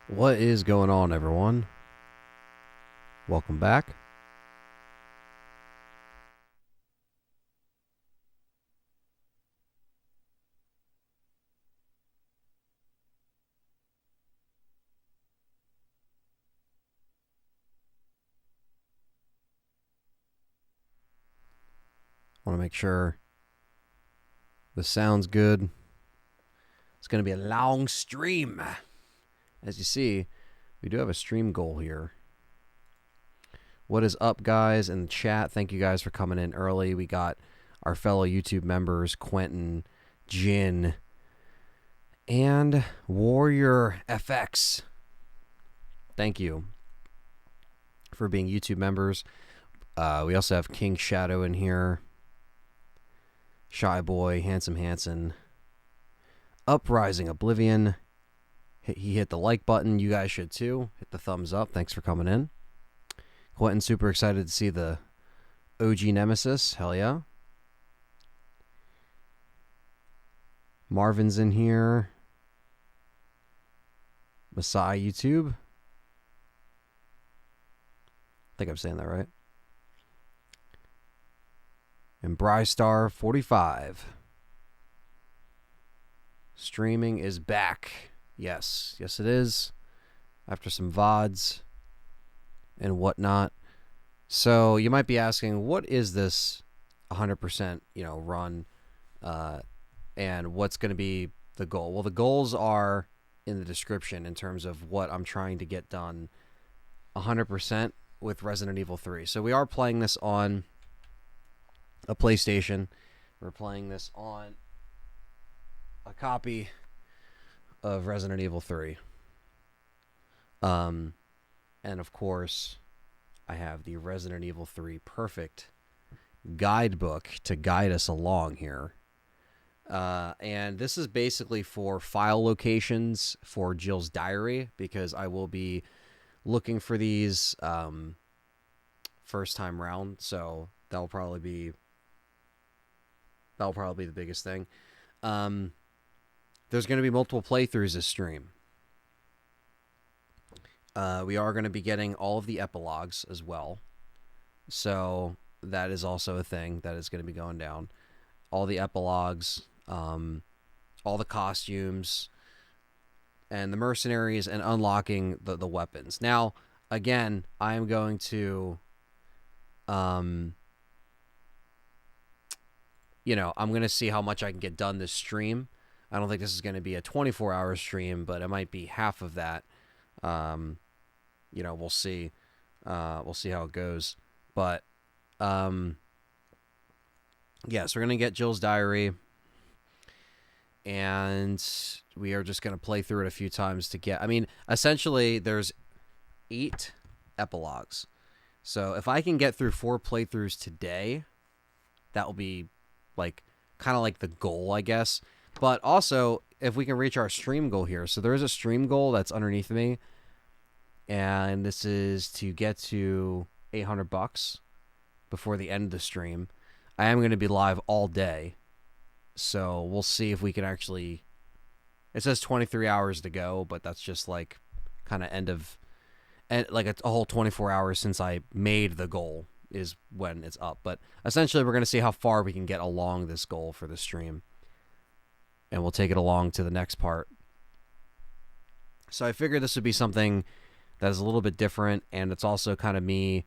What is going on, everyone? Welcome back. I want to make sure the sound's good. It's going to be a long stream. As you see, we do have a stream goal here. What is up, guys, in the chat? Thank you guys for coming in early. We got our fellow YouTube members, Quentin, Jin, and Warrior FX. Thank you for being YouTube members. We also have King Shadow in here. Shy Boy, Handsome Hanson, Uprising Oblivion. He hit the like button. You guys should too. Hit the thumbs up. Thanks for coming in. Quentin, super excited to see the OG Nemesis. Hell yeah. Marvin's in here. Messiah YouTube. I think I'm saying that right. And Brystar 45. Streaming is back. Yes, yes it is. After some VODs and whatnot. So you might be asking, what is this 100% run? And what's going to be the goal? Well, the goals are in the description in terms of what I'm trying to get done 100% with Resident Evil 3. So we are playing this on a PlayStation. We're playing this on a copy of Resident Evil 3. And of course, I have the Resident Evil 3 Perfect guidebook to guide us along here. And this is basically for file locations for Jill's diary, because I will be looking for these first time round. So that'll probably be the biggest thing. There's going to be multiple playthroughs this stream. We are going to be getting all of the epilogues as well. So That is also a thing that is going to be going down. All the epilogues, all the costumes, and the mercenaries, and unlocking the weapons. Now, again, I am going to, I'm going to see how much I can get done this stream. I don't think this is going to be a 24-hour stream, but it might be half of that. We'll see. We'll see how it goes. But, so we're going to get Jill's diary. And we are just going to play through it a few times to get... essentially, there's 8 epilogues. So if I can get through 4 playthroughs today, that will be, kind of like the goal, I guess. But also, if we can reach our stream goal here. So there is a stream goal that's underneath me. And this is to get to $800 before the end of the stream. I am going to be live all day. So we'll see if we can actually... It says 23 hours to go, but that's just kind of end of... And a whole 24 hours since I made the goal is when it's up. But essentially, we're going to see how far we can get along this goal for the stream. And we'll take it along to the next part. So I figured this would be something that is a little bit different, and it's also kind of me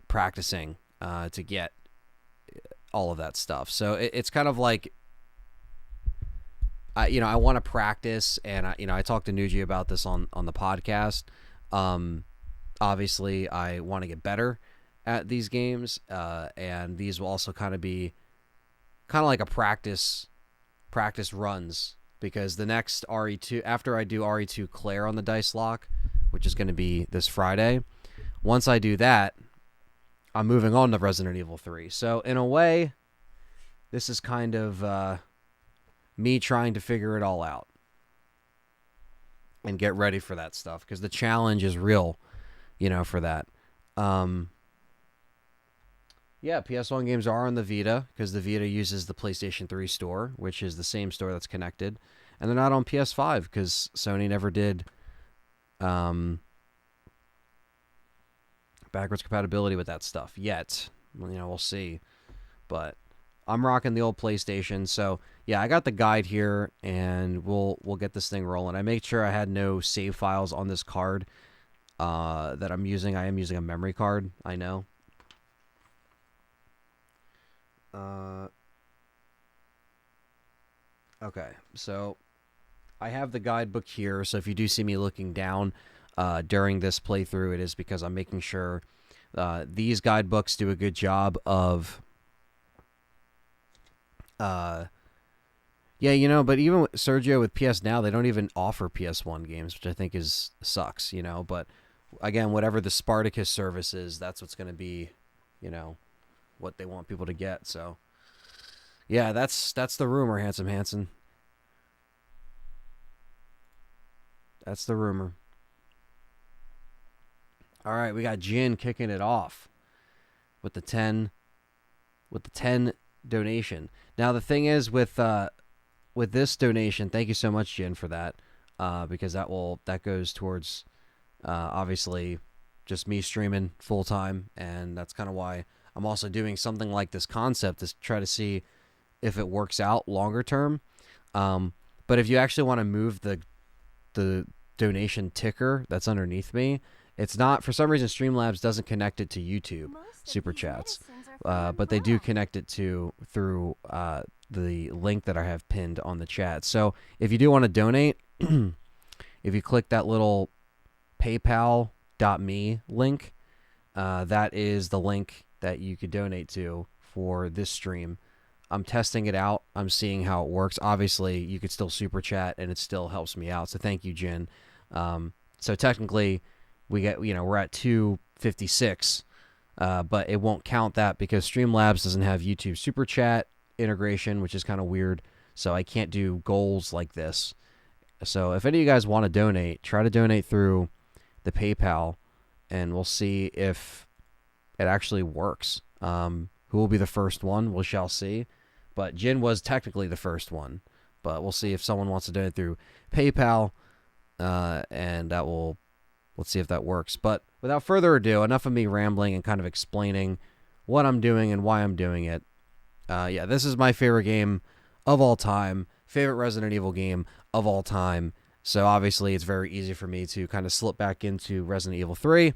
practicing to get all of that stuff. So it's kind of like, I want to practice, and I talked to Nuji about this on the podcast. Obviously, I want to get better at these games, and these will also kind of be like a practice runs, because the next RE2, after I do RE2 Claire on the dice lock, which is going to be this Friday, once I do that, I'm moving on to Resident Evil 3. So in a way, this is kind of me trying to figure it all out and get ready for that stuff, because the challenge is real, for that. PS1 games are on the Vita, because the Vita uses the PlayStation 3 store, which is the same store that's connected. And they're not on PS5, because Sony never did backwards compatibility with that stuff yet. We'll see. But I'm rocking the old PlayStation. So, I got the guide here, and we'll get this thing rolling. I made sure I had no save files on this card that I'm using. I am using a memory card, I know. Okay, so I have the guidebook here, so if you do see me looking down during this playthrough, it is because I'm making sure these guidebooks do a good job of... but even with Sergio with PS Now, they don't even offer PS1 games, which I think sucks, but again, whatever the Spartacus service is, that's what's going to be, what they want people to get. So that's the rumor, Handsome Hanson. That's the rumor. All right, we got Jin kicking it off with the 10 donation. Now the thing is with this donation, thank you so much, Jin, for that, because that goes towards obviously just me streaming full time, and that's kind of why I'm also doing something like this concept, to try to see if it works out longer term. But if you actually want to move the donation ticker that's underneath me, it's not, for some reason, Streamlabs doesn't connect it to YouTube Super Chats, but they do connect it through the link that I have pinned on the chat. So if you do want to donate, if you click that little paypal.me link, that is the link that you could donate to for this stream. I'm testing it out. I'm seeing how it works. Obviously, you could still super chat, and it still helps me out. So thank you, Jin. So technically, we're at 256, but it won't count that because Streamlabs doesn't have YouTube super chat integration, which is kind of weird. So I can't do goals like this. So if any of you guys want to donate, try to donate through the PayPal, and we'll see if it actually works. Who will be the first one? We shall see. But Jin was technically the first one. But we'll see if someone wants to donate through PayPal, and that will Let's see if that works. But without further ado, enough of me rambling and kind of explaining what I'm doing and why I'm doing it. Yeah, this is my favorite game of all time, favorite Resident Evil game of all time. So obviously it's very easy for me to kind of slip back into Resident Evil 3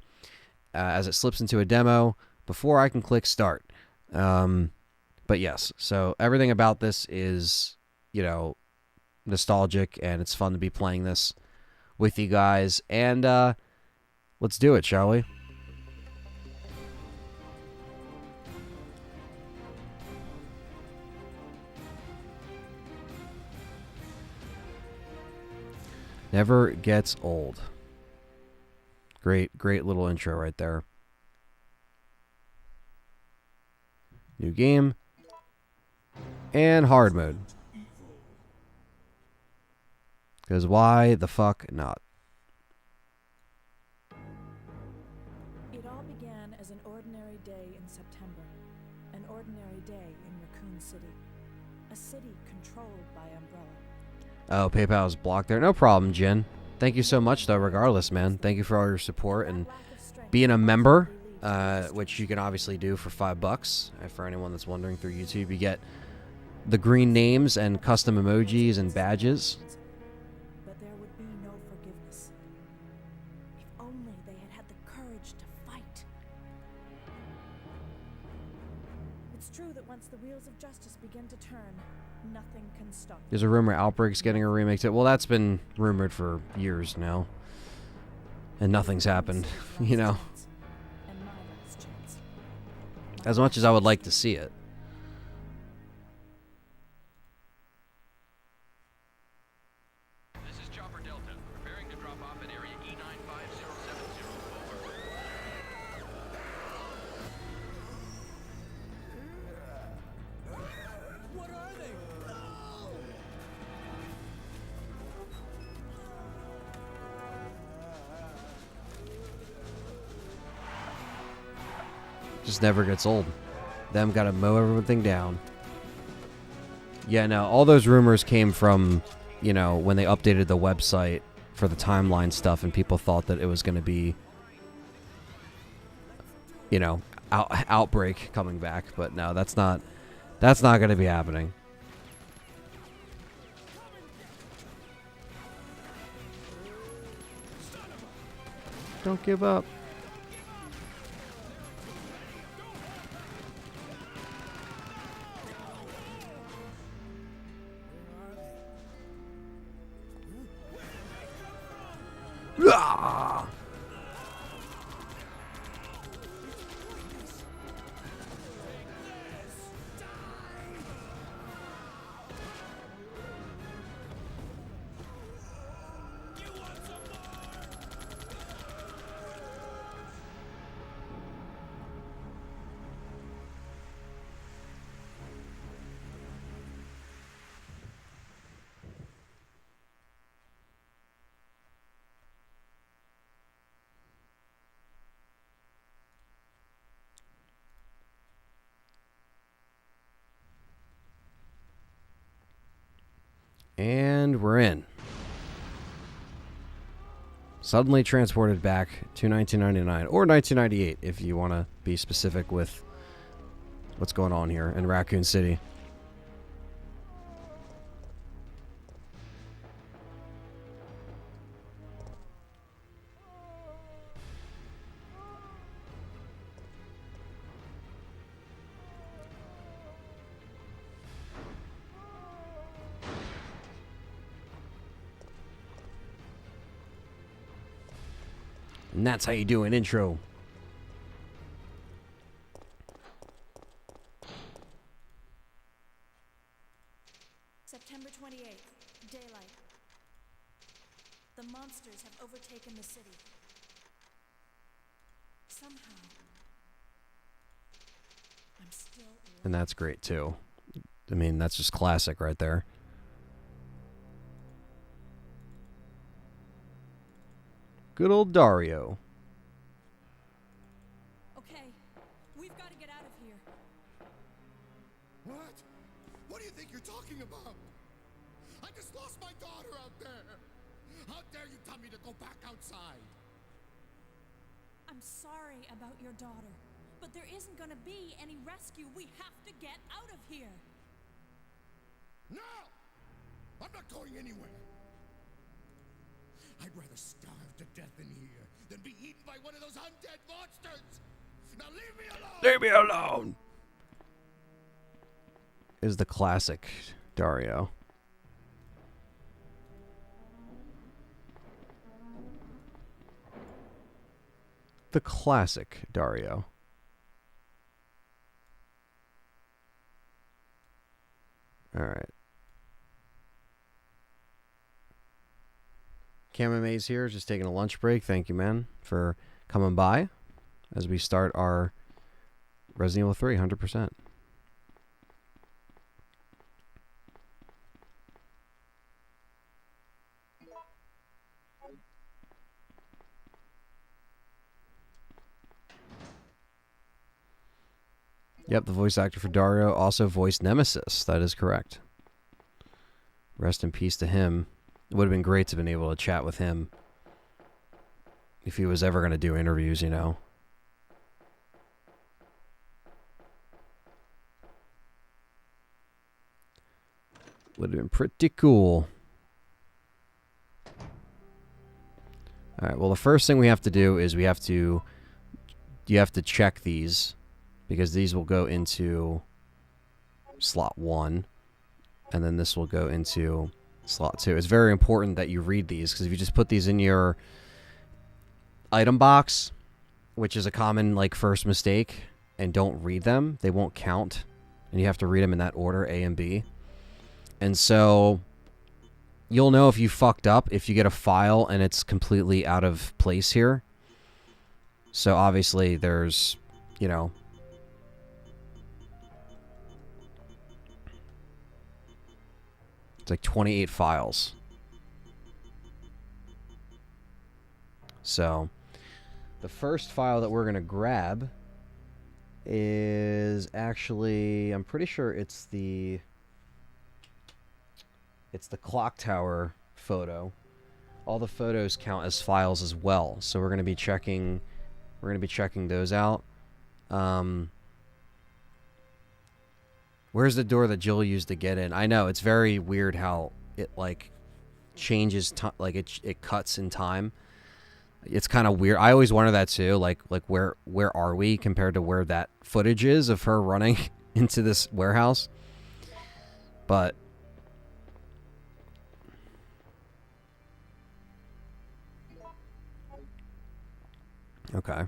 as it slips into a demo before I can click start. But yes, so everything about this is, you know, nostalgic, and it's fun to be playing this with you guys. And let's do it, shall we? Never gets old. Great little intro right there. New game. And hard mode. Because why the fuck not? It all began as an ordinary day in September. An ordinary day in Raccoon City. A city controlled by Umbrella. Oh, PayPal's blocked there. No problem, Jen. Thank you so much, though, regardless, man. Thank you for all your support and being a member, which you can obviously do for $5. For anyone that's wondering, through YouTube, you get the green names and custom emojis and badges. But there would be no forgiveness. If only they had had the courage to fight. It's true that once the wheels of justice begin to turn, nothing can stop. There's a rumor Outbreak's getting a remake. Well, that's been rumored for years now. And nothing's happened, you know. As much as I would like to see it. This is Chopper Delta, preparing to drop off at area E95070. What are they? Just never gets old. Them gotta mow everything down. Yeah, no, all those rumors came from, you know, when they updated the website for the timeline stuff, and people thought that it was going to be, you know, Outbreak coming back. But no, that's not going to be happening. Don't give up. Ah! And we're in. Suddenly transported back to 1999 or 1998 if you want to be specific with what's going on here in Raccoon City. And that's how you do an intro. September 28th, daylight. The monsters have overtaken the city. Somehow, I'm still alive. And that's great too. I mean, that's just classic right there. Good old Dario. Okay, we've got to get out of here. What? What do you think you're talking about? I just lost my daughter out there. How dare you tell me to go back outside? I'm sorry about your daughter, but there isn't gonna be any rescue. We have to get out of here. No! I'm not going anywhere. I'd rather starve to death in here than be eaten by one of those undead monsters. Now leave me alone! Leave me alone! Is the classic Dario. The classic Dario. All right. Camera Maze here, just taking a lunch break. Thank you, man, for coming by as we start our Resident Evil 3 100%. Yep, the voice actor for Dario also voiced Nemesis. That is correct. Rest in peace to him. It would have been great to have been able to chat with him if he was ever going to do interviews, you know. Would have been pretty cool. Alright, well the first thing we have to do is you have to check these, because these will go into slot 1, and then this will go into slot 2. It's very important that you read these, because if you just put these in your item box, which is a common like first mistake, and don't read them, they won't count, and you have to read them in that order, A and B. And so you'll know if you fucked up if you get a file and it's completely out of place here. So obviously there's, you know, it's like 28 files. So the first file that we're going to grab is actually, I'm pretty sure it's the clock tower photo. All the photos count as files as well. So we're going to be checking those out. Where's the door that Jill used to get in? I know, it's very weird how it like changes like it cuts in time. It's kind of weird. I always wonder that too, like where are we compared to where that footage is of her running into this warehouse? But okay.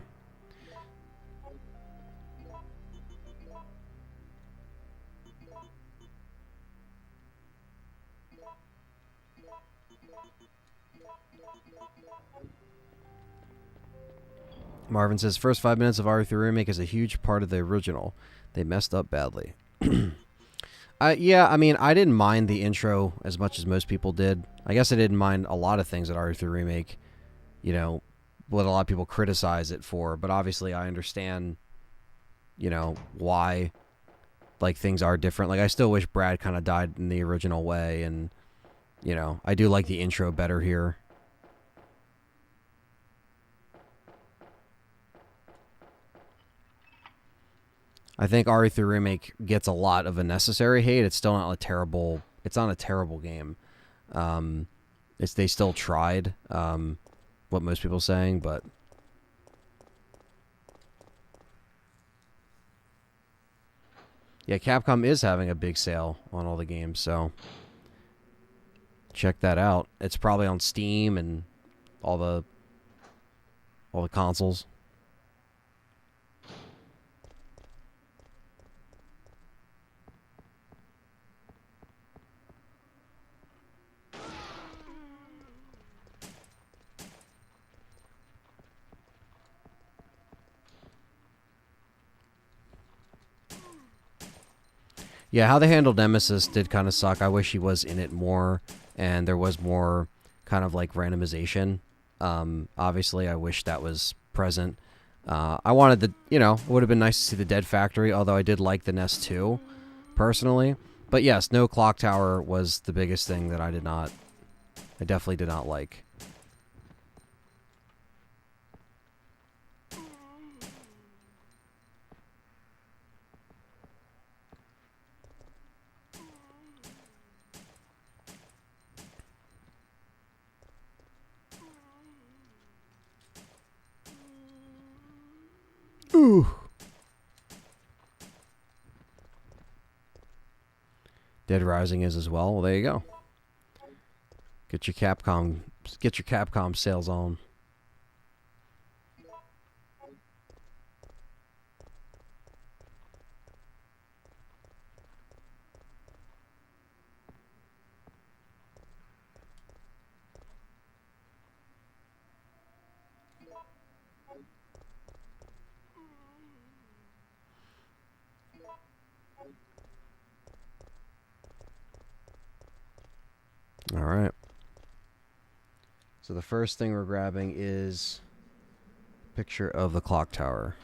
Marvin says, first 5 minutes of RE3 Remake is a huge part of the original. They messed up badly. Yeah, I mean, I didn't mind the intro as much as most people did. I guess I didn't mind a lot of things at RE3 Remake, you know, what a lot of people criticize it for. But obviously I understand, you know, why, like, things are different. Like, I still wish Brad kind of died in the original way. And, you know, I do like the intro better here. I think RE3 Remake gets a lot of unnecessary hate. It's still not a terrible. It's not a terrible game. They still tried. What most people are saying, but yeah, Capcom is having a big sale on all the games, so check that out. It's probably on Steam and all the consoles. Yeah, how they handled Nemesis did kind of suck. I wish he was in it more, and there was more kind of like randomization. Obviously, I wish that was present. I wanted the, you know, it would have been nice to see the Dead Factory, although I did like the Nest 2, personally. But yes, no Clock Tower was the biggest thing that I definitely did not like. Woo! Dead Rising is as well. Well, there you go. Get your Capcom sales on. All right. So the first thing we're grabbing is a picture of the clock tower.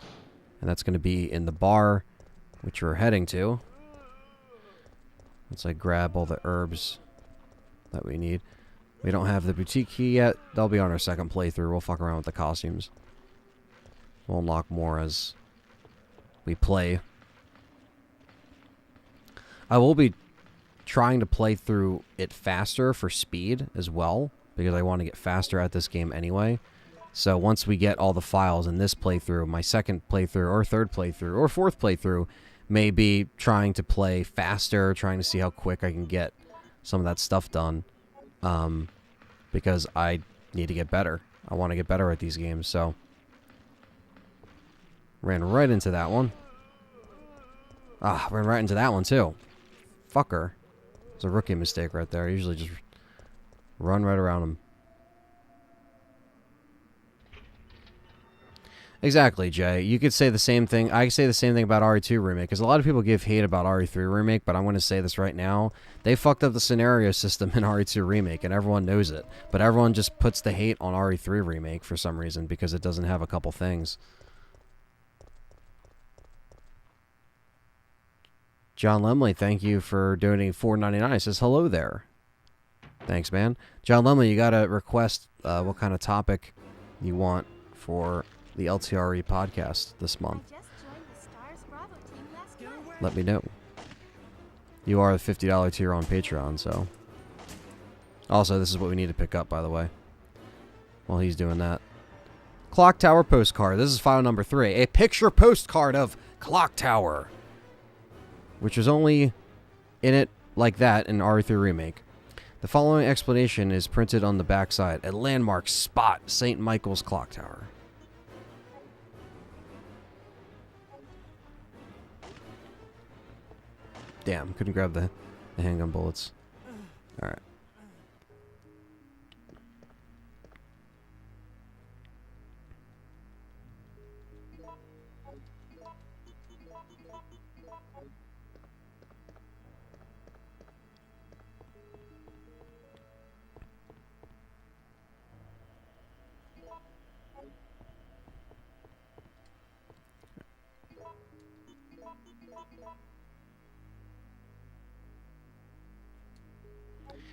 And that's going to be in the bar, which we're heading to. Once I grab all the herbs that we need. We don't have the boutique key yet. That'll be on our second playthrough. We'll fuck around with the costumes. We'll unlock more as we play. I will be trying to play through it faster for speed as well, because I want to get faster at this game anyway. So once we get all the files in this playthrough, my second playthrough or third playthrough or fourth playthrough may be trying to play faster, trying to see how quick I can get some of that stuff done, because I need to get better. I want to get better at these games. So ran right into that one. Ran right into that one too. Fucker. It's a rookie mistake right there. I usually just run right around him. Exactly, Jay. You could say the same thing. I could say the same thing about RE2 Remake, because a lot of people give hate about RE3 Remake, but I'm going to say this right now. They fucked up the scenario system in RE2 Remake, and everyone knows it. But everyone just puts the hate on RE3 Remake for some reason, because it doesn't have a couple things. John Lemley, thank you for donating $4.99. It says, hello there. Thanks, man. John Lemley, you got to request what kind of topic you want for the LTRE podcast this month. Let me know. You are the $50 tier on Patreon, so. Also, this is what we need to pick up, by the way, while he's doing that. Clock Tower postcard. This is file number 3. A picture postcard of Clock Tower, which was only in it like that in RE3 Remake. The following explanation is printed on the backside. A landmark spot, St. Michael's Clock Tower. Damn, couldn't grab the handgun bullets. Alright.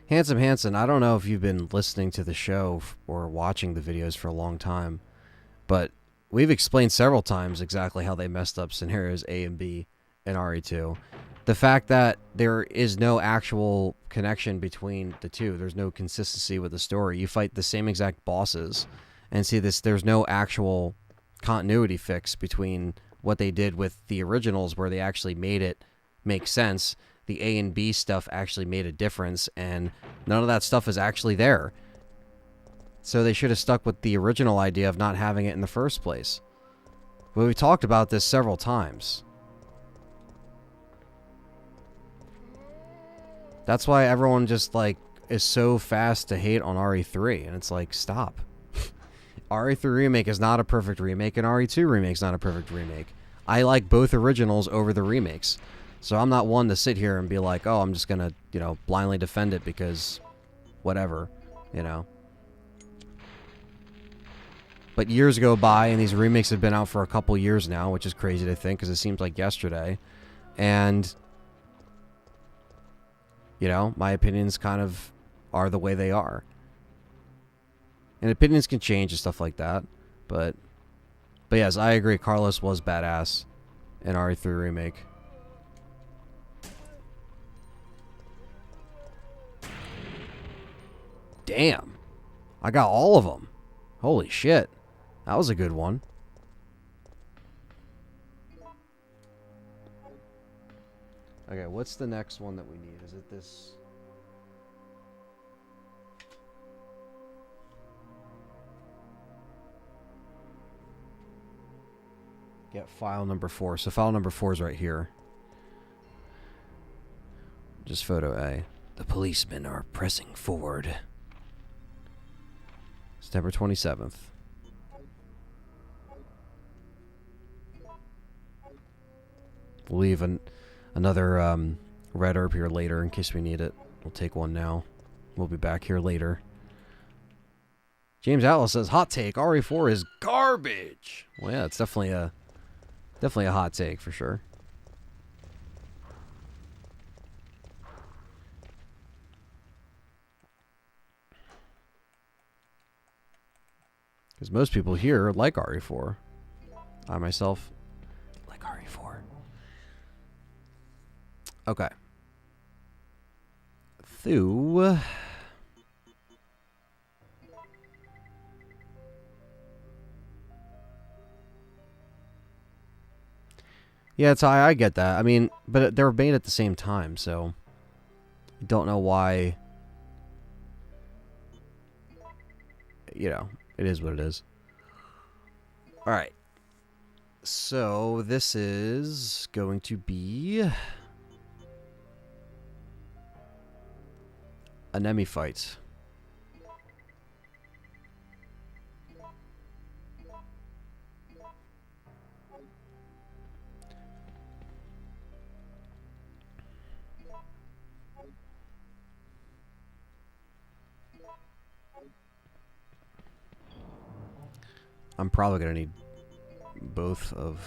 Handsome Hanson, I don't know if you've been listening to the show or watching the videos for a long time, but we've explained several times exactly how they messed up scenarios A and B in RE2. The fact that there is no actual connection between the two, there's no consistency with the story. You fight the same exact bosses, and see this. There's no actual continuity fix between what they did with the originals, where they actually made it make sense. The A and B stuff actually made a difference, and none of that stuff is actually there. So they should have stuck with the original idea of not having it in the first place. But we've talked about this several times. That's why everyone just, like, is so fast to hate on RE3, and it's like, stop. RE3 Remake is not a perfect remake, and RE2 Remake is not a perfect remake. I like both originals over the remakes. So I'm not one to sit here and be like, oh, I'm just going to, you know, blindly defend it because whatever, you know. But years go by, and these remakes have been out for a couple years now, which is crazy to think because it seems like yesterday. And, you know, my opinions kind of are the way they are. And opinions can change and stuff like that. But yes, I agree. Carlos was badass in RE3 Remake. Damn. I got all of them. Holy shit. That was a good one. Okay, what's the next one that we need? Is it this? Get file number 4. So file number 4 is right here. Just photo A. The policemen are pressing forward. September 27th. We'll leave another red herb here later in case we need it. We'll take one now. We'll be back here later. James Atlas says, hot take, RE4 is garbage. Well, yeah, it's definitely a hot take for sure. Because most people here like RE4. I myself like RE4. Okay. Thu. Yeah, it's I get that. I mean, but they were made at the same time, so I don't know why. You know, it is what it is. All right. So this is going to be a Nemi fight. I'm probably going to need both of...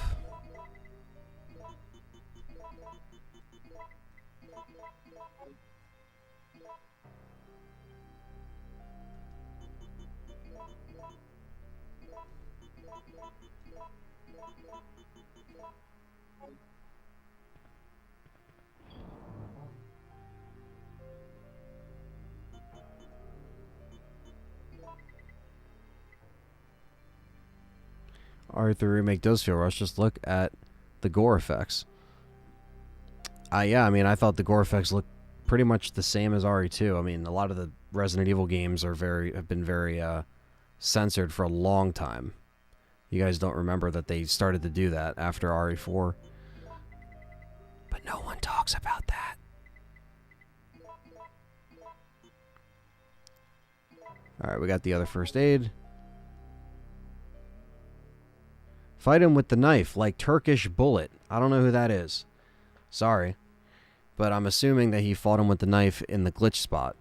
RE3 remake does feel rushed. Just look at the gore effects. Yeah, I mean, I thought the gore effects looked pretty much the same as RE2. I mean, a lot of the Resident Evil games are have been very censored for a long time. You guys don't remember that they started to do that after RE4. But no one talks about that. Alright, we got the other first aid. Fight him with the knife, like Turkish Bullet. I don't know who that is. Sorry. But I'm assuming that he fought him with the knife in the glitch spot.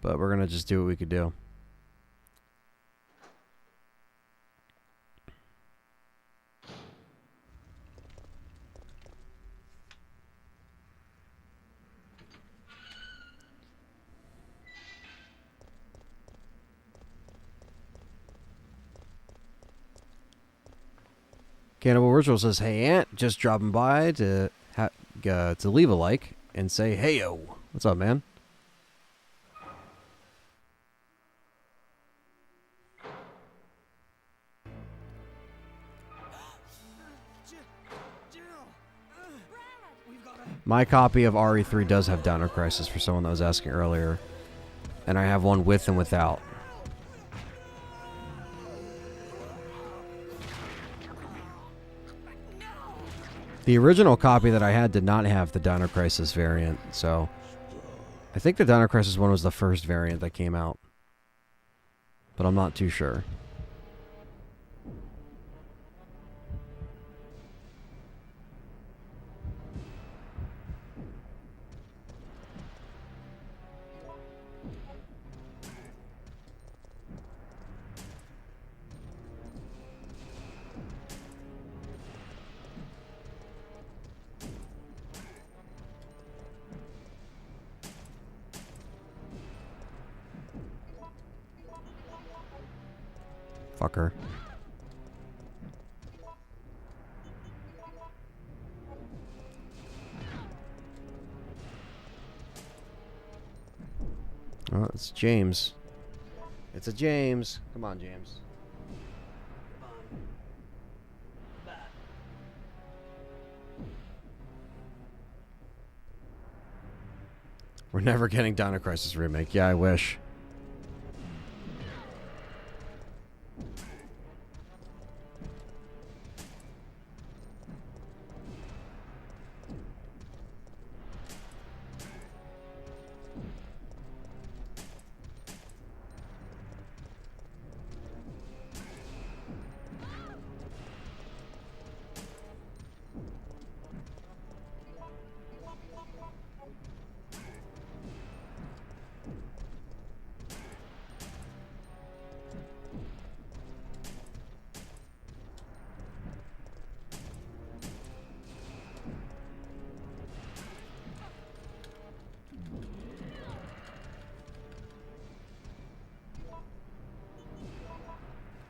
But we're going to just do what we could do. Cannibal Ritual says, "Hey Ant, just dropping by to leave a like and say heyo. What's up, man?" My copy of RE3 does have Downer Crisis for someone that was asking earlier, and I have one with and without. The original copy that I had did not have the Downer Crisis variant, so I think the Downer Crisis one was the first variant that came out, but I'm not too sure. Fucker. Oh, it's James. It's a James. Come on, James. We're never getting Dino Crisis remake. Yeah, I wish.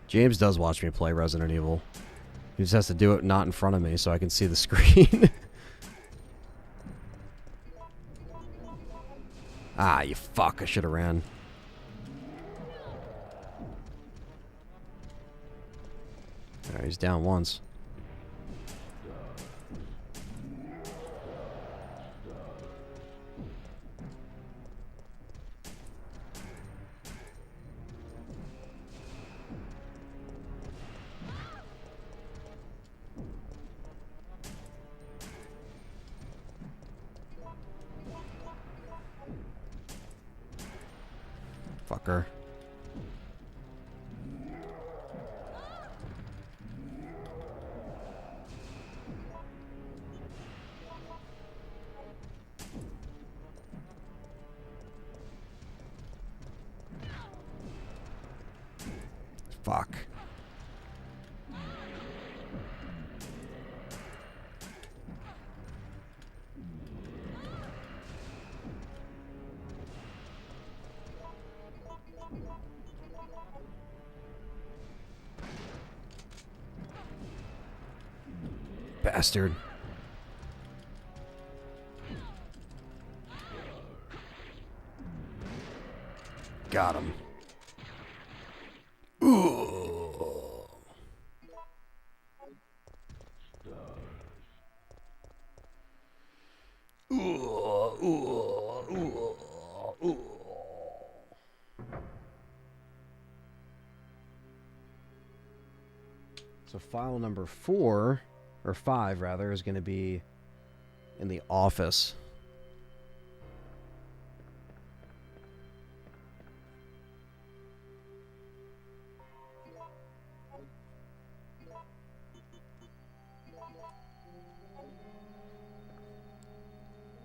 James does watch me play Resident Evil. He just has to do it not in front of me so I can see the screen. Ah, you fuck. I should have ran. Alright, he's down once. Fucker. Fuck. Bastard. Got him. Ooh. Ooh. Ooh. Ooh. Ooh. So file number 4, or 5 rather, is going to be in the office.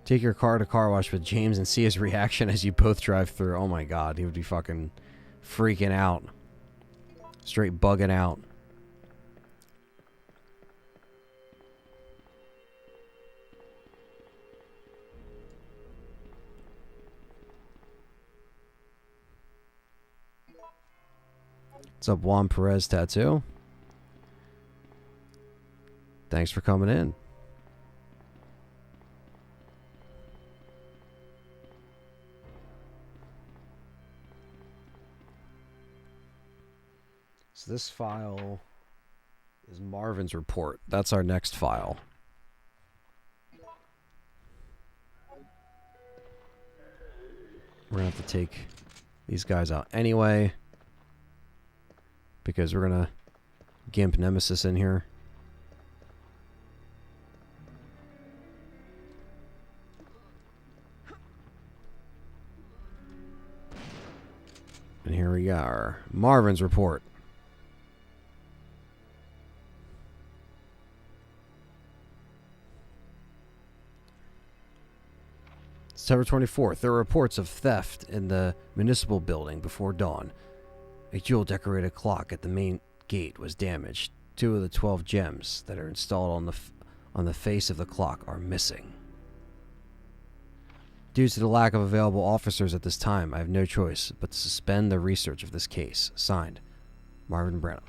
Take your car to car wash with James and see his reaction as you both drive through. Oh my god, he would be fucking freaking out. Straight bugging out. What's up, Juan Perez Tattoo? Thanks for coming in. So this file is Marvin's report. That's our next file. We're going to have to take these guys out anyway, because we're going to gimp Nemesis in here. And here we are. Marvin's report. September 24th, there were reports of theft in the municipal building before dawn. A jewel-decorated clock at the main gate was damaged. 2 of the 12 gems that are installed on the face of the clock are missing. Due to the lack of available officers at this time, I have no choice but to suspend the research of this case. Signed, Marvin Brennan.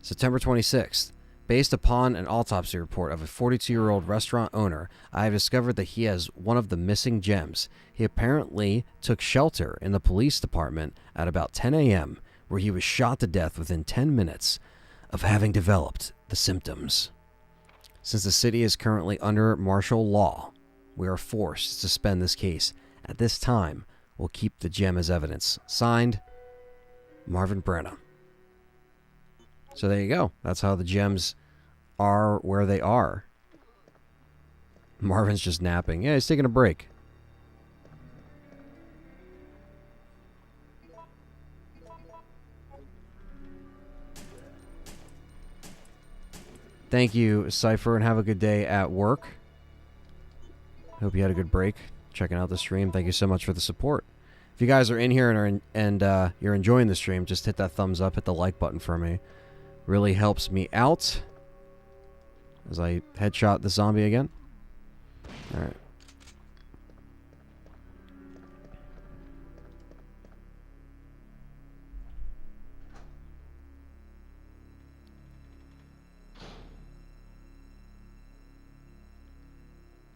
September 26th, Based upon an autopsy report of a 42-year-old restaurant owner, I have discovered that he has one of the missing gems. He apparently took shelter in the police department at about 10 a.m., where he was shot to death within 10 minutes of having developed the symptoms. Since the city is currently under martial law, we are forced to suspend this case. At this time, we'll keep the gem as evidence. Signed, Marvin Brenna. So there you go. That's how the gems are where they are. Marvin's just napping. Yeah, he's taking a break. Thank you, Cypher, and have a good day at work. Hope you had a good break checking out the stream. Thank you so much for the support. If you guys are in here and you're enjoying the stream, just hit that thumbs up, hit the like button for me. Really helps me out as I headshot the zombie again. All right.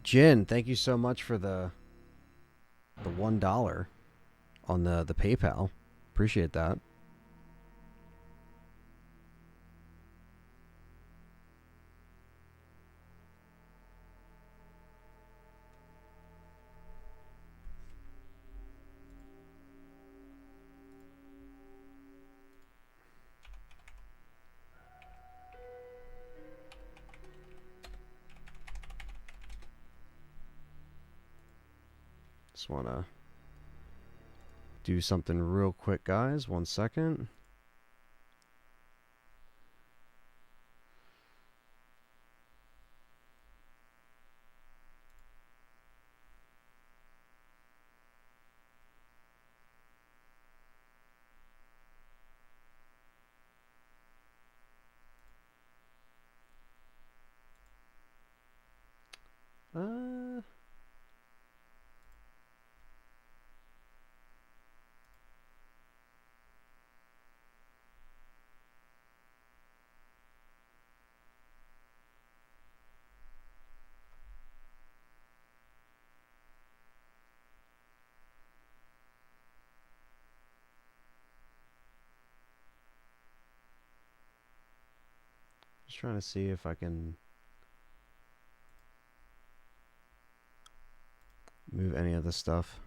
Jin, thank you so much for the $1 on the PayPal. Appreciate that. Just want to do something real quick, guys. 1 second. Just trying to see if I can move any of this stuff.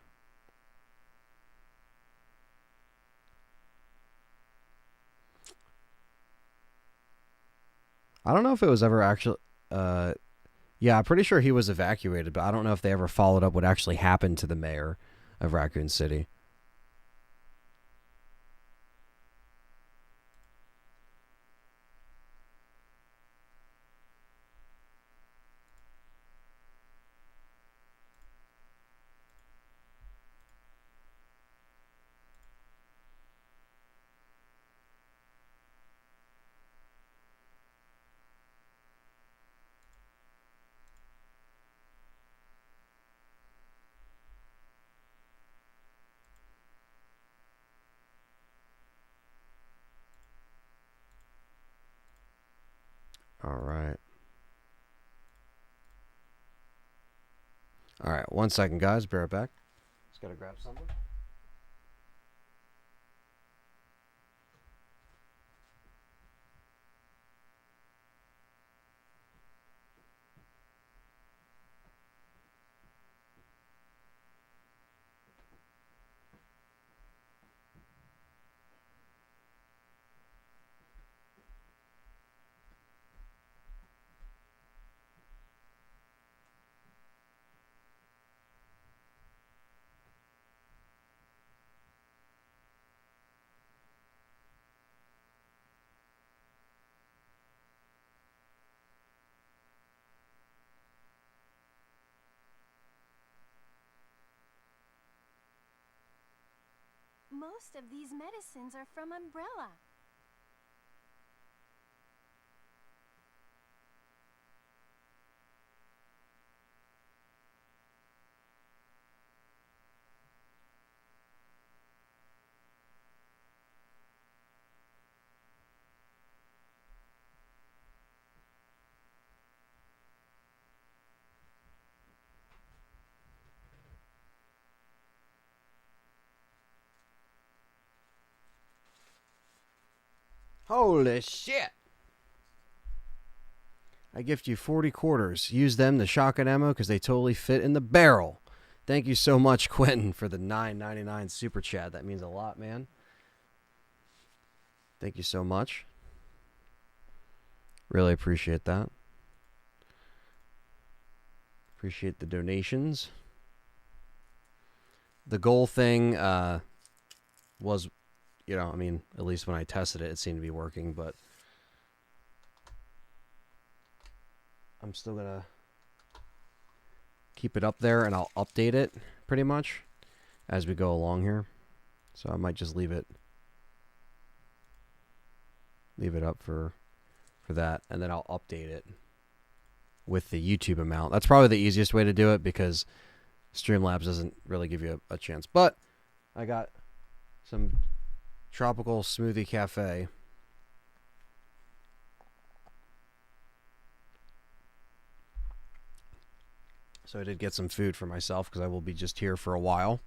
I don't know if it was ever actually... yeah, I'm pretty sure he was evacuated, but I don't know if they ever followed up what actually happened to the mayor of Raccoon City. All right, 1 second, guys. Be right back. Just gotta grab something. Most of these medicines are from Umbrella. Holy shit! I gift you 40 quarters. Use them to shotgun ammo because they totally fit in the barrel. Thank you so much, Quentin, for the $9.99 super chat. That means a lot, man. Thank you so much. Really appreciate that. Appreciate the donations. The goal thing was, you know, I mean, at least when I tested it, it seemed to be working, but I'm still going to keep it up there, and I'll update it pretty much as we go along here. So I might just leave it up for that, and then I'll update it with the YouTube amount. That's probably the easiest way to do it because Streamlabs doesn't really give you a chance. But I got some tropical smoothie cafe. So I did get some food for myself because I will be just here for a while.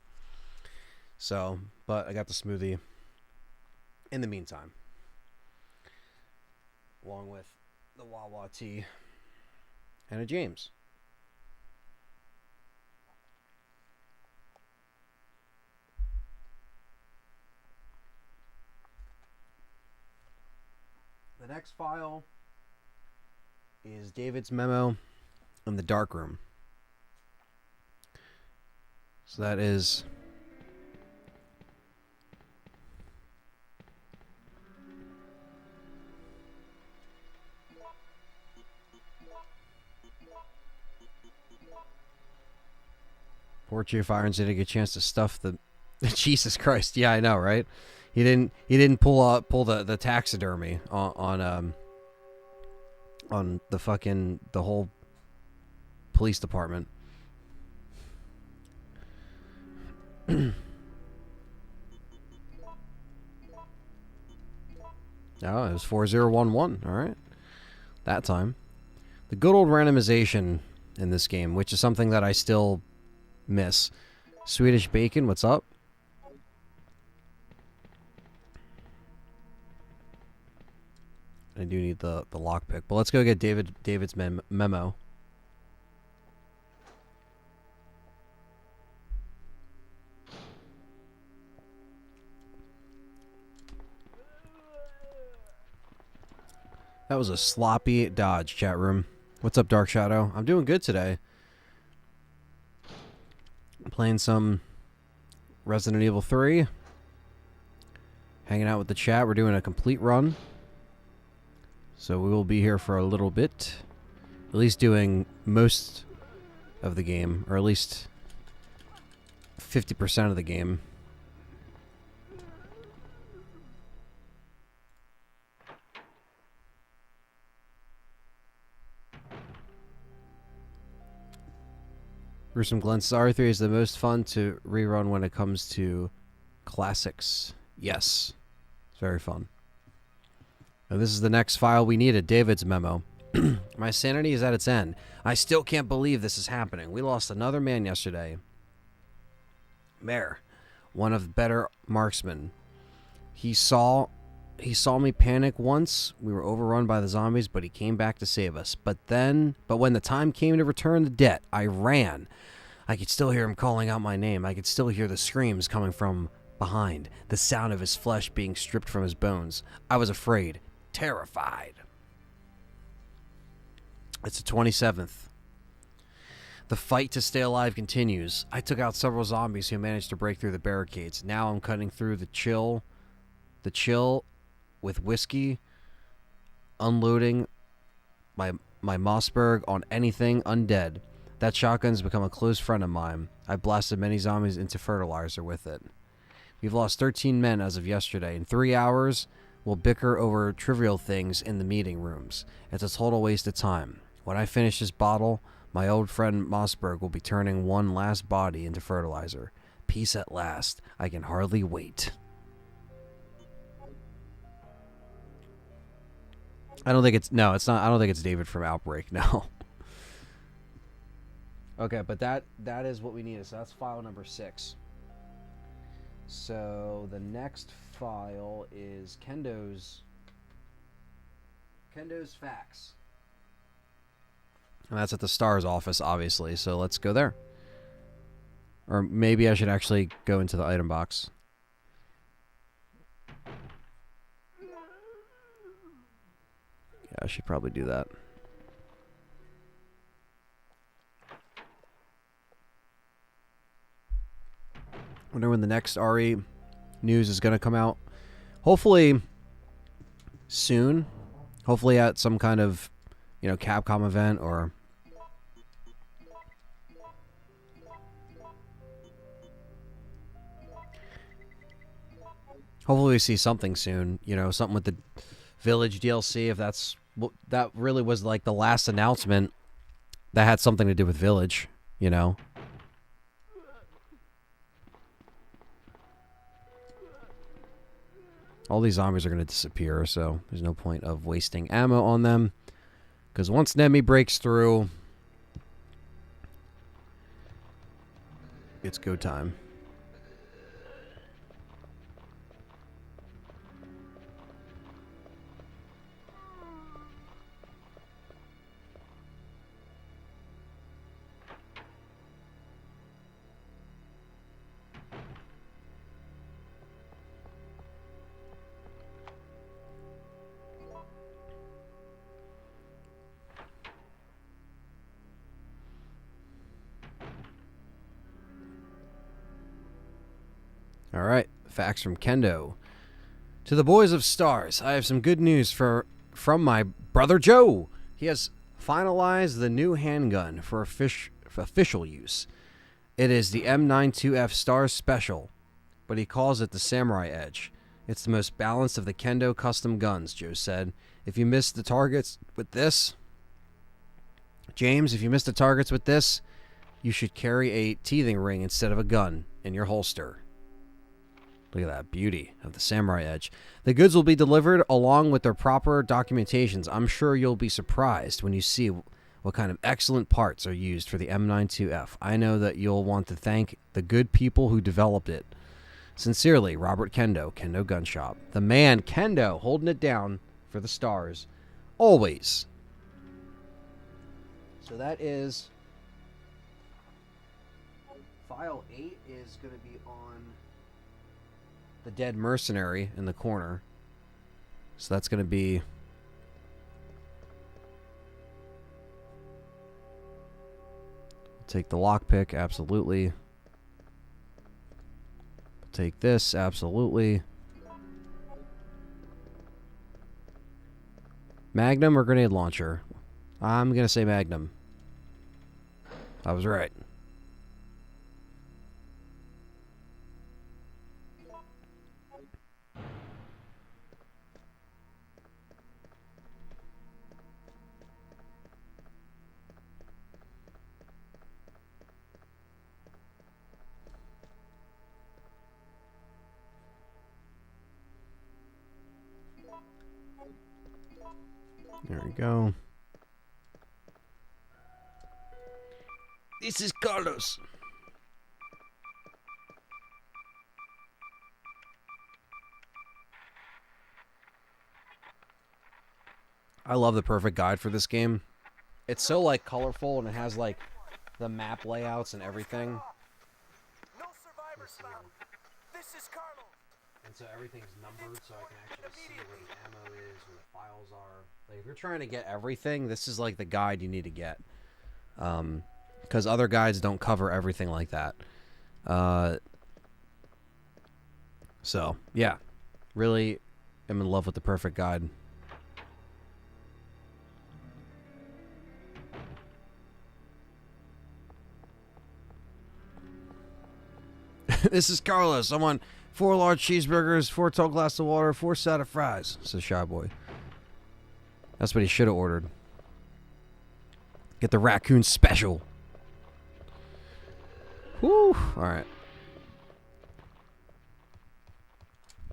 So, but I got the smoothie in the meantime, along with the Wawa tea and a James. The next file is David's memo in the dark room. So that is poor Chief Irons didn't get a chance to stuff the Jesus Christ. Yeah, I know, right? He didn't pull the taxidermy on the whole police department. Oh, it was 4011. All right. That time. The good old randomization in this game, which is something that I still miss. Swedish Bacon, what's up? I do need the lockpick, but let's go get David's memo. That was a sloppy dodge, chat room. What's up, Dark Shadow? I'm doing good today. I'm playing some Resident Evil 3. Hanging out with the chat. We're doing a complete run. So we will be here for a little bit. At least doing most of the game. Or at least 50% of the game. Gruesome Glenn, RE3 is the most fun to rerun when it comes to classics. Yes. It's very fun. And this is the next file we needed, David's memo. My sanity is at its end. I still can't believe this is happening. We lost another man yesterday. Mare, one of the better marksmen. He saw me panic once. We were overrun by the zombies, but he came back to save us. But when the time came to return the debt, I ran. I could still hear him calling out my name. I could still hear the screams coming from behind, the sound of his flesh being stripped from his bones. I was afraid, terrified. It's the 27th. The fight to stay alive continues. I took out several zombies who managed to break through the barricades. Now I'm cutting through the chill with whiskey, unloading my Mossberg on anything undead. That shotgun's become a close friend of mine. I blasted many zombies into fertilizer with it. We've lost 13 men as of yesterday. In 3 hours, we'll bicker over trivial things in the meeting rooms. It's a total waste of time. When I finish this bottle, my old friend Mossberg will be turning one last body into fertilizer. Peace at last. I can hardly wait. I don't think it's David from Outbreak, no. Okay, but that is what we needed. So that's file number 6. So the next file is Kendo's Kendo's Fax. And that's at the S.T.A.R.S office, obviously, so let's go there. Or maybe I should actually go into the item box. Yeah, I should probably do that. Wonder when the next RE news is going to come out. Hopefully soon. Hopefully at some kind of, Capcom event or... Hopefully we see something soon. Something with the Village DLC, if that really was like the last announcement that had something to do with Village, All these zombies are going to disappear, so there's no point of wasting ammo on them. Because once Nemi breaks through, it's go time. All right, fax from Kendo. To the boys of S.T.A.R.S, I have some good news from my brother Joe. He has finalized the new handgun for official use. It is the M92F S.T.A.R.S Special, but he calls it the Samurai Edge. It's the most balanced of the Kendo custom guns, Joe said. If you missed the targets with this, James, you should carry a teething ring instead of a gun in your holster. Look at that beauty of the Samurai Edge. The goods will be delivered along with their proper documentations. I'm sure you'll be surprised when you see what kind of excellent parts are used for the M92F. I know that you'll want to thank the good people who developed it. Sincerely, Robert Kendo, Kendo Gun Shop. The man, Kendo, holding it down for the S.T.A.R.S. Always. So that is... File 8 is going to be on... the dead mercenary in the corner. So that's going to be... Take the lockpick, absolutely. Take this, absolutely. Magnum or grenade launcher? I'm going to say Magnum. I was right. There we go. This is Carlos. I love the perfect guide for this game. It's so like colorful and it has like the map layouts and everything. No survivors found. This is Carlos. And so everything's numbered so I can actually see where the ammo is, where the files are. Like if you're trying to get everything, this is like the guide you need to get. Because other guides don't cover everything like that. So, yeah. Really am in love with the perfect guide. This is Carlos. I want 4 large cheeseburgers, 4 tall glasses of water, 4 side of fries, says Shy Boy. That's what he should have ordered. Get the raccoon special. Whew. Alright.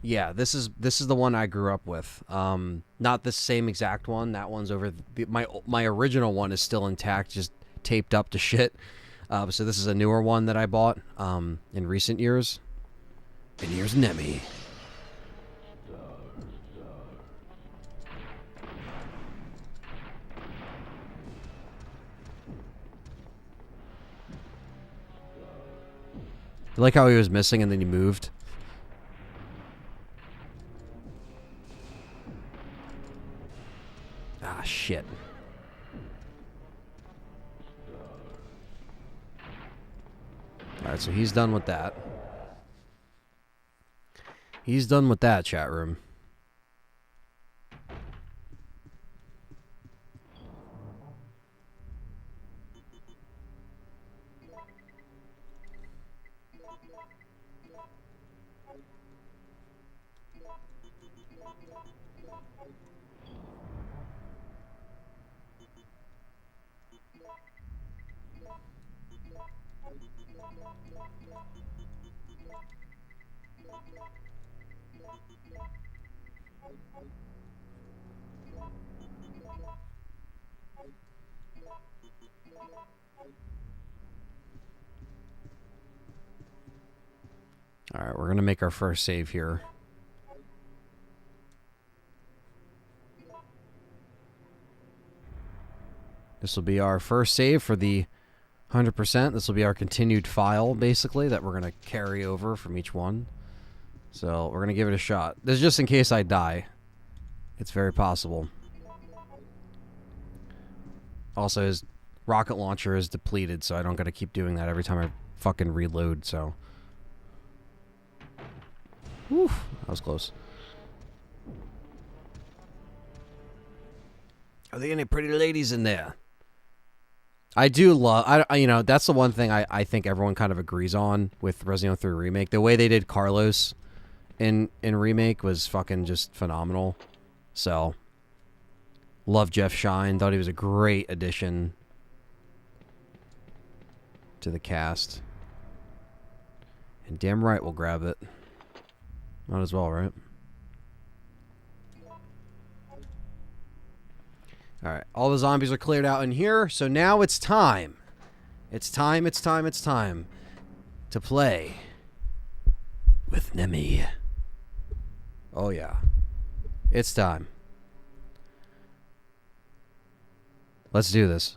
Yeah, this is the one I grew up with. Not the same exact one. That one's over. My original one is still intact, just taped up to shit. So this is a newer one that I bought in recent years. And here's Nemi. You like how he was missing and then you moved? Ah, shit. Alright, so he's done with that. He's done with that, chat room. Alright, we're going to make our first save here. This will be our first save for the 100%. This will be our continued file, basically, that we're going to carry over from each one. So, we're going to give it a shot. This is just in case I die. It's very possible. Also, his rocket launcher is depleted, so I don't got to keep doing that every time I fucking reload, so... Whew, that was close. Are there any pretty ladies in there? I do love... you know, that's the one thing I think everyone kind of agrees on with Resident Evil 3 Remake. The way they did Carlos in Remake was fucking just phenomenal. So, love Jeff Shine. Thought he was a great addition to the cast. And damn right we'll grab it. Might as well, right? Alright, all the zombies are cleared out in here, so now it's time. It's time to play with Nemi. Oh yeah. It's time. Let's do this.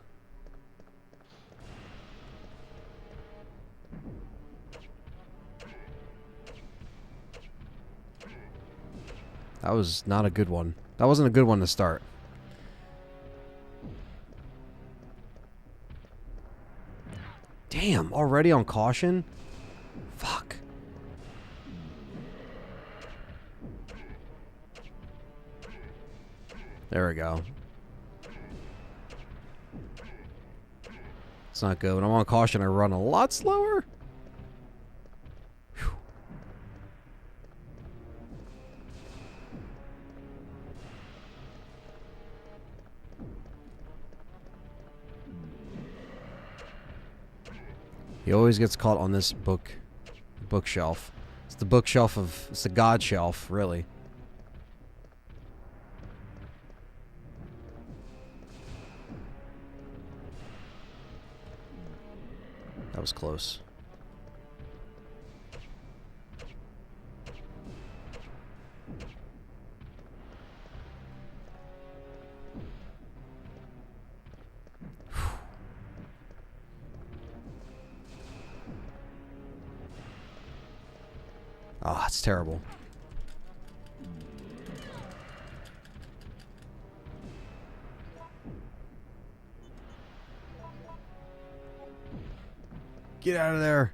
That was not a good one. That wasn't a good one to start. Damn, already on caution? Fuck. There we go. It's not good. When I'm on caution, I run a lot slower. Whew. He always gets caught on this bookshelf. It's the bookshelf of... It's the God shelf, really. That was close. Oh, it's terrible. Get out of there.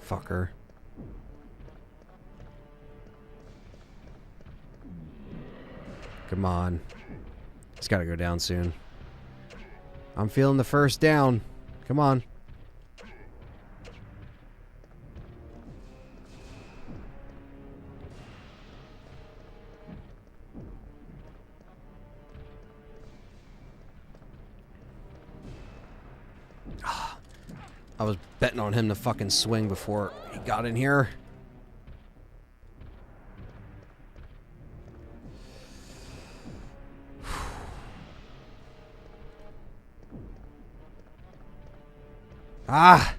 Fucker. Come on. It's got to go down soon. I'm feeling the first down. Come on. I was betting on him to fucking swing before he got in here. Ah!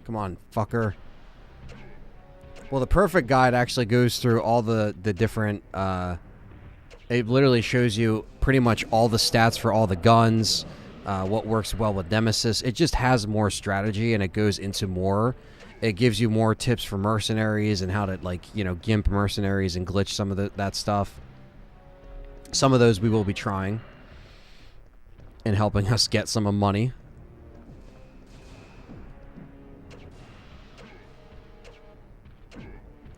Come on, fucker. Well, the perfect guide actually goes through all the different, it literally shows you pretty much all the stats for all the guns, what works well with Nemesis. It just has more strategy, and it goes into more. It gives you more tips for mercenaries and how to, like, you know, gimp mercenaries and glitch some of that stuff. Some of those we will be trying and helping us get some money.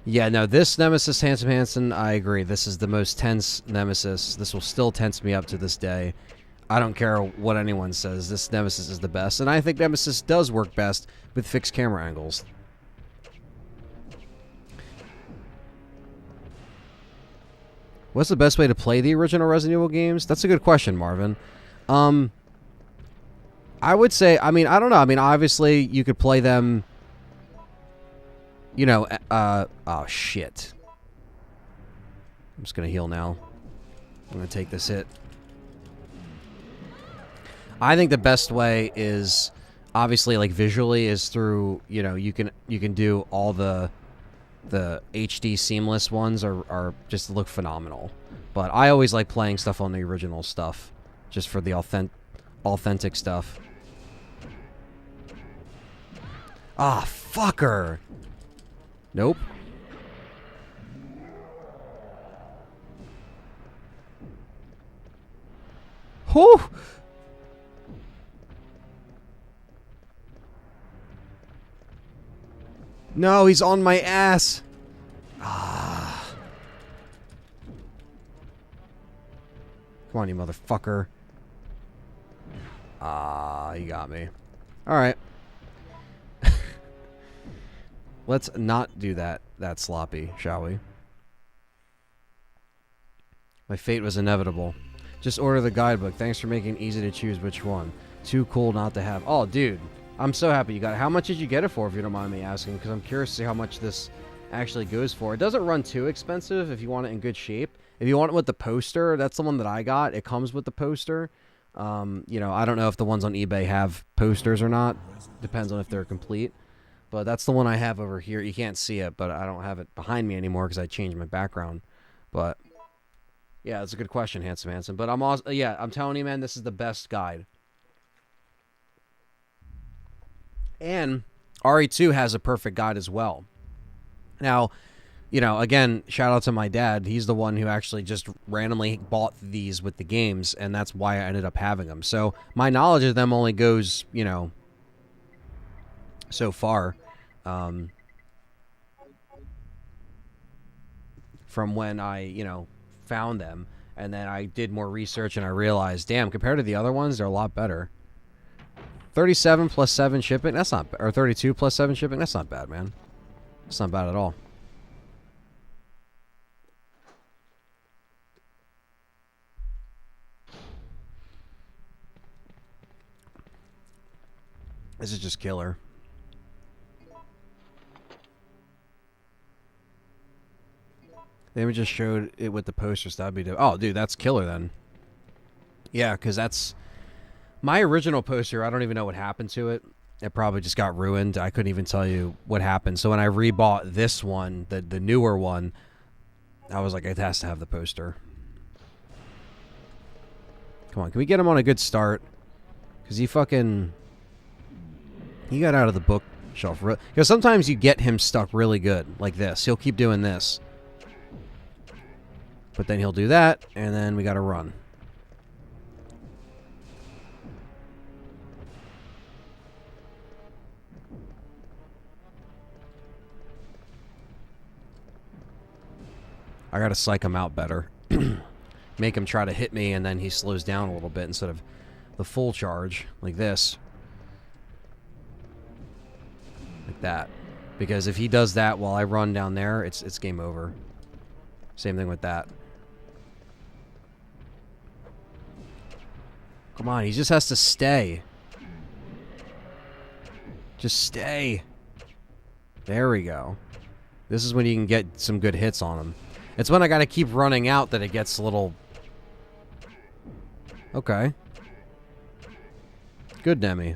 Yeah, no, this Nemesis, Handsome Hanson, I agree. This is the most tense Nemesis. This will still tense me up to this day. I don't care what anyone says. This Nemesis is the best. And I think Nemesis does work best with fixed camera angles. What's the best way to play the original Resident Evil games? That's a good question, Marvin. I would say, I mean, I don't know. I mean, obviously, you could play them, you know, oh, shit. I'm just going to heal now. I'm going to take this hit. I think the best way is, obviously, like, visually, is through, you know, you can do all the HD seamless ones are just look phenomenal. But I always like playing stuff on the original stuff, just for the authentic stuff. Ah, fucker. Nope. Whew. No, he's on my ass. Ah. Come on, you motherfucker. Ah, you got me. Alright. Let's not do that sloppy, shall we? My fate was inevitable. Just order the guidebook. Thanks for making it easy to choose which one. Too cool not to have. Oh, dude. I'm so happy you got it. How much did you get it for, if you don't mind me asking? Because I'm curious to see how much this actually goes for. It doesn't run too expensive if you want it in good shape. If you want it with the poster, that's the one that I got. It comes with the poster. You know, I don't know if the ones on eBay have posters or not. Depends on if they're complete. But that's the one I have over here. You can't see it, but I don't have it behind me anymore because I changed my background. But yeah, that's a good question, Handsome Hanson. But I'm also, yeah, I'm telling you, man, this is the best guide. And RE2 has a perfect guide as well. Now, you know, again, shout out to my dad. He's the one who actually just randomly bought these with the games, and that's why I ended up having them. So my knowledge of them only goes, you know, so far. From when I, you know, found them. And then I did more research and I realized, damn, compared to the other ones, they're a lot better. 37 plus 7 shipping, that's not, or 32 plus 7 shipping, that's not bad, man. That's not bad at all. This is just killer. They just showed it with the posters. That'd be dope. Oh, dude, that's killer then. Yeah, because that's my original poster. I don't even know what happened to it. It probably just got ruined. I couldn't even tell you what happened. So when I rebought this one, the newer one, I was like, it has to have the poster. Come on, can we get him on a good start? Because he got out of the bookshelf. Because sometimes you get him stuck really good, like this. He'll keep doing this. But then he'll do that, and then we gotta run. I gotta psych him out better. Make him try to hit me, and then he slows down a little bit instead of the full charge, like this. Like that. Because if he does that while I run down there, it's game over. Same thing with that. Come on, he just has to stay. Just stay. There we go. This is when you can get some good hits on him. It's when I gotta keep running out that it gets a little... Okay. Good, Nemi.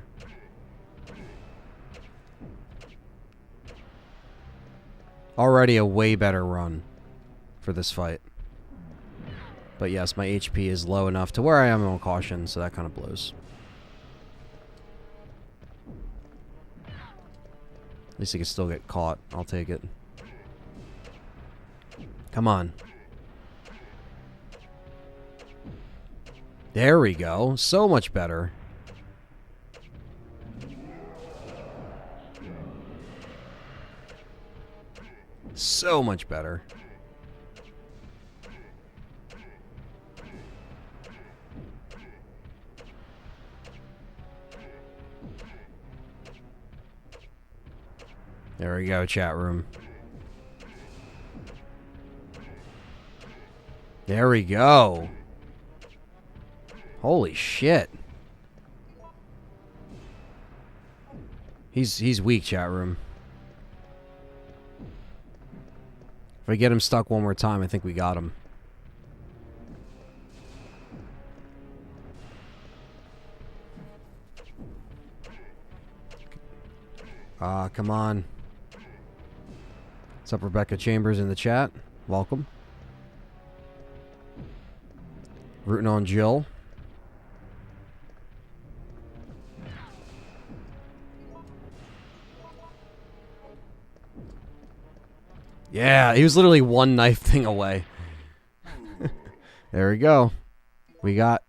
Already a way better run for this fight. But yes, my HP is low enough to where I am on caution, so that kind of blows. At least he can still get caught. I'll take it. Come on. There we go. So much better. So much better. There we go, chat room. There we go. Holy shit. He's weak, chat room. If I get him stuck one more time, I think we got him. Come on. What's up, Rebecca Chambers in the chat? Welcome. Rooting on Jill. Yeah, he was literally one knife thing away. There we go. We got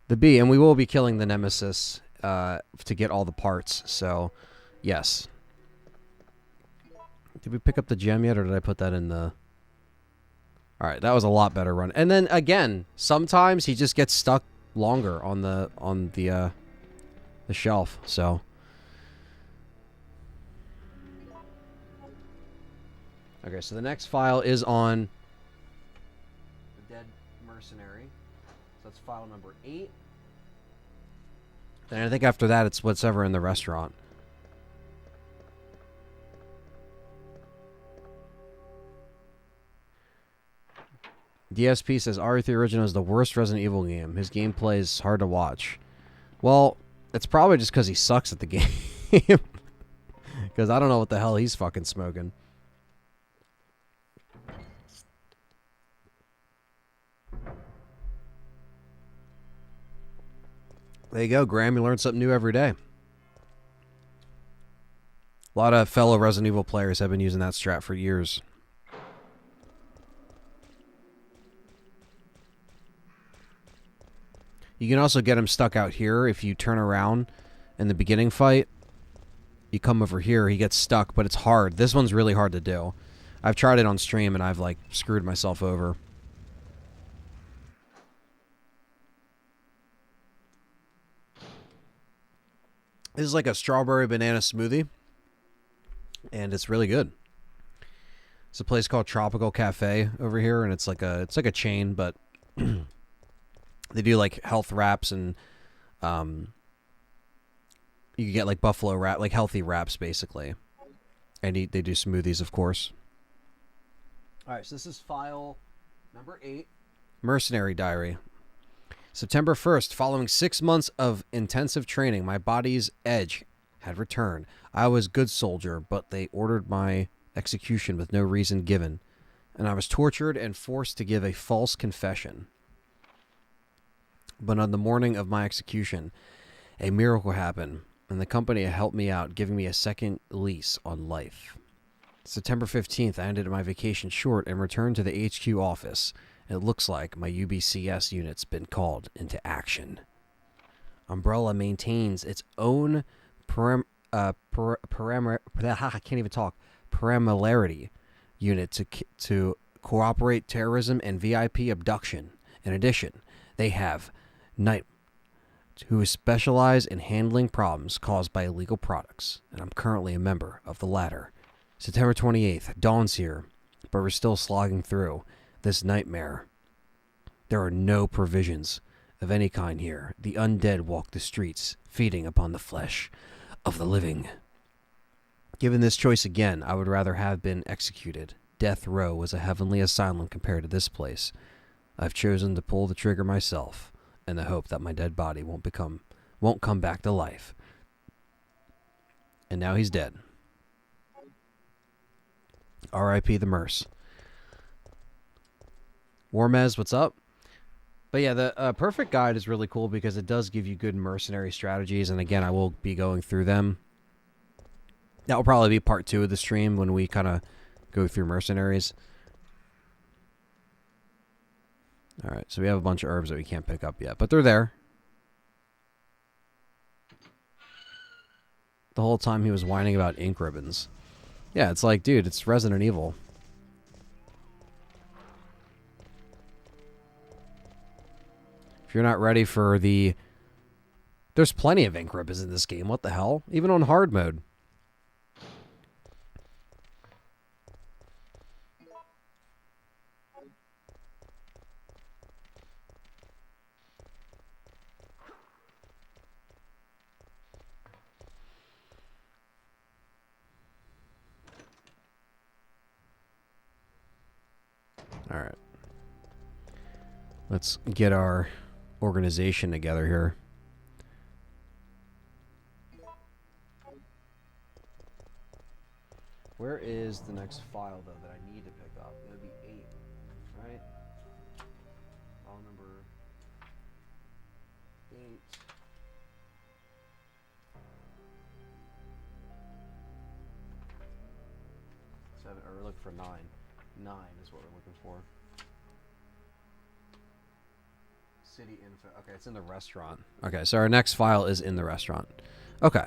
the B, and we will be killing the Nemesis to get all the parts, so yes. Did we pick up the gem yet, or did I put that in the... Alright, that was a lot better run. And then, again, sometimes he just gets stuck longer on the shelf, so... Okay, so the next file is on the dead mercenary. So that's file number 8. And I think after that, it's whatever in the restaurant. DSP says RE3 Original is the worst Resident Evil game. His gameplay is hard to watch. Well, it's probably just because he sucks at the game. Because I don't know what the hell he's fucking smoking. There you go, Graham. You learn something new every day. A lot of fellow Resident Evil players have been using that strat for years. You can also get him stuck out here if you turn around in the beginning fight. You come over here, he gets stuck, but it's hard. This one's really hard to do. I've tried it on stream and I've like screwed myself over. This is like a strawberry banana smoothie, and it's really good. It's a place called Tropical Cafe over here, and it's like a chain, but they do like health wraps, and you can get like buffalo wrap, like healthy wraps basically, and they do smoothies, of course. All right, so this is file number 8, Mercenary Diary. September 1st, following 6 months of intensive training, my body's edge had returned. I was a good soldier, but they ordered my execution with no reason given, and I was tortured and forced to give a false confession. But on the morning of my execution, a miracle happened, and the company helped me out, giving me a second lease on life. September 15th, I ended my vacation short and returned to the HQ office. It looks like my UBCS unit's been called into action. Umbrella maintains its own paramilitary unit to cooperate terrorism and VIP abduction. In addition, they have Knight, who specialize in handling problems caused by illegal products, and I'm currently a member of the latter. September 28th, dawn's here, but we're still slogging through this nightmare. There are no provisions of any kind here. The undead walk the streets, feeding upon the flesh of the living. Given this choice again, I would rather have been executed. Death Row was a heavenly asylum compared to this place. I've chosen to pull the trigger myself, in the hope that my dead body won't become won't come back to life. And now he's dead. R.I.P. the Merce. Warmez, what's up? But yeah, the Perfect Guide is really cool because it does give you good mercenary strategies. And again, I will be going through them. That will probably be part 2 of the stream when we kind of go through mercenaries. All right, so we have a bunch of herbs that we can't pick up yet, but they're there. The whole time he was whining about ink ribbons. Yeah, it's like, dude, it's Resident Evil. If you're not ready for the... There's plenty of ink ribbons in this game. What the hell? Even on hard mode. All right. Let's get our organization together here. Where is the next file, though, that I need to pick up? It would be 8, right? File number 8. Or we're looking for 9. 9 is what we're looking for. City info. Okay, it's in the restaurant. Okay, so our next file is in the restaurant. Okay.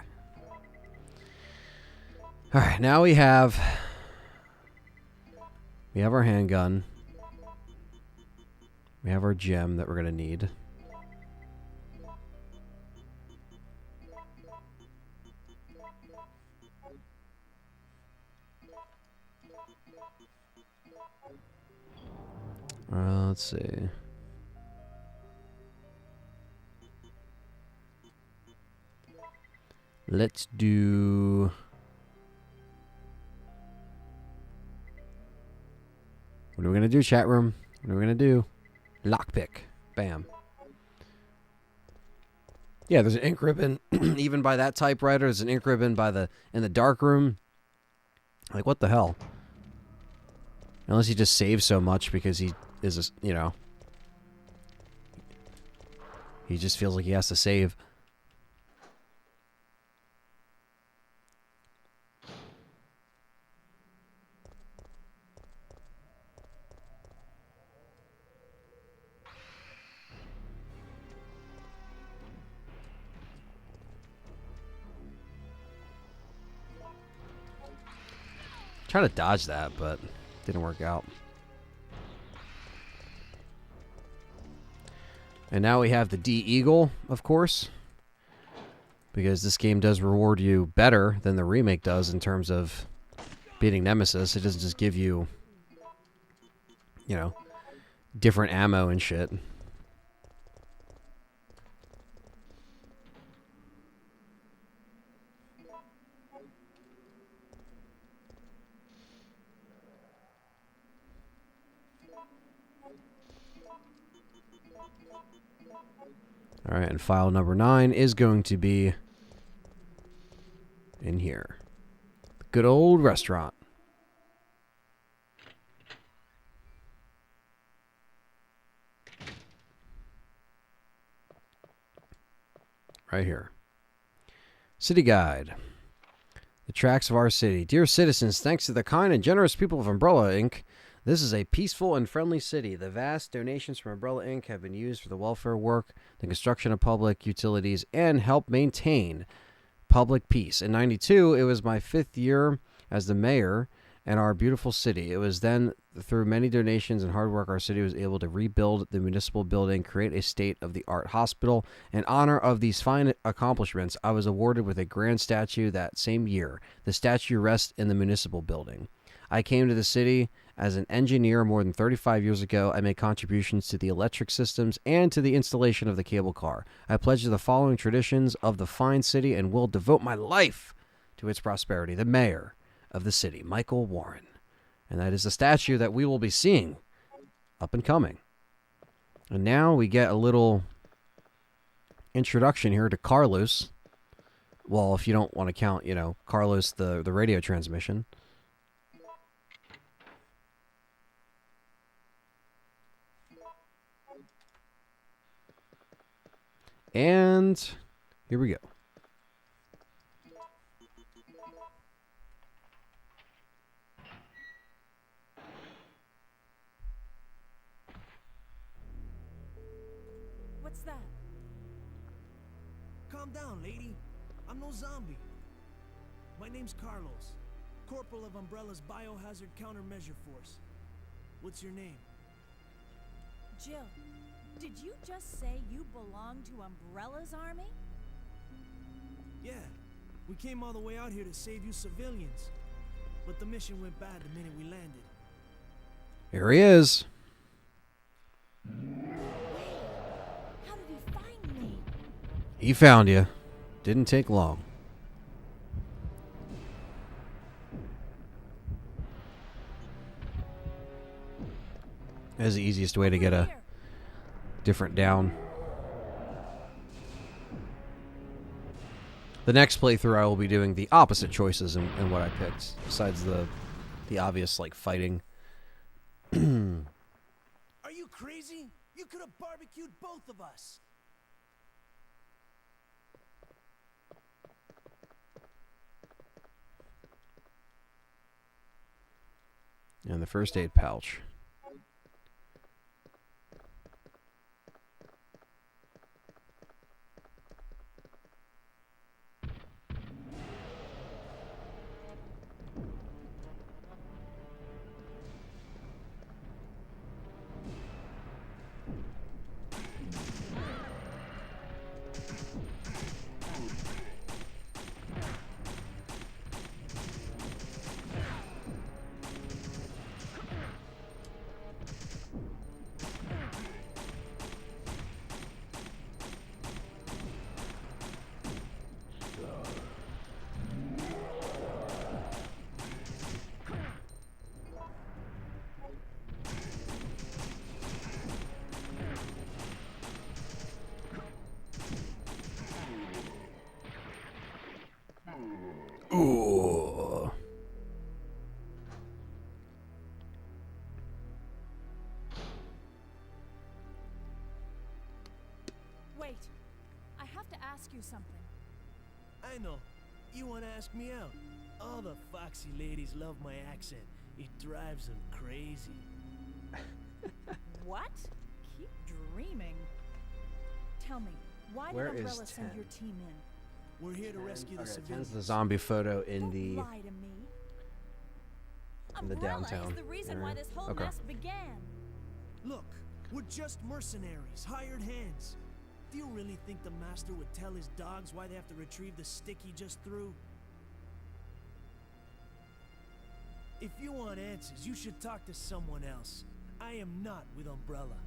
All right, now we have our handgun. We have our gem that we're going to need. Let's see. Let's do... What are we going to do, chat room? What are we going to do? Lockpick. Bam. Yeah, there's an ink ribbon. Even by that typewriter, there's an ink ribbon in the dark room. Like, what the hell? Unless he just saves so much because he is, you know... He just feels like he has to save. Trying to dodge that, but didn't work out. And now we have the D Eagle, of course, because this game does reward you better than the remake does in terms of beating Nemesis. It doesn't just give you, you know, different ammo and shit. All right, and file number 9 is going to be in here. Good old restaurant. Right here. City Guide. The tracks of our city. Dear citizens, thanks to the kind and generous people of Umbrella Inc., this is a peaceful and friendly city. The vast donations from Umbrella Inc. have been used for the welfare work, the construction of public utilities, and help maintain public peace. In '92, it was my 5th year as the mayor in our beautiful city. It was then, through many donations and hard work, our city was able to rebuild the municipal building, create a state-of-the-art hospital. In honor of these fine accomplishments, I was awarded with a grand statue that same year. The statue rests in the municipal building. I came to the city as an engineer more than 35 years ago. I made contributions to the electric systems and to the installation of the cable car. I pledge to the following traditions of the fine city and will devote my life to its prosperity. The mayor of the city, Michael Warren. And that is a statue that we will be seeing up and coming. And now we get a little introduction here to Carlos. Well, if you don't want to count, you know, Carlos, the radio transmission. And here we go. What's that? Calm down, lady. I'm no zombie. My name's Carlos, Corporal of Umbrella's Biohazard Countermeasure Force. What's your name? Jill, did you just say you belong to Umbrella's army? Yeah, we came all the way out here to save you civilians. But the mission went bad the minute we landed. Here he is. How did he find me? He found you. Didn't take long. That's the easiest way to get a different down. The next playthrough I will be doing the opposite choices in what I picked, besides the obvious, like, fighting. Are you crazy? You could have barbecued both of us. And the first aid pouch. Ooh. Wait, I have to ask you something. I know. You want to ask me out? All the foxy ladies love my accent. It drives them crazy. What? Keep dreaming. Tell me, why Where did is Umbrella send 10? your team in? We're here to rescue the Okay, civilians. 10's the zombie photo in Don't the lie to me. in the Umbrella downtown is the reason why area. this whole Okay. mess began. Look, we're just mercenaries, hired hands. Do you really think the master would tell his dogs why they have to retrieve the stick he just threw? If you want answers, you should talk to someone else. I am not with Umbrella.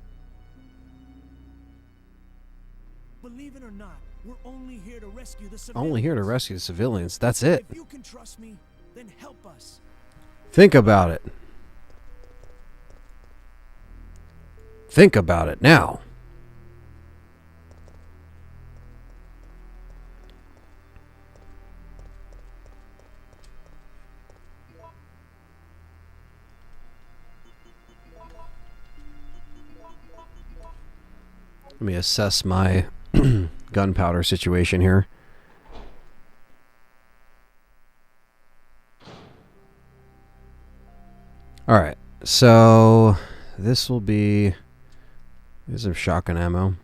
Believe it or not, we're only here to rescue the civilians. Only here to rescue the civilians. That's it. If you can trust me, then help us. Think about it. Think about it now. Let me assess my gunpowder situation here. Alright, so this will be... Here's some shotgun ammo.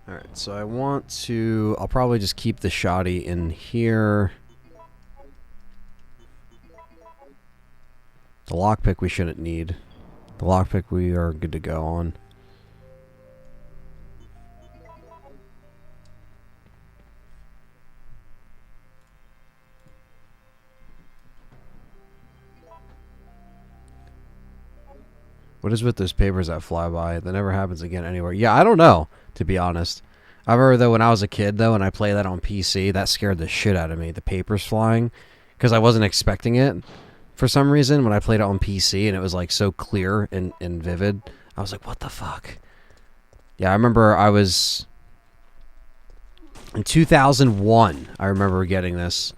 Alright, so I want to... I'll probably just keep the shoddy in here. The lockpick we shouldn't need. The lockpick we are good to go on. What is with those papers that fly by? That never happens again anywhere. Yeah, I don't know, to be honest. I remember, though, when I was a kid, though, and I played that on PC, that scared the shit out of me, the papers flying, because I wasn't expecting it for some reason when I played it on PC, and it was, like, so clear and vivid. I was like, what the fuck? Yeah, I remember I was... In 2001, I remember getting this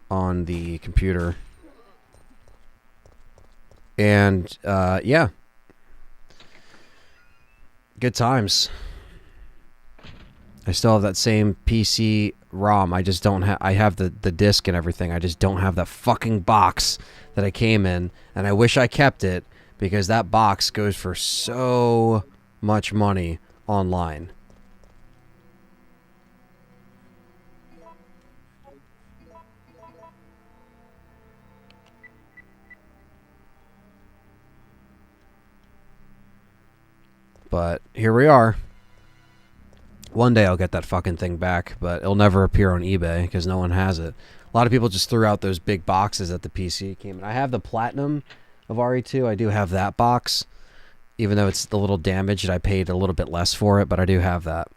on the computer. And, yeah. Good times. I still have that same PC ROM. I just don't have... I have the disc and everything. I just don't have that fucking box that I came in. And I wish I kept it, because that box goes for so much money online. But here we are. One day I'll get that fucking thing back, but it'll never appear on eBay because no one has it. A lot of people just threw out those big boxes that the PC came in. I have the Platinum of RE2. I do have that box, even though it's a little damaged. I paid a little bit less for it, but I do have that.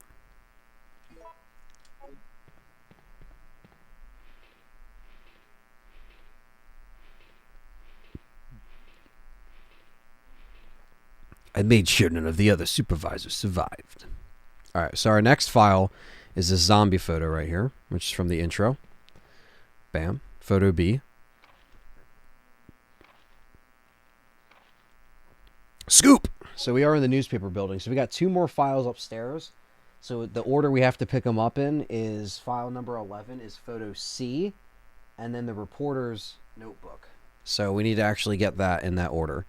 I made sure none of the other supervisors survived. Alright, so our next file is this zombie photo right here, which is from the intro. Bam. Photo B. Scoop! So we are in the newspaper building. So we got 2 more files upstairs. So the order we have to pick them up in is file number 11 is photo C, and then the reporter's notebook. So we need to actually get that in that order.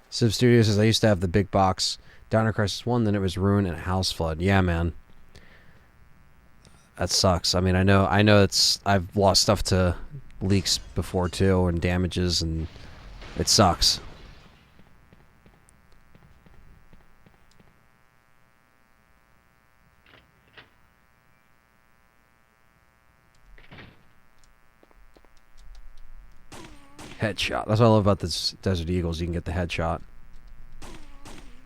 Civ Studio says, I used to have the big box Dino Crisis 1, then it was ruined in a house flood. Yeah, man. That sucks. I mean, I know it's... I've lost stuff to leaks before, too, and damages, and it sucks. Headshot. That's what I love about this Desert Eagles. You can get the headshot.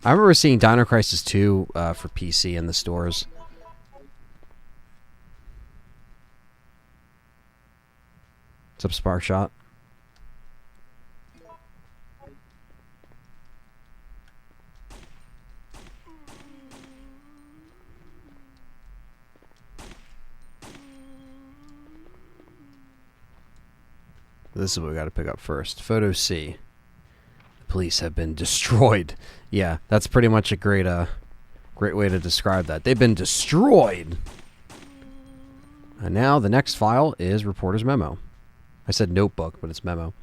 I remember seeing Dino Crisis 2 for PC in the stores. What's up, Spark Shot? This is what we got to pick up first. Photo C. The police have been destroyed. Yeah, that's pretty much a great way to describe that. They've been destroyed. And now the next file is reporter's memo. I said notebook, but it's memo.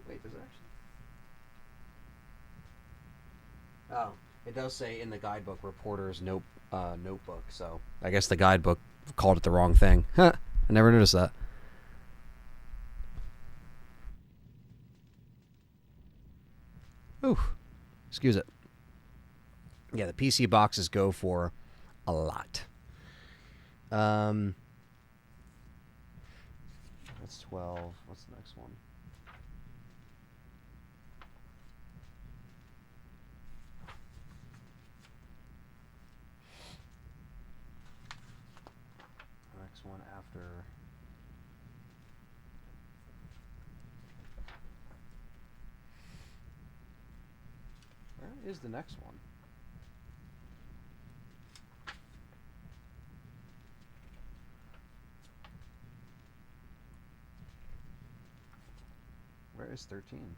Wait, does it actually? Oh, it does say in the guidebook reporter's notebook. So I guess the guidebook called it the wrong thing. Huh, I never noticed that. Ooh, excuse it. Yeah, the PC boxes go for a lot. That's 12. What's the next one? The next one after... Where is the next one? Where is 13?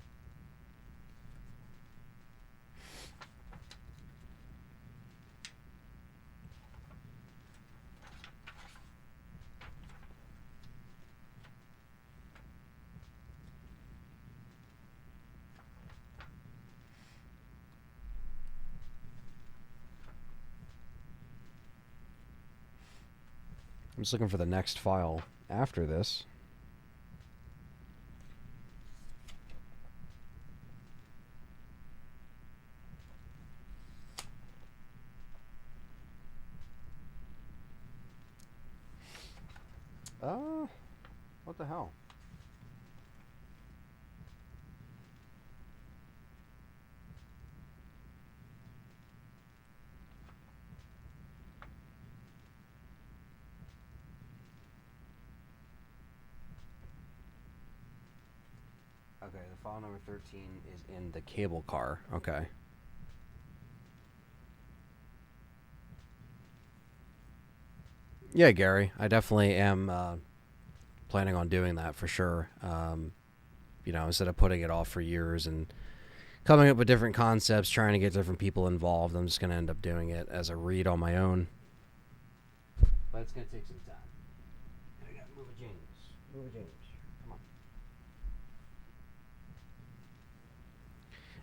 just looking for the next file after this. What the hell? Okay, the file number 13 is in the cable car. Okay. Yeah, Gary, I definitely am planning on doing that for sure. You know, instead of putting it off for years and coming up with different concepts, trying to get different people involved, I'm just going to end up doing it as a read on my own. But it's going to take some time. I got to move a James. Move a James. Come on.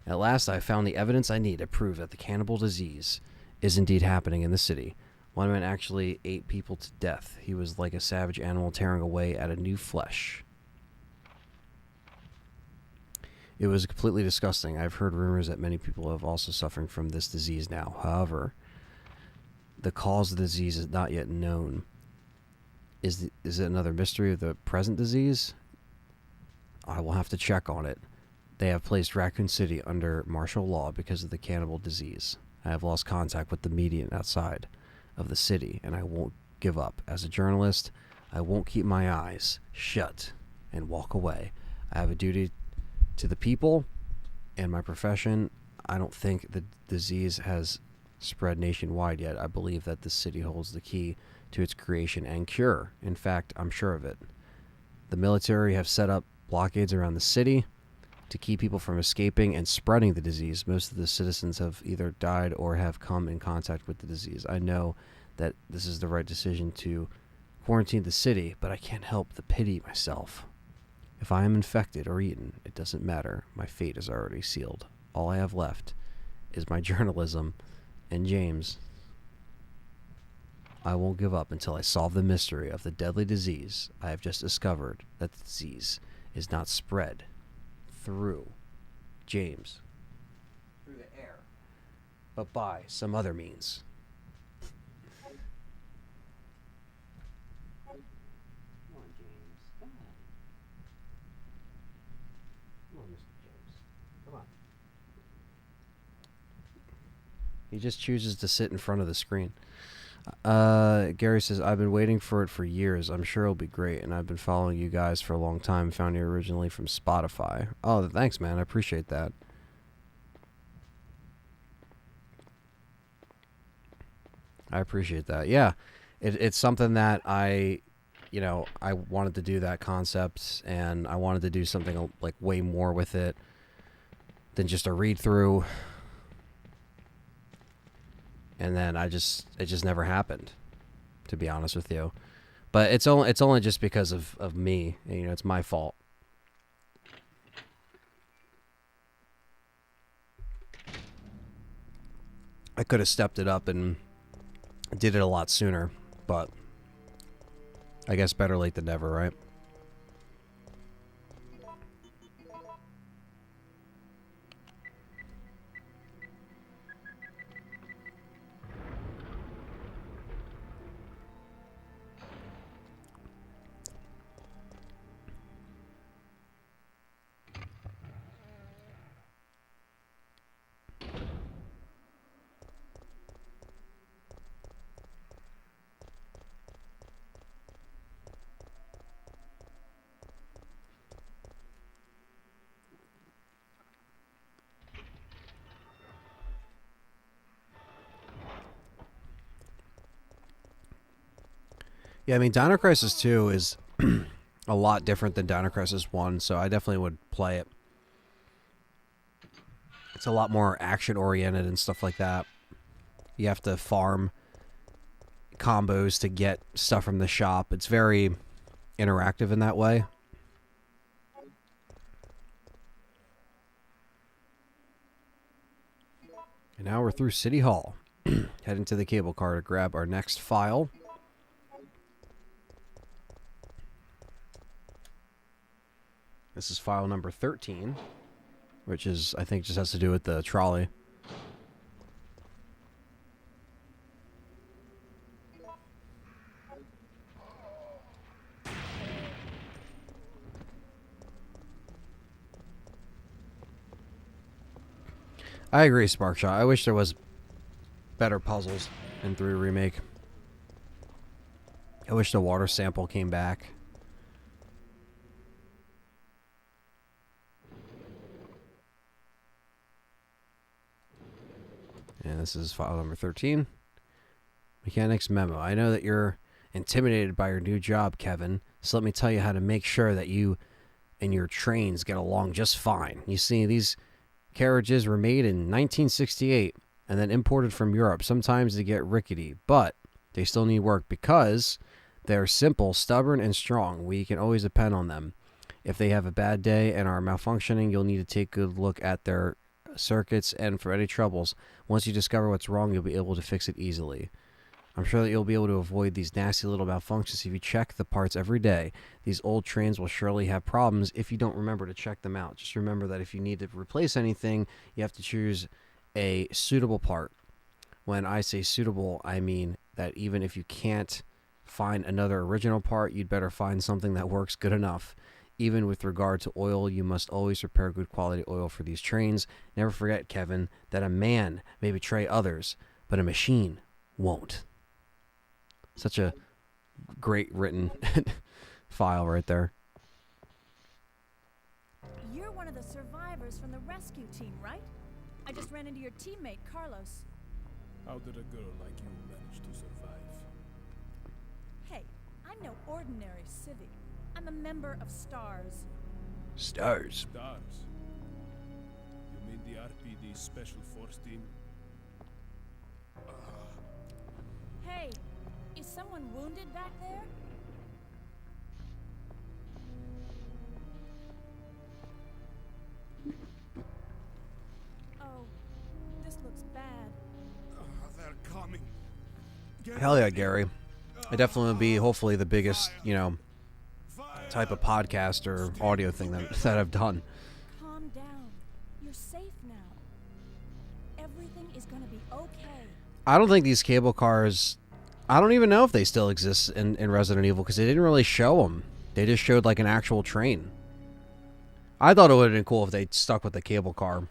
At last, I found the evidence I need to prove that the cannibal disease is indeed happening in the city. One man actually ate people to death. He was like a savage animal tearing away at a new flesh. It was completely disgusting. I've heard rumors that many people have also suffering from this disease now. However, the cause of the disease is not yet known. Is it another mystery of the present disease? I will have to check on it. They have placed Raccoon City under martial law because of the cannibal disease. I have lost contact with the media outside of the city, and I won't give up. As a journalist, I won't keep my eyes shut and walk away. I have a duty to the people and my profession. I don't think the disease has spread nationwide yet. I believe that the city holds the key to its creation and cure. In fact, I'm sure of it. The military have set up blockades around the city to keep people from escaping and spreading the disease. Most of the citizens have either died or have come in contact with the disease. I know that this is the right decision to quarantine the city, but I can't help but pity myself. If I am infected or eaten, it doesn't matter. My fate is already sealed. All I have left is my journalism and James. I won't give up until I solve the mystery of the deadly disease. I have just discovered that the disease is not spread through James, through the air, but by some other means. Come on, James. Come on. Come on, Mr. James. Come on. He just chooses to sit in front of the screen. Gary says, I've been waiting for it for years. I'm sure it'll be great, and I've been following you guys for a long time. Found you originally from Spotify. Oh, thanks, man. I appreciate that. I appreciate that. Yeah, it's something that I wanted to do that concept, and I wanted to do something like way more with it than just a read through. And then it just never happened, to be honest with you. But it's only just because of me. You know, it's my fault. I could have stepped it up and did it a lot sooner, but I guess better late than never, right? Yeah, I mean, Dino Crisis 2 is a lot different than Dino Crisis 1, so I definitely would play it. It's a lot more action-oriented and stuff like that. You have to farm combos to get stuff from the shop. It's very interactive in that way. And now we're through City Hall. Heading to the cable car to grab our next file. This is file number 13, which is, I think, just has to do with the trolley. I agree, Sparkshot. I wish there was better puzzles in 3 Remake. I wish the water sample came back. And this is file number 13. Mechanics Memo. I know that you're intimidated by your new job, Kevin, so let me tell you how to make sure that you and your trains get along just fine. You see, these carriages were made in 1968 and then imported from Europe. Sometimes they get rickety, but they still need work because they're simple, stubborn, and strong. We can always depend on them. If they have a bad day and are malfunctioning, you'll need to take a good look at their circuits, and for any troubles, once you discover what's wrong, you'll be able to fix it easily. I'm sure that you'll be able to avoid these nasty little malfunctions if you check the parts every day. These old trains will surely have problems if you don't remember to check them out. Just remember that if you need to replace anything, you have to choose a suitable part. When I say suitable, I mean that even if you can't find another original part, you'd better find something that works good enough. Even with regard to oil, you must always prepare good quality oil for these trains. Never forget, Kevin, that a man may betray others, but a machine won't. Such a great written file right there. You're one of the survivors from the rescue team, right? I just ran into your teammate, Carlos. How did a girl like you manage to survive? Hey, I'm no ordinary civvy. I'm a member of S.T.A.R.S. S.T.A.R.S. S.T.A.R.S? You mean the RPD Special Force Team? Hey, is someone wounded back there? Oh, this looks bad. They're coming. Hell yeah, Gary. I definitely will be, hopefully, the biggest, type of podcast or audio thing that I've done. Calm down. You're safe now. Everything is gonna be okay. I don't think these cable cars, I don't even know if they still exist in Resident Evil because they didn't really show them. They just showed like an actual train. I thought it would have been cool if they stuck with the cable car.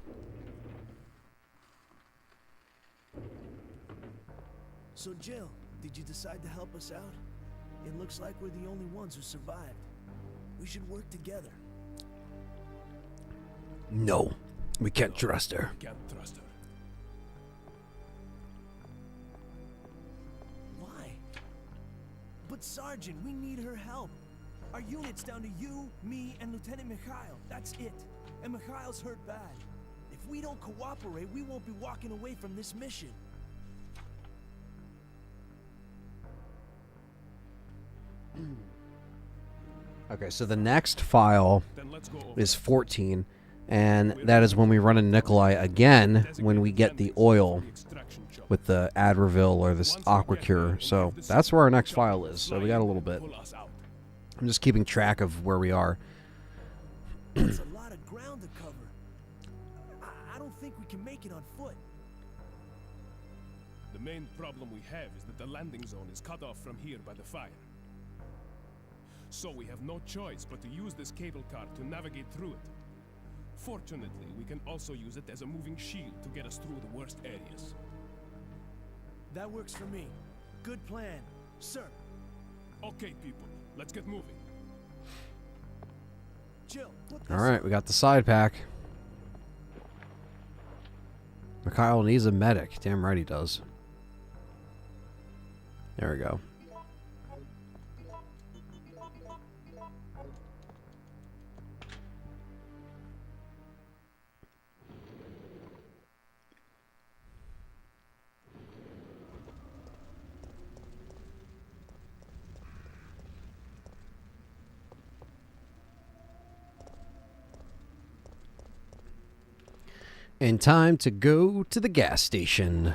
So, Jill, did you decide to help us out? It looks like we're the only ones who survived. We should work together. No, we can't trust her. Can't trust her. Why? But Sergeant, we need her help. Our unit's down to you, me, and Lieutenant Mikhail. That's it. And Mikhail's hurt bad. If we don't cooperate, we won't be walking away from this mission. Okay, so the next file is 14, and that is when we run into Nikolai again when we get the oil with the Adravil or this Aqua Cure. So that's where our next file is. So we got a little bit. I'm just keeping track of where we are. That's a lot of ground to cover. I don't think we can make it on foot. The main problem we have is that the landing zone is cut off from here by the fire. So we have no choice but to use this cable car to navigate through it. Fortunately, we can also use it as a moving shield to get us through the worst areas. That works for me. Good plan, sir. Okay, people, let's get moving. Jill, put this All right, we got the side pack. Mikhail needs a medic. Damn right he does. There we go. And time to go to the gas station.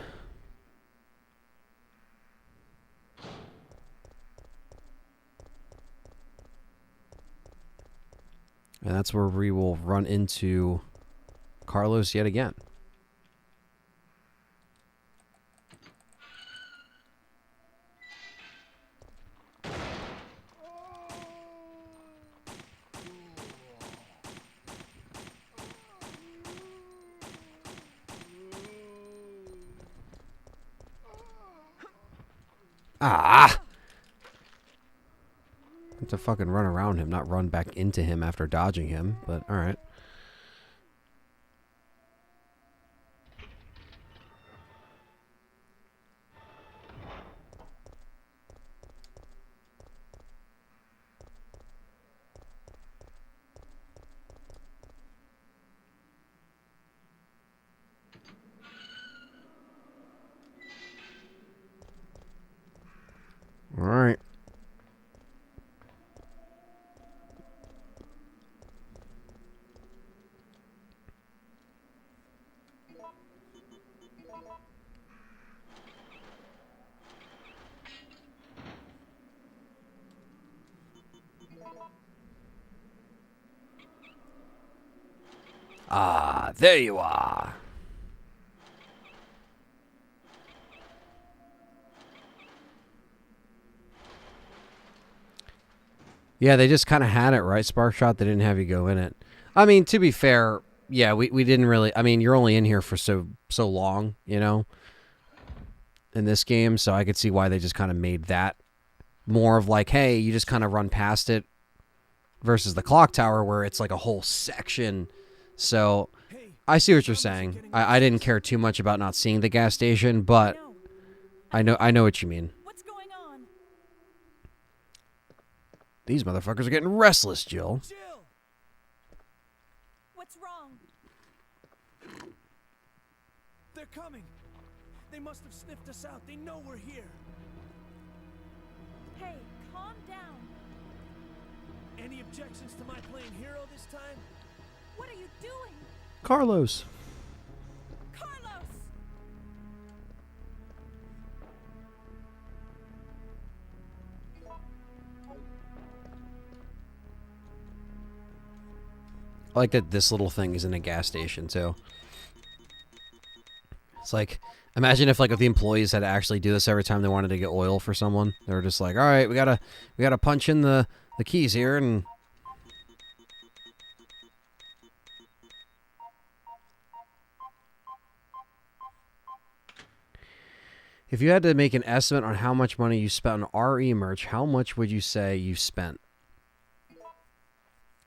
And that's where we will run into Carlos yet again. Ah! Have to fucking run around him, not run back into him after dodging him, but alright. Alright. Ah, there you are. Yeah, they just kind of had it, right? Sparkshot, they didn't have you go in it. I mean, to be fair, yeah, we didn't really... I mean, you're only in here for so long, you know, in this game, so I could see why they just kind of made that more of like, hey, you just kind of run past it versus the clock tower where it's like a whole section. So I see what you're saying. I didn't care too much about not seeing the gas station, but I know what you mean. What's going on? These motherfuckers are getting restless, Jill. Jill! What's wrong? They're coming. They must have sniffed us out. They know we're here. Hey, calm down. Any objections to my playing hero this time? What are you doing? Carlos. Carlos! I like that this little thing is in a gas station, too. It's like, imagine if, like, if the employees had to actually do this every time they wanted to get oil for someone. They were just like, all right, we gotta punch in the keys here, and... If you had to make an estimate on how much money you spent on RE merch, how much would you say you spent?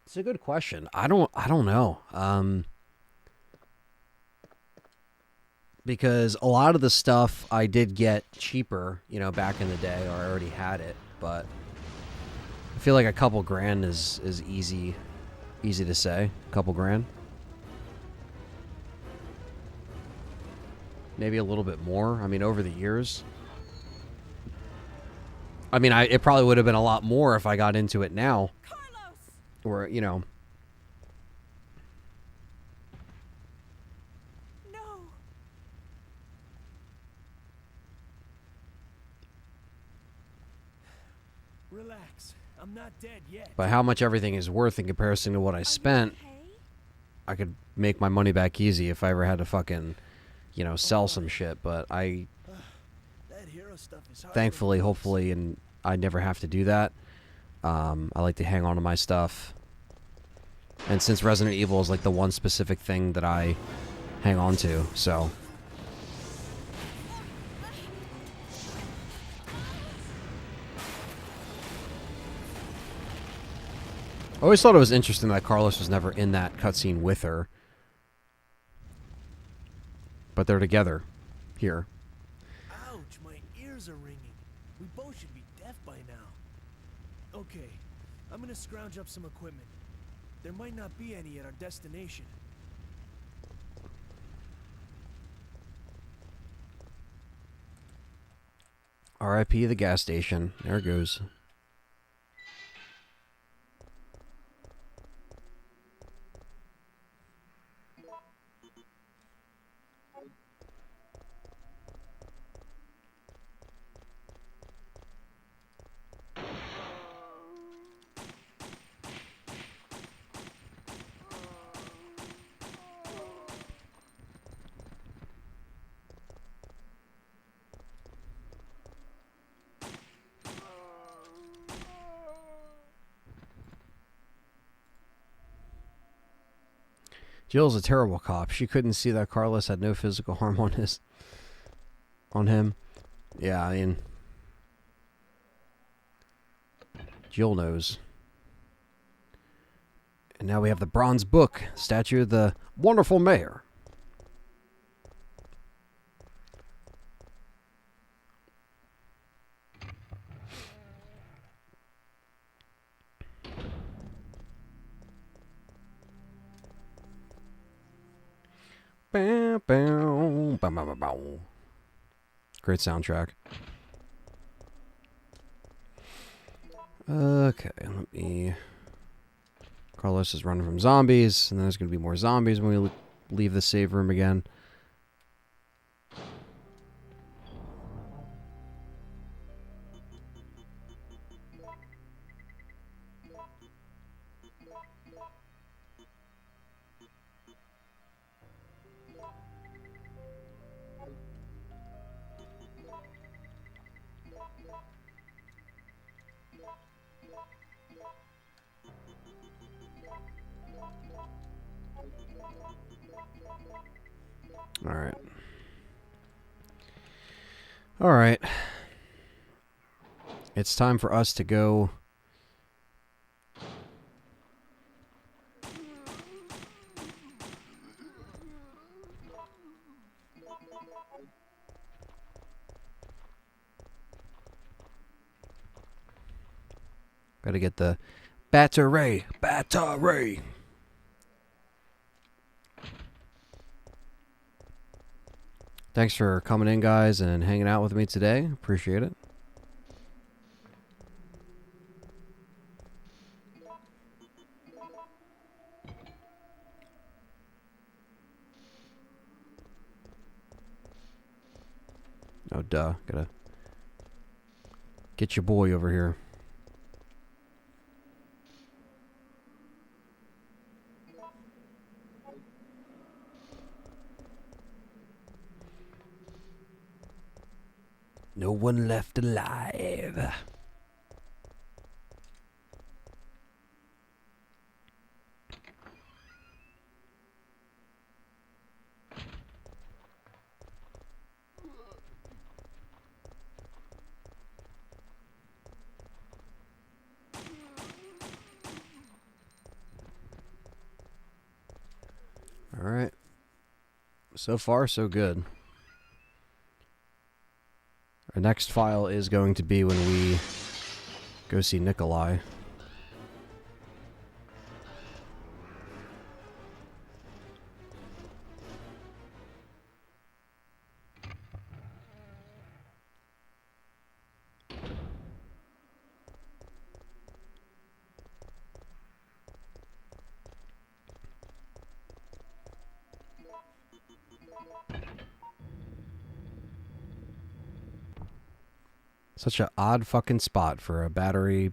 It's a good question. I don't know. Because a lot of the stuff I did get cheaper, you know, back in the day, or I already had it, but I feel like a couple grand is easy to say. A couple grand. Maybe a little bit more. I mean, over the years. I mean, it probably would have been a lot more if I got into it now. Carlos! Or, you know. No! Relax. I'm not dead yet. But how much everything is worth in comparison to what I spent, I could make my money back easy if I ever had to fucking, you know, sell some shit. But That hero stuff is hard. thankfully, hopefully, and I never have to do that. I like to hang on to my stuff. And since Resident Evil is like the one specific thing that I hang on to, so... I always thought it was interesting that Carlos was never in that cutscene with her. But they're together. Here. Ouch, my ears are ringing. We both should be deaf by now. Okay, I'm gonna scrounge up some equipment. There might not be any at our destination. R.I.P. the gas station. There it goes. Jill's a terrible cop. She couldn't see that Carlos had no physical harm on him. Yeah, I mean, Jill knows. And now we have the bronze book, statue of the wonderful mayor. Bow, bow, bow, bow, bow, bow. Great soundtrack. Okay, let me... Carlos is running from zombies, and then there's going to be more zombies when we leave the save room again. Alright. Alright. It's time for us to go... Gotta get the battery. Battery! Thanks for coming in, guys, and hanging out with me today. Appreciate it. Oh, duh. Gotta get your boy over here. No one left alive. All right. So far, so good. Our next file is going to be when we go see Nikolai. Such an odd fucking spot for a battery.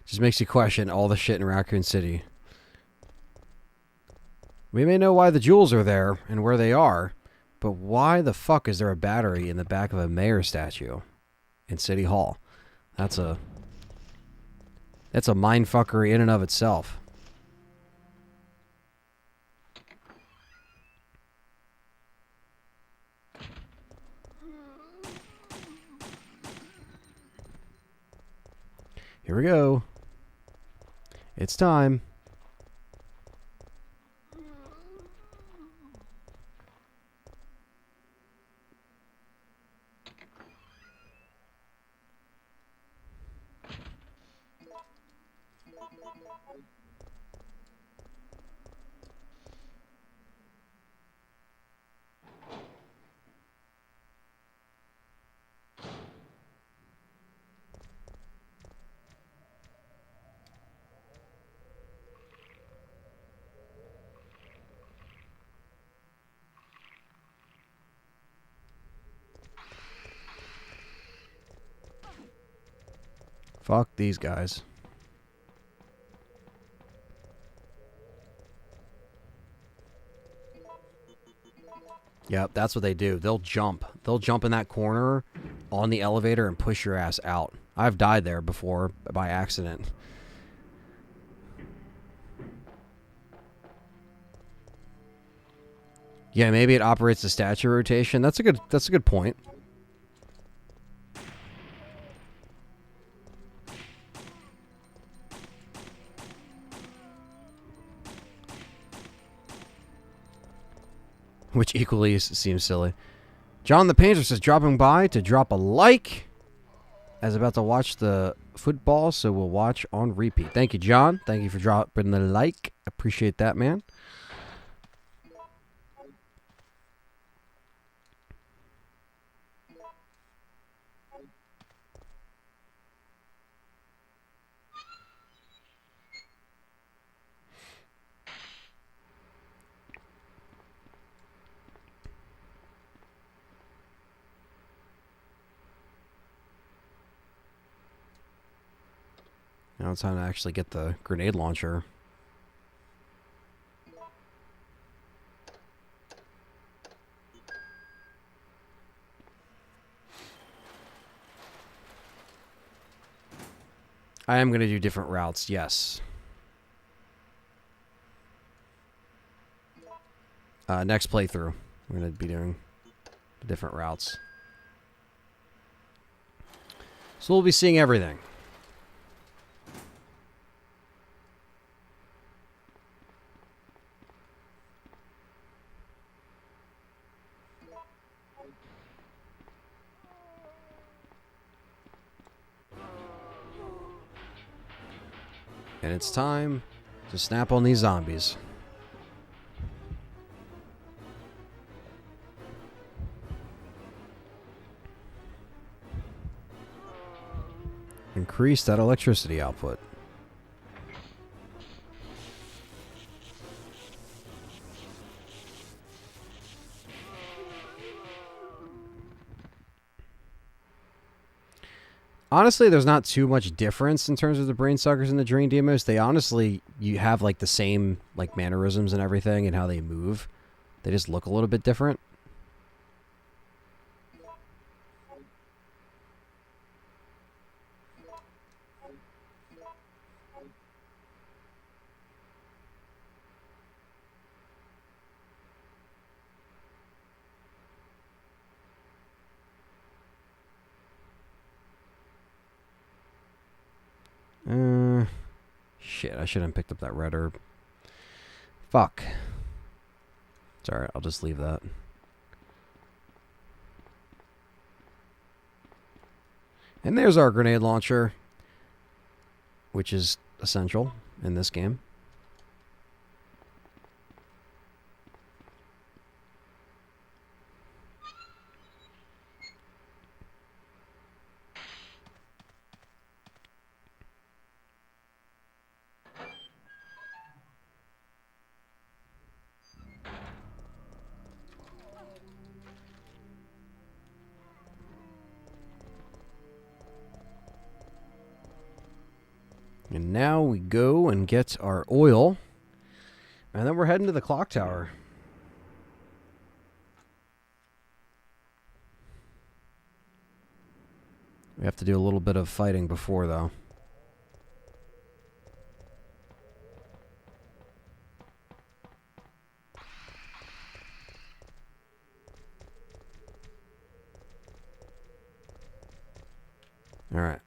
Just makes you question all the shit in Raccoon City. We may know why the jewels are there and where they are, but why the fuck is there a battery in the back of a mayor statue in City Hall? That's a mindfuckery in and of itself. Here we go. It's time. Fuck these guys. Yep, that's what they do. They'll jump. They'll jump in that corner on the elevator and push your ass out. I've died there before by accident. Yeah, maybe it operates the statue rotation. That's a good point. Which equally seems silly. John the Painter says dropping by to drop a like. As about to watch the football, so we'll watch on repeat. Thank you, John. Thank you for dropping the like. Appreciate that, man. Now it's time to actually get the grenade launcher. I am going to do different routes, yes. Next playthrough, we're going to be doing different routes. So we'll be seeing everything. And it's time to snap on these zombies. Increase that electricity output. Honestly, there's not too much difference in terms of the brain suckers and the drain demos. They honestly, you have like the same like mannerisms and everything and how they move. They just look a little bit different. Shit, I shouldn't have picked up that red herb. Fuck. It's alright, I'll just leave that. And there's our grenade launcher, which is essential in this game. And now we go and get our oil. And then we're heading to the clock tower. We have to do a little bit of fighting before, though. All right.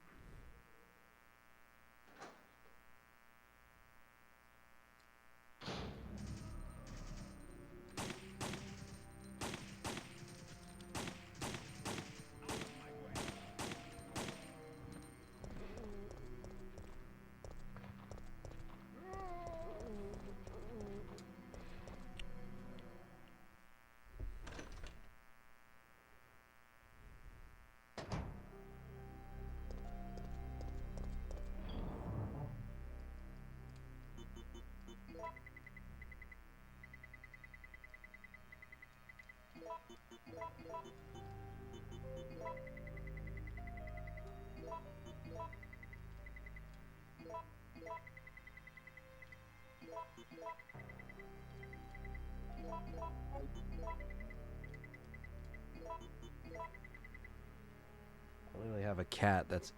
I literally have a cat that's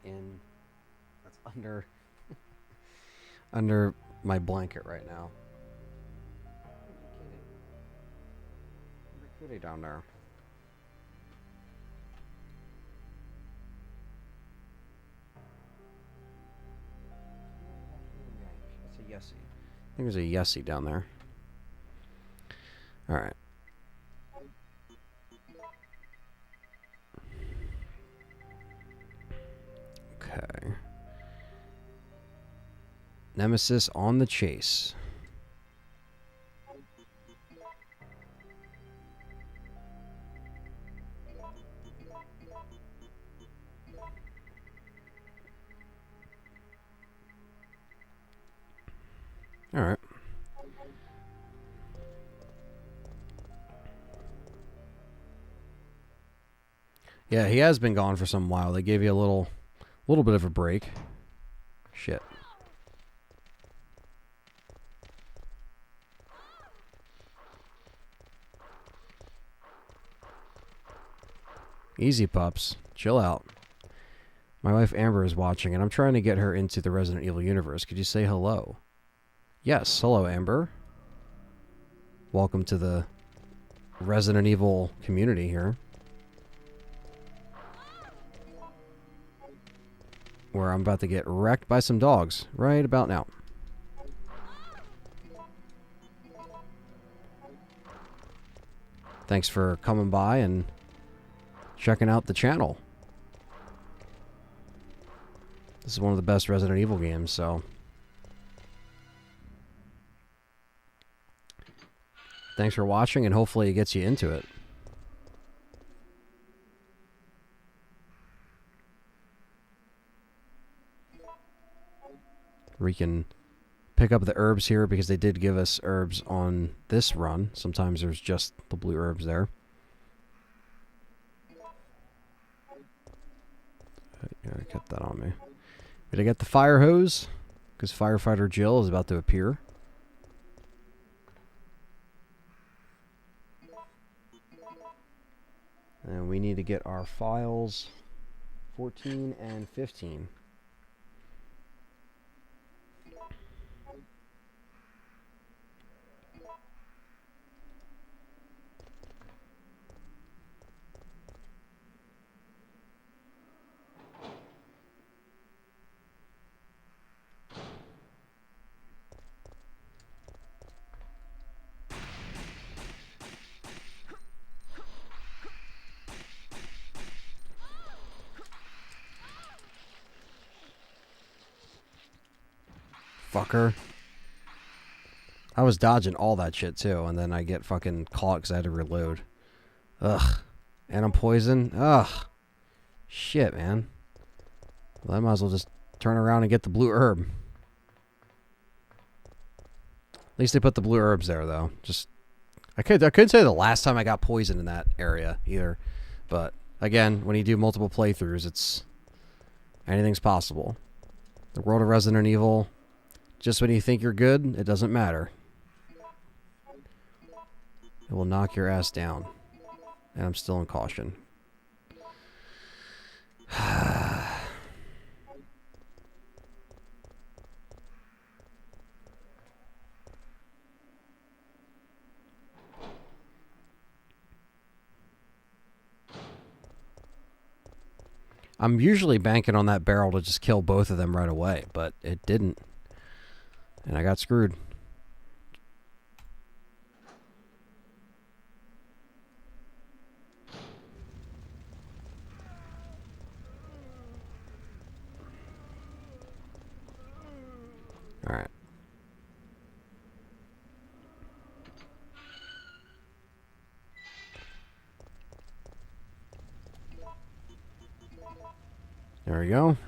under under my blanket right now. Goody down there. That's a Yessie. I think there's a Yessie down there. Alright. Okay. Nemesis on the chase. All right. Yeah, he has been gone for some while. They gave you a little bit of a break. Shit. Easy, pups. Chill out. My wife Amber is watching, and I'm trying to get her into the Resident Evil universe. Could you say hello? Yes, hello, Amber. Welcome to the Resident Evil community here. Where I'm about to get wrecked by some dogs right about now. Thanks for coming by and checking out the channel. This is one of the best Resident Evil games, so... Thanks for watching, and hopefully it gets you into it. We can pick up the herbs here because they did give us herbs on this run. Sometimes there's just the blue herbs there. I gotta get that on me. Did I get the fire hose? Because Firefighter Jill is about to appear. And we need to get our files 14 and 15. Fucker. I was dodging all that shit too, and then I get fucking caught because I had to reload. Ugh. And I'm poisoned. Ugh. Shit, man. Well, I might as well just turn around and get the blue herb. At least they put the blue herbs there, though. Just, I couldn't say the last time I got poisoned in that area either. But again, when you do multiple playthroughs, it's anything's possible. The world of Resident Evil. Just when you think you're good, it doesn't matter. It will knock your ass down. And I'm still in caution. I'm usually banking on that barrel to just kill both of them right away, but it didn't. And I got screwed. All right. There we go.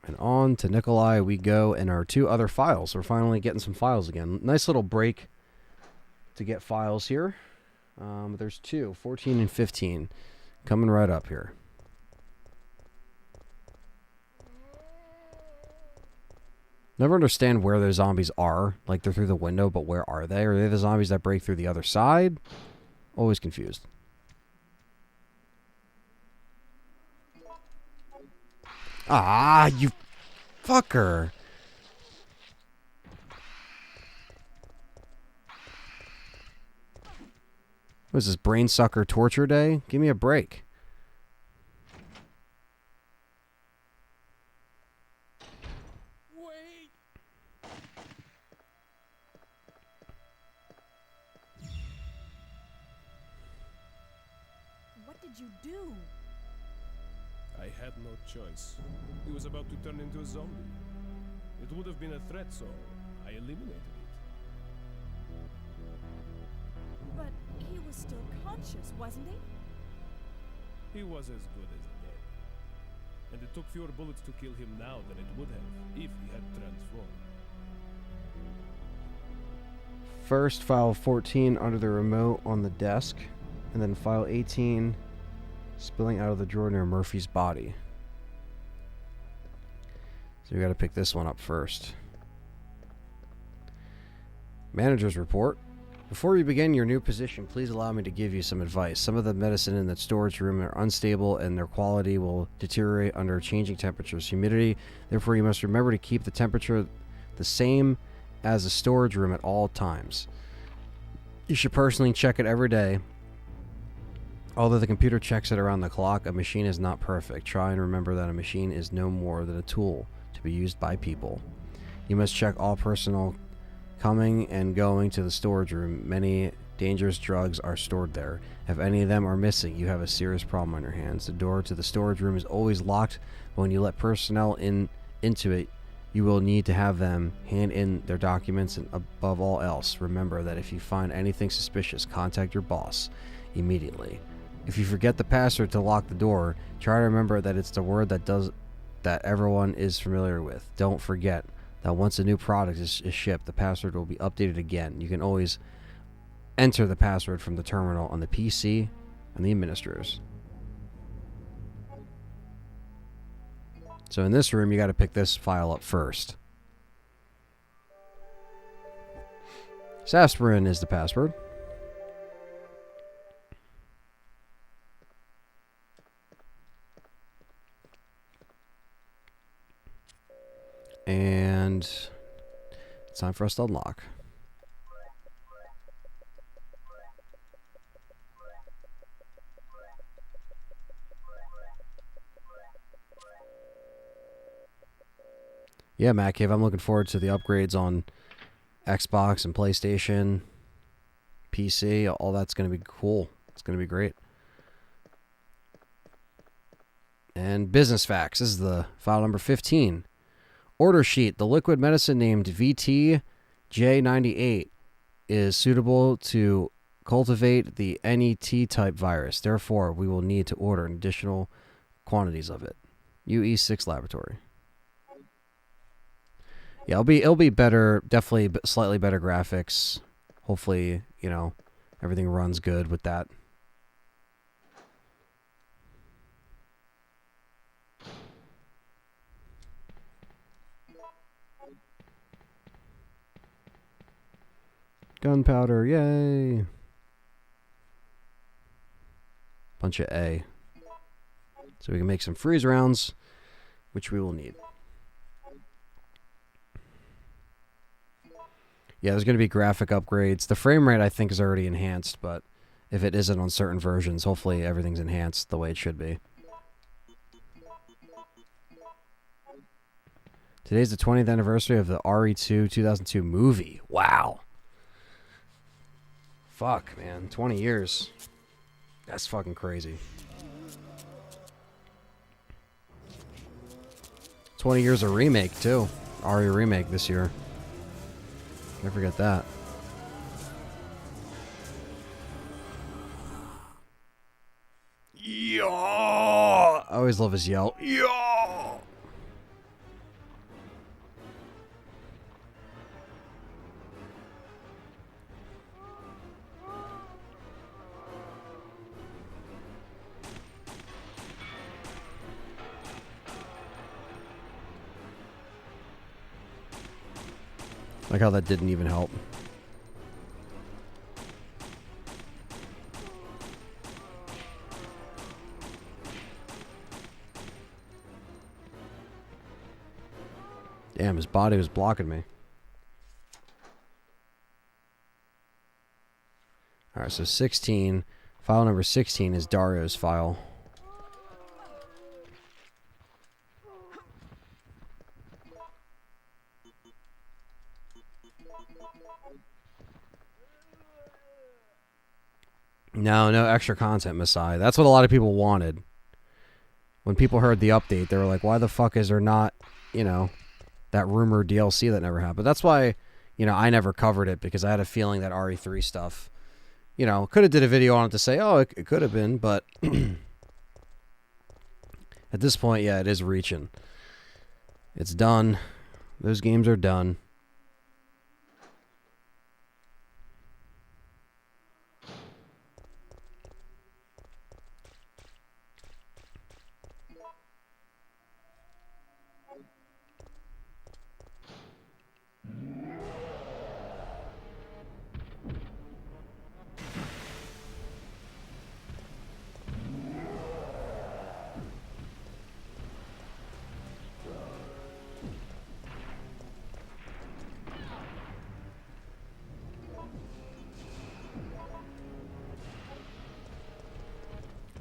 And on to Nikolai we go, and our two other files. We're finally getting some files again. Nice little break to get files here. There's two, 14 and 15, coming right up here. Never understand where those zombies are. Like, they're through the window, but where are they? Are they the zombies that break through the other side? Always confused. Ah, you fucker. What is this, brain sucker torture day? Give me a break. Wait! What did you do? I had no choice. He was about to turn into a zombie. It would have been a threat, so I eliminated it. But he was still conscious, wasn't he? He was as good as dead. And it took fewer bullets to kill him now than it would have if he had transformed. First, file 14 under the remote on the desk, and then file 18 spilling out of the drawer near Murphy's body. So we got to pick this one up first. Manager's report. Before you begin your new position, please allow me to give you some advice. Some of the medicine in the storage room are unstable and their quality will deteriorate under changing temperatures, humidity. Therefore, you must remember to keep the temperature the same as the storage room at all times. You should personally check it every day. Although the computer checks it around the clock, a machine is not perfect. Try and remember that a machine is no more than a tool to be used by people. You must check all personnel coming and going to the storage room. Many dangerous drugs are stored there. If any of them are missing, you have a serious problem on your hands. The door to the storage room is always locked, but when you let personnel into it, you will need to have them hand in their documents, and above all else, remember that if you find anything suspicious, contact your boss immediately. If you forget the password to lock the door, try to remember that it's the word that everyone is familiar with. Don't forget that once a new product is shipped, the password will be updated again. You can always enter the password from the terminal on the PC and the administrators. So in this room, you got to pick this file up first. Aspirin is the password. And it's time for us to unlock. Yeah, Matt Cave, I'm looking forward to the upgrades on Xbox and PlayStation, PC. All that's going to be cool. It's going to be great. And business facts. This is the file number 15. Order sheet. The liquid medicine named VTJ98 is suitable to cultivate the NET type virus. Therefore, we will need to order additional quantities of it. UE6 laboratory. Yeah, it'll be better, definitely slightly better graphics. Hopefully, everything runs good with that. Gunpowder, yay! Bunch of A. So we can make some freeze rounds, which we will need. Yeah, there's going to be graphic upgrades. The frame rate, I think, is already enhanced, but if it isn't on certain versions, hopefully everything's enhanced the way it should be. Today's the 20th anniversary of the RE2 2002 movie. Wow. Fuck, man. 20 years. That's fucking crazy. 20 years of remake, too. RE remake this year. Can't forget that. Yeah! I always love his yell. Yeah! Like how that didn't even help. Damn, his body was blocking me. Alright, so 16. File number 16 is Dario's file. No extra content, Messiah. That's what a lot of people wanted. When people heard the update, they were like, why the fuck is there not, you know, that rumored DLC that never happened? That's why, you know, I never covered it, because I had a feeling that RE3 stuff, you know, could have did a video on it to say, oh, it could have been, but at this point, yeah, it is reaching. It's done. Those games are done.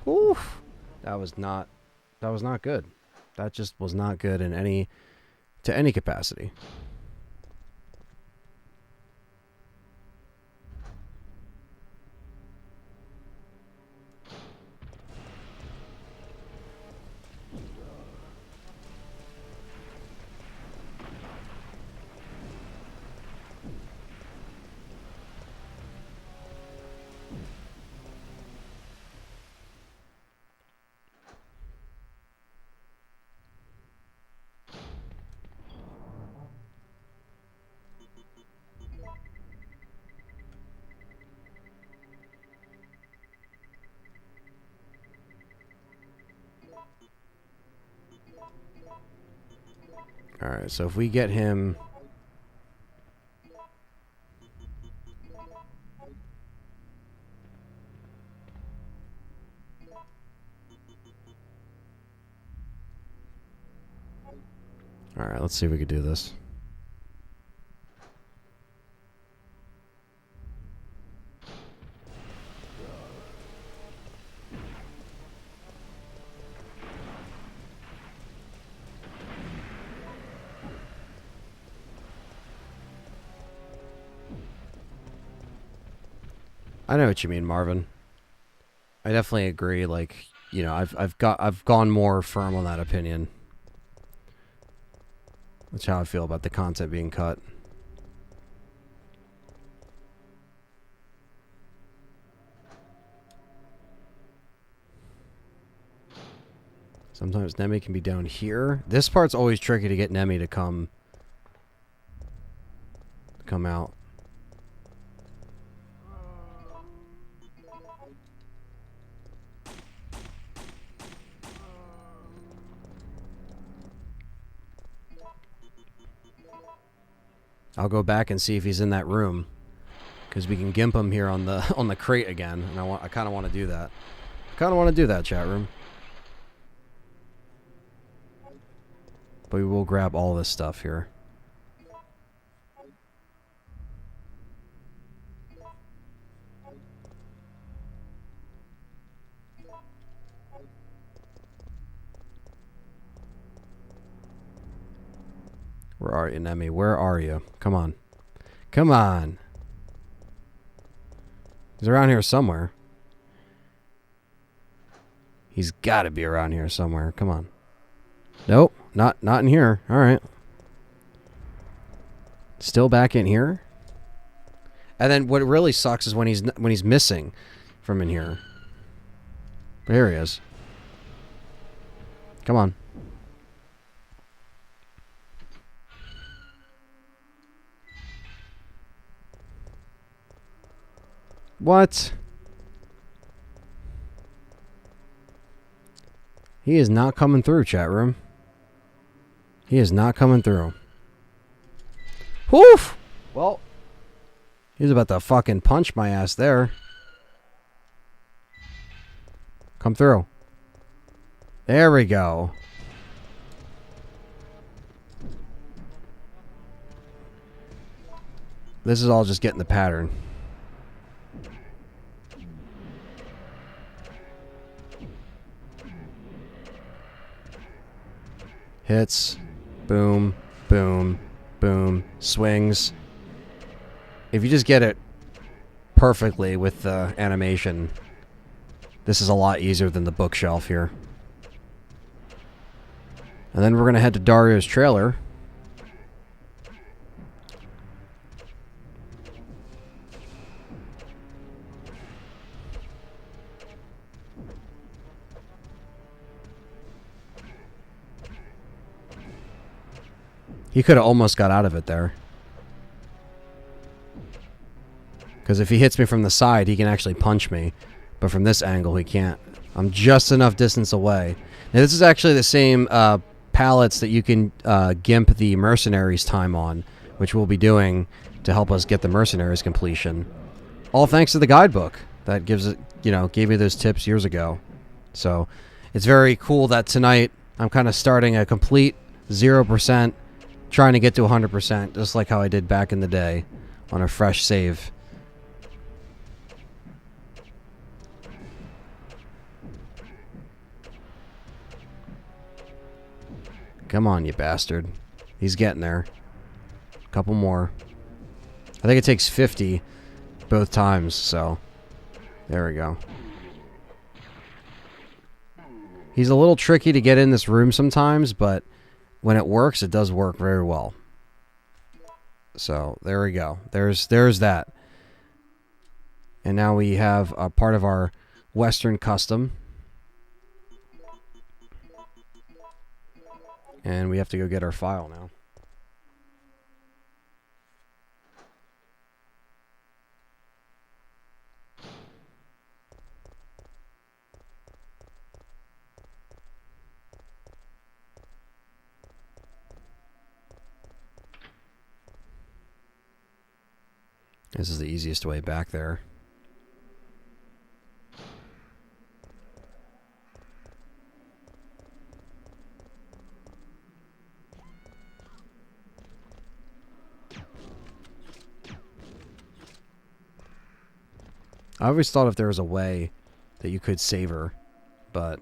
Oof. That was not good. That just was not good in any capacity. Alright, so if we get him... Alright, let's see if we can do this. I know what you mean, Marvin. I definitely agree. Like, you know, I've gone more firm on that opinion. That's how I feel about the content being cut. Sometimes Nemi can be down here. This part's always tricky to get Nemi to come out. I'll go back and see if he's in that room, because we can gimp him here on the crate again, and I kind of want to do that. Chat room. But we will grab all this stuff here. Where are you, Nemi? Where are you? Come on. Come on. He's around here somewhere. He's got to be around here somewhere. Come on. Nope. Not in here. All right. Still back in here? And then what really sucks is when he's missing from in here. But here he is. Come on. What? He is not coming through, chat room. He is not coming through. Woof! Well, he was about to fucking punch my ass there. Come through. There we go. This is all just getting the pattern. Hits. Boom. Boom. Boom. Swings. If you just get it perfectly with the animation, this is a lot easier than the bookshelf here. And then we're going to head to Dario's trailer. He could have almost got out of it there. Because if he hits me from the side, he can actually punch me. But from this angle, he can't. I'm just enough distance away. Now, this is actually the same pallets that you can gimp the Mercenaries time on, which we'll be doing to help us get the Mercenaries completion. All thanks to the guidebook that gives it, gave me those tips years ago. So it's very cool that tonight I'm kind of starting a complete 0%, trying to get to 100%, just like how I did back in the day on a fresh save. Come on, you bastard. He's getting there. A couple more. I think it takes 50 both times, so there we go. He's a little tricky to get in this room sometimes, but when it works, it does work very well. So there we go. There's that. And now we have a part of our Western custom. And we have to go get our file now. This is the easiest way back there. I always thought if there was a way that you could save her, but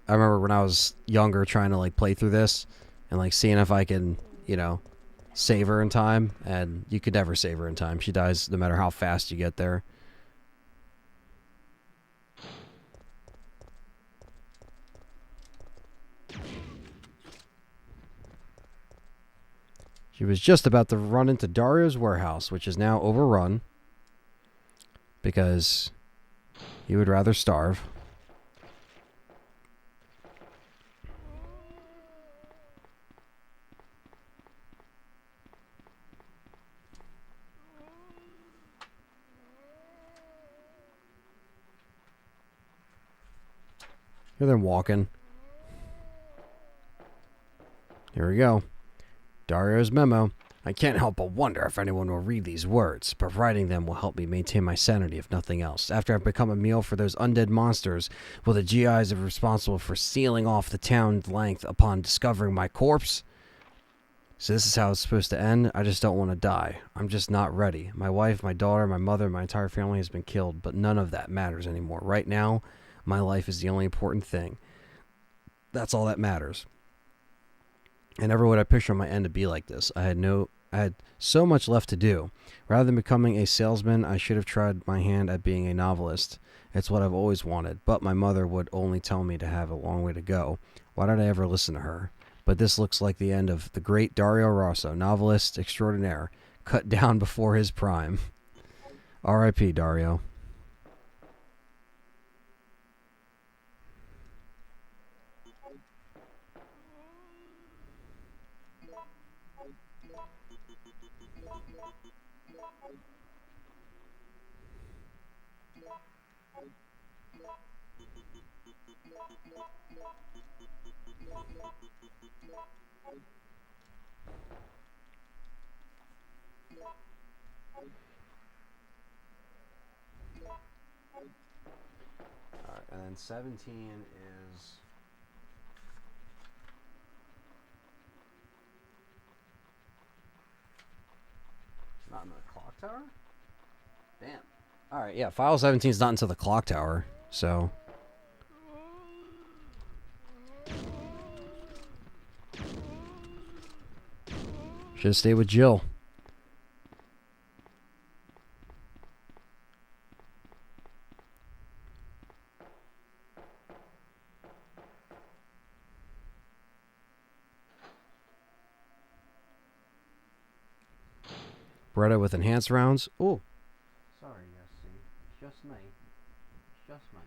I remember when I was younger trying to play through this and seeing if I can, save her in time, and you could never save her in time. She dies no matter how fast you get there. She was just about to run into Dario's warehouse, which is now overrun because he would rather starve. Hear them walking. Here we go. Dario's memo. I can't help but wonder if anyone will read these words, but writing them will help me maintain my sanity if nothing else. After I've become a meal for those undead monsters, will the GIs be responsible for sealing off the town's length upon discovering my corpse? So this is how it's supposed to end? I just don't want to die. I'm just not ready. My wife, my daughter, my mother, my entire family has been killed, but none of that matters anymore. Right now, my life is the only important thing. That's all that matters. I never would I picture my end to be like this. I had so much left to do. Rather than becoming a salesman, I should have tried my hand at being a novelist. It's what I've always wanted, but my mother would only tell me to have a long way to go. Why did I ever listen to her? But this looks like the end of the great Dario Rosso, novelist extraordinaire, cut down before his prime. R.I.P. Dario. Alright, and then 17 is... Not in the clock tower? Damn. Alright, yeah, file 17 is not into the clock tower, so. Should have stayed with Jill. Beretta with enhanced rounds. Oh. Sorry, Yessie. Just me. Just me.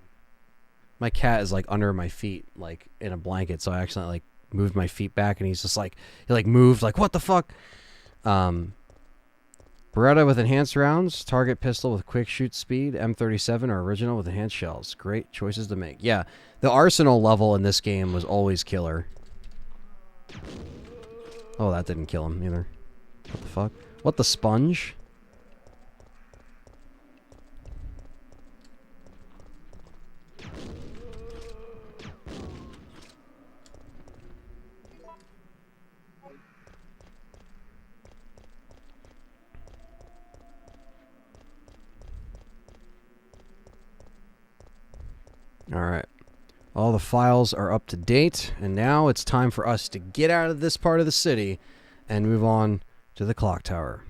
My cat is like under my feet, like in a blanket, so I accidentally like moved my feet back and he's just like he like moved like what the fuck? Beretta with enhanced rounds, target pistol with quick shoot speed, M37 or original with enhanced shells. Great choices to make. Yeah, the arsenal level in this game was always killer. Oh, that didn't kill him either. What the fuck? What the sponge? Alright. All the files are up to date, and now it's time for us to get out of this part of the city and move on to the clock tower.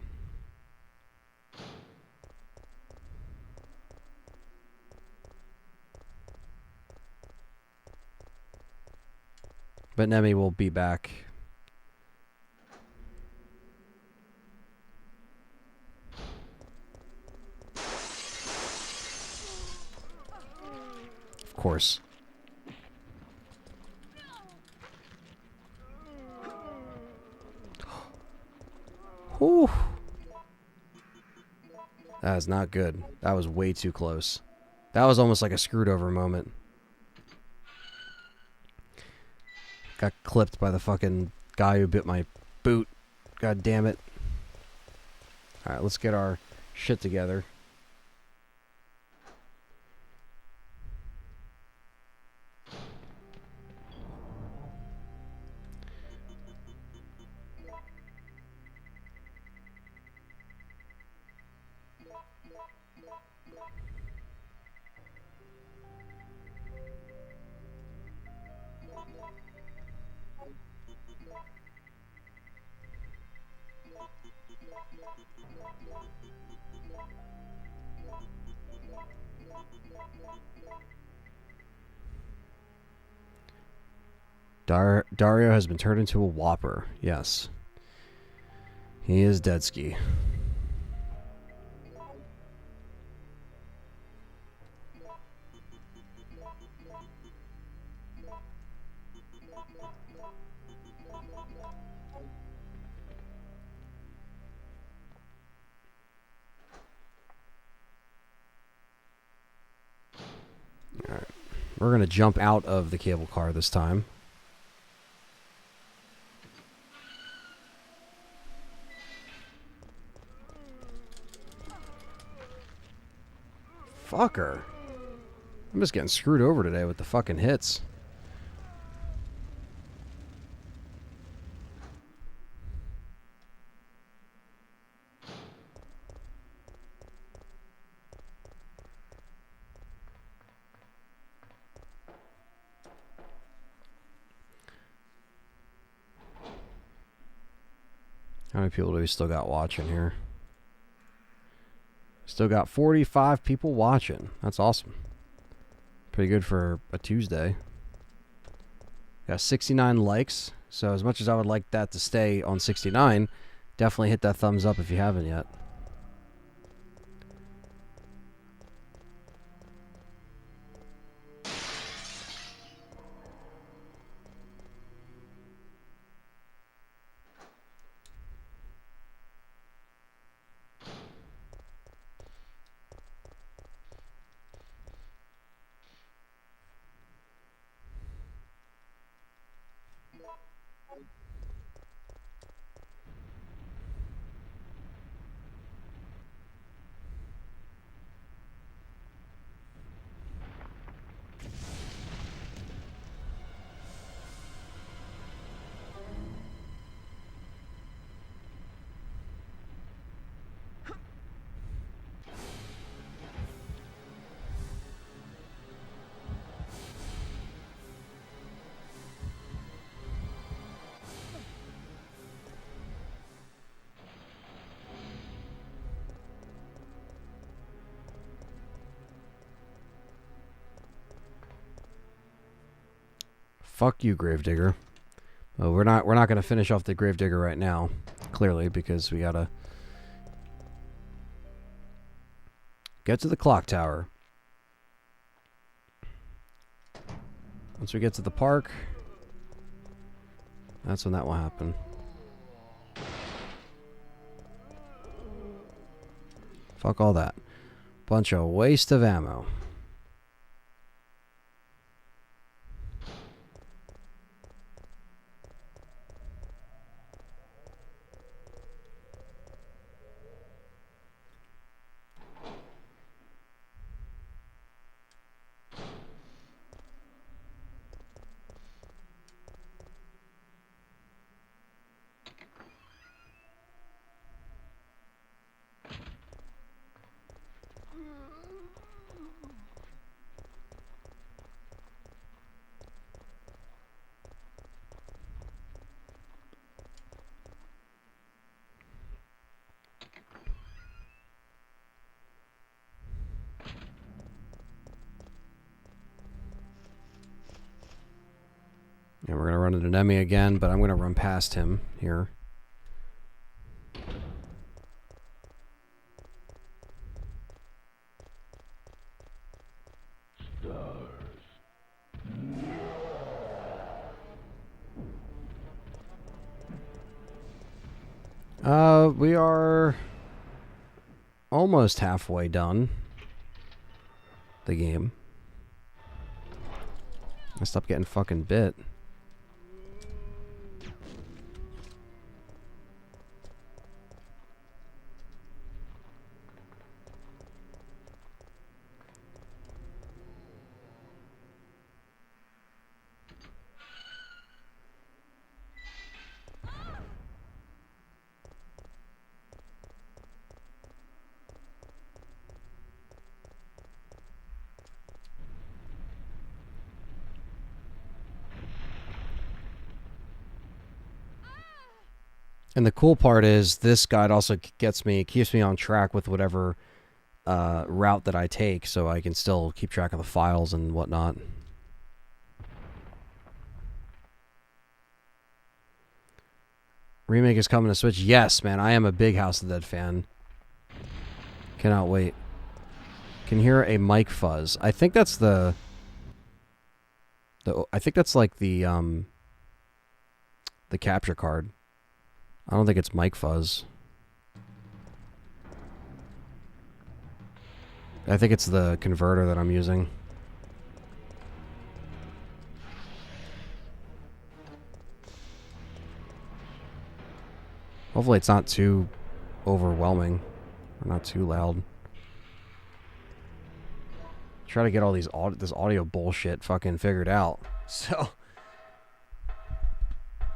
But Nemi will be back. Of course. Whew. That is not good. That was way too close. That was almost like a screwed over moment. Got clipped by the fucking guy who bit my boot. God damn it. Alright, let's get our shit together. Dario has been turned into a whopper. Yes. He is deadski. Alright. We're going to jump out of the cable car this time. Fucker. I'm just getting screwed over today with the fucking hits. How many people do we still got watching here? Still got 45 people watching. That's awesome. Pretty good for a Tuesday. Got 69 likes. So as much as I would like that to stay on 69, definitely hit that thumbs up if you haven't yet. Fuck you, Gravedigger. Well, we're not gonna finish off the Gravedigger right now, clearly, because we gotta get to the clock tower. Once we get to the park, that's when that will happen. Fuck all that. Bunch of waste of ammo. And we're going to run into Nemi again, but I'm going to run past him here. We are almost halfway done the game. I stopped getting fucking bit. And the cool part is this guide also keeps me on track with whatever route that I take, so I can still keep track of the files and whatnot. Remake is coming to Switch. Yes, man, I am a big House of the Dead fan. Cannot wait. Can hear a mic fuzz. I think that's I think that's like the capture card. I don't think it's mic fuzz. I think it's the converter that I'm using. Hopefully it's not too overwhelming or not too loud. Try to get all this audio bullshit fucking figured out. So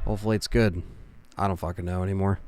hopefully it's good. I don't fucking know anymore.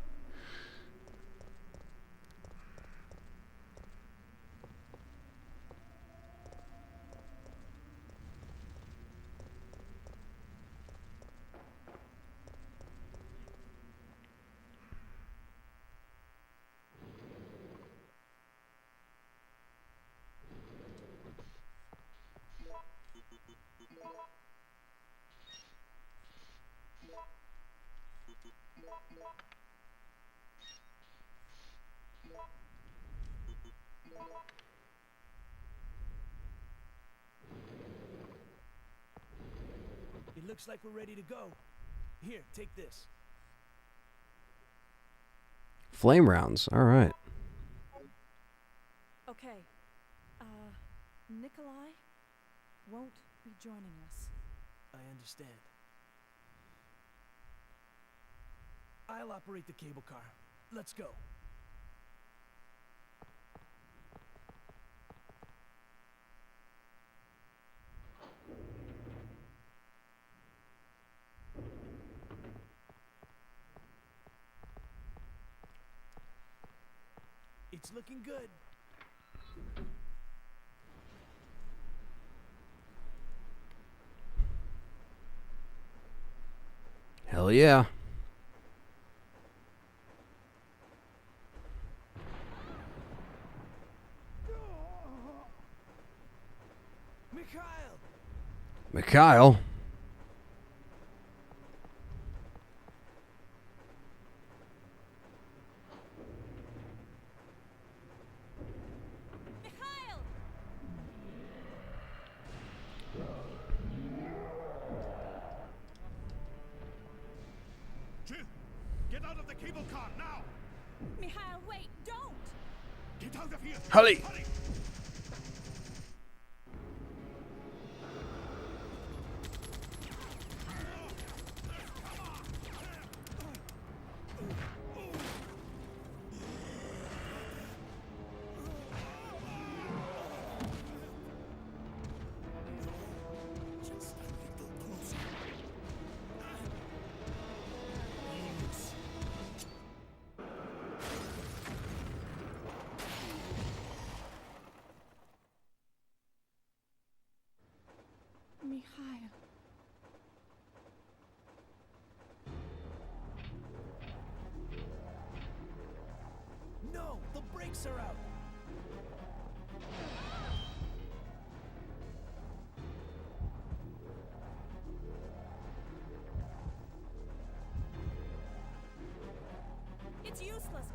It looks like we're ready to go. Here, take this. Flame rounds. All right. Okay. Nikolai won't be joining us. I understand. I'll operate the cable car. Let's go. It's looking good. Hell yeah. Mikhail. Jill, get out of the cable car now! Mikhail, wait, don't! Get out of here! Hurry! Hurry! Just a little closer. Mikhail. No, the brakes are out. It's useless.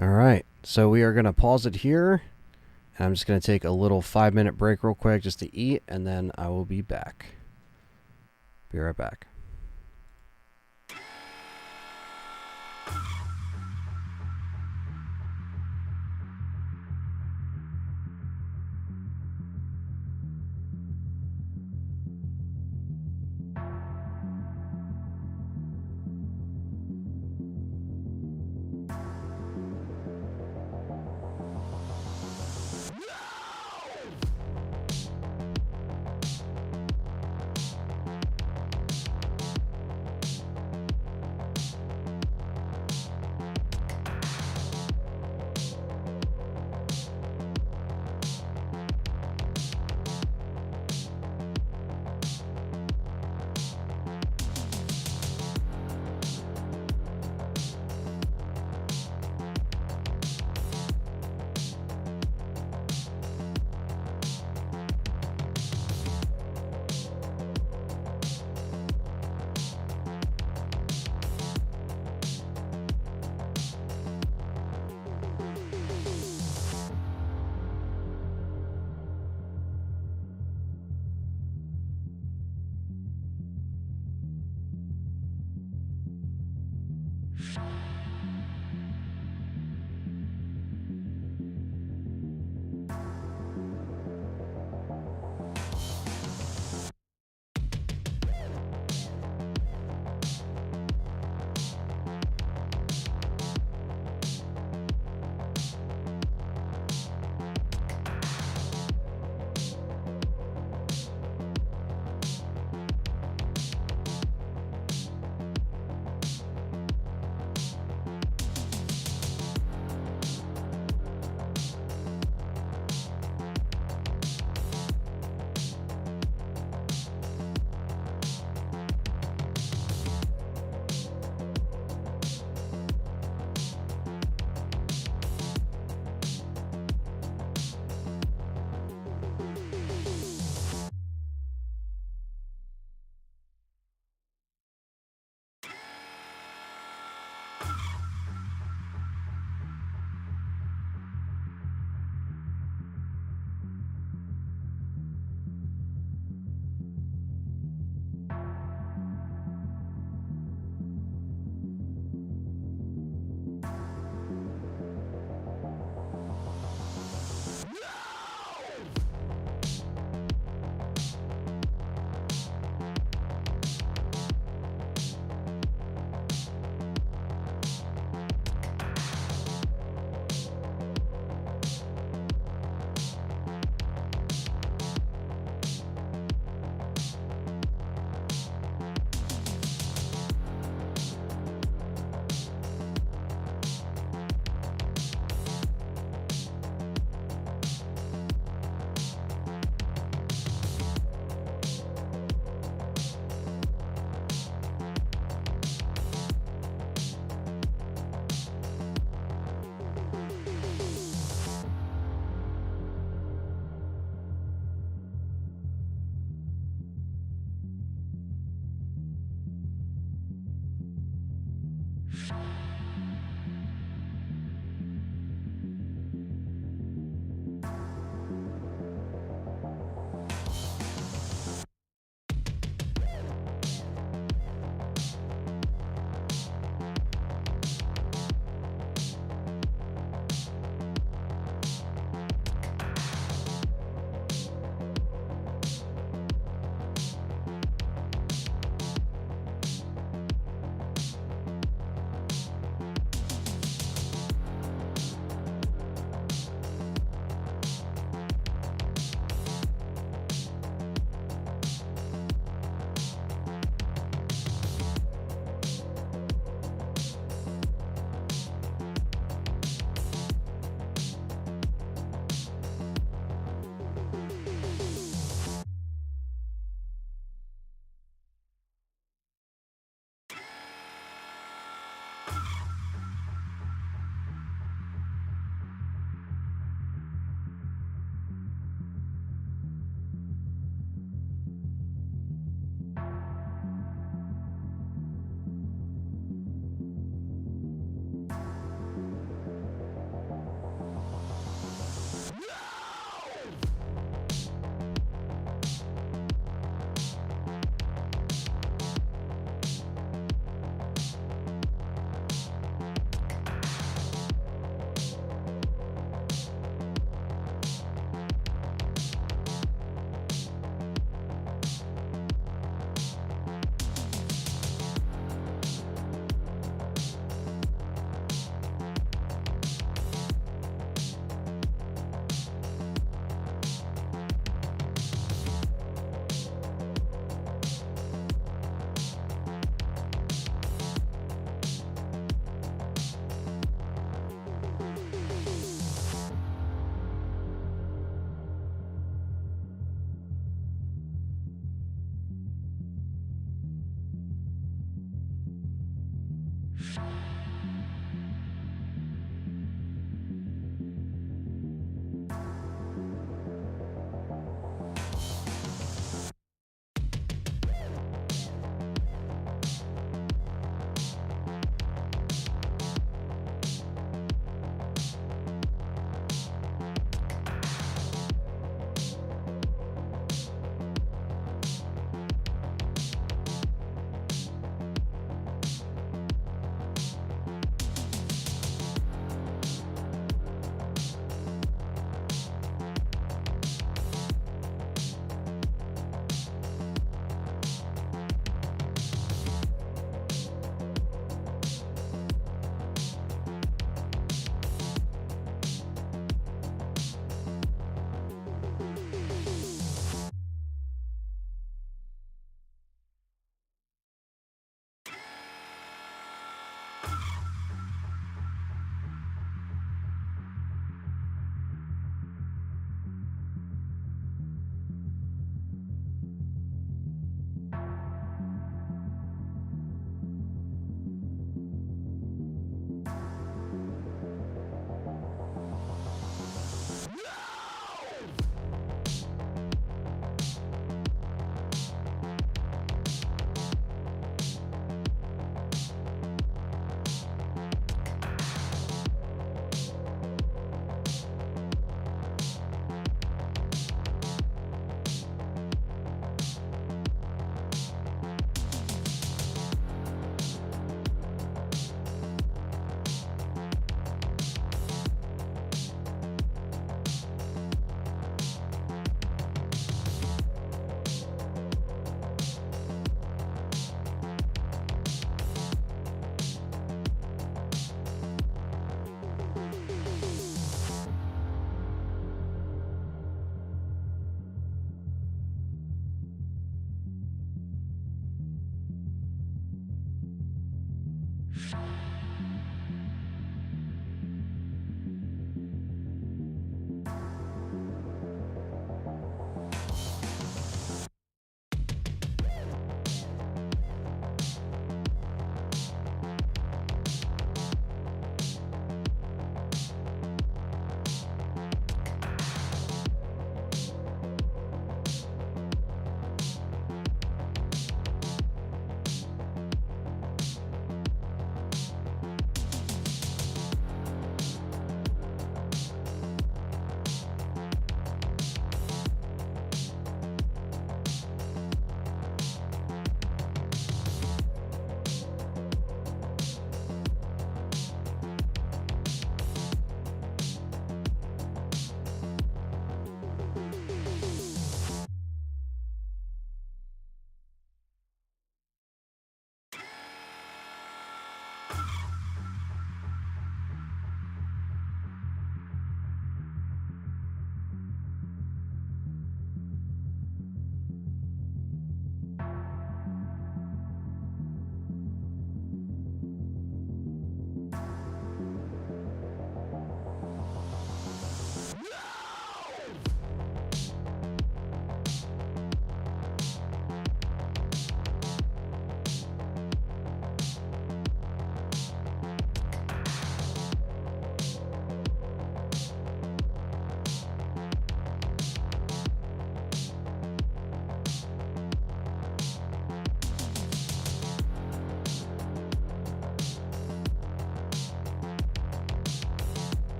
All right, so we are going to pause it here. And I'm just going to take a little 5-minute break real quick just to eat, and then I will be back. Be right back.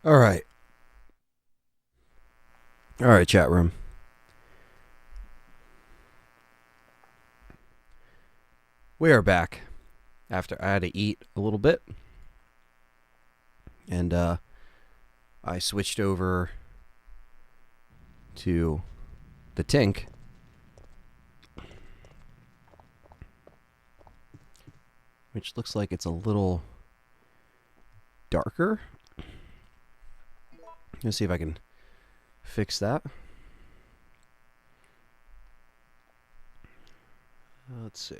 All right. All right, chat room. We are back after I had to eat a little bit. And I switched over to the Tink. Which looks like it's a little darker. Let's see if I can fix that. Let's see.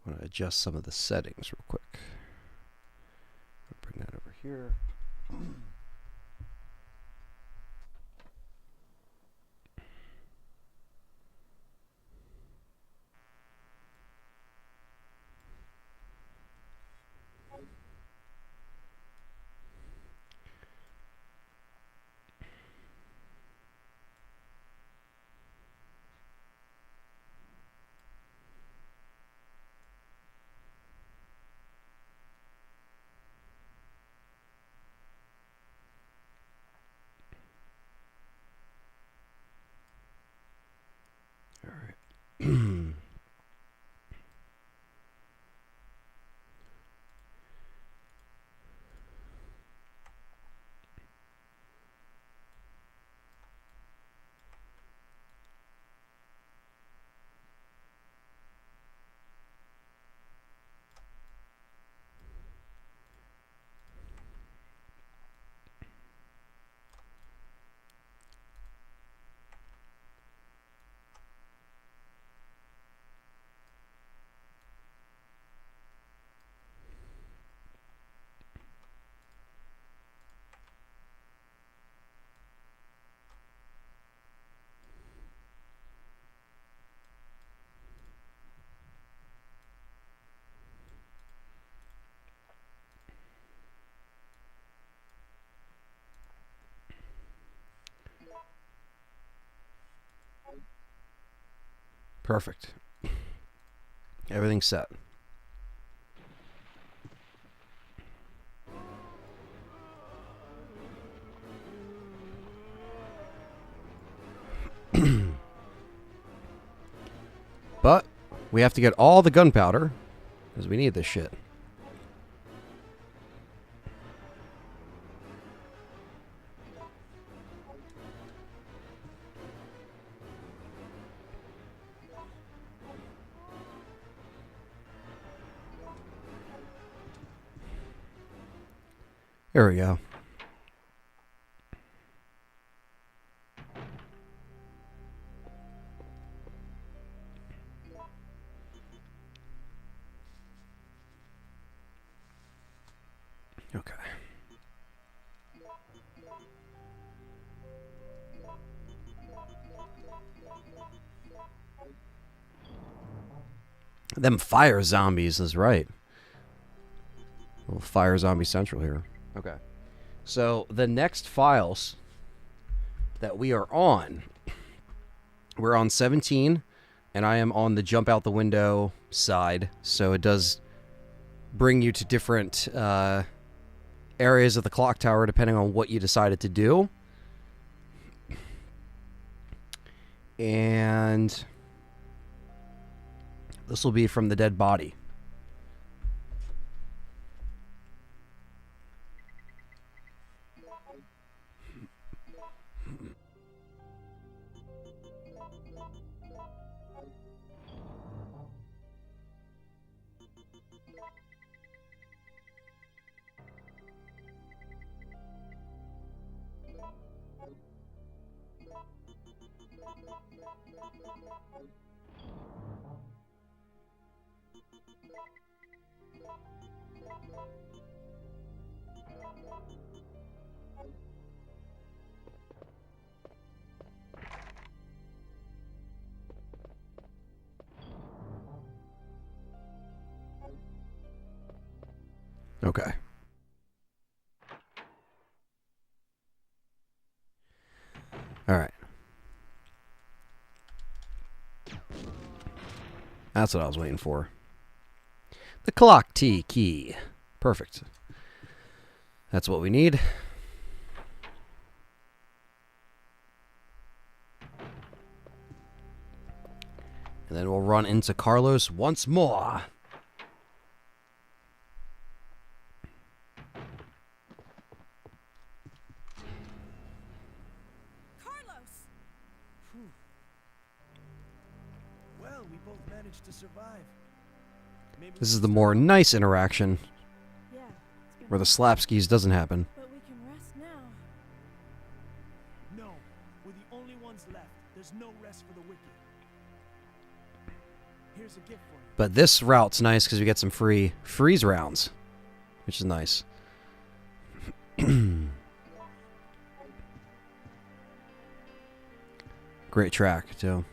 I want to adjust some of the settings real quick. I'll bring that over here. Perfect. Everything's set. But we have to get all the gunpowder because we need this shit. There we go. Okay. Them fire zombies is right. A little fire zombie central here. Okay. So the next files that we are on, we're on 17, and I am on the jump out the window side. So it does bring you to different areas of the clock tower depending on what you decided to do. And this will be from the dead body. Okay. All right. That's what I was waiting for. The clock T key. Perfect. That's what we need. And then we'll run into Carlos once more. Well, we both managed to survive. Maybe This we is the can more start- nice interaction Yeah, it's been where the rough, slapskis doesn't happen. but we can rest now. No, we're the only ones left. There's no rest for the wicked. Here's a gift for you. But this route's nice because we get some free freeze rounds, which is nice. Great track, too.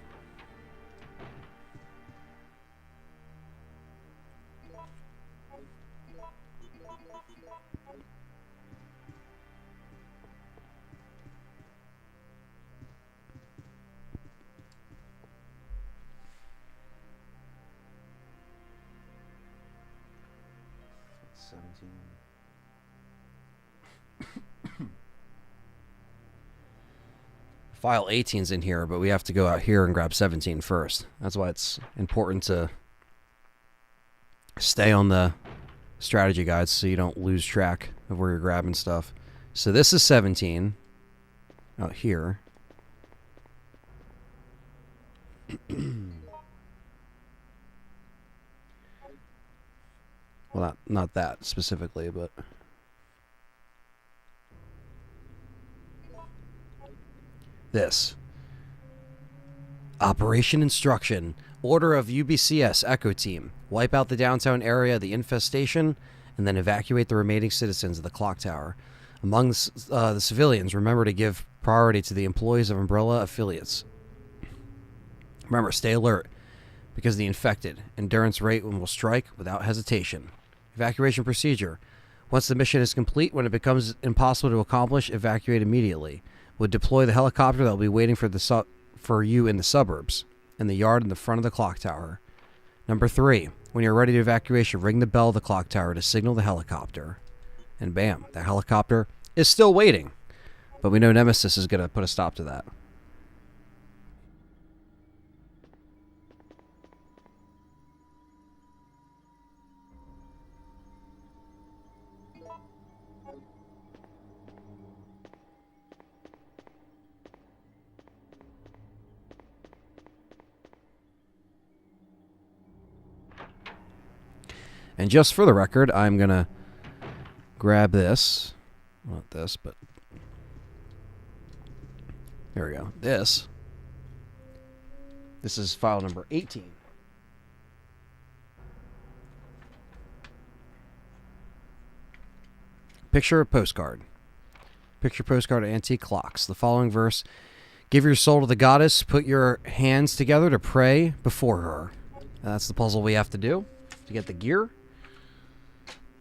File 18's in here, but we have to go out here and grab 17 first. That's why it's important to stay on the strategy guides so you don't lose track of where you're grabbing stuff. So this is 17 out here. Well, not that specifically, but this. Operation Instruction. Order of UBCS Echo Team. Wipe out the downtown area of the infestation and then evacuate the remaining citizens of the clock tower. Among the civilians, remember to give priority to the employees of Umbrella affiliates. Remember, stay alert because the infected. Endurance rate will strike without hesitation. Evacuation procedure. Once the mission is complete, when it becomes impossible to accomplish, evacuate immediately. Would deploy the helicopter that will be waiting for you in the suburbs, in the yard in the front of the clock tower. Number 3, when you're ready to evacuation, ring the bell of the clock tower to signal the helicopter. And bam, the helicopter is still waiting. But we know Nemesis is going to put a stop to that. And just for the record, I'm going to grab this. Not this, but there we go. This is file number 18. Picture a postcard. Picture postcard of antique clocks. The following verse: give your soul to the goddess, put your hands together to pray before her. That's the puzzle we have to do to get the gear.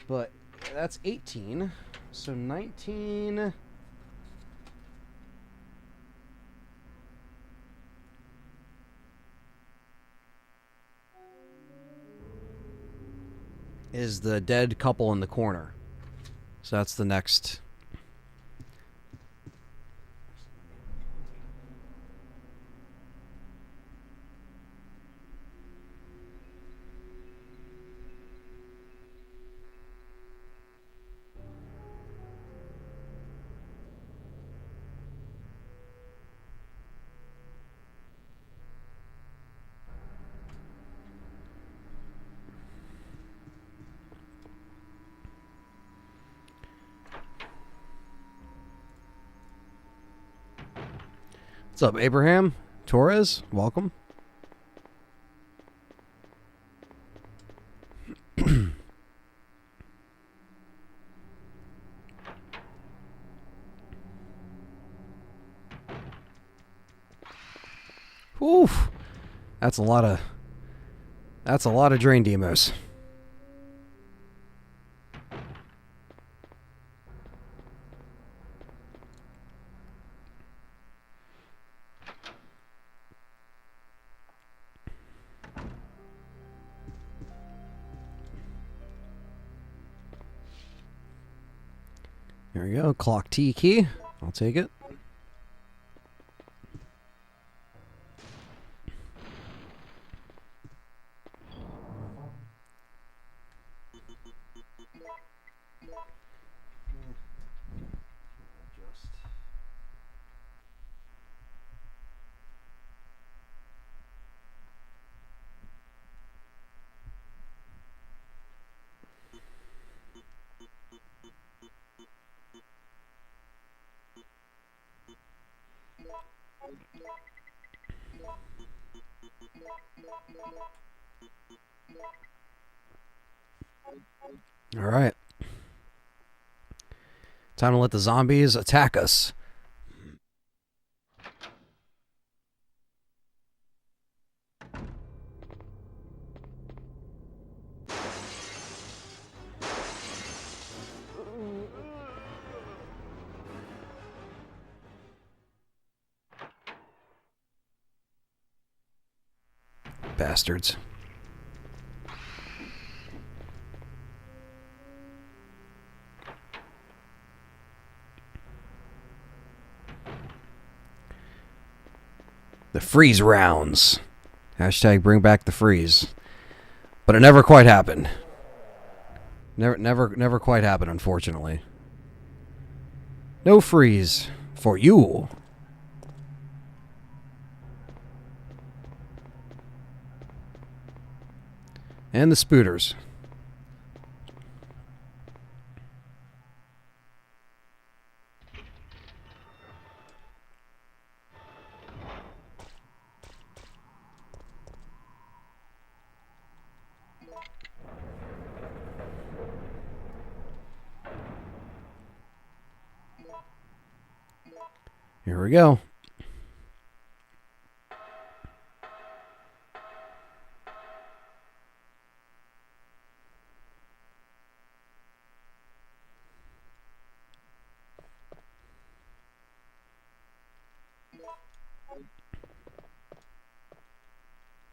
But that's 18. So 19... is the dead couple in the corner. So that's the next. What's up, Abraham Torres? Welcome. Oof. That's a lot of drain demos. There we go. Clock T key. I'll take it. All right. Time to let the zombies attack us. Bastards. The freeze rounds. Hashtag bring back the freeze. But it never quite happened. Never quite happened, unfortunately. No freeze for you. And the spooters. Here we go.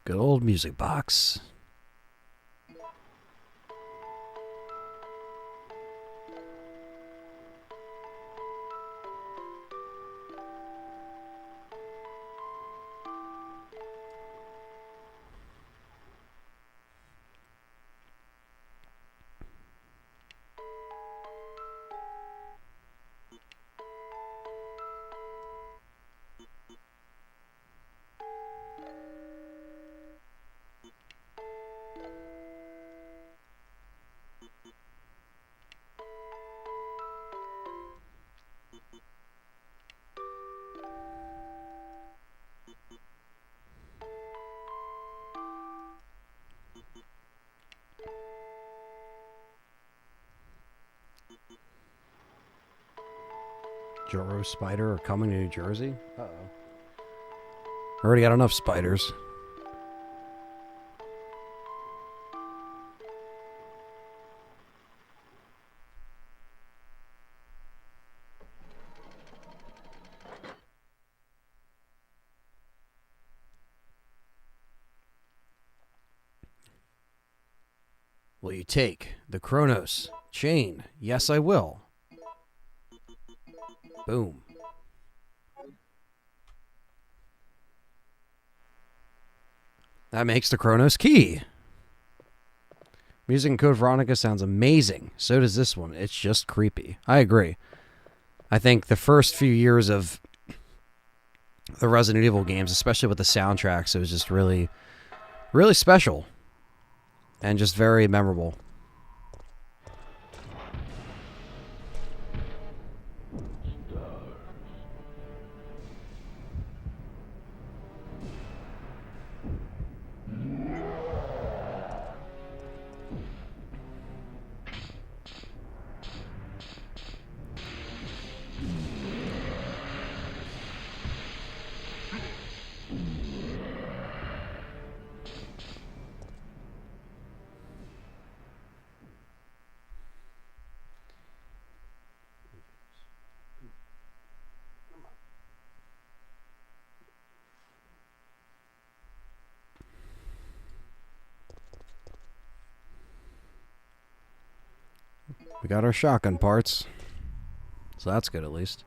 Good old music box. Joro spider are coming to New Jersey? Uh-oh. Already got enough spiders. you take? The Chronos chain. Yes, I will. Boom. That makes the Chronos key. Music in Code Veronica sounds amazing. So does this one. It's just creepy. I agree. I think the first few years of the Resident Evil games, especially with the soundtracks, it was just really, really special. And just very memorable. We got our shotgun parts. So that's good at least.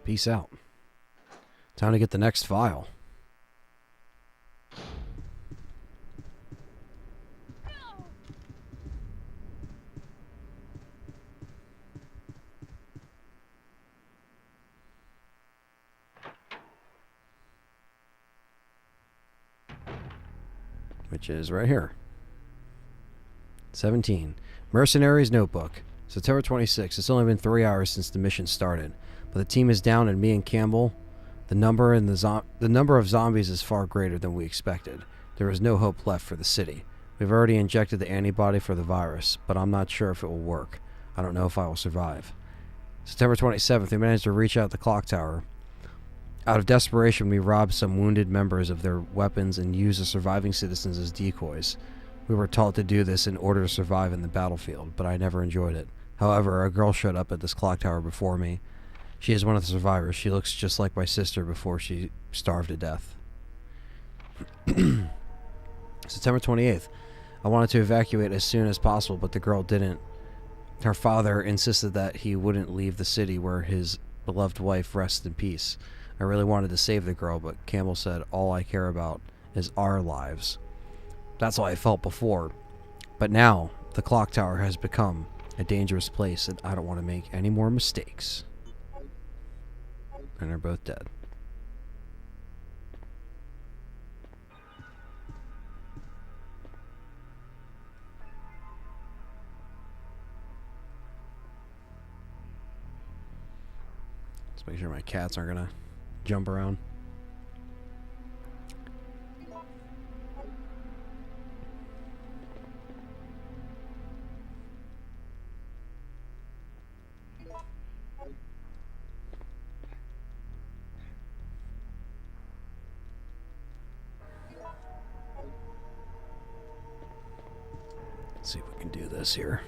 Peace out. Time to get the next file. Which is right here. 17. Mercenaries Notebook. September 26. It's only been 3 hours since the mission started. But the team is down and me and Campbell, the number of zombies is far greater than we expected. There is no hope left for the city. We've already injected the antibody for the virus, but I'm not sure if it will work. I don't know if I will survive. September 27th, we managed to reach out the clock tower. Out of desperation, we robbed some wounded members of their weapons and used the surviving citizens as decoys. We were taught to do this in order to survive in the battlefield, but I never enjoyed it. However, a girl showed up at this clock tower before me. She is one of the survivors. She looks just like my sister before she starved to death. September 28th. I wanted to evacuate as soon as possible, but the girl didn't. Her father insisted that he wouldn't leave the city where his beloved wife rests in peace. I really wanted to save the girl, but Campbell said all I care about is our lives. That's how I felt before. But now, the clock tower has become a dangerous place, and I don't want to make any more mistakes. And they're both dead. Let's make sure my cats aren't gonna jump around. Let's see if we can do this here.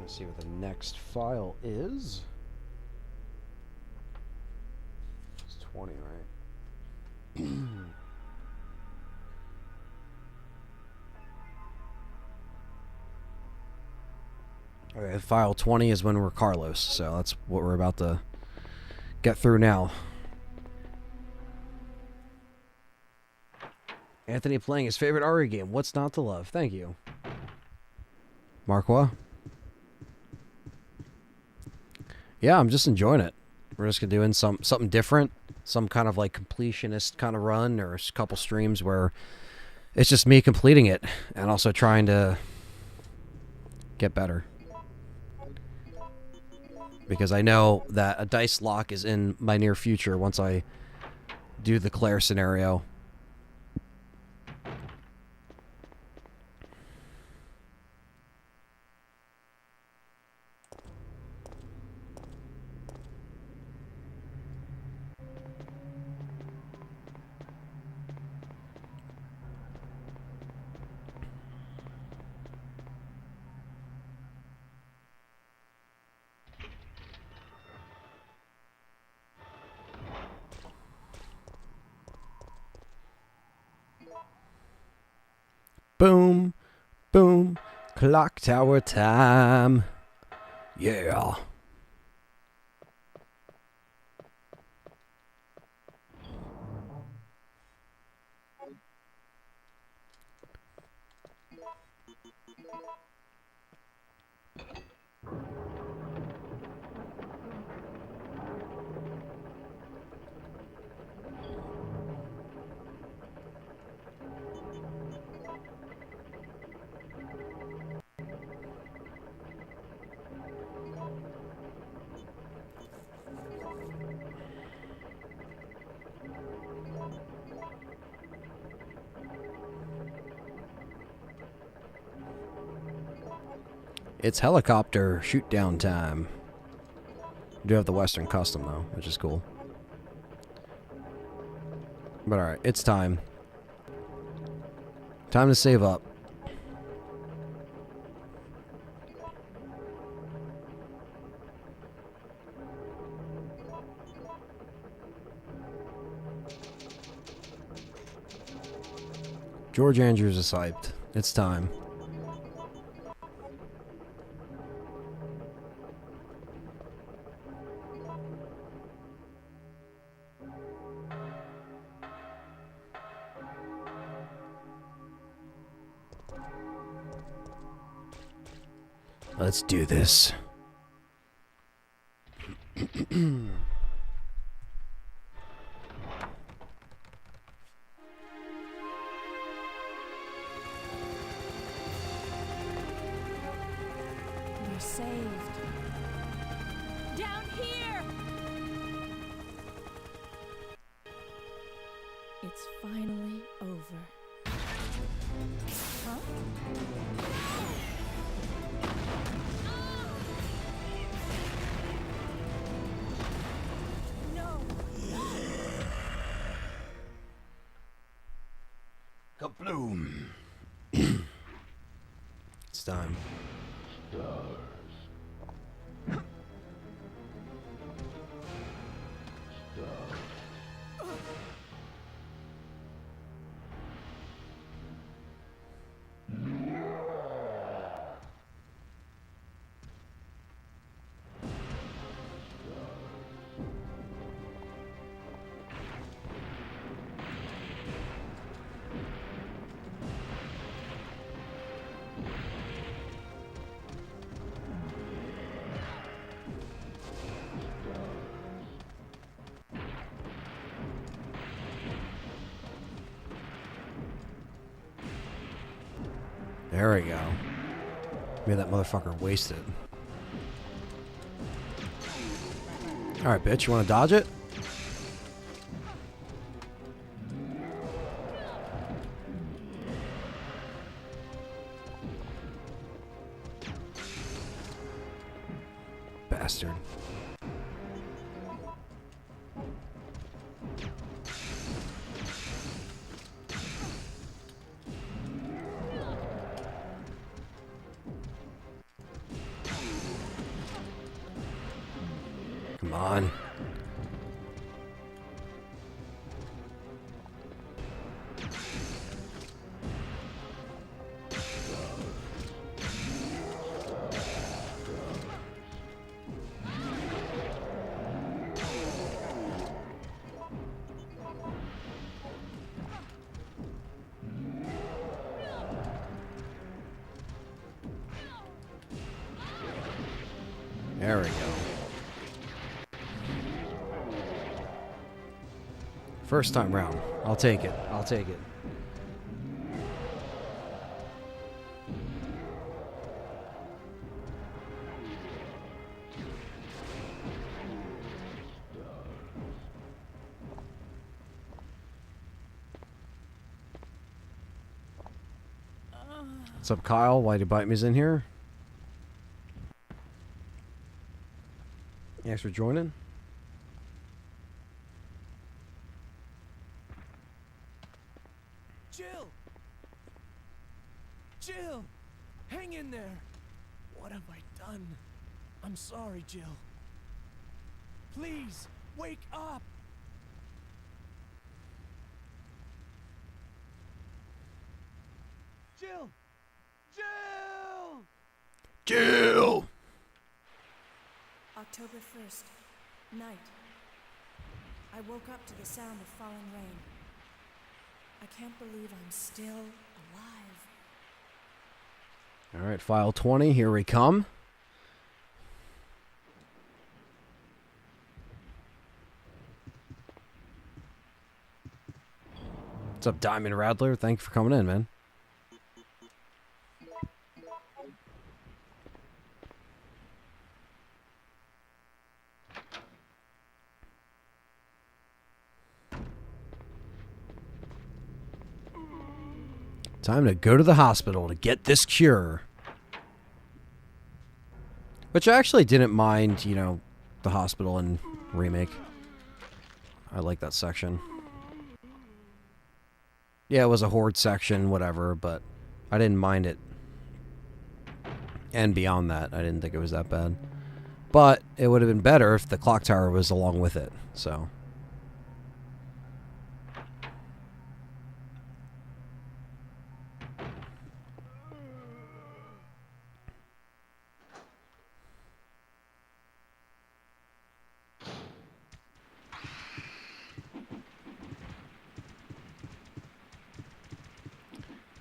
Let's see what the next file is. It's 20, right? Okay, file 20 is when we're Carlos, so that's what we're about to get through now. Anthony playing his favorite RE game. What's not to love? Thank you. Marquois? Yeah, I'm just enjoying it. We're just doing something different. Some kind of like completionist kind of run, or a couple streams where it's just me completing it and also trying to get better. Because I know that a dice lock is in my near future once I do the Claire scenario. Boom, boom, clock tower time. Yeah. It's helicopter shoot down time. We do have the Western custom though, which is cool. But alright, it's time. Time to save up. George Andrews is hyped. It's time. Let's do this. We're saved. Down here! It's finally over. Huh? Kabloom. It's time. There we go. Made that motherfucker wasted. Alright, bitch, you wanna dodge it? Bastard. Come on. There we go. First time round. I'll take it. I'll take it. What's up, Kyle? Why'd you bite me's in here? Thanks for joining. Jill! Jill! Hang in there! What have I done? I'm sorry, Jill. Please, wake up! Jill! Jill! Jill! October 1st, night. I woke up to the sound of falling rain. I can't believe I'm still alive. All right, file 20, here we come. What's up, Diamond Rattler? Thank you for coming in, man. Time to go to the hospital to get this cure. Which I actually didn't mind, you know, the hospital and remake. I like that section. Yeah, it was a horde section, whatever, but I didn't mind it. And beyond that, I didn't think it was that bad. But it would have been better if the clock tower was along with it, so...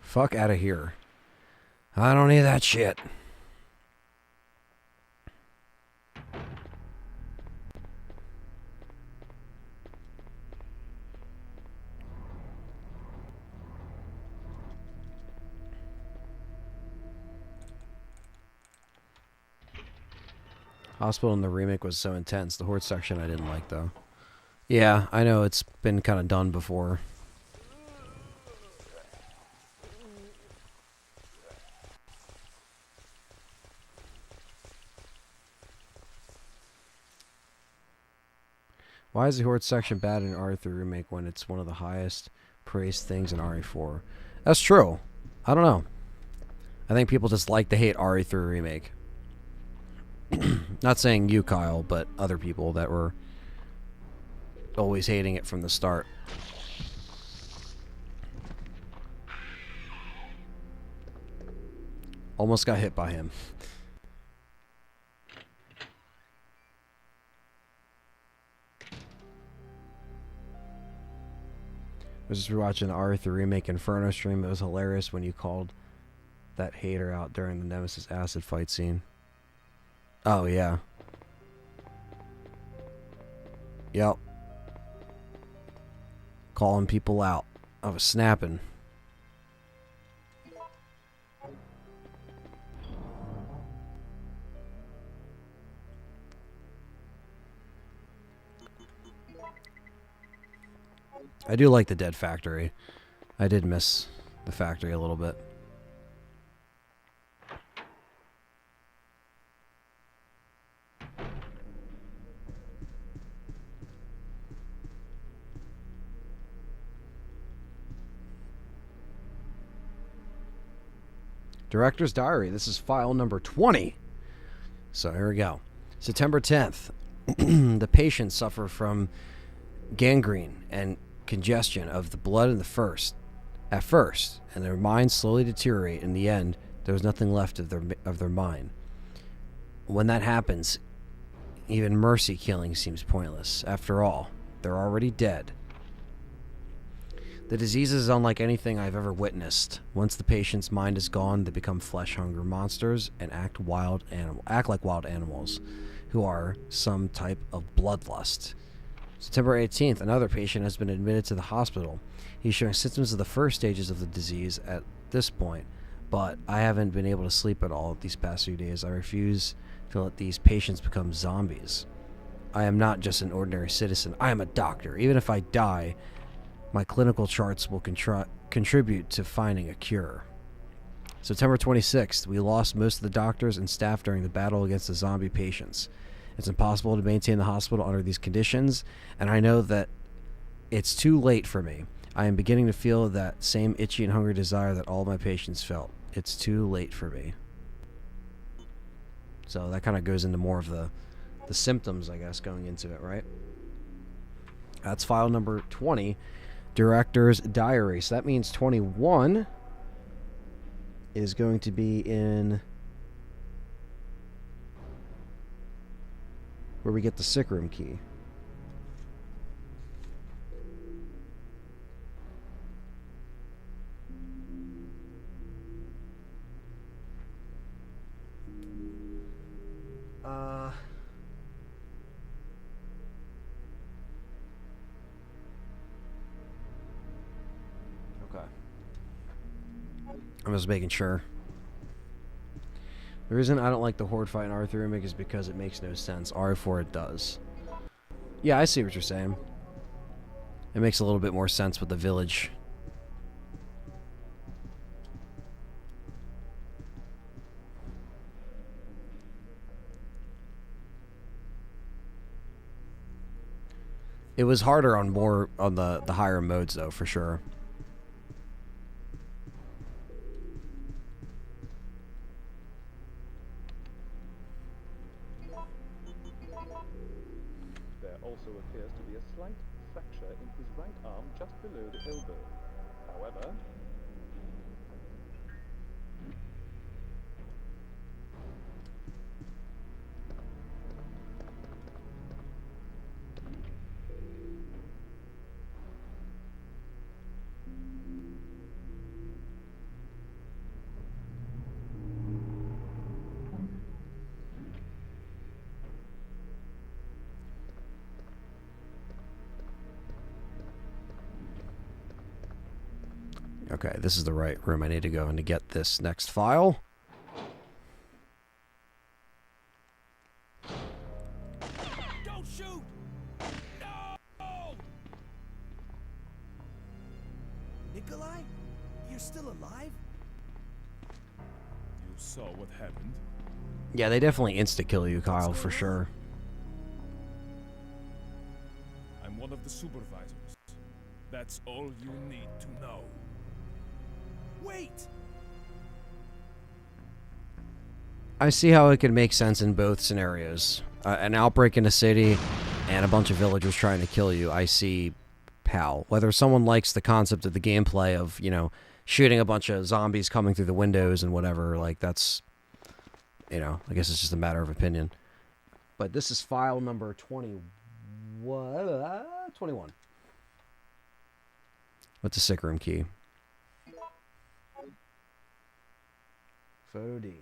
Fuck out of here. I don't need that shit. Hospital in the remake was so intense. The horde section I didn't like, though. Yeah, I know it's been kind of done before. Why is the horde section bad in RE3 remake when it's one of the highest praised things in RE4? That's true. I don't know. I think people just like to hate RE3 remake. Not saying you, Kyle, but other people that were always hating it from the start. Almost got hit by him. I was just rewatching the RE3 remake Inferno stream. It was hilarious when you called that hater out during the Nemesis acid fight scene. Oh, yeah. Yep. Calling people out. I was snapping. I do like the Dead Factory. I did miss the factory a little bit. Director's Diary. This is file number 20. So here we go. September 10th. The patients suffer from gangrene and congestion of the blood in at first, and their minds slowly deteriorate. In the end, there was nothing left of their mind. When that happens, even mercy killing seems pointless. After all, they're already dead. The disease is unlike anything I've ever witnessed. Once the patient's mind is gone, they become flesh-hungry monsters and act like wild animals, who are some type of bloodlust. September 18th, another patient has been admitted to the hospital. He's showing symptoms of the first stages of the disease at this point, but I haven't been able to sleep at all these past few days. I refuse to let these patients become zombies. I am not just an ordinary citizen. I am a doctor. Even if I die, my clinical charts will contribute to finding a cure. September 26th, we lost most of the doctors and staff during the battle against the zombie patients. It's impossible to maintain the hospital under these conditions, and I know that it's too late for me. I am beginning to feel that same itchy and hungry desire that all my patients felt. It's too late for me. So that kind of goes into more of the symptoms, I guess, going into it, right? That's file number 20, Director's Diary. So that means 21 is going to be in where we get the sick room key. Okay. I'm just making sure. The reason I don't like the Horde fight in R3 Remake is because it makes no sense. RE4 it does. Yeah, I see what you're saying. It makes a little bit more sense with the village. It was harder on the higher modes though, for sure. There also appears to be a slight fracture in his right arm just below the elbow. However, Okay, this is the right room I need to go in to get this next file. Don't shoot! No! Nikolai? You're still alive? You saw what happened. Yeah, they definitely insta-kill you, Kyle, for sure. I'm one of the supervisors. That's all you need to know. Wait! I see how it could make sense in both scenarios. An outbreak in a city and a bunch of villagers trying to kill you. I see how. Whether someone likes the concept of the gameplay of, you know, shooting a bunch of zombies coming through the windows and whatever, like that's, you know, I guess it's just a matter of opinion. But this is file number 21. What's the sick room key? Photo D.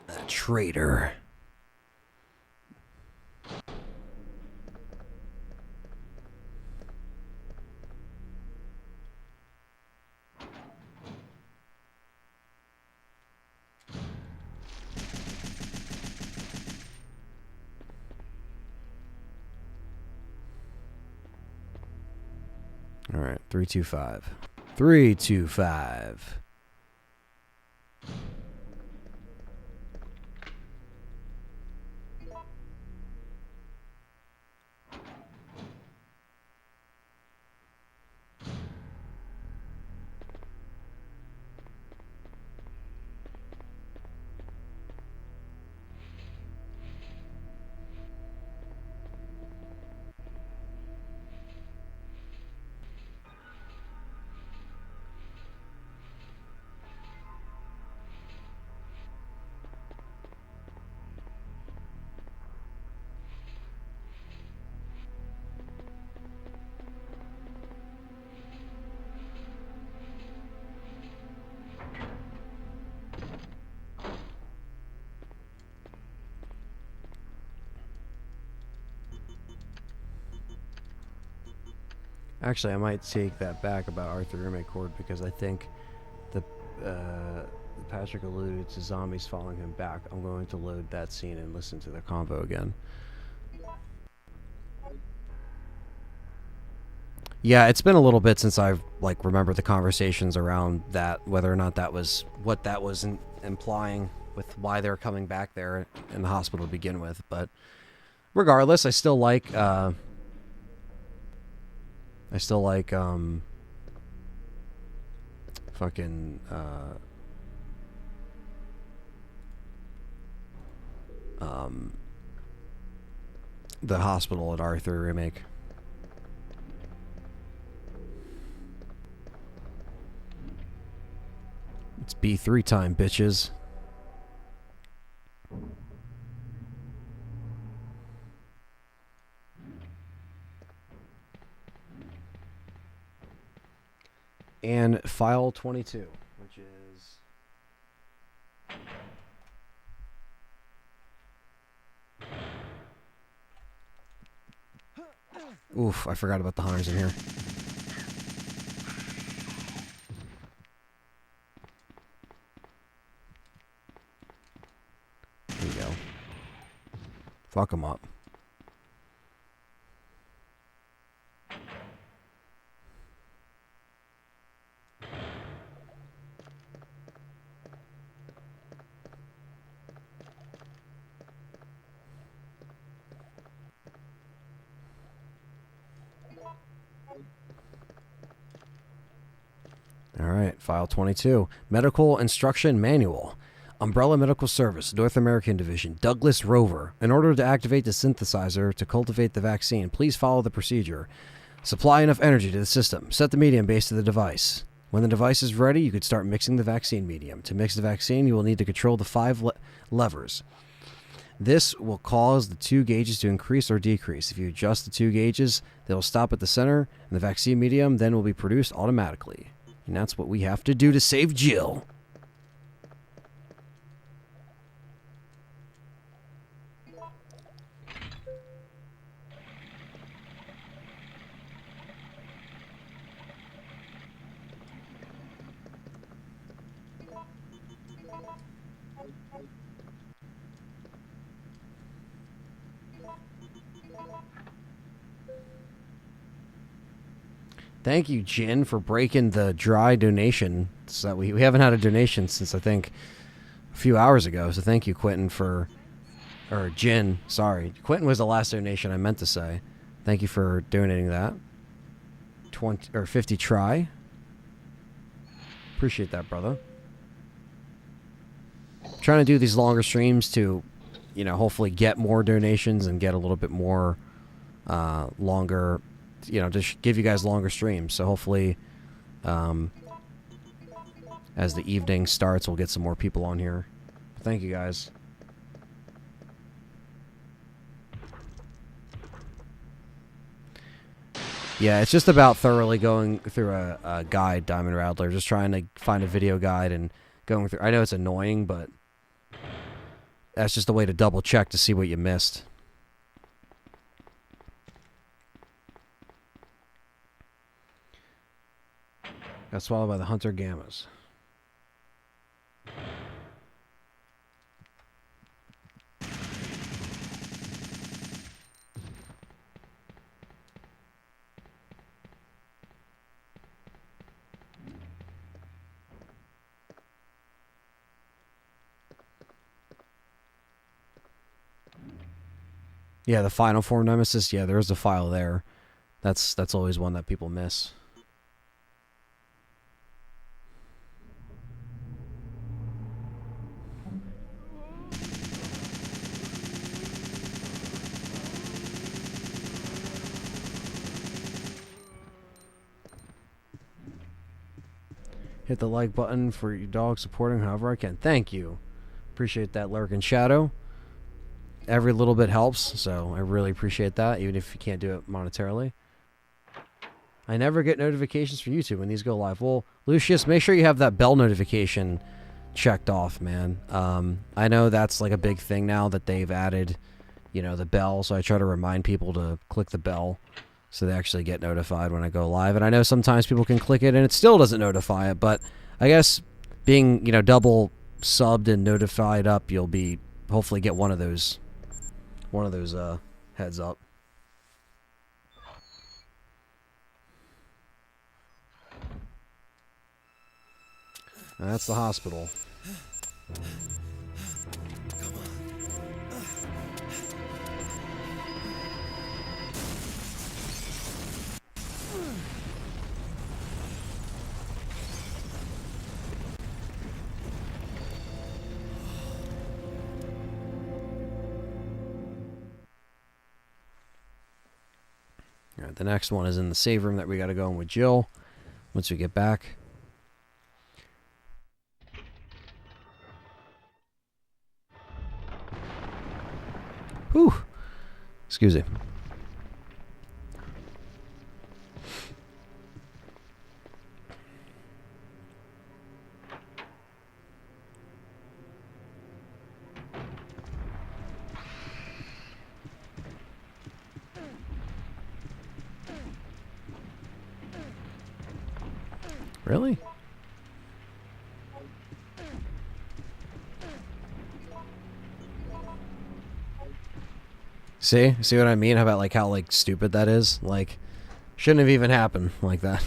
A traitor. All right, 325. 325. Actually, I might take that back about Arthur Roommate Cord because I think the Patrick alluded to zombies following him back. I'm going to load that scene and listen to the convo again. Yeah, it's been a little bit since I've like remembered the conversations around that, whether or not that was what that was implying with why they're coming back there in the hospital to begin with. But regardless, I still like fucking the hospital at Arthur remake. It's B3 time, bitches. And file 22, which is oof, I forgot about the hunters in here. There you go. Fuck them up. All right, file 22. Medical Instruction Manual. Umbrella Medical Service, North American Division, Douglas Rover. In order to activate the synthesizer to cultivate the vaccine, please follow the procedure. Supply enough energy to the system. Set the medium base to the device. When the device is ready, you could start mixing the vaccine medium. To mix the vaccine, you will need to control the 5 levers. This will cause the 2 gauges to increase or decrease. If you adjust the 2 gauges, they will stop at the center, and the vaccine medium then will be produced automatically. And that's what we have to do to save Jill. Thank you, Jin, for breaking the dry donation. So that we haven't had a donation since, I think, a few hours ago. So thank you, Quentin, or Jin, sorry. Quentin was the last donation I meant to say. Thank you for donating that. 20 or 50 try. Appreciate that, brother. Trying to do these longer streams to, you know, hopefully get more donations and get a little bit more longer, you know, just give you guys longer streams. So hopefully, as the evening starts, we'll get some more people on here. Thank you, guys. Yeah, it's just about thoroughly going through a guide, Diamond Rattler. Just trying to find a video guide and going through. I know it's annoying, but that's just a way to double check to see what you missed. Got swallowed by the hunter gammas. Yeah, the final form Nemesis. Yeah, there's a file there. That's always one that people miss. Hit the like button for your dog supporting however I can. Thank you. Appreciate that, Lurkin Shadow. Every little bit helps, so I really appreciate that, even if you can't do it monetarily. I never get notifications from YouTube when these go live. Well, Lucius, make sure you have that bell notification checked off, man. I know that's like a big thing now that they've added, you know, the bell, so I try to remind people to click the bell so they actually get notified when I go live. And I know sometimes people can click it and it still doesn't notify it, but I guess being, you know, double subbed and notified up, you'll be hopefully get one of those heads up. That's the hospital. All right, the next one is in the save room that we got to go in with Jill once we get back. Whew. Excuse me. Really? See what I mean? How about like how like stupid that is? Like, shouldn't have even happened like that.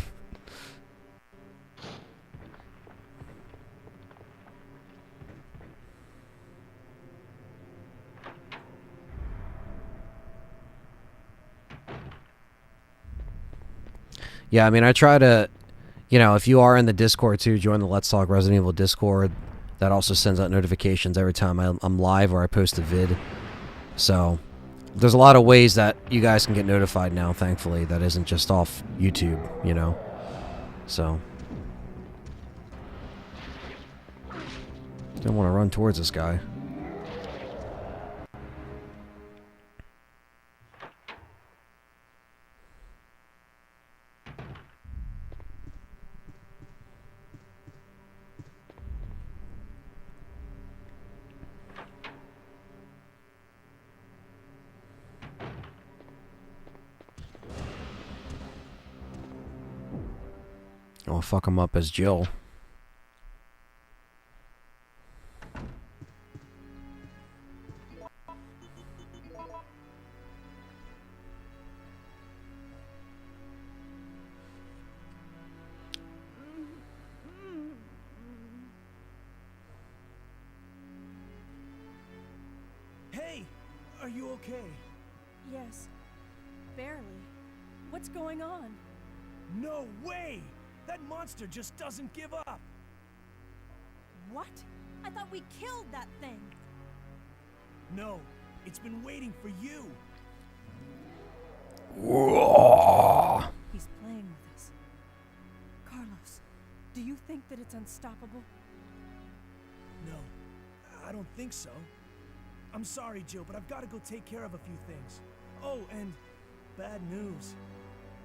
Yeah, I mean, I try to, you know, if you are in the Discord too, join the Let's Talk Resident Evil Discord. That also sends out notifications every time I'm live or I post a vid. So there's a lot of ways that you guys can get notified now, thankfully. That isn't just off YouTube, you know. So don't want to run towards this guy. I'll fuck him up as Jill. Hey, are you okay? Yes. Barely. What's going on? No way! That monster just doesn't give up! What? I thought we killed that thing. No, it's been waiting for you. He's playing with us. Carlos, do you think that it's unstoppable? No, I don't think so. I'm sorry, Jill, but I've got to go take care of a few things. Oh, and bad news.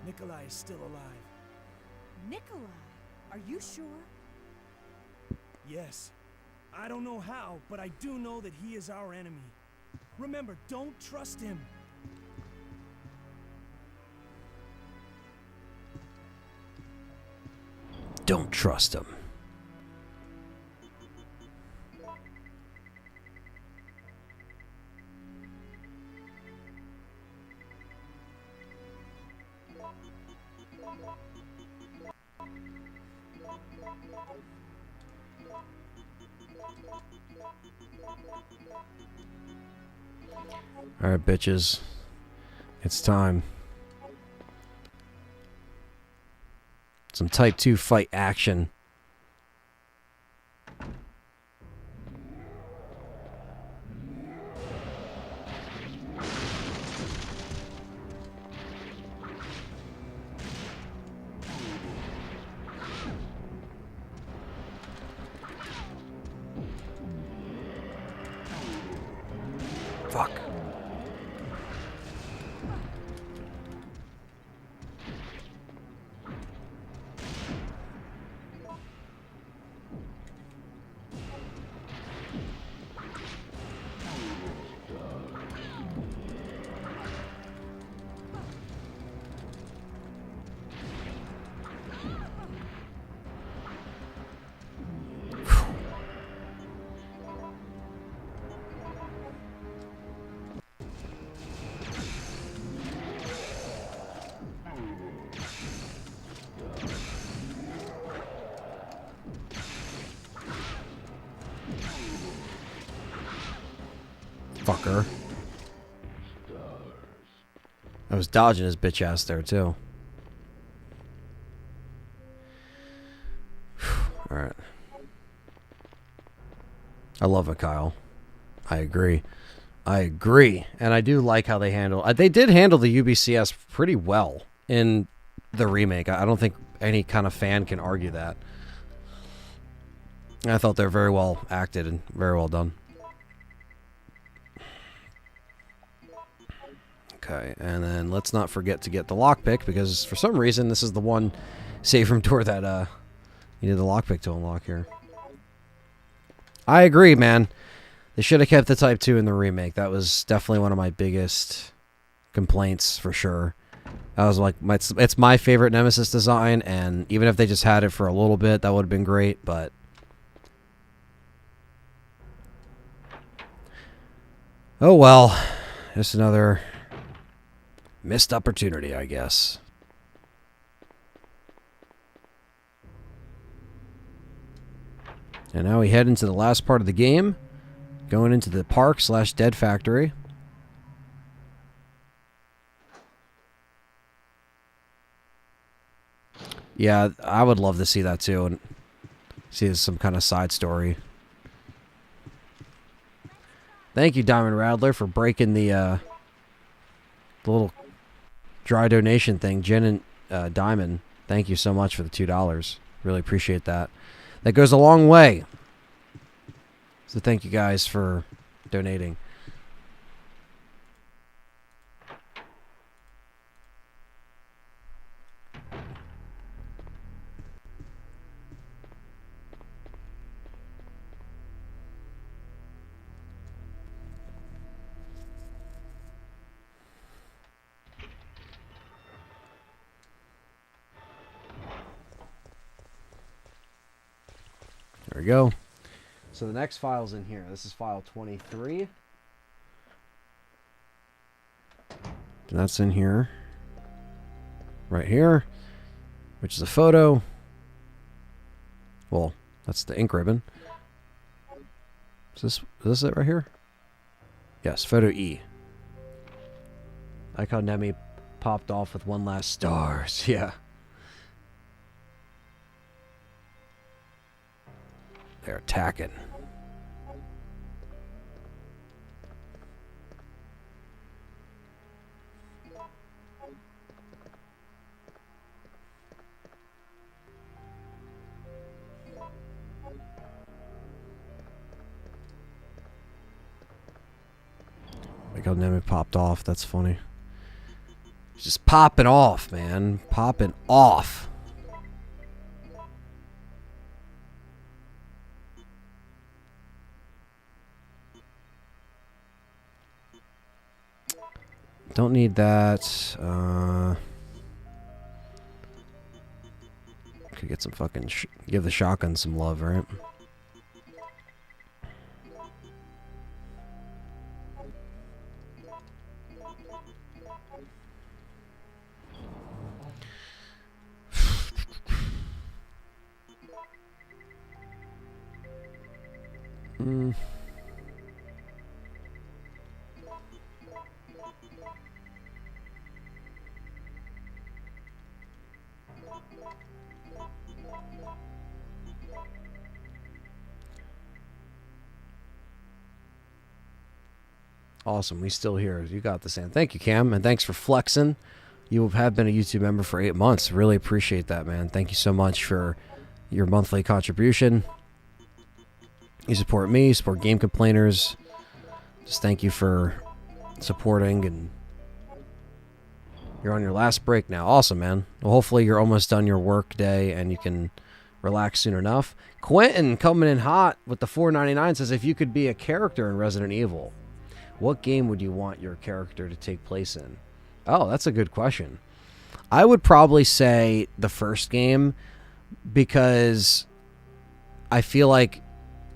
Nikolai is still alive. Nikolai? Are you sure? Yes. I don't know how, but I do know that he is our enemy. Remember, don't trust him. Don't trust him. Alright, bitches. It's time. Some Type 2 fight action. Fuck. Fucker. I was dodging his bitch ass there, too. Alright. I love it, Kyle. I agree. I agree. And I do like how they handle... they did handle the UBCS pretty well in the remake. I don't think any kind of fan can argue that. I thought they're very well acted and very well done. Okay, and then let's not forget to get the lockpick, because for some reason this is the one save room door that you need the lockpick to unlock here. I agree, man. They should have kept the Type 2 in the remake. That was definitely one of my biggest complaints, for sure. I was like, it's my favorite Nemesis design, and even if they just had it for a little bit, that would have been great, but... oh well. Just another... missed opportunity, I guess. And now we head into the last part of the game. Going into the park/dead factory. Yeah, I would love to see that too. And see some kind of side story. Thank you, Diamond Rattler, for breaking the little dry donation thing. Jen and Diamond, thank you so much for the $2. Really appreciate that. That goes a long way. So thank you guys for donating. There we go. So the next file's in here. This is file 23. And that's in here. Right here. Which is a photo. Well, that's the ink ribbon. Is this it right here? Yes, photo E. I like how Nemi popped off with one last stars. Yeah. They're attacking. Like how Nemi popped off. That's funny. Just popping off, man. Popping off. Don't need that. Could get some fucking... give the shotgun some love, right? Awesome. We still here. You got this, Sam. Thank you, Cam. And thanks for flexing. You have been a YouTube member for 8 months. Really appreciate that, man. Thank you so much for your monthly contribution. You support me, support Game Complainers. Just thank you for supporting. And you're on your last break now. Awesome, man. Well, hopefully you're almost done your work day and you can relax soon enough. Quentin coming in hot with the $4.99 says, if you could be a character in Resident Evil, what game would you want your character to take place in? Oh, that's a good question. I would probably say the first game because I feel like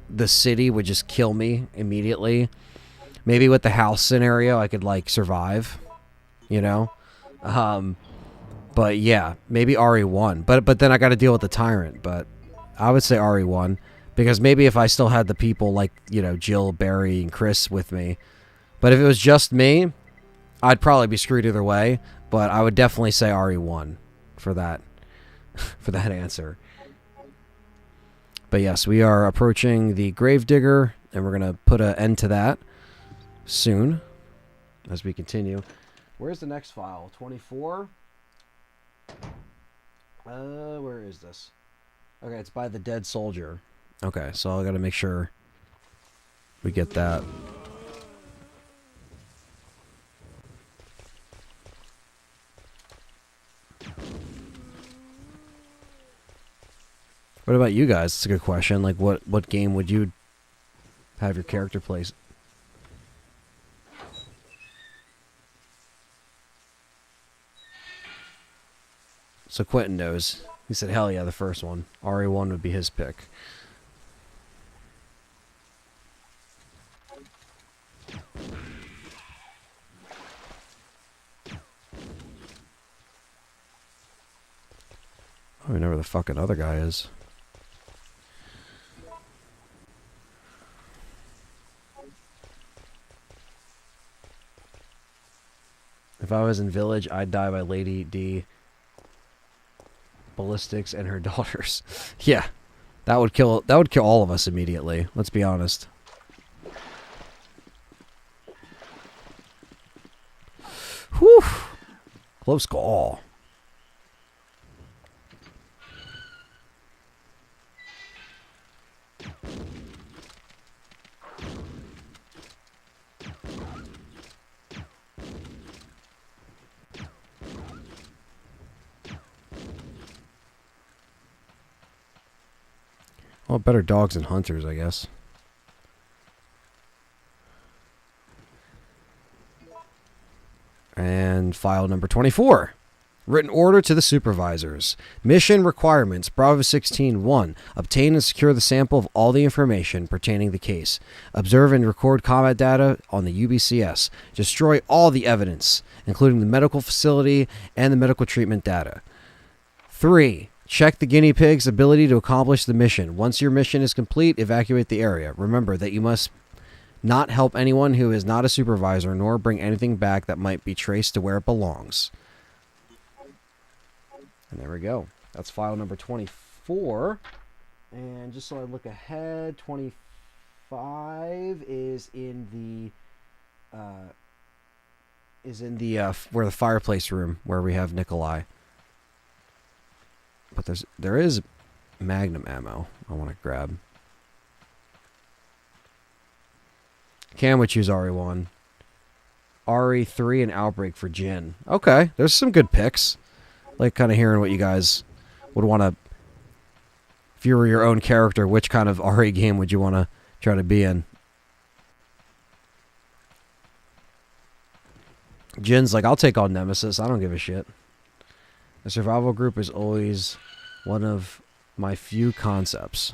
the city would just kill me immediately. Maybe with the house scenario, I could like survive, you know? But yeah, maybe RE1. But then I got to deal with the tyrant. But I would say RE1 because maybe if I still had the people like, you know, Jill, Barry, and Chris with me. But if it was just me, I'd probably be screwed either way. But I would definitely say RE1 for that answer. But yes, we are approaching the Gravedigger, and we're going to put an end to that soon as we continue. Where's the next file? 24? Where is this? Okay, it's by the dead soldier. Okay, so I got to make sure we get that. What about you guys? It's a good question. Like, what game would you have your character place? So Quentin knows. He said, hell yeah, the first one. RE1 would be his pick. I don't know where the fucking other guy is. If I was in Village, I'd die by Lady D, Ballistics, and her daughters. Yeah, that would kill all of us immediately. Let's be honest. Whew, close call. Well, better dogs than hunters, I guess. And file number 24. Written order to the supervisors. Mission requirements. Bravo 16-1. Obtain and secure the sample of all the information pertaining to the case. Observe and record combat data on the UBCS. Destroy all the evidence, including the medical facility and the medical treatment data. 3. Check the guinea pig's ability to accomplish the mission. Once your mission is complete, evacuate the area. Remember that you must not help anyone who is not a supervisor, nor bring anything back that might be traced to where it belongs. And there we go. That's file number 24. And just so I look ahead, 25 is in the where the fireplace room where we have Nikolai. But there is Magnum ammo I want to grab. Cam would choose RE1. RE3 and Outbreak for Jin. Okay, there's some good picks. Like kind of hearing what you guys would want to... If you were your own character, which kind of RE game would you want to try to be in? Jin's like, I'll take on Nemesis. I don't give a shit. A survival group is always one of my few concepts.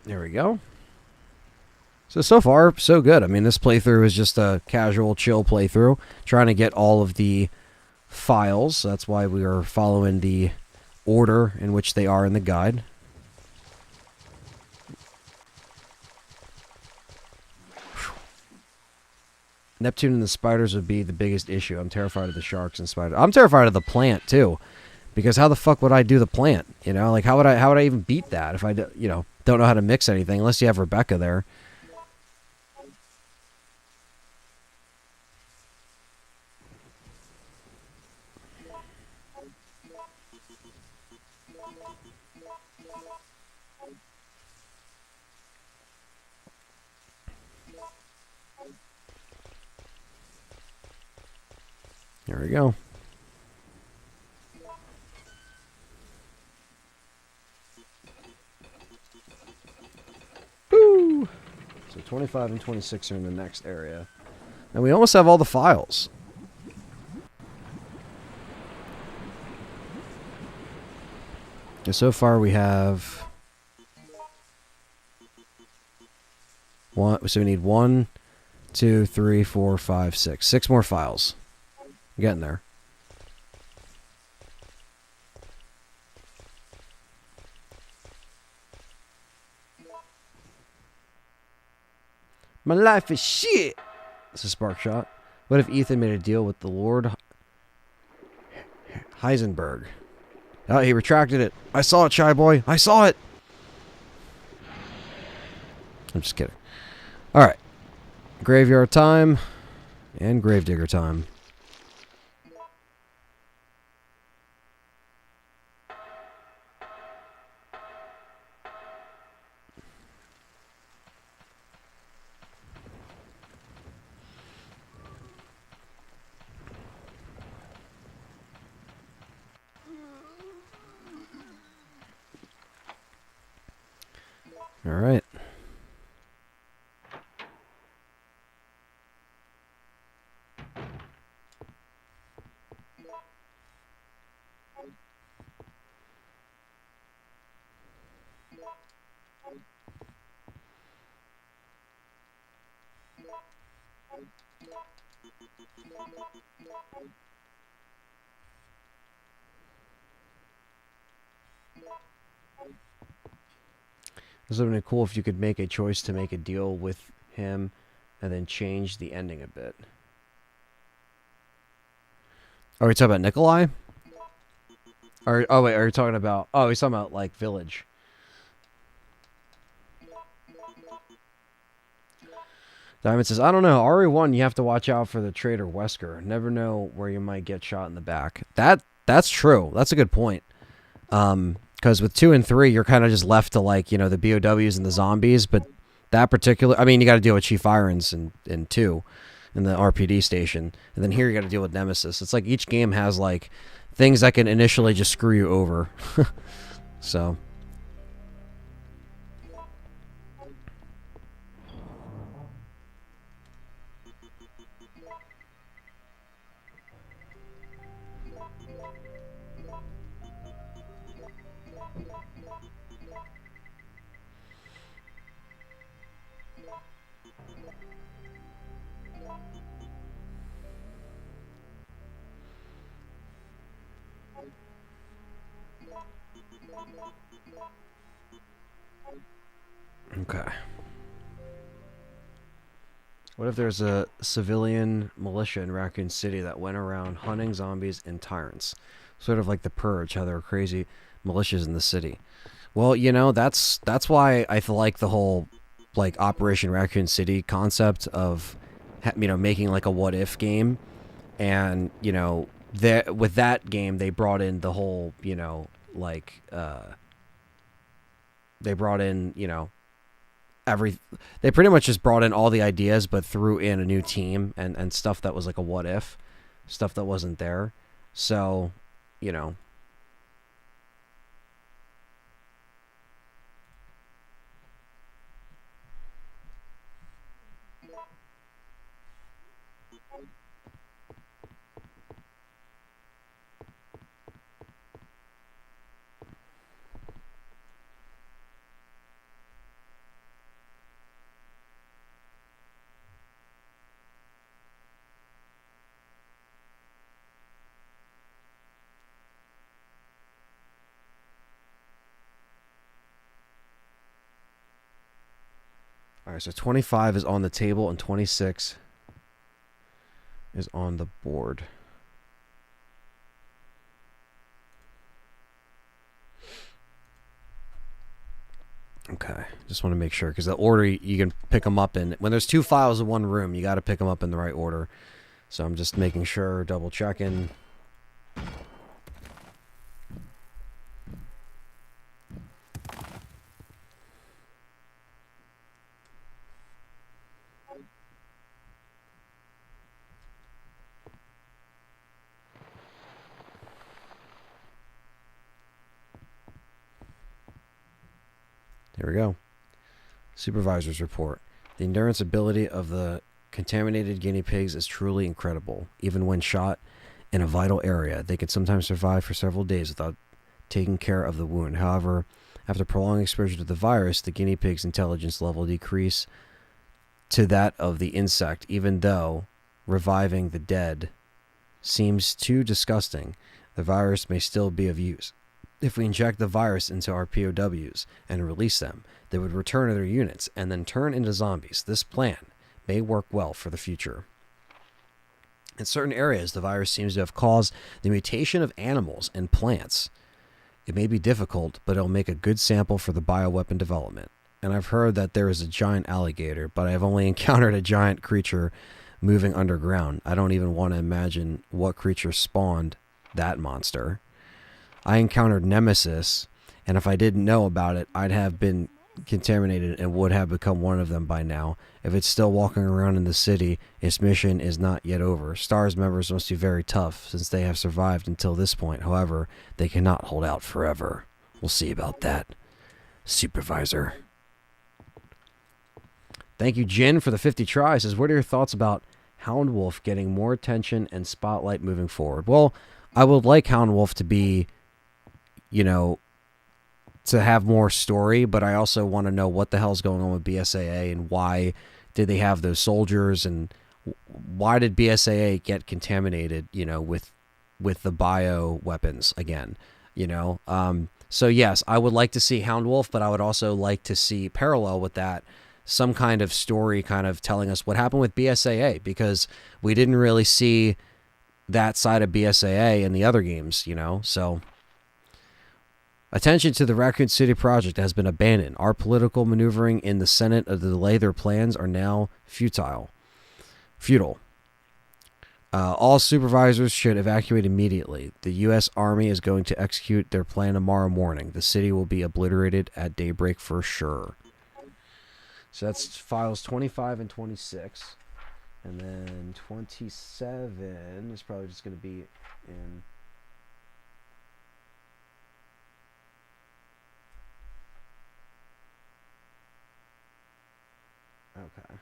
There we go. So far, so good. I mean, this playthrough is just a casual, chill playthrough, trying to get all of the files. That's why we are following the order in which they are in the guide. Neptune and the spiders would be the biggest issue. I'm terrified of the sharks and spiders. I'm terrified of the plant too, because how the fuck would I do the plant? You know, like how would I even beat that if I don't know how to mix anything unless you have Rebecca there. There we go. Woo! So 25 and 26 are in the next area. And we almost have all the files. And so far we have one. So we need 1, 2, 3, 4, 5, 6. 6 more files. I'm getting there. My life is shit. It's a spark shot. What if Ethan made a deal with the Lord Heisenberg? Oh, he retracted it. I saw it, Shy Boy. I saw it. I'm just kidding. All right. Graveyard time and Gravedigger time. All right. This would have been cool if you could make a choice to make a deal with him and then change the ending a bit. Are we talking about Nikolai? Oh, wait, are you talking about... Oh, he's talking about, like, Village. Diamond says, I don't know. RE1, you have to watch out for the traitor Wesker. Never know where you might get shot in the back. That's true. That's a good point. Because with 2 and 3, you're kind of just left to, like, you know, the BOWs and the zombies. But that particular... I mean, you got to deal with Chief Irons in 2, in the RPD station. And then here you got to deal with Nemesis. It's like each game has, like, things that can initially just screw you over. So... Okay. What if there's a civilian militia in Raccoon City that went around hunting zombies and tyrants? Sort of like the Purge, how there were crazy militias in the city. Well, you know, that's why I like the whole, like, Operation Raccoon City concept of, you know, making, like, a what-if game. And, you know, with that game, they brought in the whole, you know, like, they brought in, you know, they pretty much just brought in all the ideas, but threw in a new team and stuff that was like a what if, stuff that wasn't there. So, you know. All right, so 25 is on the table and 26 is on the board. Okay, just want to make sure, because the order you can pick them up in, when there's 2 files in one room, you got to pick them up in the right order. So I'm just making sure, double checking. There we go. Supervisor's report. The endurance ability of the contaminated guinea pigs is truly incredible. Even when shot in a vital area, they can sometimes survive for several days without taking care of the wound. However, after prolonged exposure to the virus, the guinea pig's intelligence level decrease to that of the insect, even though reviving the dead seems too disgusting. The virus may still be of use. If we inject the virus into our POWs and release them, they would return to their units and then turn into zombies. This plan may work well for the future. In certain areas, the virus seems to have caused the mutation of animals and plants. It may be difficult, but it'll make a good sample for the bioweapon development. And I've heard that there is a giant alligator, but I've only encountered a giant creature moving underground. I don't even want to imagine what creature spawned that monster. I encountered Nemesis, and if I didn't know about it, I'd have been contaminated and would have become one of them by now. If it's still walking around in the city, its mission is not yet over. S.T.A.R.S members must be very tough, since they have survived until this point. However, they cannot hold out forever. We'll see about that. Supervisor. Thank you, Jin, for the 50 tries. Says, what are your thoughts about Hound Wolf getting more attention and spotlight moving forward? Well, I would like Hound Wolf to be, you know, to have more story, but I also want to know what the hell's going on with BSAA and why did they have those soldiers and why did BSAA get contaminated, you know, with the bio weapons again, you know? So yes, I would like to see Hound Wolf, but I would also like to see parallel with that some kind of story kind of telling us what happened with BSAA, because we didn't really see that side of BSAA in the other games, you know? So attention to the Raccoon City project has been abandoned. Our political maneuvering in the Senate to delay their plans are now futile. All supervisors should evacuate immediately. The U.S. Army is going to execute their plan tomorrow morning. The city will be obliterated at daybreak for sure. So that's files 25 and 26. And then 27 is probably just going to be in... Okay.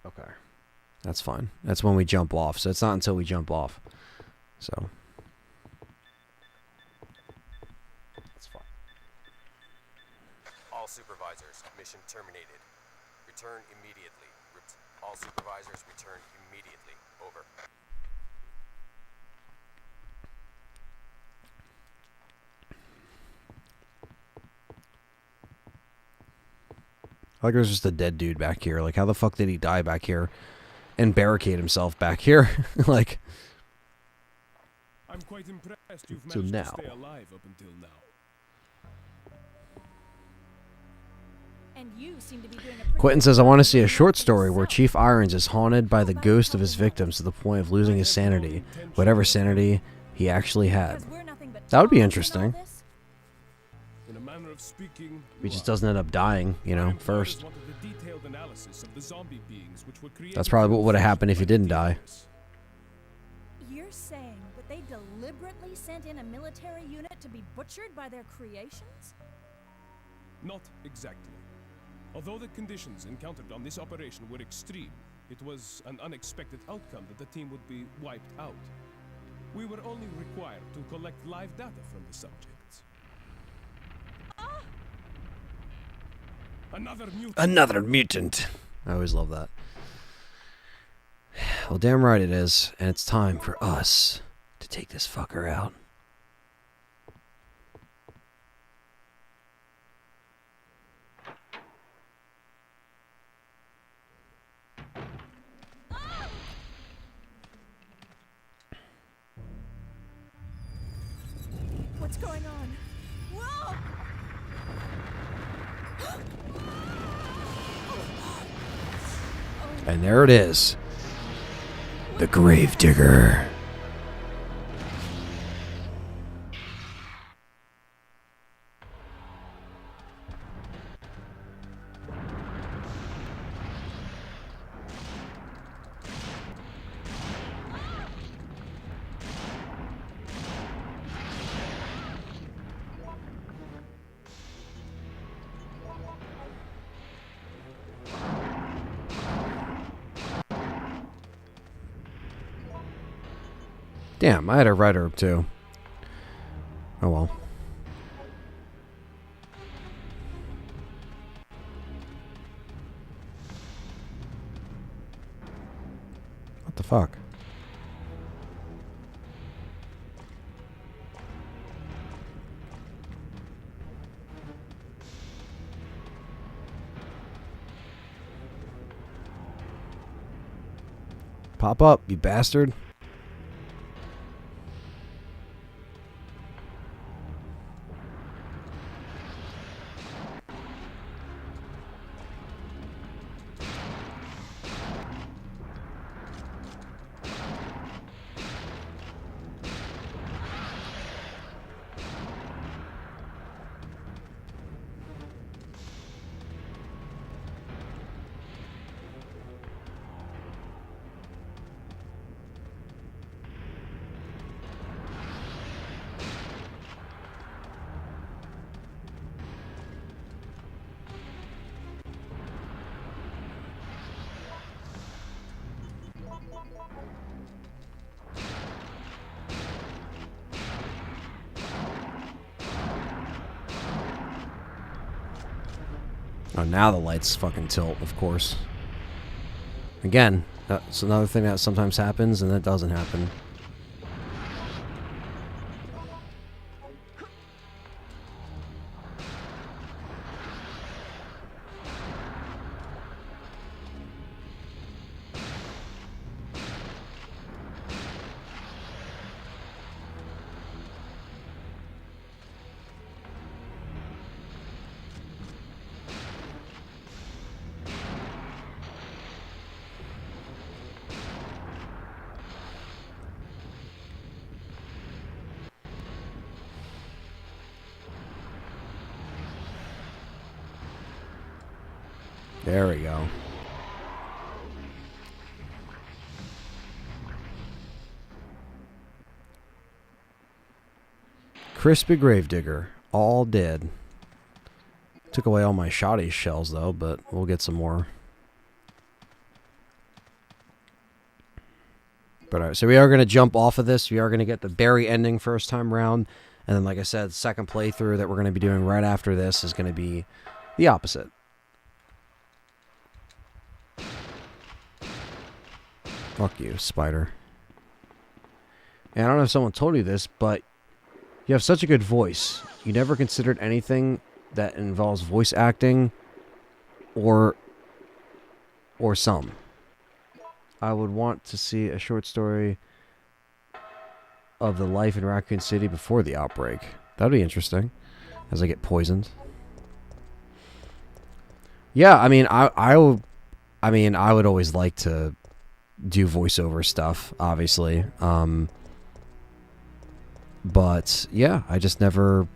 Okay. That's fine. That's when we jump off. So it's not until we jump off. So. That's fine. All supervisors, mission terminated. Return immediately. All supervisors return immediately. Over. Like there's just a dead dude back here. Like how the fuck did he die back here and barricade himself back here? Like I'm quite impressed you've so managed now. to stay alive up until now. And you seem to be doing a pretty Quentin says, I want to see a short story where Chief Irons is haunted by the ghost of his victims to the point of losing his sanity, whatever sanity he actually had. because we're nothing but That would be dogs in all interesting. this. In a manner of speaking, He just doesn't end up dying, you know, first. wanted the detailed analysis of the zombie beings which were created. That's probably what would have happened if he didn't die. You're saying that they deliberately sent in a military unit to be butchered by their creations? Not exactly. Although the conditions encountered on this operation were extreme, it was an unexpected outcome that the team would be wiped out. We were only required to collect live data from the subjects. Another mutant. I always love that. Well, damn right it is. And it's time for us to take this fucker out. What's going on? Whoa! And there it is. The Gravedigger. Damn, I had a red herb too. Oh well. What the fuck? Pop up, you bastard. Oh, now the lights fucking tilt, of course. Again, that's another thing that sometimes happens and that doesn't happen. There we go. Crispy Gravedigger, all dead. Took away all my shoddy shells though, but we'll get some more. But alright, so we are going to jump off of this. We are going to get the Barry ending first time round. And then, like I said, second playthrough that we're going to be doing right after this is going to be the opposite. Fuck you, spider. And I don't know if someone told you this, but you have such a good voice. You never considered anything that involves voice acting or some. I would want to see a short story of the life in Raccoon City before the outbreak. That would be interesting, as I get poisoned. Yeah, I mean, I would always like to do voiceover stuff, obviously. But yeah, I just never,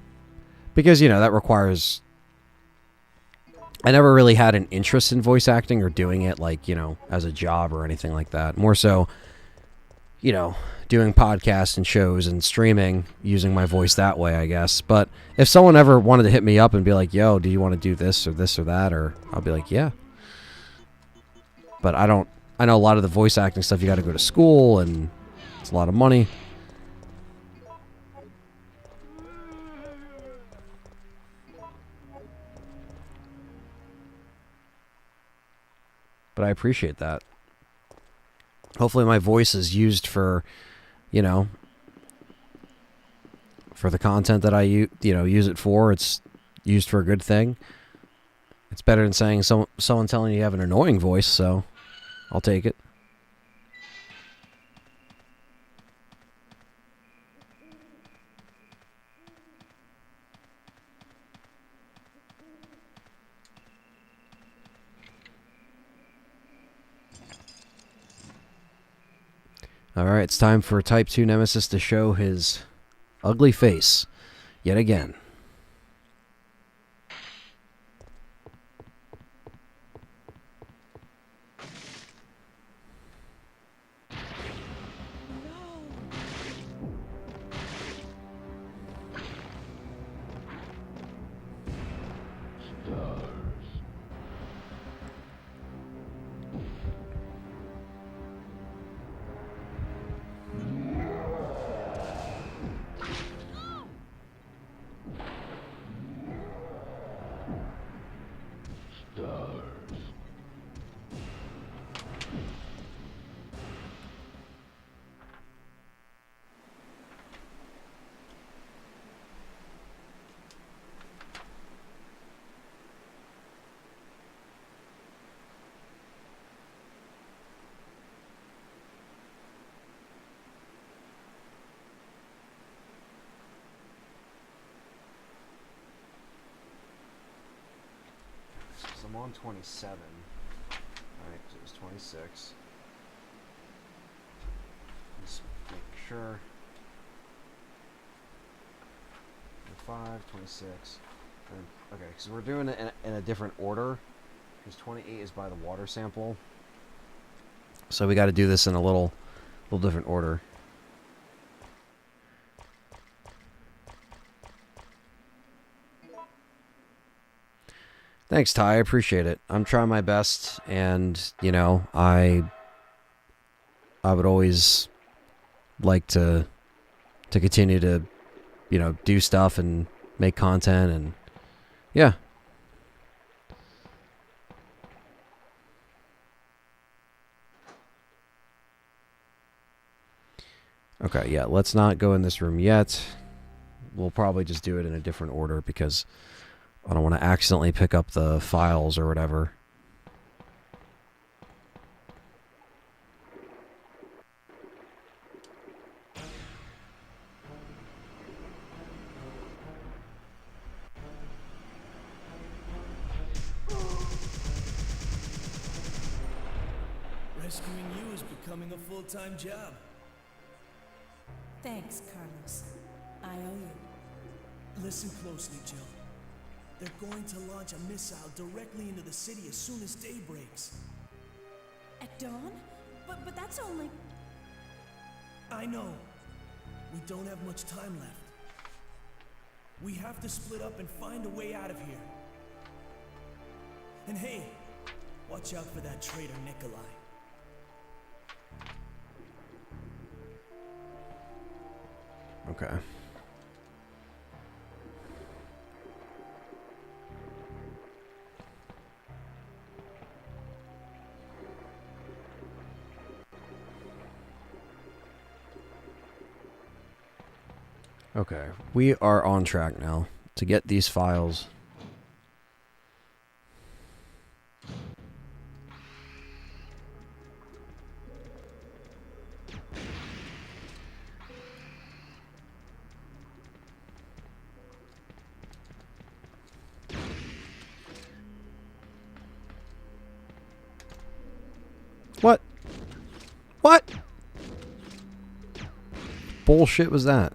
because you know that requires. I never really had an interest in voice acting or doing it like, you know, as a job or anything like that. More so, you know, doing podcasts and shows and streaming, using my voice that way, I guess. But if someone ever wanted to hit me up and be like, yo, do you want to do this or that? Or I'll be like, yeah. But I know a lot of the voice acting stuff, you got to go to school and it's a lot of money. But I appreciate that. Hopefully my voice is used for, you know, for the content that I use it for. It's used for a good thing. It's better than saying someone telling you have an annoying voice, so I'll take it. Alright, it's time for Type 2 Nemesis to show his ugly face yet again. I'm on 27. Alright, so it was 26. Just make sure. 25, 26. Okay, because we're doing it in a different order. Because 28 is by the water sample. So we got to do this in a little different order. Thanks, Ty. I appreciate it. I'm trying my best, and I would always like to continue to do stuff and make content, and yeah. Okay, yeah. Let's not go in this room yet. We'll probably just do it in a different order because I don't want to accidentally pick up the files or whatever. Rescuing you is becoming a full-time job. Thanks, Carlos. I owe you. Listen closely, Jill. They're going to launch a missile directly into the city as soon as day breaks. At dawn? But that's only... I know. We don't have much time left. We have to split up and find a way out of here. And hey, watch out for that traitor Nikolai. Okay. Okay, we are on track now to get these files. What? What? Bullshit was that?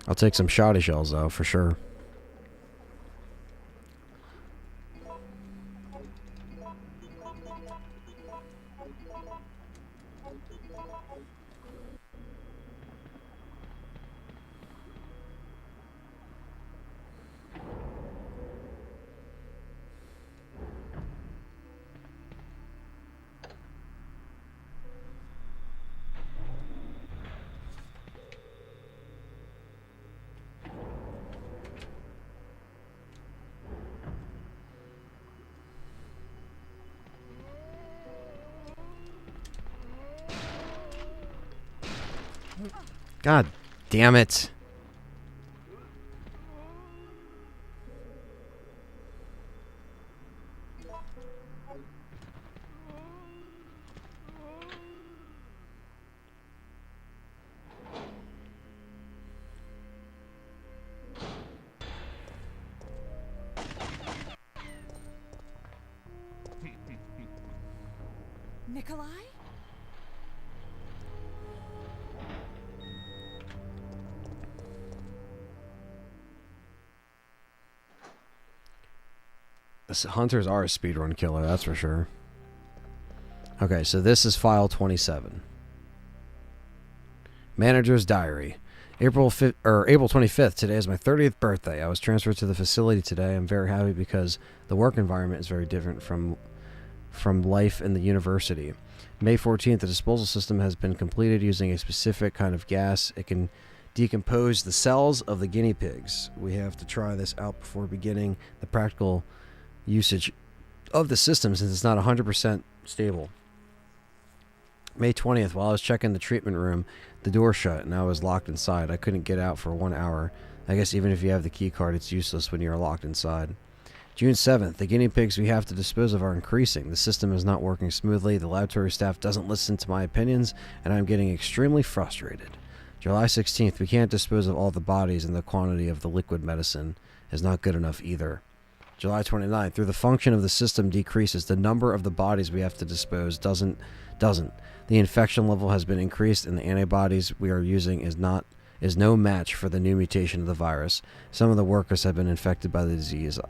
I'll take some shoddy shells though, for sure. God damn it. Nikolai? Hunters are a speedrun killer, that's for sure. Okay, so this is file 27. Manager's diary. April 25th. Today is my 30th birthday. I was transferred to the facility today. I'm very happy because the work environment is very different from life in the university. May 14th, the disposal system has been completed using a specific kind of gas. It can decompose the cells of the guinea pigs. We have to try this out before beginning the practical usage of the system since it's not 100% stable. May 20th, while I was checking the treatment room, the door shut and I was locked inside. I couldn't get out for 1 hour. I guess even if you have the key card, it's useless when you're locked inside. June 7th, the guinea pigs we have to dispose of are increasing. The system is not working smoothly. The laboratory staff doesn't listen to my opinions, and I'm getting extremely frustrated. July 16th, we can't dispose of all the bodies, and the quantity of the liquid medicine is not good enough either. July 29th, through the function of the system decreases, the number of the bodies we have to dispose doesn't. The infection level has been increased, and the antibodies we are using is no match for the new mutation of the virus. Some of the workers have been infected by the disease.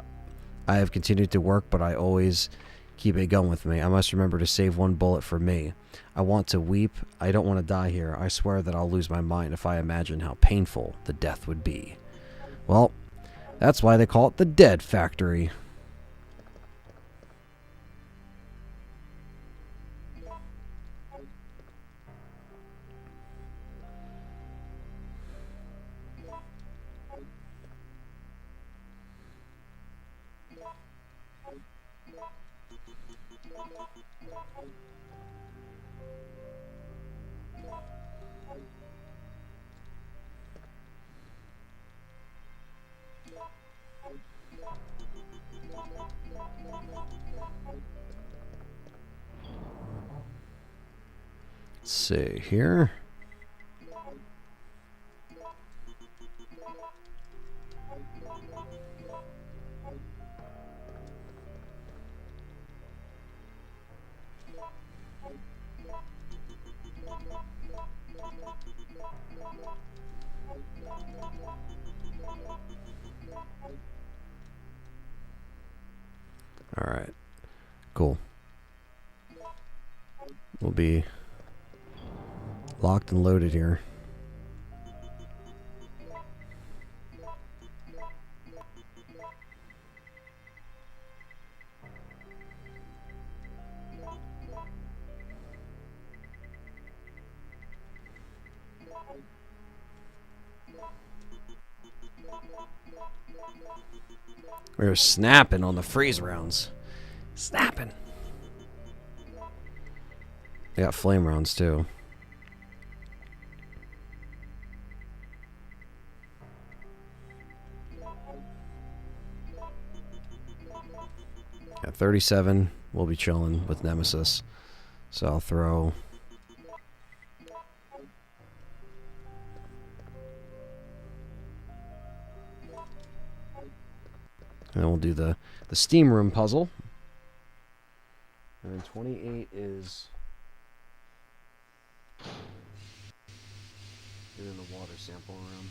I have continued to work, but I always keep a gun with me. I must remember to save one bullet for me. I want to weep. I don't want to die here. I swear that I'll lose my mind if I imagine how painful the death would be. Well, that's why they call it the Dead Factory. Let's see here. All right. Cool. We'll be locked and loaded here. We're snapping on the freeze rounds. Snapping. They got flame rounds too. At 37, we'll be chilling with Nemesis. So I'll throw... And then we'll do the steam room puzzle. And then 28 is... doing the water sample room.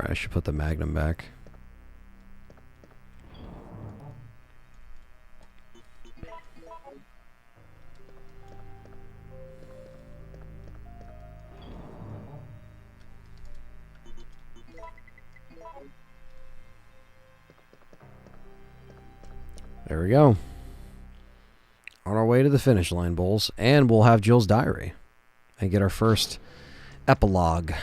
I should put the Magnum back. There we go. On our way to the finish line, Bulls. And we'll have Jill's diary. And get our first epilogue.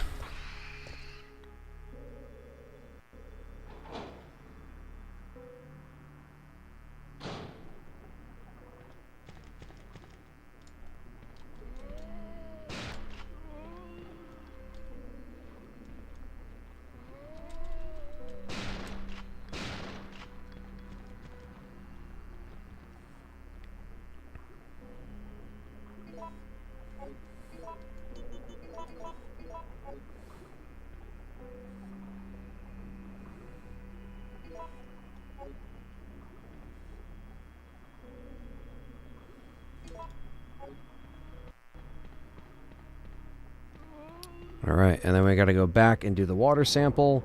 Alright, and then we gotta go back and do the water sample,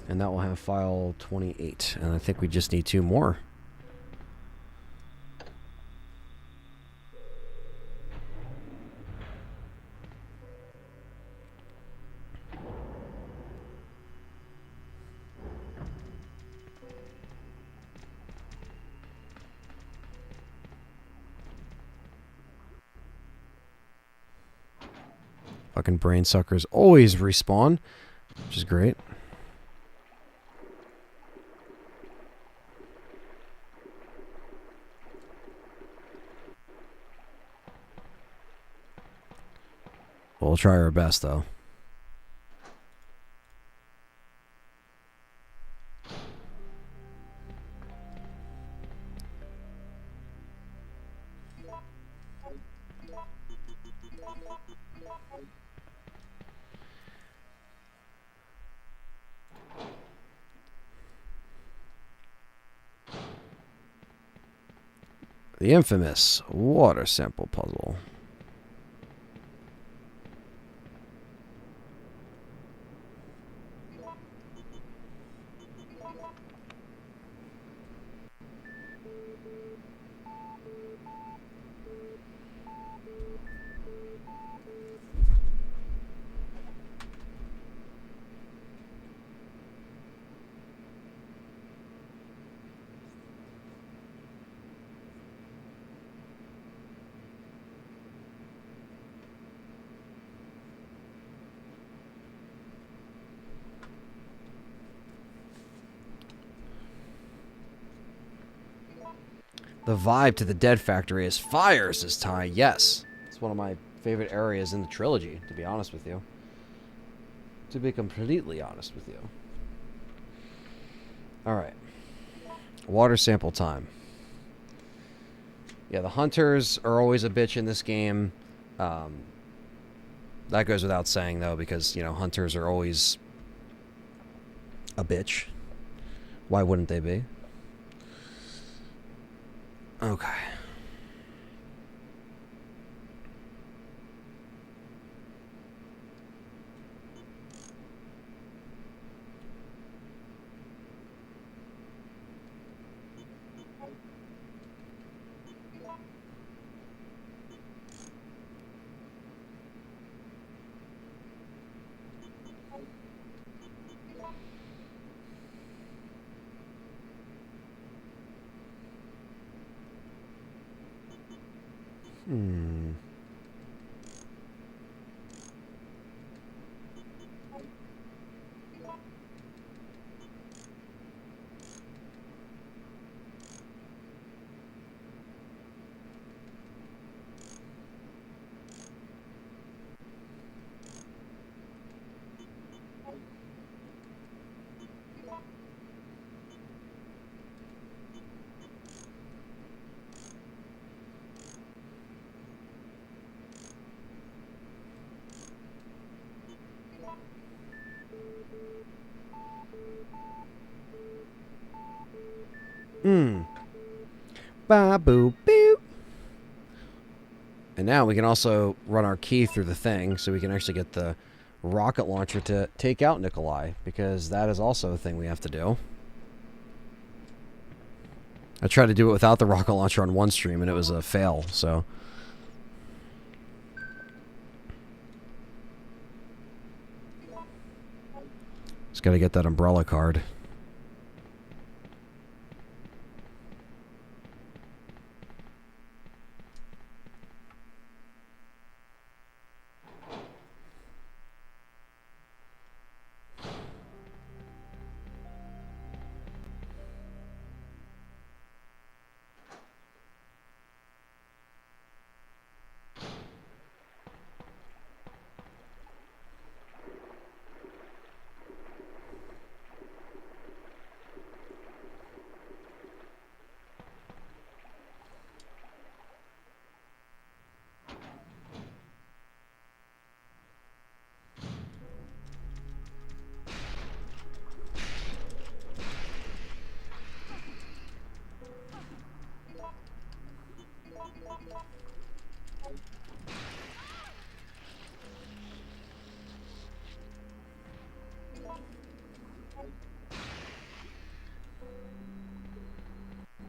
and that will have file 28. And I think we just need 2 more. Fucking brain suckers always respawn, which is great. We'll try our best, though. The infamous water sample puzzle. The vibe to the Dead Factory is fire, says Ty. Yes. It's one of my favorite areas in the trilogy, to be honest with you. To be completely honest with you. Alright. Water sample time. Yeah, the hunters are always a bitch in this game. That goes without saying, though, because, you know, hunters are always a bitch. Why wouldn't they be? Okay. Ba-boo boop. And now we can also run our key through the thing, so we can actually get the rocket launcher to take out Nikolai, because that is also a thing we have to do. I tried to do it without the rocket launcher on one stream, and it was a fail, so... Just gotta get that umbrella card.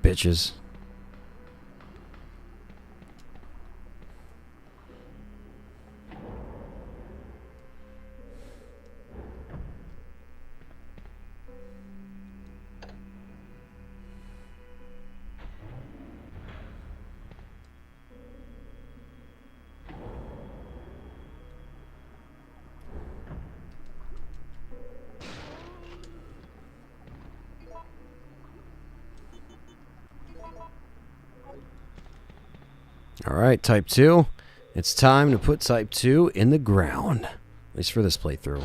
Bitches. Alright, Type 2. It's time to put Type 2 in the ground. At least for this playthrough.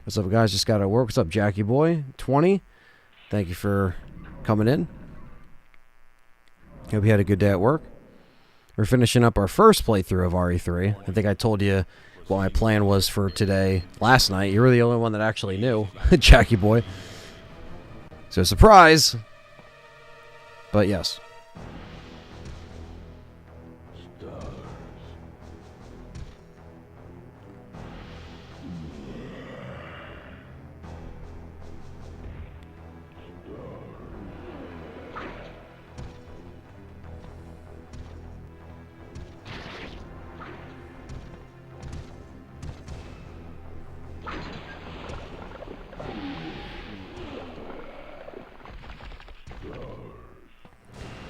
What's up, guys? Just got to work. What's up, Jackie Boy? 20. Thank you for coming in. Hope you had a good day at work. We're finishing up our first playthrough of RE3. I think I told you what my plan was for today last night. You were the only one that actually knew, Jackie Boy. So, surprise! But yes.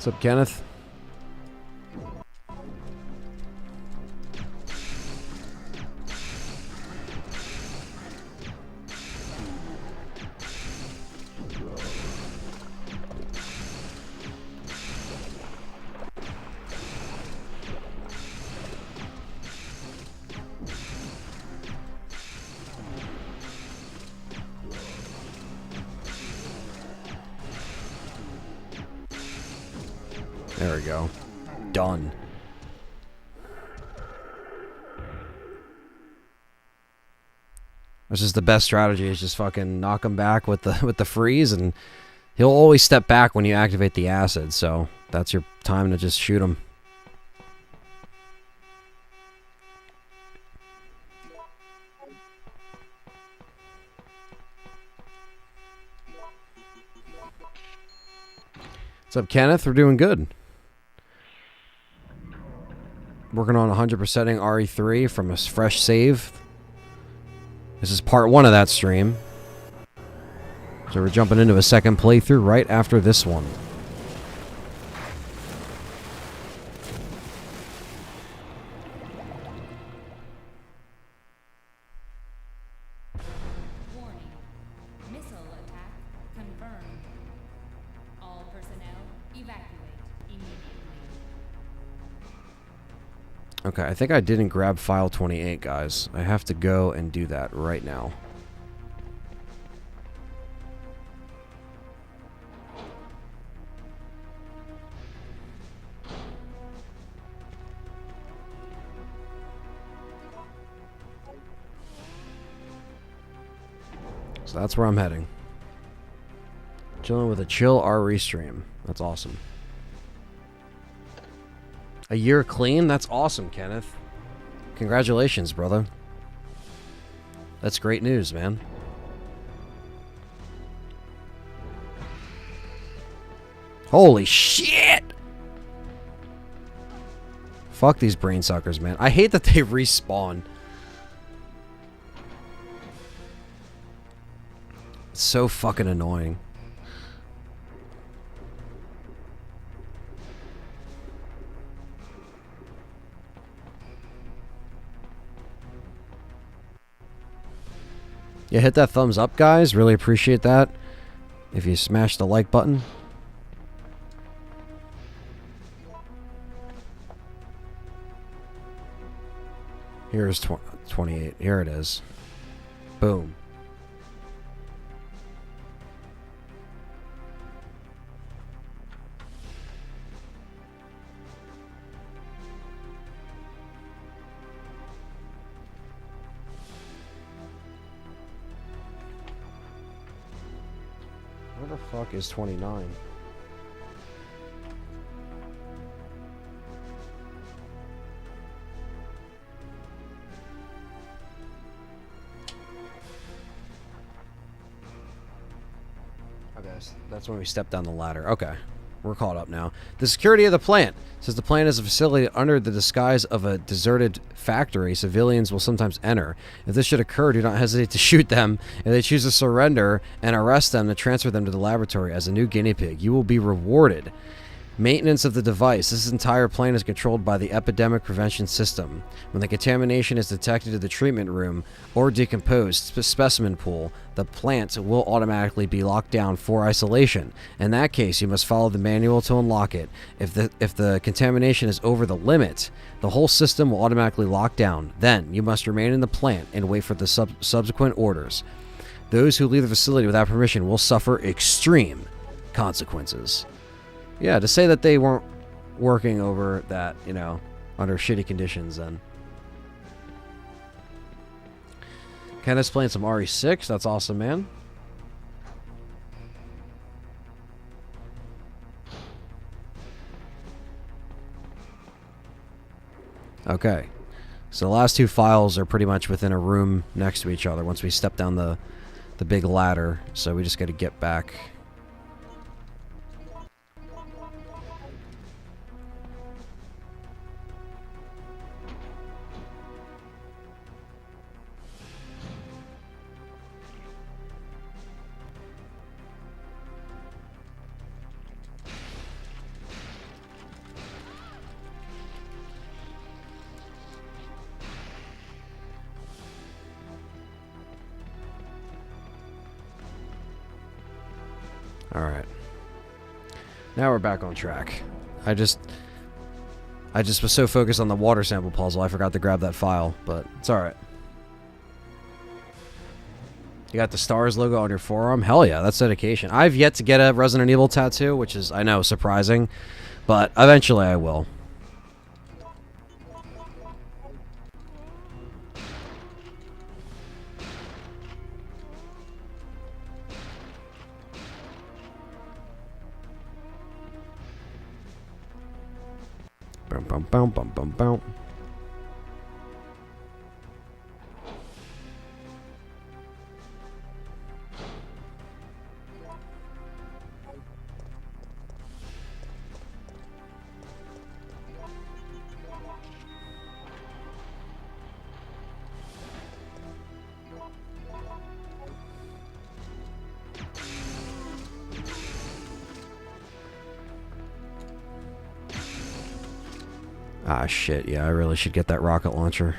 What's up, Kenneth? There we go. Done. This is the best strategy, is just fucking knock him back with the freeze, and he'll always step back when you activate the acid, so that's your time to just shoot him. What's up, Kenneth? We're doing good. Working on 100%ing RE3 from a fresh save. This is part 1 of that stream. So we're jumping into a second playthrough right after this one. Warning. Missile attack confirmed. All personnel evacuate immediately. Okay, I think I didn't grab file 28, guys. I have to go and do that right now. So that's where I'm heading. Chilling with a chill RE stream. That's awesome. A year clean? That's awesome, Kenneth. Congratulations, brother. That's great news, man. Holy shit! Fuck these brain suckers, man. I hate that they respawn. It's so fucking annoying. Yeah, hit that thumbs up, guys. Really appreciate that. If you smash the like button. Here's 28. Here it is. Boom. Where the fuck is 29? Okay, that's when we step down the ladder. Okay. We're caught up now. The security of the plant. Says the plant is a facility under the disguise of a deserted factory. Civilians will sometimes enter. If this should occur, do not hesitate to shoot them. If they choose to surrender and arrest them, to transfer them to the laboratory as a new guinea pig. You will be rewarded. Maintenance of the device. This entire plant is controlled by the epidemic prevention system. When the contamination is detected in the treatment room or decomposed specimen pool, the plant will automatically be locked down for isolation. In that case, you must follow the manual to unlock it. If the contamination is over the limit, the whole system will automatically lock down. Then, you must remain in the plant and wait for the subsequent orders. Those who leave the facility without permission will suffer extreme consequences. Yeah, to say that they weren't working over that, you know, under shitty conditions then. Kenneth's playing some RE6. That's awesome, man. Okay. So the last two files are pretty much within a room next to each other once we step down the big ladder. So we just got to get back. Alright. Now we're back on track. I just was so focused on the water sample puzzle, I forgot to grab that file, but it's alright. You got the S.T.A.R.S logo on your forearm? Hell yeah, that's dedication. I've yet to get a Resident Evil tattoo, which is, I know, surprising, but eventually I will. Bum, bum, bum, bum, bum, bum. Ah, shit. Yeah, I really should get that rocket launcher.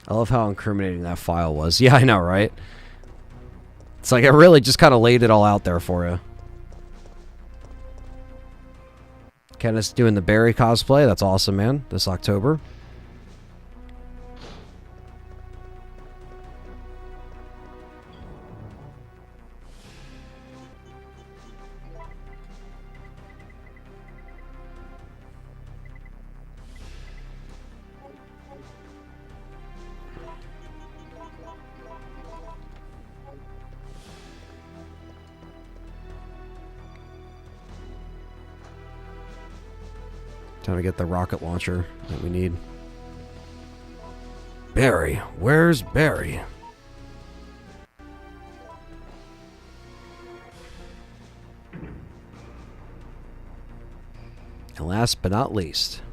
I love how incriminating that file was. Yeah, I know, right? It's like it really just kind of laid it all out there for you. Kenneth's doing the Barry cosplay. That's awesome, man. This October. Time to get the rocket launcher that we need. Barry. Where's Barry? And last but not least,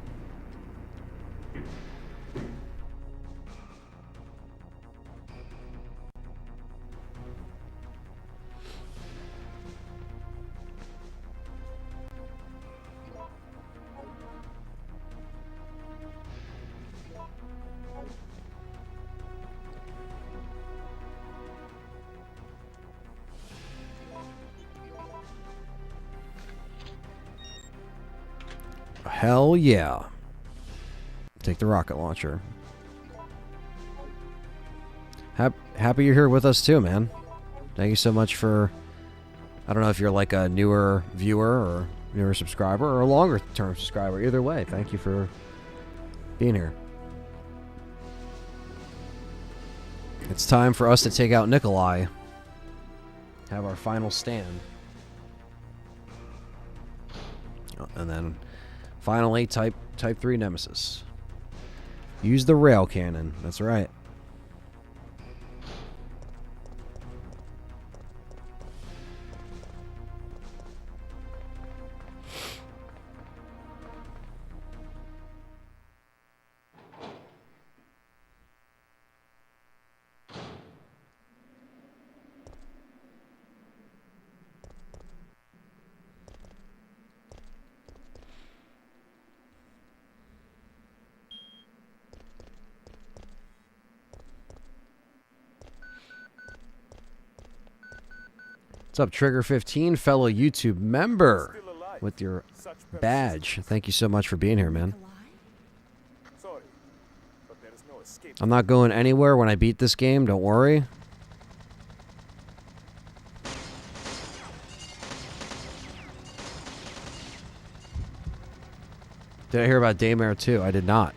hell yeah. Take the rocket launcher. Happy you're here with us too, man. Thank you so much for... I don't know if you're like a newer viewer or newer subscriber or a longer term subscriber. Either way, thank you for being here. It's time for us to take out Nikolai. Have our final stand. And then finally, Type 3 Nemesis. Use the rail cannon. That's right. What's up, Trigger15, fellow YouTube member with your badge. Thank you so much for being here, man. I'm not going anywhere when I beat this game, don't worry. Did I hear about Daymare too? I did not.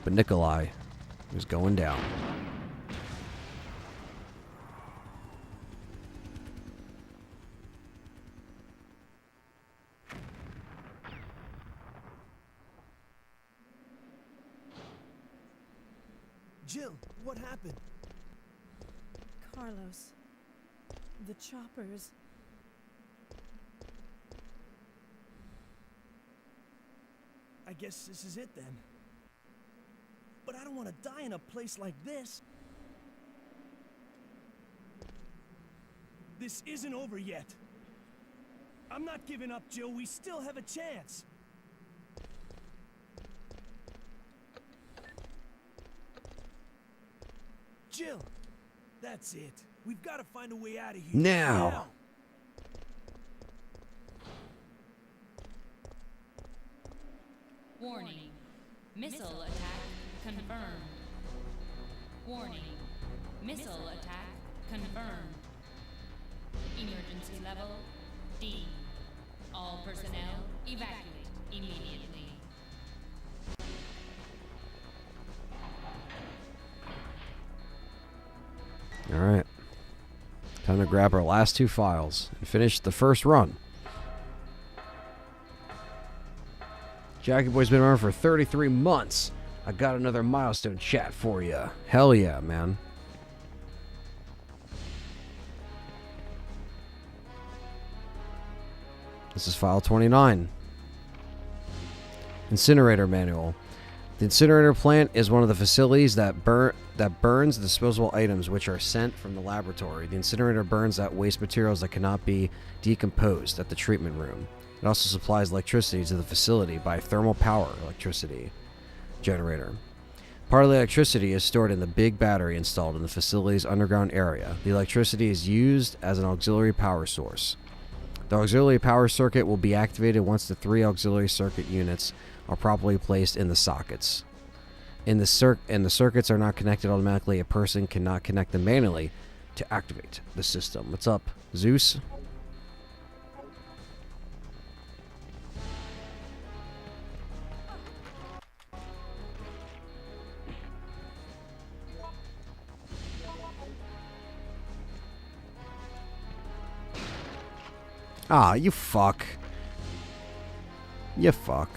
But Nikolai is going down. Jill, what happened? Carlos. The choppers. I guess this is it then. But I don't want to die in a place like this. This isn't over yet. I'm not giving up, Jill. We still have a chance. Jill, that's it. We've got to find a way out of here. Now. Warning. Missile attack confirmed. Warning. Missile attack confirmed. Emergency level D. All personnel evacuate immediately. Alright. Time to grab our last two files and finish the first run. Jackie Boy's been around for 33 months. I got another milestone chat for you. Hell yeah, man. This is file 29. Incinerator manual. The incinerator plant is one of the facilities that burns disposable items which are sent from the laboratory. The incinerator burns out waste materials that cannot be decomposed at the treatment room. It also supplies electricity to the facility by thermal power electricity generator. Part of the electricity is stored in the big battery installed in the facility's underground area. The electricity is used as an auxiliary power source. The auxiliary power circuit will be activated once the 3 auxiliary circuit units are properly placed in the sockets. And the circuits are not connected automatically. A person cannot connect them manually to activate the system. What's up, Zeus? Ah, you fuck. You fuck.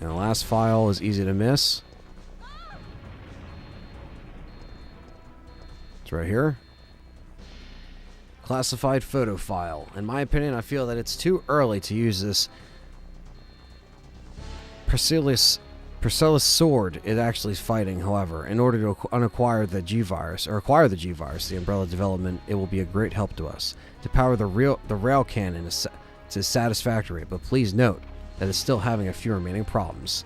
And the last file is easy to miss. It's right here. Classified photo file. In my opinion, I feel that it's too early to use this Priscilla's sword is actually fighting. However, in order to acquire the G-Virus, the Umbrella development, it will be a great help to us. To power the rail cannon is satisfactory, but please note that it's still having a few remaining problems.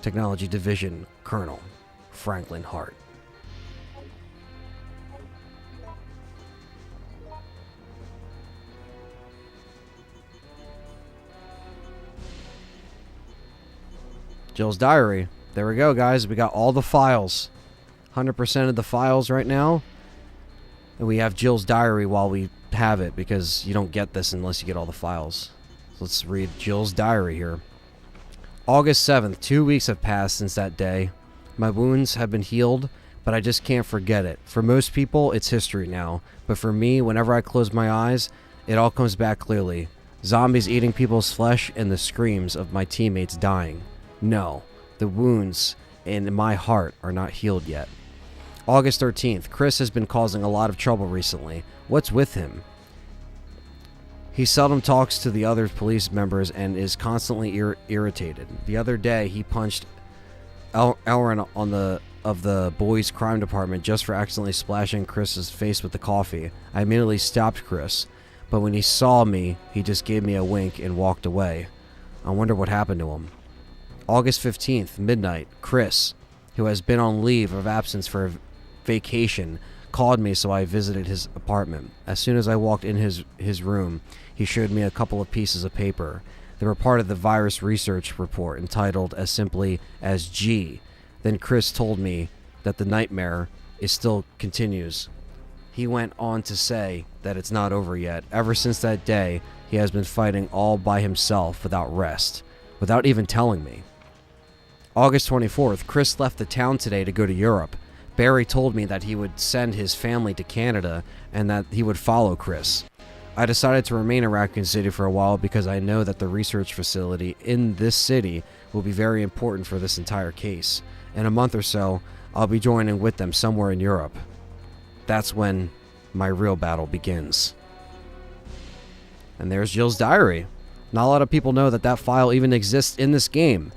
Technology Division Colonel Franklin Hart. Jill's diary. There we go, guys. We got all the files. 100% of the files right now. And we have Jill's diary while we have it, because you don't get this unless you get all the files. So let's read Jill's diary here. August 7th. 2 weeks have passed since that day. My wounds have been healed, but I just can't forget it. For most people, it's history now. But for me, whenever I close my eyes, it all comes back clearly. Zombies eating people's flesh and the screams of my teammates dying. No, the wounds in my heart are not healed yet. August 13th. Chris has been causing a lot of trouble recently. What's with him? He seldom talks to the other police members and is constantly irritated. The other day, he punched Elrin of the boys' crime department just for accidentally splashing Chris's face with the coffee. I immediately stopped Chris, but when he saw me, he just gave me a wink and walked away. I wonder what happened to him. August 15th, midnight. Chris, who has been on leave of absence for a vacation, called me, so I visited his apartment. As soon as I walked in his room, he showed me a couple of pieces of paper. They were part of the virus research report, entitled as simply as G. Then Chris told me that the nightmare still continues. He went on to say that it's not over yet. Ever since that day, he has been fighting all by himself without rest, without even telling me. August 24th, Chris left the town today to go to Europe. Barry told me that he would send his family to Canada and that he would follow Chris. I decided to remain in Raccoon City for a while because I know that the research facility in this city will be very important for this entire case. In a month or so, I'll be joining with them somewhere in Europe. That's when my real battle begins. And there's Jill's diary. Not a lot of people know that that file even exists in this game,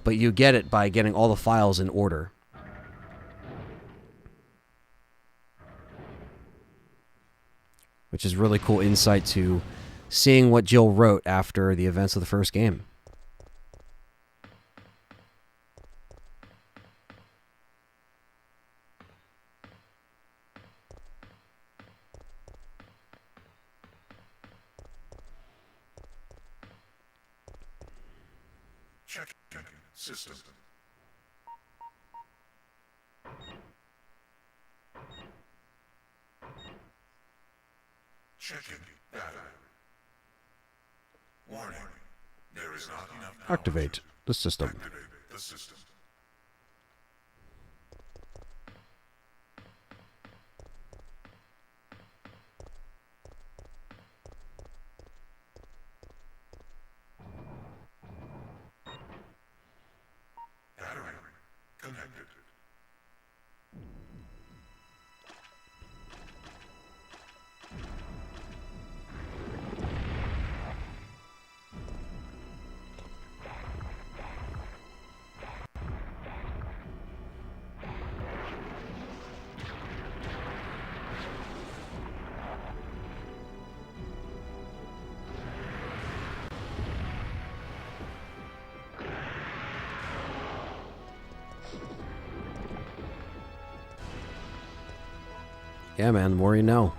but you get it by getting all the files in order. Which is really cool insight to seeing what Jill wrote after the events of the first game. Check system. Checking data. Warning. There is not enough power Activate the system. Activate the system. Battery connected. Yeah, man, the more you know.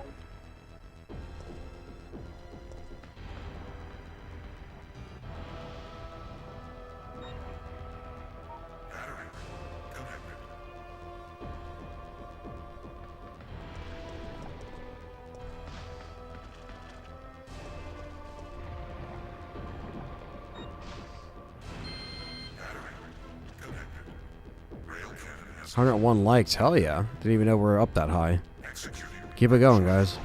101 likes. Hell yeah. Didn't even know we're up that high. Keep it going, guys.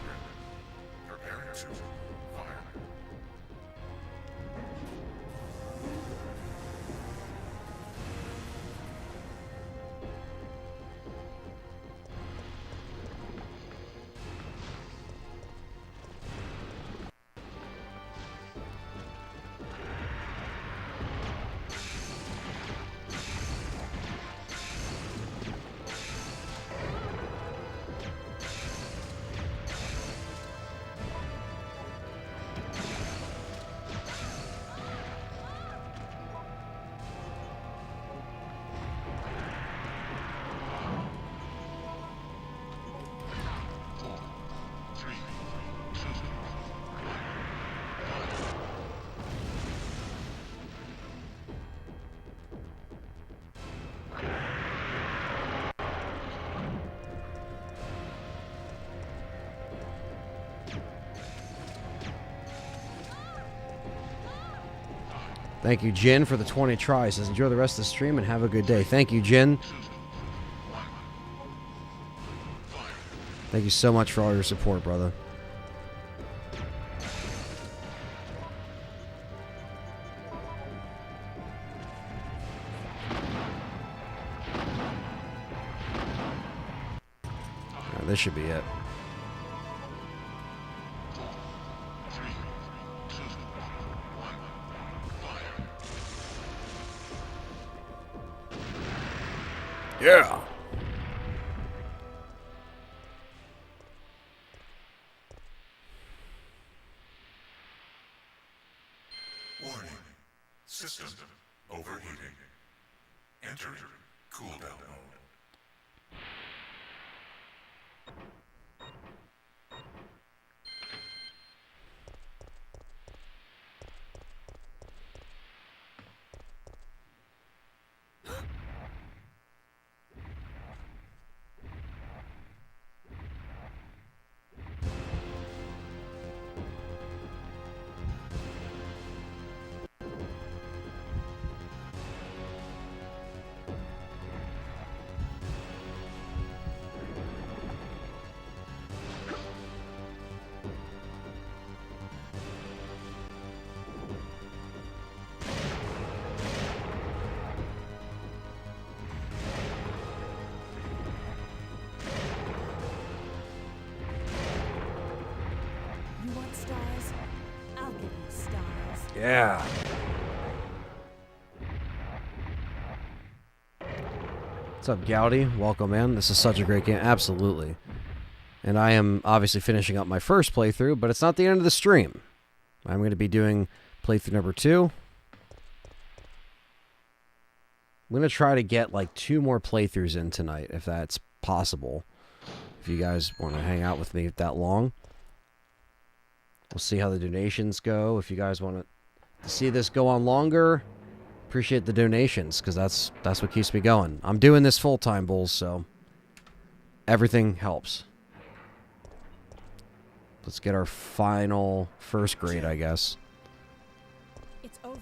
Thank you, Jin, for the 20 tries. Says, enjoy the rest of the stream and have a good day. Thank you, Jin. Thank you so much for all your support, brother. Right, this should be it. Yeah. Warning. System overheating. Enter cooldown mode. Yeah. What's up, Gowdy? Welcome in. This is such a great game. Absolutely. And I am obviously finishing up my first playthrough, but it's not the end of the stream. I'm going to be doing playthrough number 2. I'm going to try to get like 2 more playthroughs in tonight, if that's possible. If you guys want to hang out with me that long. We'll see how the donations go. If you guys want to see this go on longer, appreciate the donations, because that's what keeps me going. I'm doing this full-time, Bulls, so everything helps. Let's get our final first grade, I guess.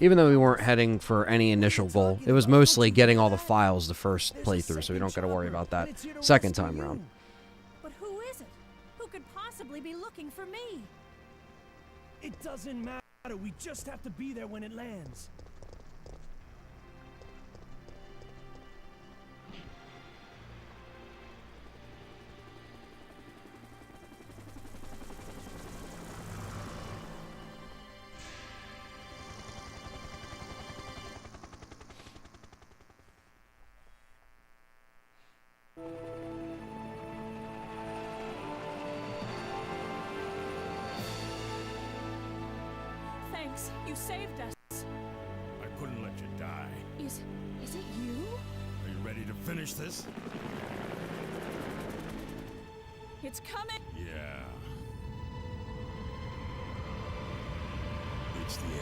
Even though we weren't heading for any initial goal, it was mostly getting all the files the first playthrough, so we don't got to worry about that second time round. But who is it? Who could possibly be looking for me? It doesn't matter. We just have to be there when it lands. Thanks, you saved us. I couldn't let you die. Is it you? Are you ready to finish this? It's coming. Yeah. It's the end.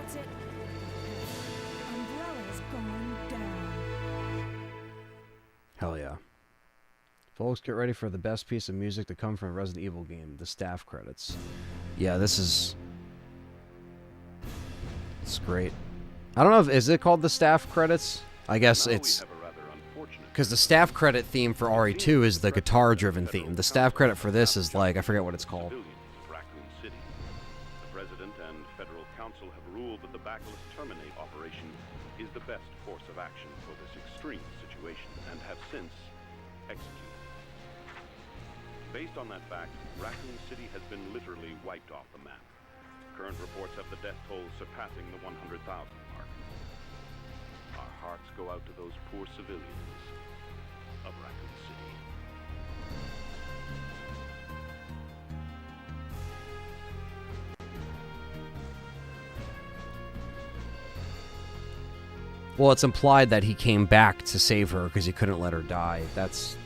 That's it. Umbrella's going down. Hell yeah. Folks, get ready for the best piece of music to come from a Resident Evil game, the staff credits. Yeah, this is... It's great. I don't know if... Is it called the staff credits? I guess it's... Because the staff credit theme for RE2 is the guitar-driven theme. The staff credit for this is like... I forget what it's called. Raccoon City. The President and Federal Council have ruled that the Bacillus Terminate operation is the best course of action for this extreme situation, and have since executed. Based on that fact, Raccoon City has been literally wiped off the map. Current reports have the death toll surpassing the 100,000 mark. Our hearts go out to those poor civilians of Raccoon City. Well, it's implied that he came back to save her because he couldn't let her die. That's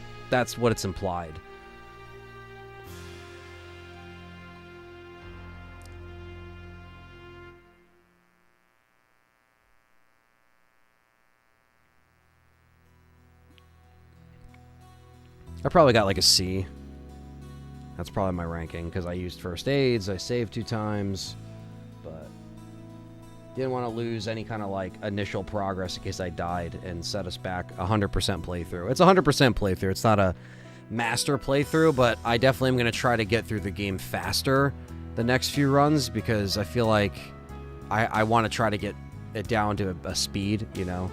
what it's implied. I probably got like a C. That's probably my ranking because I used first aids, I saved 2 times, but didn't want to lose any kind of like initial progress in case I died and set us back 100% playthrough. It's 100% playthrough. It's not a master playthrough, but I definitely am going to try to get through the game faster the next few runs because I feel like I want to try to get it down to a speed, you know.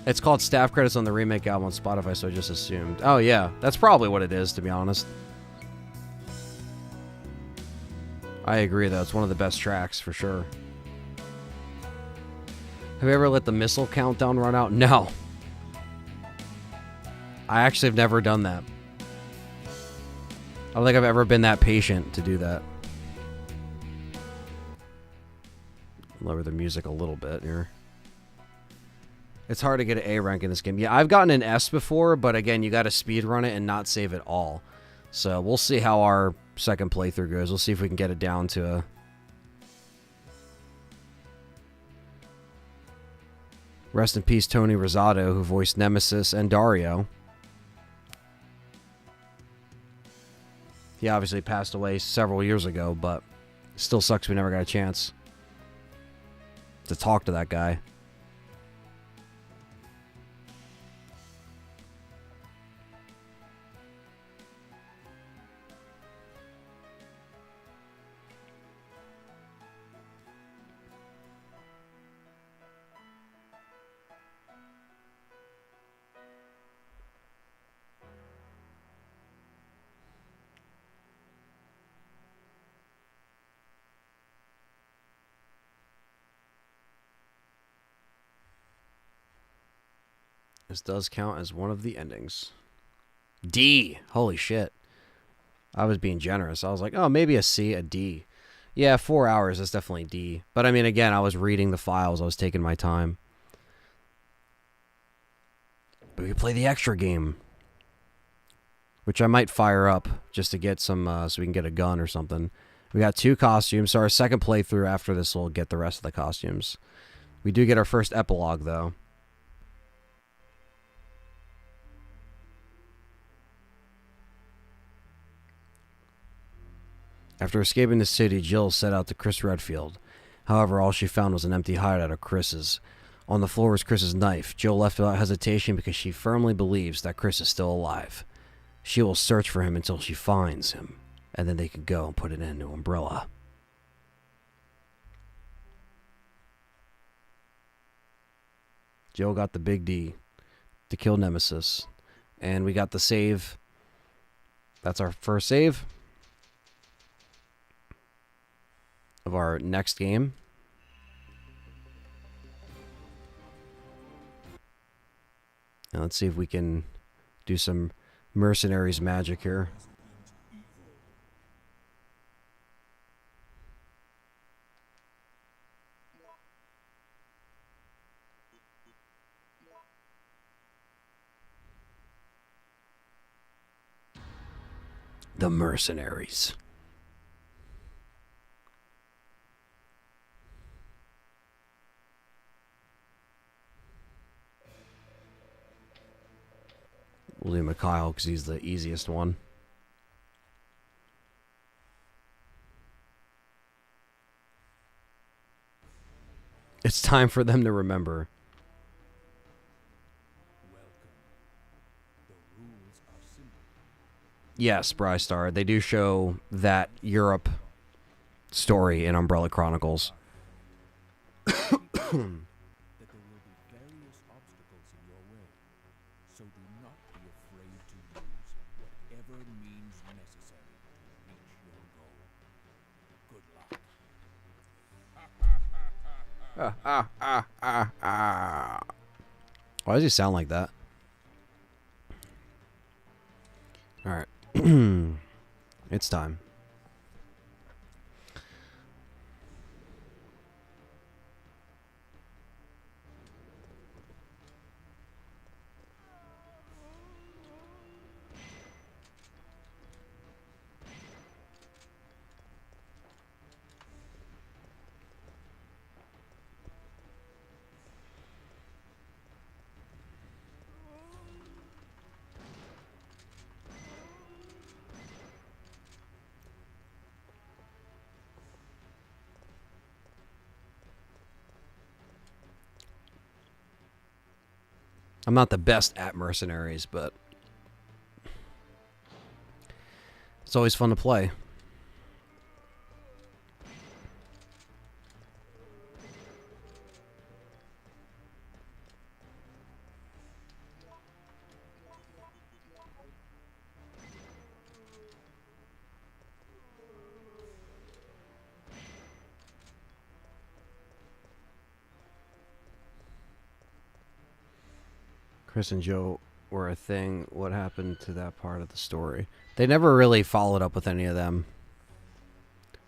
It's called Staff Credits on the Remake album on Spotify, so I just assumed. Oh, yeah. That's probably what it is, to be honest. I agree, though. It's one of the best tracks, for sure. Have you ever let the missile countdown run out? No. I actually have never done that. I don't think I've ever been that patient to do that. Lower the music a little bit here. It's hard to get an A rank in this game. Yeah, I've gotten an S before, but again, you got to speed run it and not save it all. So we'll see how our second playthrough goes. We'll see if we can get it down to a... Rest in peace, Tony Rosado, who voiced Nemesis and Dario. He obviously passed away several years ago, but it still sucks we never got a chance to talk to that guy. This does count as one of the endings. D! Holy shit. I was being generous. I was like, oh, maybe a C, a D. Yeah, 4 hours is definitely D. But I mean, again, I was reading the files. I was taking my time. But we play the extra game. Which I might fire up just to get some, so we can get a gun or something. We got 2 costumes. So our second playthrough after this will get the rest of the costumes. We do get our first epilogue, though. After escaping the city, Jill set out to Chris Redfield. However, all she found was an empty hideout of Chris's. On the floor was Chris's knife. Jill left without hesitation because she firmly believes that Chris is still alive. She will search for him until she finds him, and then they can go and put an end to Umbrella. Jill got the big D to kill Nemesis. And we got the save. That's our first save of our next game. Now let's see if we can do some Mercenaries magic here. The Mercenaries. Mikhail because he's the easiest one. It's time for them to remember. Yes, Brystar. They do show that Europe story in Umbrella Chronicles. That there will be various obstacles in your way, so do not be afraid to use whatever means necessary to reach your goal. Good luck. Why does he sound like that? Alright. It's time. I'm not the best at Mercenaries, but it's always fun to play. Chris and Joe were a thing. What happened to that part of the story? They never really followed up with any of them.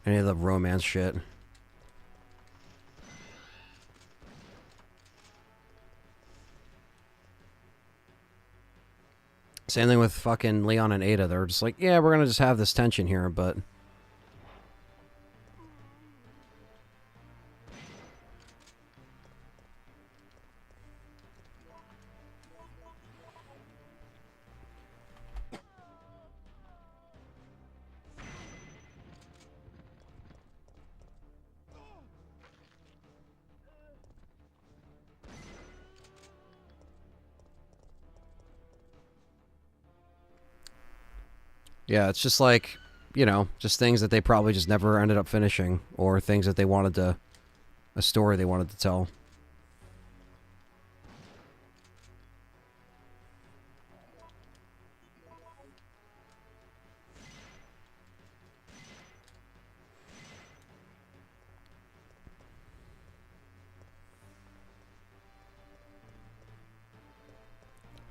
Any of the romance shit. Same thing with fucking Leon and Ada. They're just like, yeah, we're gonna just have this tension here, but... Yeah, it's just like, you know, just things that they probably just never ended up finishing, or things that they wanted to, a story they wanted to tell.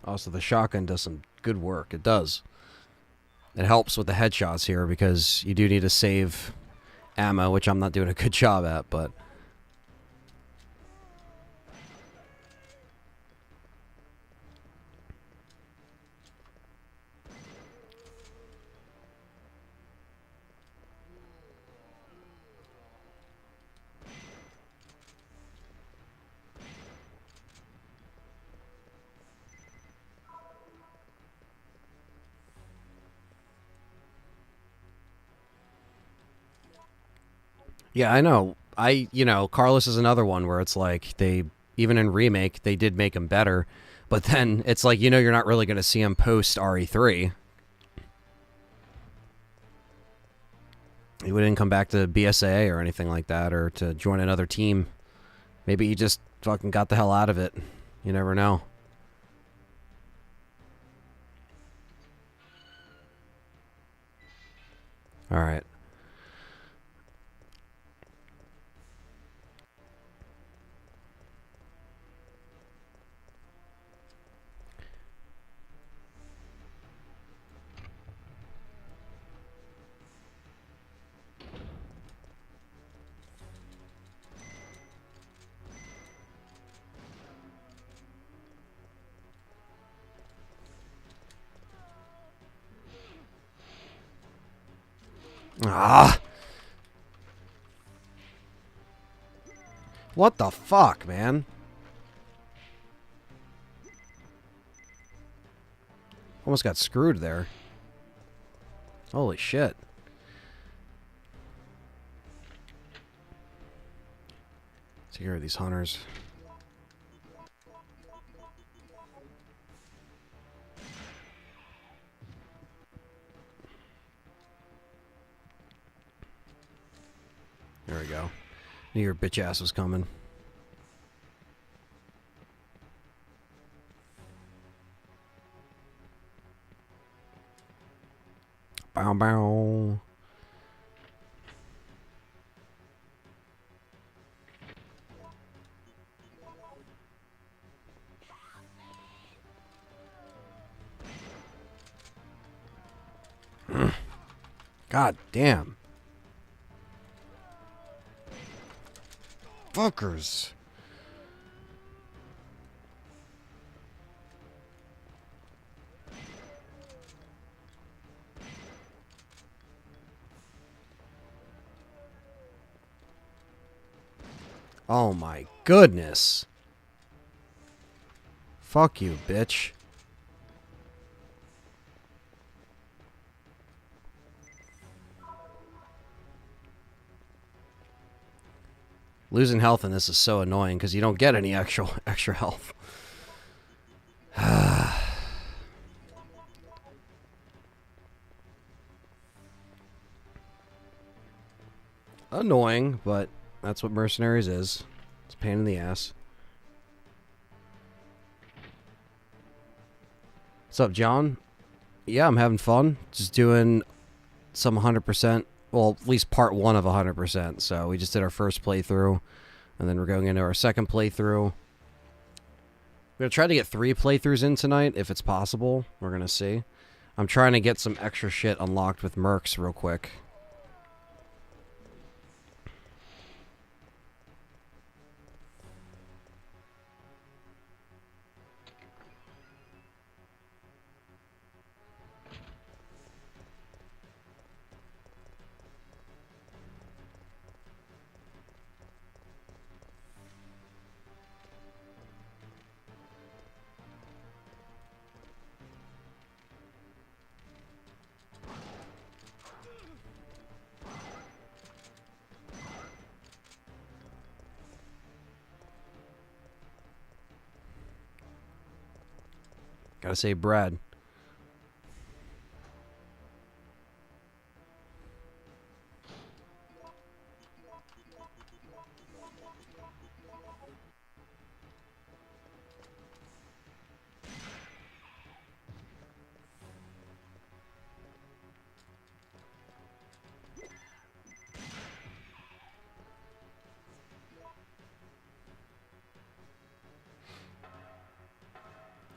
Also, the shotgun does some good work. It does. It helps with the headshots here because you do need to save ammo, which I'm not doing a good job at, but... Yeah, I know. You know, Carlos is another one where it's like they, even in Remake, they did make him better. But then it's like, you know, you're not really going to see him post RE3. He wouldn't come back to BSAA or anything like that, or to join another team. Maybe he just fucking got the hell out of it. You never know. All right. Ah! What the fuck, man? Almost got screwed there. Holy shit. Take care of these hunters. There we go. Knew your bitch ass was coming. Bow bow. God damn. Fuckers. Oh my goodness. Fuck you, bitch. Losing health in this is so annoying because you don't get any extra health. Annoying, but that's what Mercenaries is. It's a pain in the ass. What's up, John? Yeah, I'm having fun. Just doing some 100%. Well, at least part 1 of 100%. So we just did our first playthrough. And then we're going into our second playthrough. We're going to try to get 3 playthroughs in tonight, if it's possible. We're going to see. I'm trying to get some extra shit unlocked with Mercs real quick. Gotta save Brad.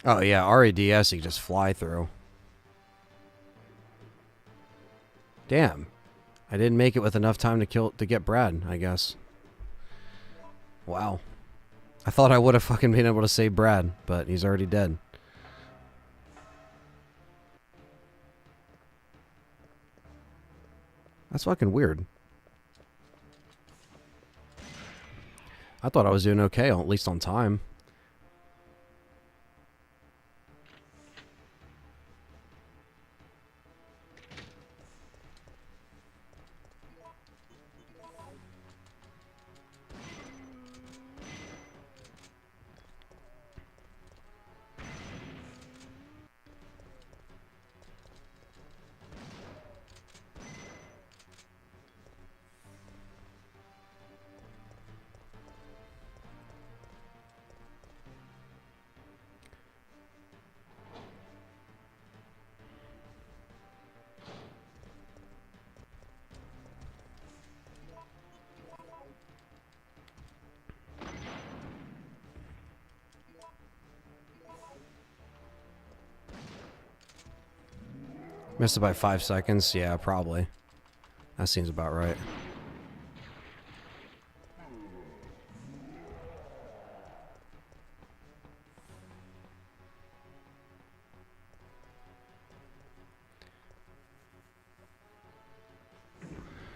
Oh yeah, RADS you can just fly through. Damn. I didn't make it with enough time to get Brad, I guess. Wow. I thought I would have fucking been able to save Brad, but he's already dead. That's fucking weird. I thought I was doing okay, at least on time. Missed it by 5 seconds? Yeah, probably. That seems about right.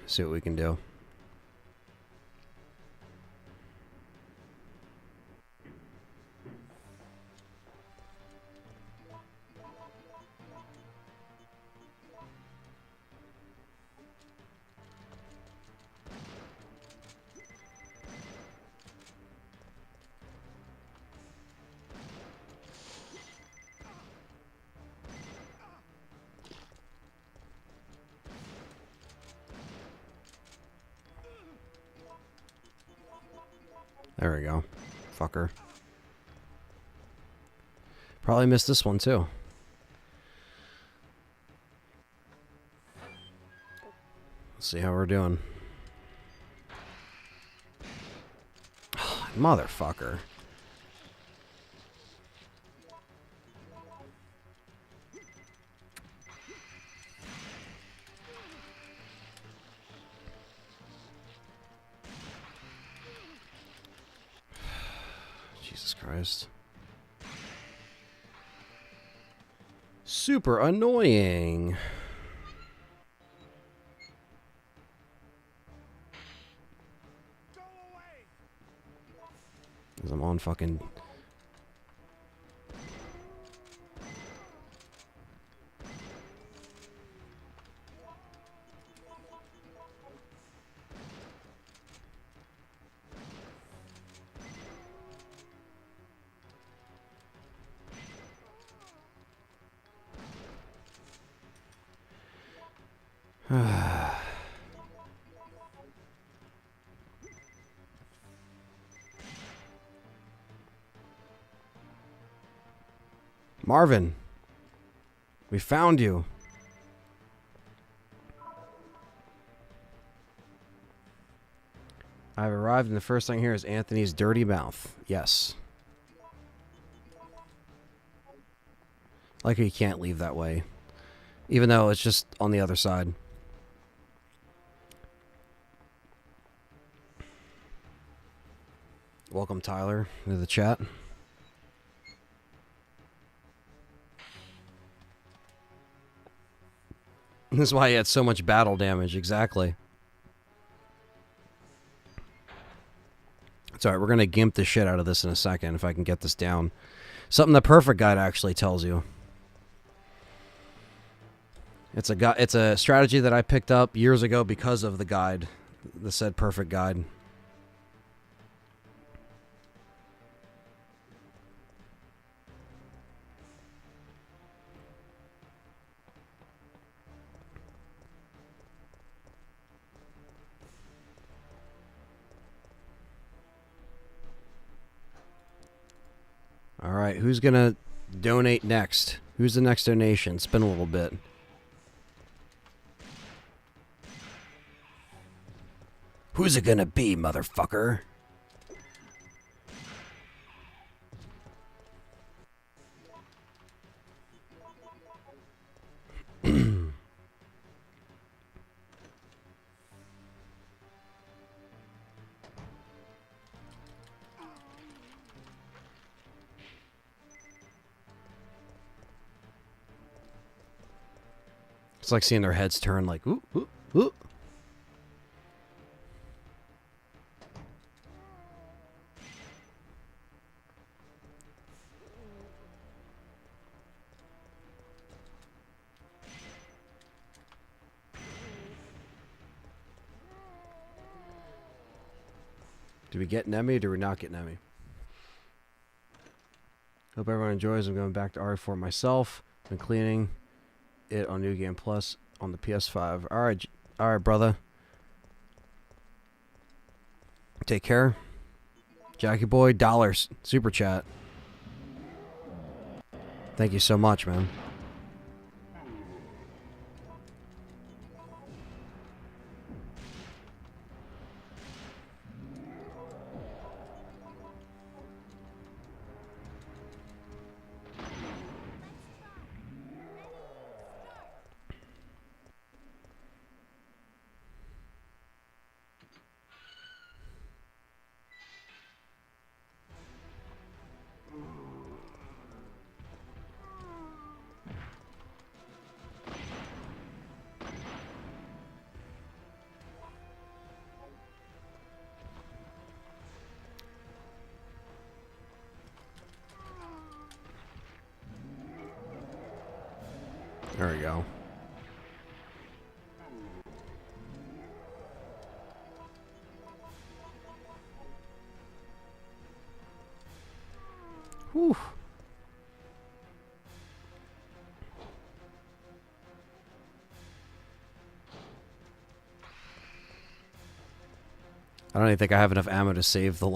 See what we can do. There we go. Fucker. Probably missed this one too. Let's see how we're doing. Motherfucker. Jesus Christ. Super annoying. Because I'm on fucking... Marvin, we found you. I've arrived and the first thing here is Anthony's dirty mouth. Yes. Like you can't leave that way. Even though it's just on the other side. Welcome, Tyler, to the chat. This is why he had so much battle damage, exactly. It's alright, we're gonna gimp the shit out of this in a second if I can get this down. Something the Perfect Guide actually tells you. It's a strategy that I picked up years ago because of the guide. The said Perfect Guide. Alright, who's gonna donate next? Who's the next donation? Spin a little bit. Who's it gonna be, motherfucker? It's like seeing their heads turn like, ooh, ooh, ooh. Do we get Nemi or do we not get Nemi? Hope everyone enjoys. I'm going back to RE4 myself. Been cleaning it on New Game Plus on the PS5. Alright, brother. Take care. Jackie Boy, $, super chat. Thank you so much, man. There we go. Whew. I don't even think I have enough ammo to save the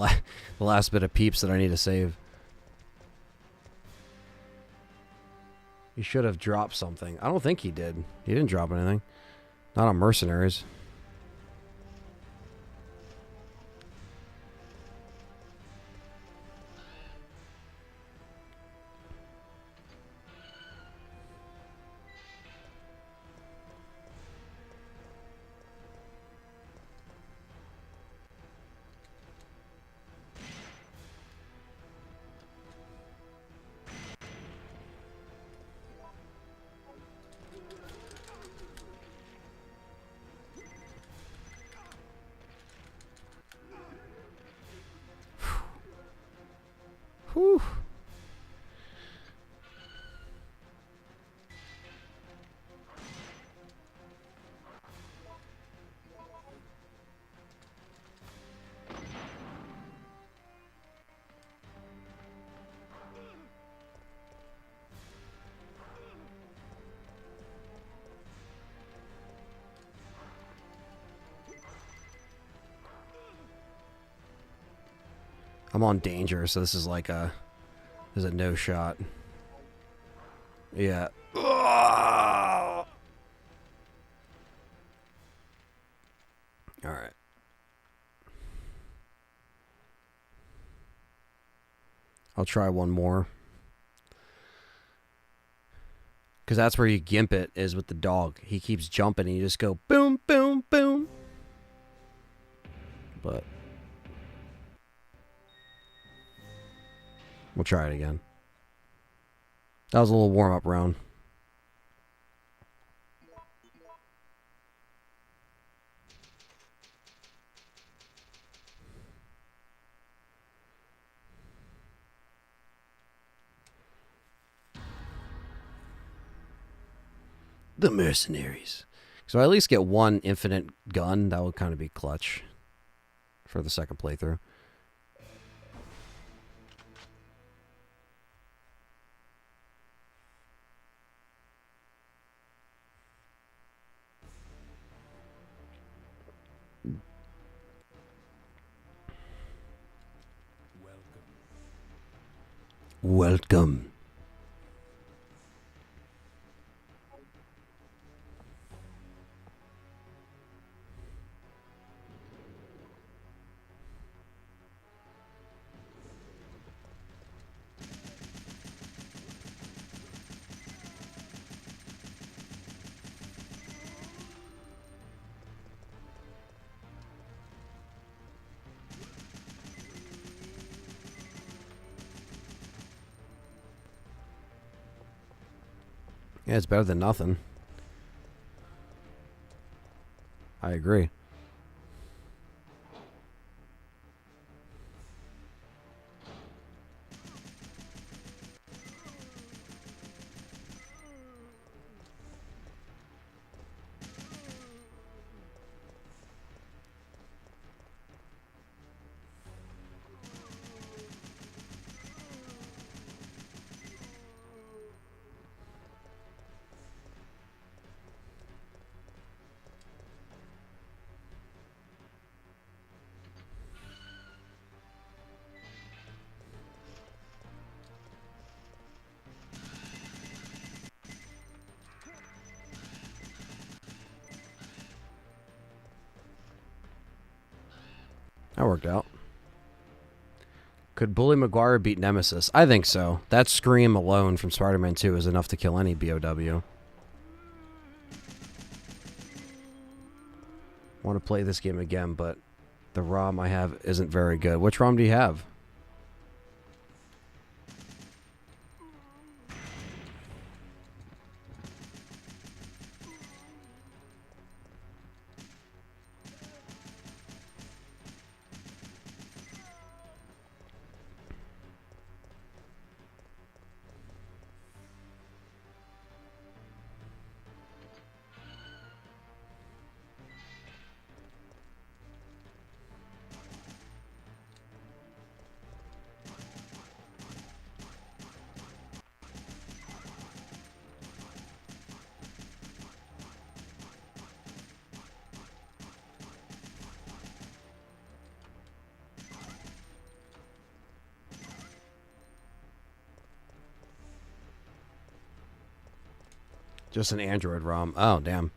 last bit of peeps that I need to save. He should have dropped something. I don't think he did. He didn't drop anything. Not on Mercenaries. Whew. I'm on danger, so this is like a... There's a no shot. Yeah. Alright. I'll try one more. Because that's where you gimp it, is with the dog. He keeps jumping and you just go boom, boom, boom. But... we'll try it again. That was a little warm-up round. The Mercenaries. So I at least get one infinite gun. That would kind of be clutch for the second playthrough. Welcome. Yeah, it's better than nothing. I agree. That worked out. Could Bully Maguire beat Nemesis? I think so. That scream alone from Spider-Man 2 is enough to kill any BOW. Want to play this game again, but the ROM I have isn't very good. Which ROM do you have? Just an Android ROM. Oh, damn.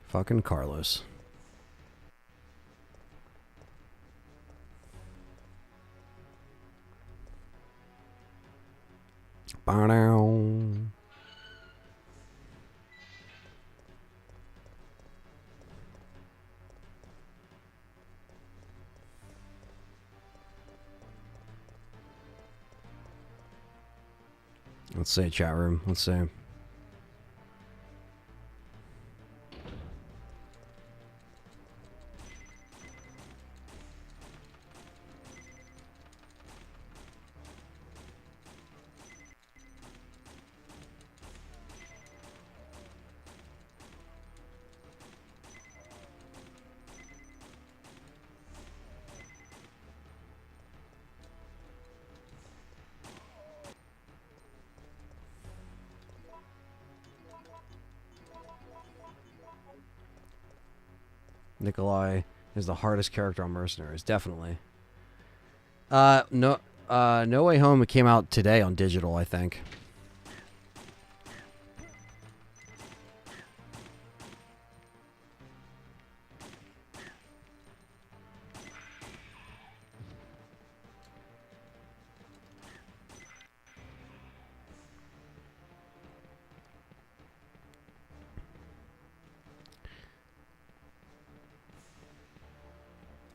Fucking Carlos. Bow. Let's see, chat room. Let's see. Nikolai is the hardest character on Mercenaries, definitely. No Way Home came out today on digital, I think.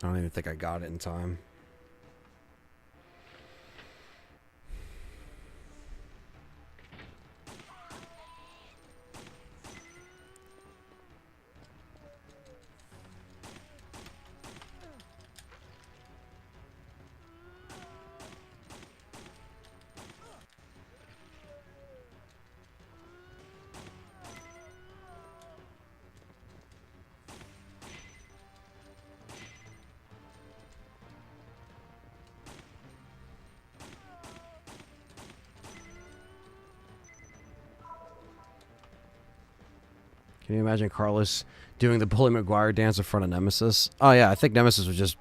I don't even think I got it in time. Can you imagine Carlos doing the Bully McGuire dance in front of Nemesis? Oh, yeah, I think Nemesis would just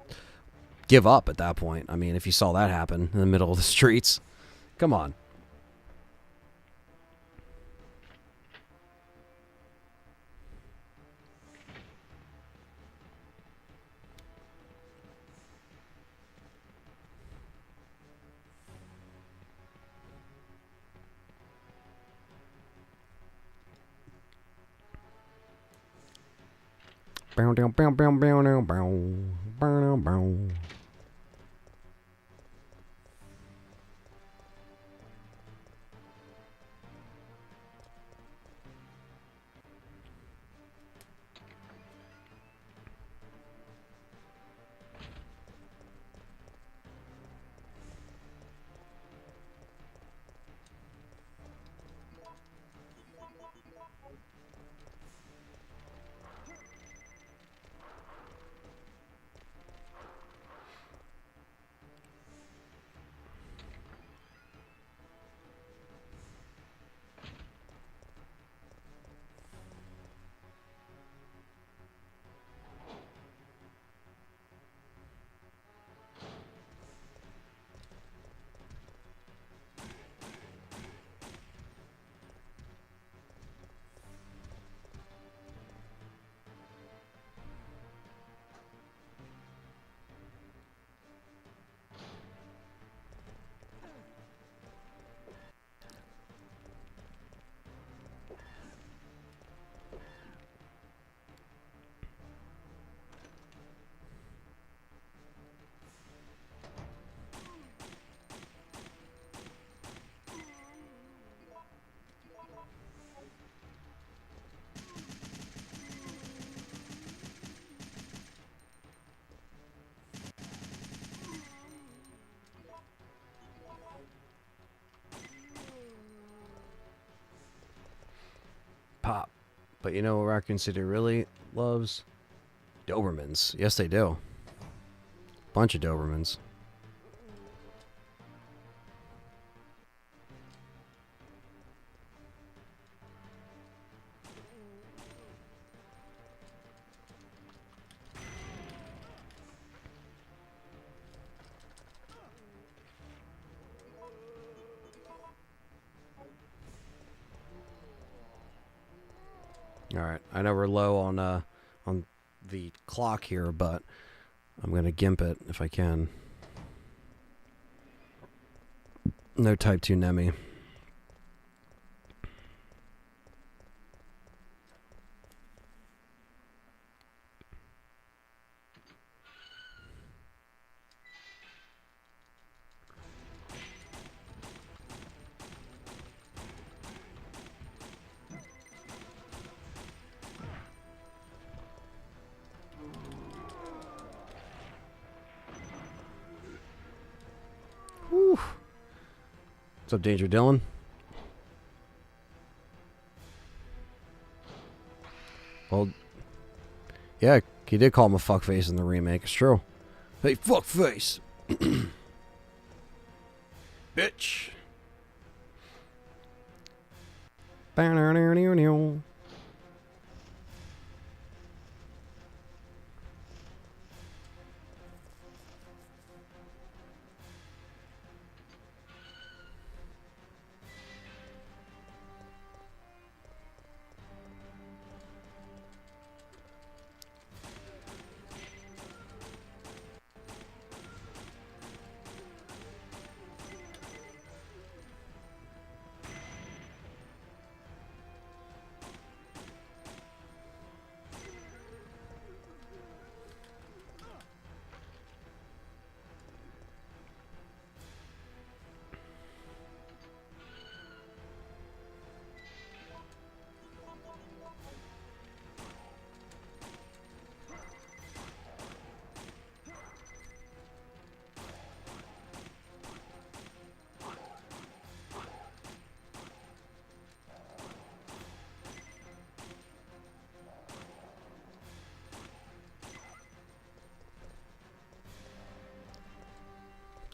give up at that point. I mean, if you saw that happen in the middle of the streets. Come on. Bow, down, bow, bow, bow, bow, bow, bow, bow. But you know what Raccoon City really loves? Dobermans. Yes, they do. Bunch of Dobermans. All right, I know we're low on the clock here, but I'm gonna gimp it if I can. No Type 2 Nemi. Whew. What's up, Danger Dylan? Well, yeah, he did call him a fuckface in the remake. It's true. Hey, fuckface! Bitch!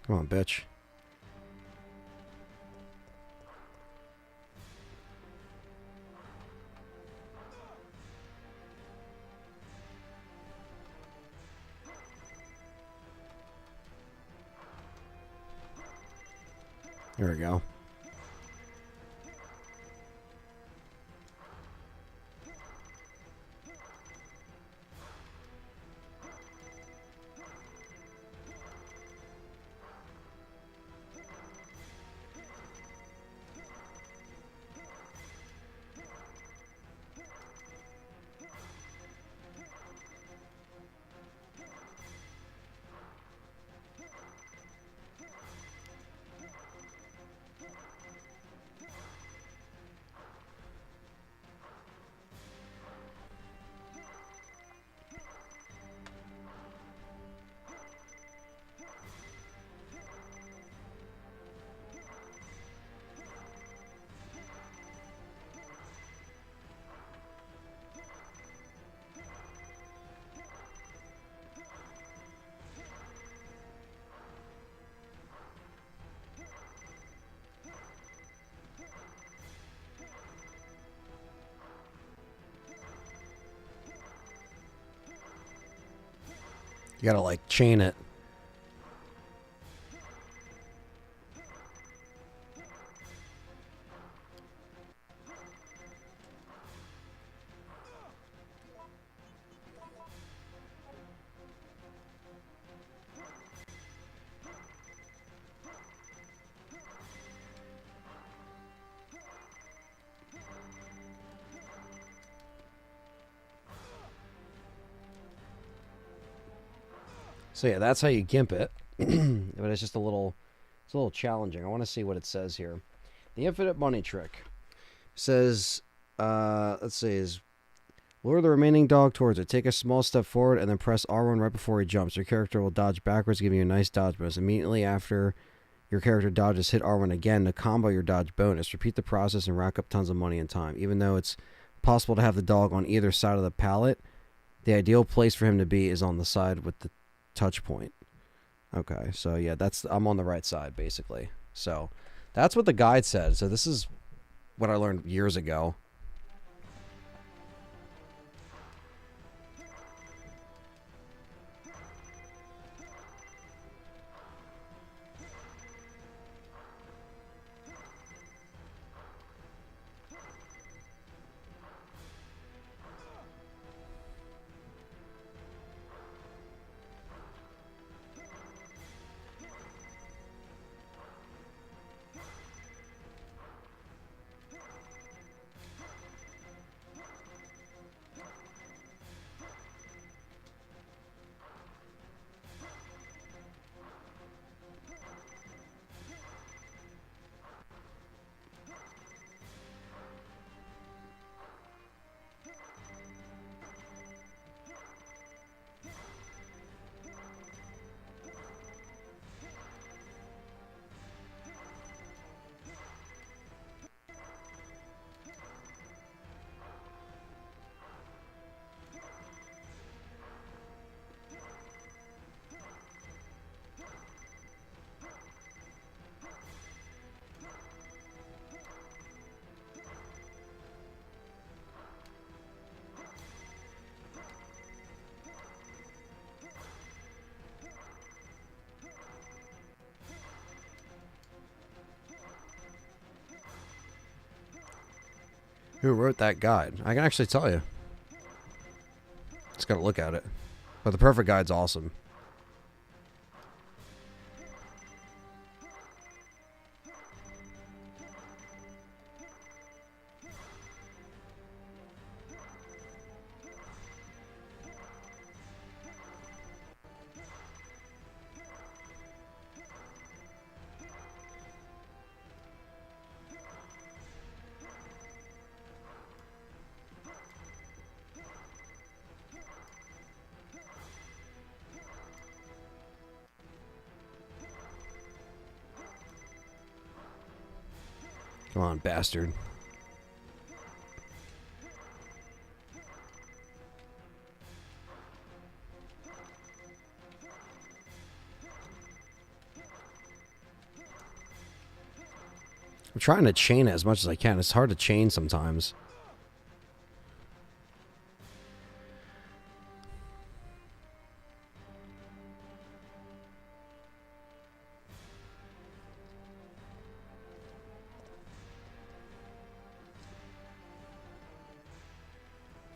Come on, bitch. There we go. You gotta, like, chain it. So yeah, that's how you gimp it. But it's just a little challenging. I want to see what it says here. The infinite money trick says, let's see, is lure the remaining dog towards it. Take a small step forward and then press R1 right before he jumps. Your character will dodge backwards, giving you a nice dodge bonus. Immediately after your character dodges, hit R1 again to combo your dodge bonus. Repeat the process and rack up tons of money and time. Even though it's possible to have the dog on either side of the pallet. The ideal place for him to be is on the side with the touch point. Okay, so yeah, I'm on the right side, basically. So that's what the guide said. So this is what I learned years ago. Who wrote that guide? I can actually tell you. Just gotta look at it. But the perfect guide's awesome. Come on, bastard. I'm trying to chain it as much as I can. It's hard to chain sometimes.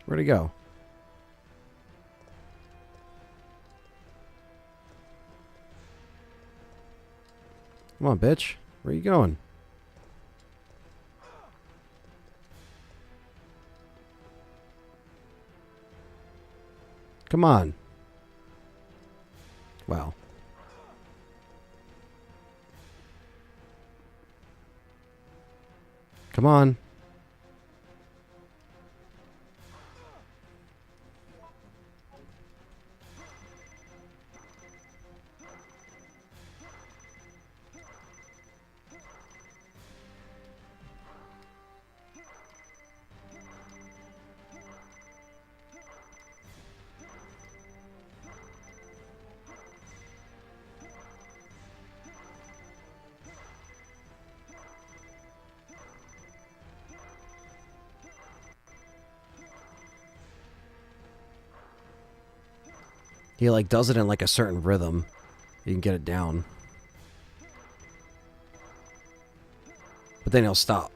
Where'd he go? Come on, bitch. Where are you going? Come on. Wow. Come on. He like does it in like a certain rhythm. You can get it down. But then he'll stop.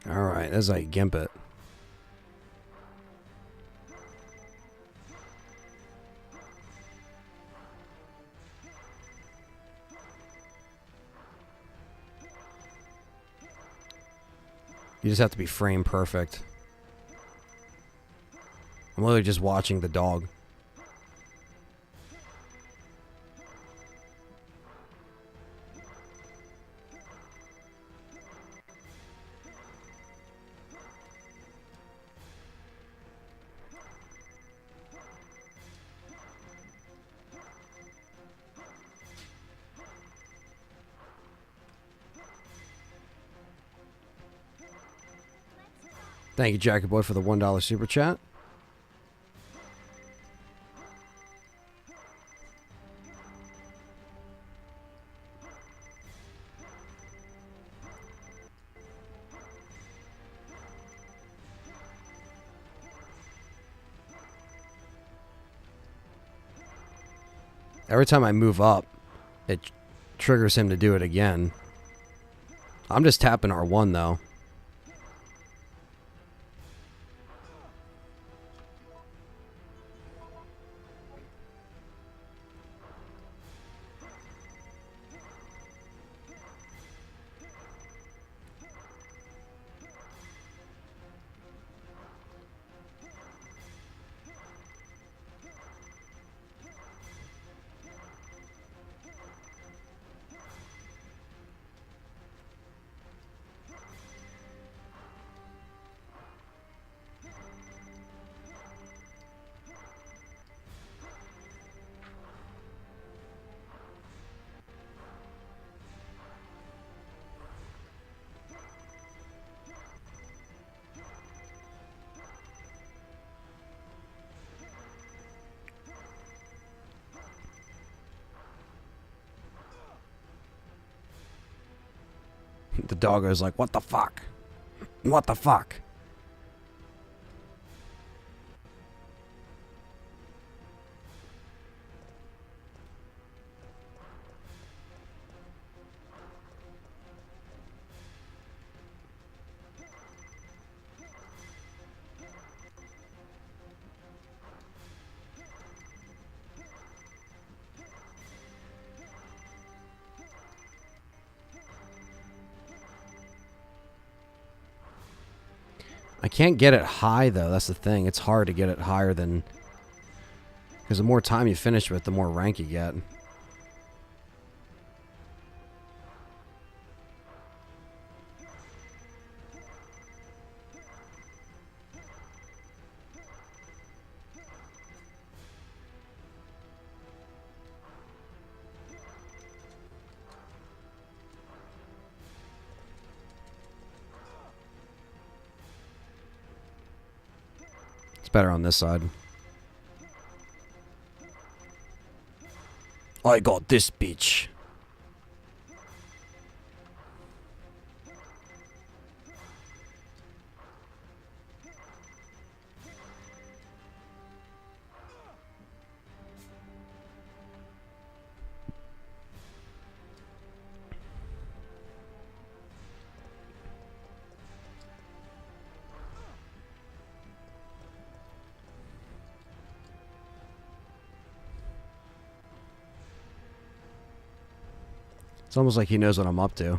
Alright, as I gimp it. You just have to be frame perfect. I'm literally just watching the dog. Thank you, Jackie Boy, for the $1 super chat. Every time I move up, it triggers him to do it again. I'm just tapping R1 though. The doggo's like, what the fuck? What the fuck? I can't get it high, though. That's the thing. It's hard to get it higher than... Because the more time you finish with, the more rank you get. It's better on this side. I got this bitch. It's almost like he knows what I'm up to.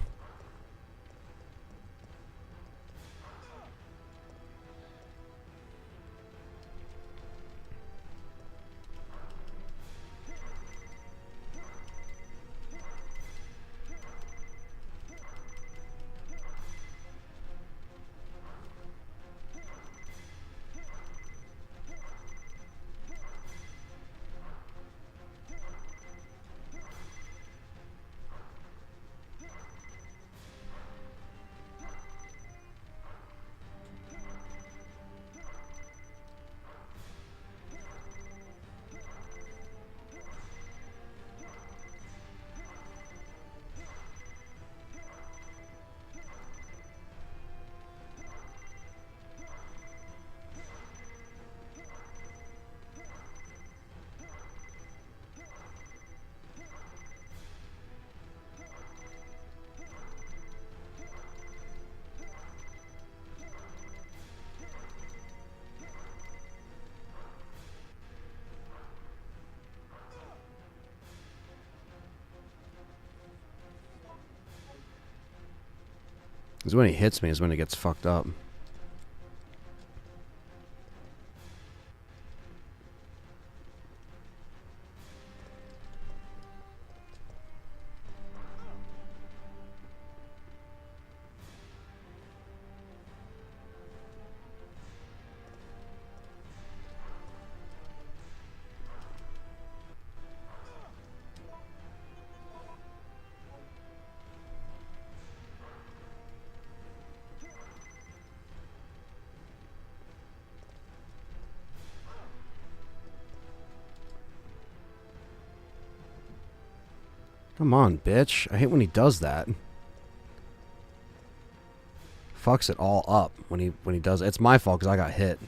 Because when he hits me is when it gets fucked up. Come on, bitch. I hate when he does that. Fucks it all up when he does it. It's my fault because I got hit.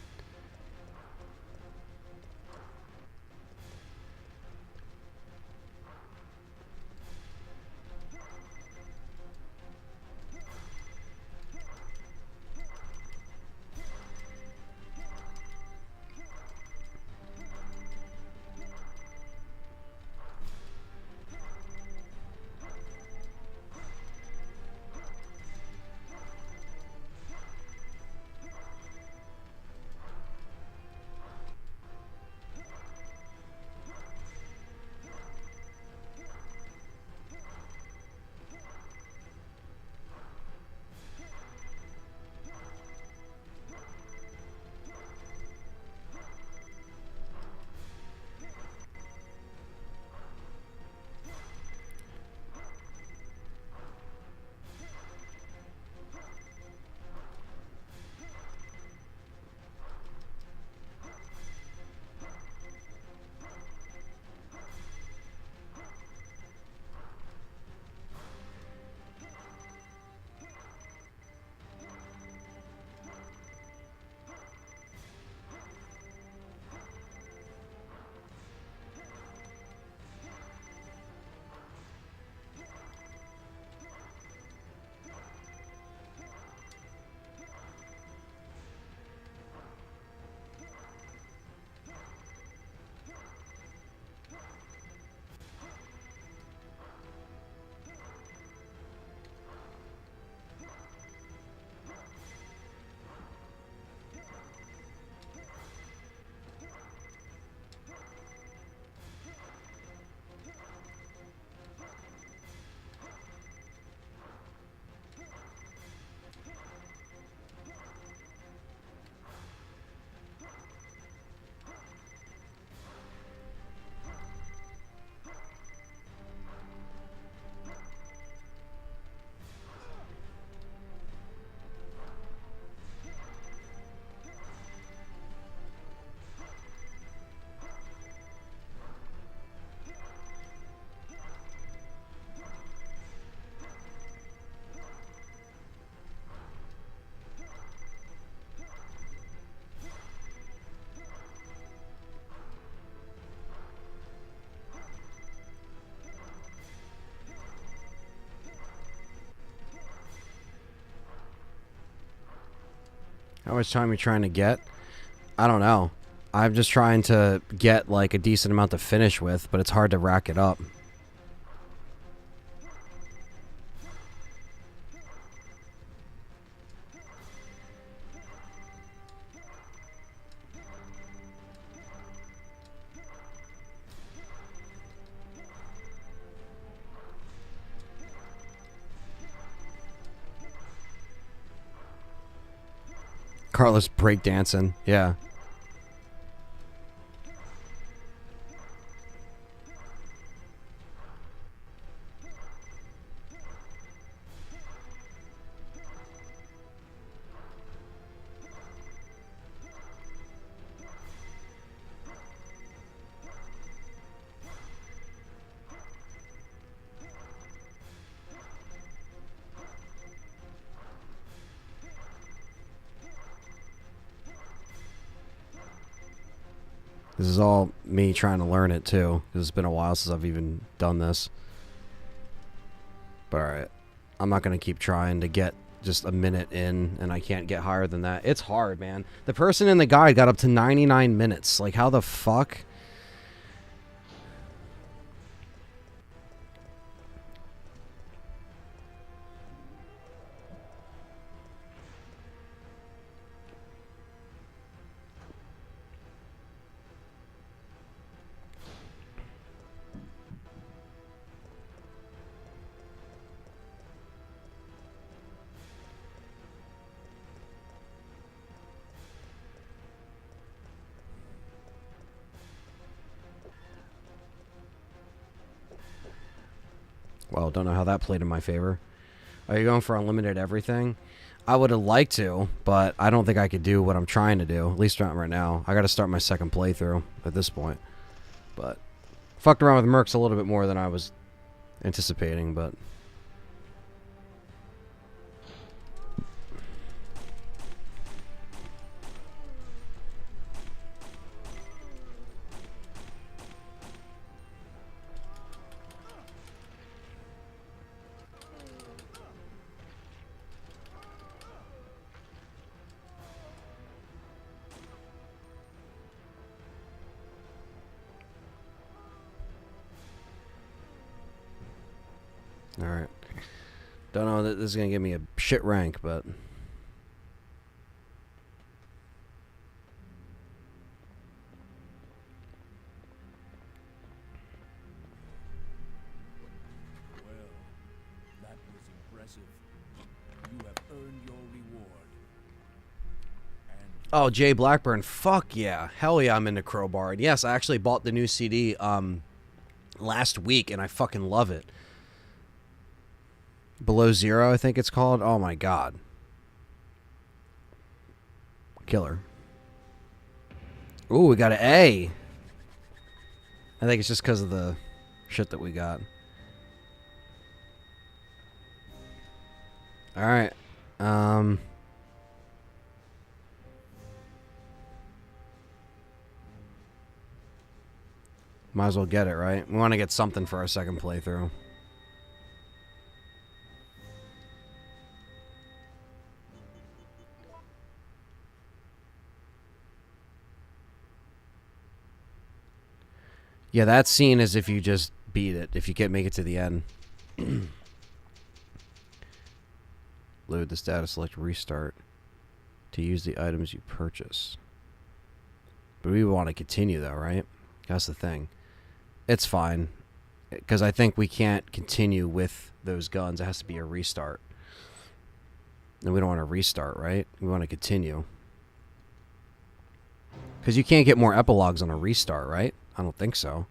How much time are you trying to get? I don't know. I'm just trying to get like a decent amount to finish with, but it's hard to rack it up. Carlos breakdancing, yeah. This is all me trying to learn it too, because it's been a while since I've even done this. But alright, I'm not going to keep trying to get just a minute in, and I can't get higher than that. It's hard, man. The person in the guide got up to 99 minutes. Like, how the fuck? Well, don't know how that played in my favor. Are you going for unlimited everything? I would have liked to, but I don't think I could do what I'm trying to do. At least not right now. I got to start my second playthrough at this point. But fucked around with Mercs a little bit more than I was anticipating, but alright. Don't know that this is gonna give me a shit rank, but Well, that was impressive. You have earned your reward. oh, Jay Blackburn, fuck yeah. Hell yeah, I'm into Crowbar. And yes, I actually bought the new CD last week, and I fucking love it. Below Zero, I think it's called. Oh my god. Killer. Ooh, we got an A. I think it's just because of the shit that we got. Alright. Might as well get it, right? We want to get something for our second playthrough. Yeah, that's seen as if you just beat it, if you can't make it to the end. Load the status, select restart to use the items you purchase. But we want to continue though, right? That's the thing. It's fine, because I think we can't continue with those guns. It has to be a restart. And we don't want to restart, right? We want to continue. Because you can't get more epilogues on a restart, right? I don't think so.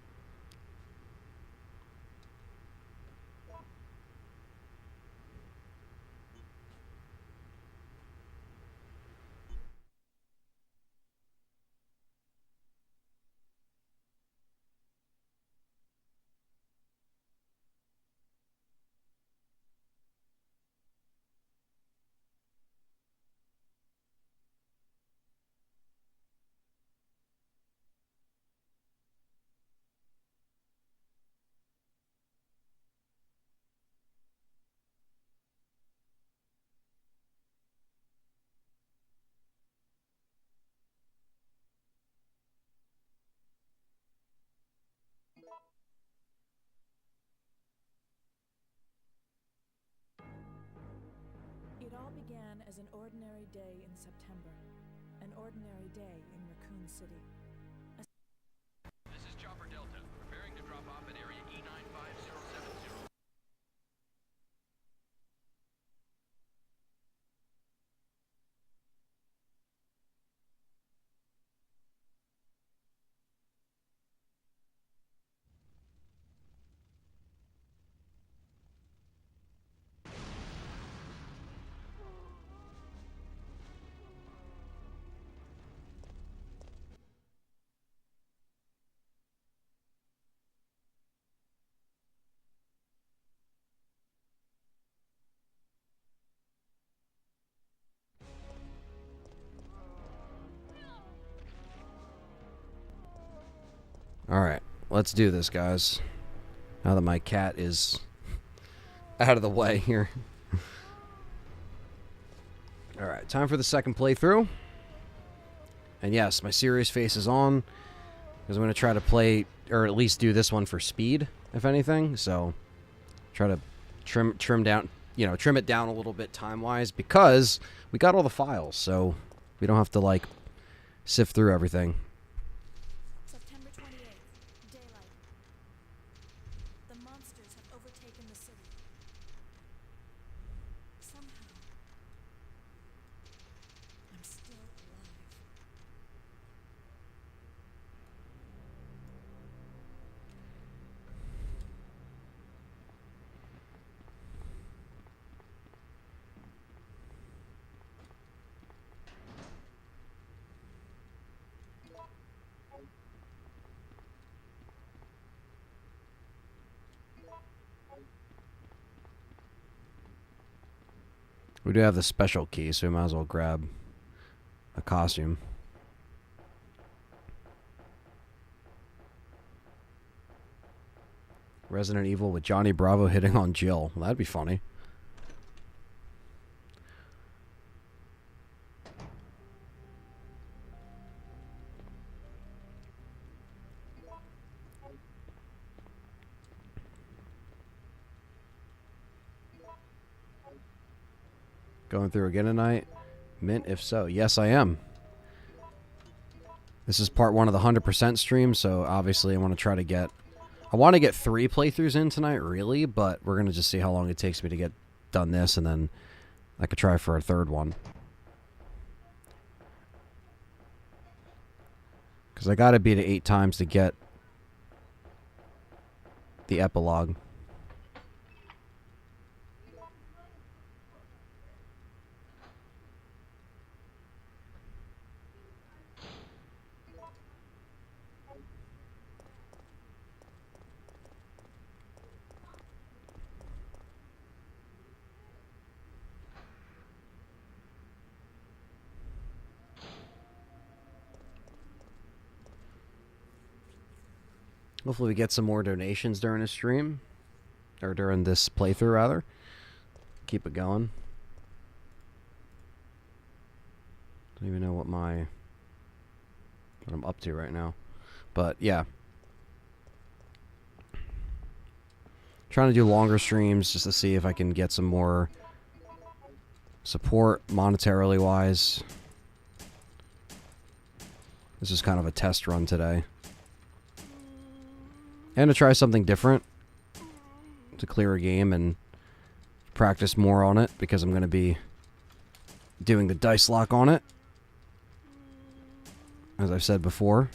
It all began as an ordinary day in September. An ordinary day in Raccoon City. This is Chopper Delta, preparing to drop off at area E95070. Alright, let's do this, guys. Now that my cat is out of the way here. Alright, time for the second playthrough. And yes, my serious face is on, because I'm going to try to play, or at least do this one for speed, if anything. So, try to trim down, trim it down a little bit time-wise, because we got all the files, so we don't have to, like, sift through everything. September 28th, daylight. The monsters have overtaken the city. Somehow, I'm still alive. We do have the special key, so we might as well grab a costume. Resident Evil with Johnny Bravo hitting on Jill. Well, that'd be funny. Going through again tonight? Mint, if so. Yes, I am. This is part 1 of the 100% stream, so obviously I want to try to get... I want to get 3 playthroughs in tonight, really, but we're going to just see how long it takes me to get done this, and then I could try for a 3rd one. Because I got to beat it 8 times to get the epilogue. Hopefully we get some more donations during the stream. Or during this playthrough, rather. Keep it going. Don't even know what I'm up to right now. But, yeah. Trying to do longer streams just to see if I can get some more support monetarily wise. This is kind of a test run today. And to try something different. To clear a game and practice more on it. Because I'm going to be doing the dice lock on it. As I've said before.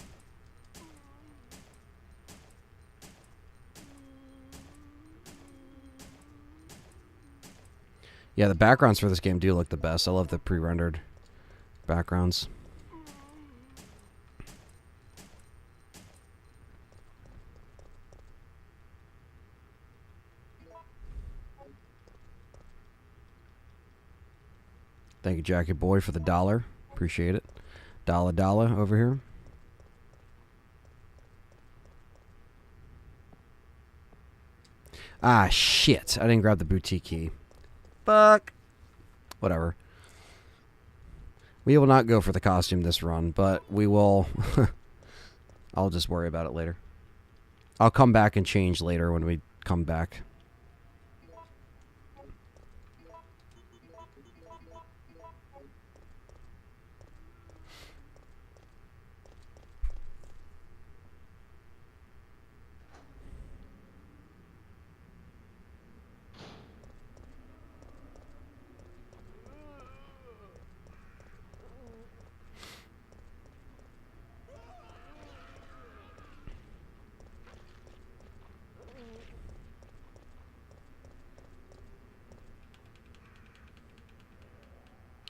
Yeah, the backgrounds for this game do look the best. I love the pre-rendered backgrounds. Thank you, Jackie Boy, for the $1. Appreciate it. $1 over here. Ah, shit. I didn't grab the boutique key. Fuck. Whatever. We will not go for the costume this run, but we will... I'll just worry about it later. I'll come back and change later when we come back.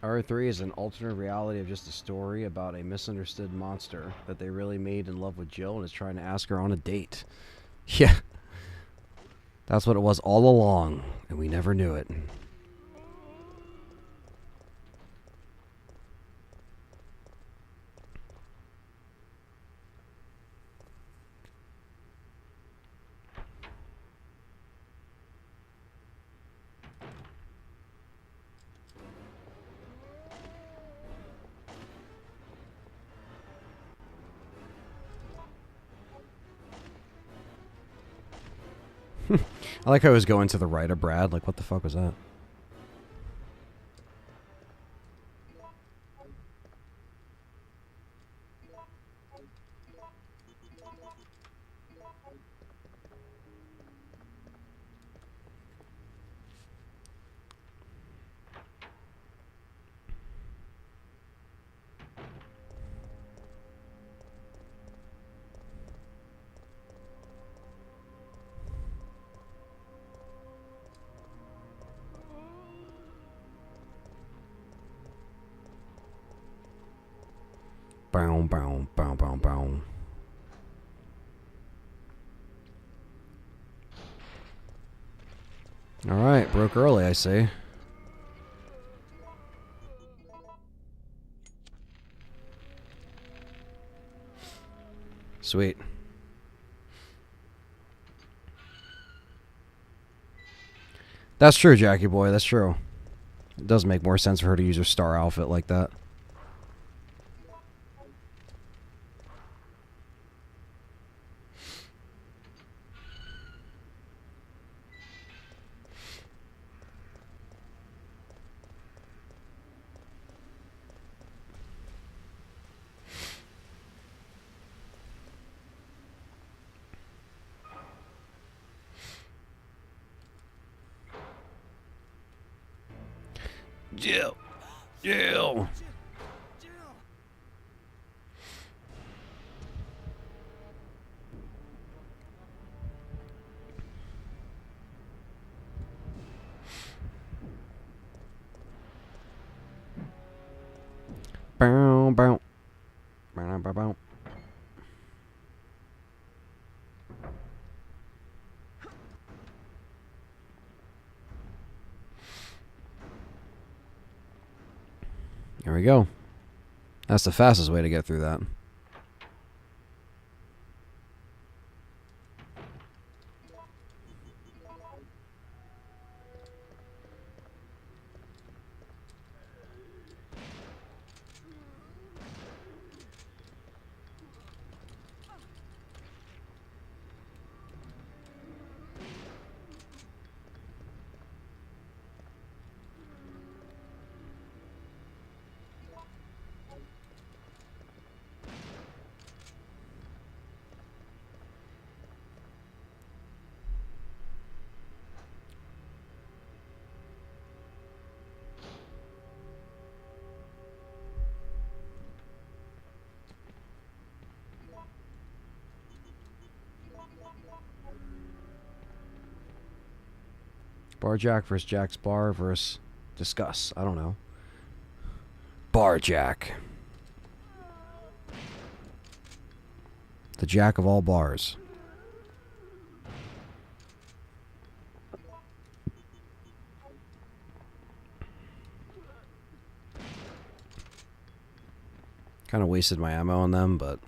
R3 is an alternate reality of just a story about a misunderstood monster that they really made in love with Jill and is trying to ask her on a date. Yeah. That's what it was all along, and we never knew it. I like how I was going to the right of Brad. Like, what the fuck was that? Bow, bow, bow, bow, bow. Alright, broke early, I see. Sweet. That's true, Jackie boy. That's true. It does make more sense for her to use her star outfit like that. Jill. Jill. Bow, bow. Bow, bow, bow. There we go. That's the fastest way to get through that. Bar Jack versus Jack's Bar versus Discuss. I don't know. Bar Jack. The Jack of all bars. Kind of wasted my ammo on them, but...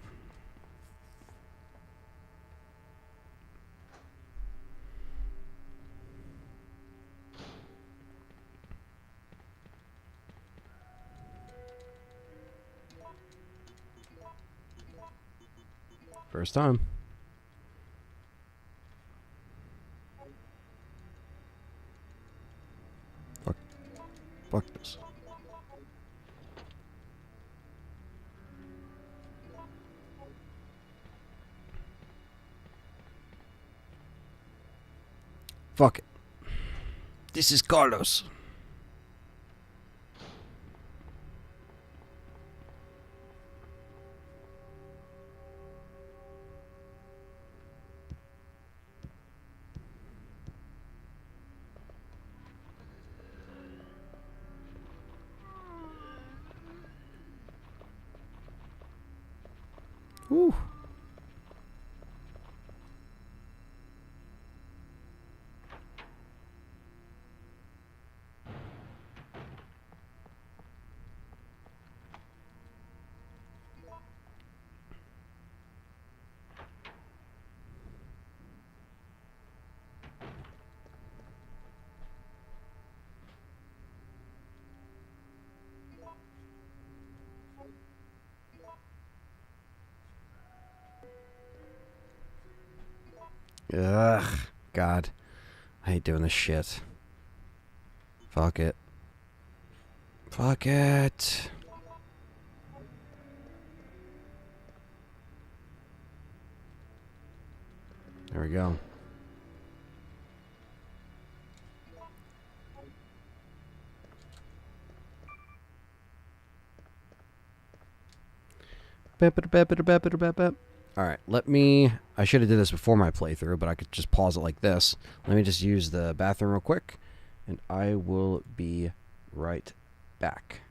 First time. Fuck this. Fuck it. This is Carlos. Whew. Ugh. God. I hate doing this shit. Fuck it. Fuck it. There we go. Alright, let me... I should have did this before my playthrough, but I could just pause it like this. Let me just use the bathroom real quick, and I will be right back.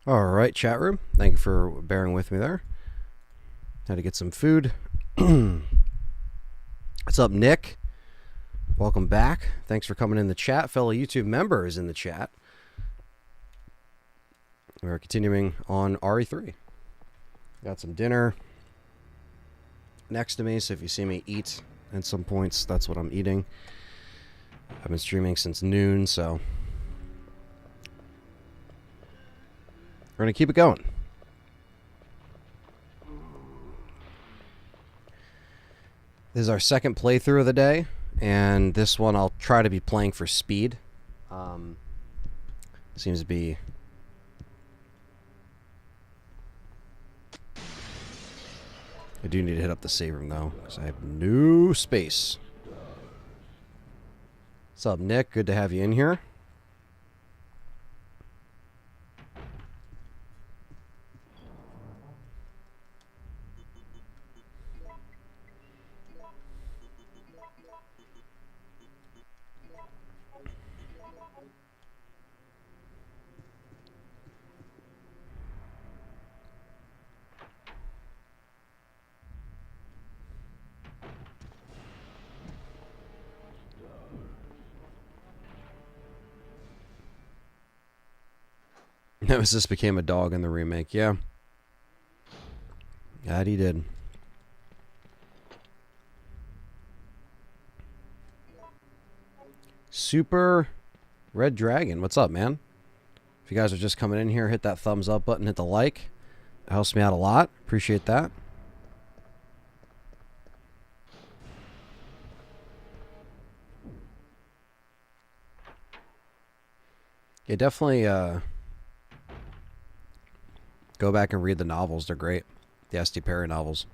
All right, chat room. Thank you for bearing with me there. Had to get some food. What's up, Nick? Welcome back. Thanks for coming in the chat. Fellow YouTube members in the chat. We're continuing on RE3. Got some dinner next to me, so if you see me eat at some points, that's what I'm eating. I've been streaming since noon, so we're going to keep it going. This is our second playthrough of the day, and this one I'll try to be playing for speed. Seems to be... I do need to hit up the save room, though, because I have no space. What's up, Nick? Good to have you in here. Nemesis became a dog in the remake, yeah. That he did. Super Red Dragon, what's up, man? If you guys are just coming in here, hit that thumbs up button, hit the like. It helps me out a lot. Appreciate that. Yeah, definitely go back and read the novels. They're great. The S.T.A.R.S novels.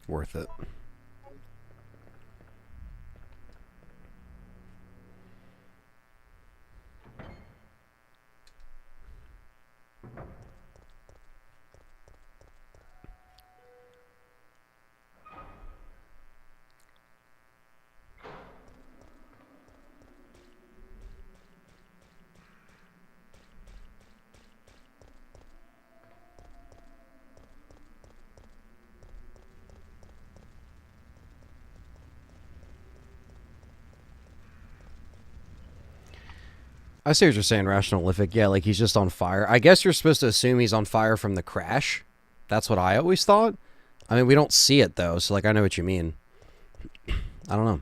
Worth it. I see what you're saying, Rationalific. Yeah, like he's just on fire. I guess you're supposed to assume he's on fire from the crash. That's what I always thought. I mean, we don't see it, though, so, like, I know what you mean. I don't know.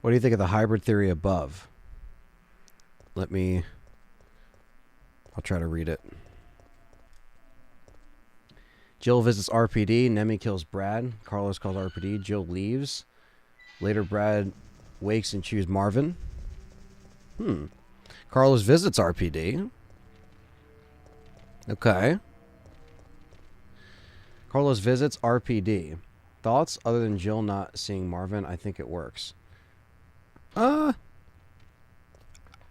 What do you think of the hybrid theory above? I'll try to read it. Jill visits RPD. Nemi kills Brad. Carlos calls RPD. Jill leaves. Later, Brad wakes and chews Marvin. Carlos visits RPD. Okay. Carlos visits RPD. Thoughts other than Jill not seeing Marvin? I think it works. I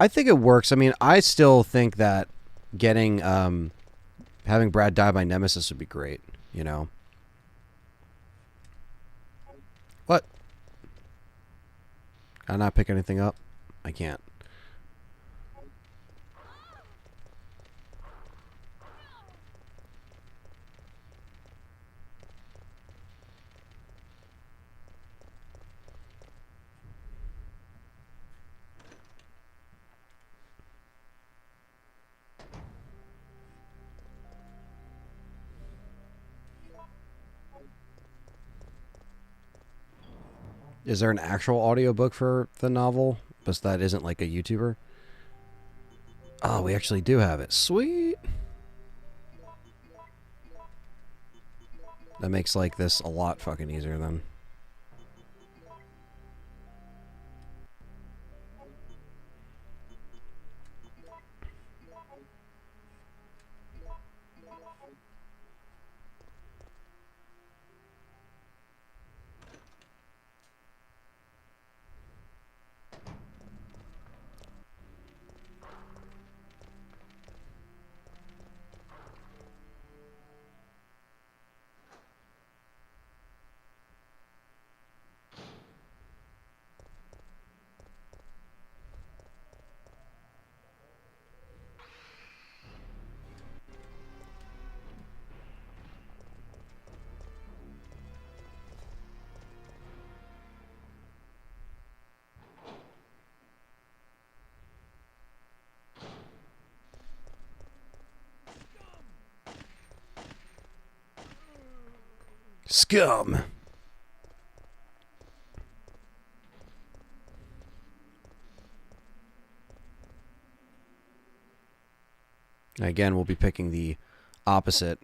think it works. I mean, I still think that getting, having Brad die by Nemesis would be great, you know? What? Can I not pick anything up? I can't. Is there an actual audiobook for the novel? But that isn't like a YouTuber? Oh, we actually do have it. Sweet! That makes like this a lot fucking easier then. Scum. Again, we'll be picking the opposite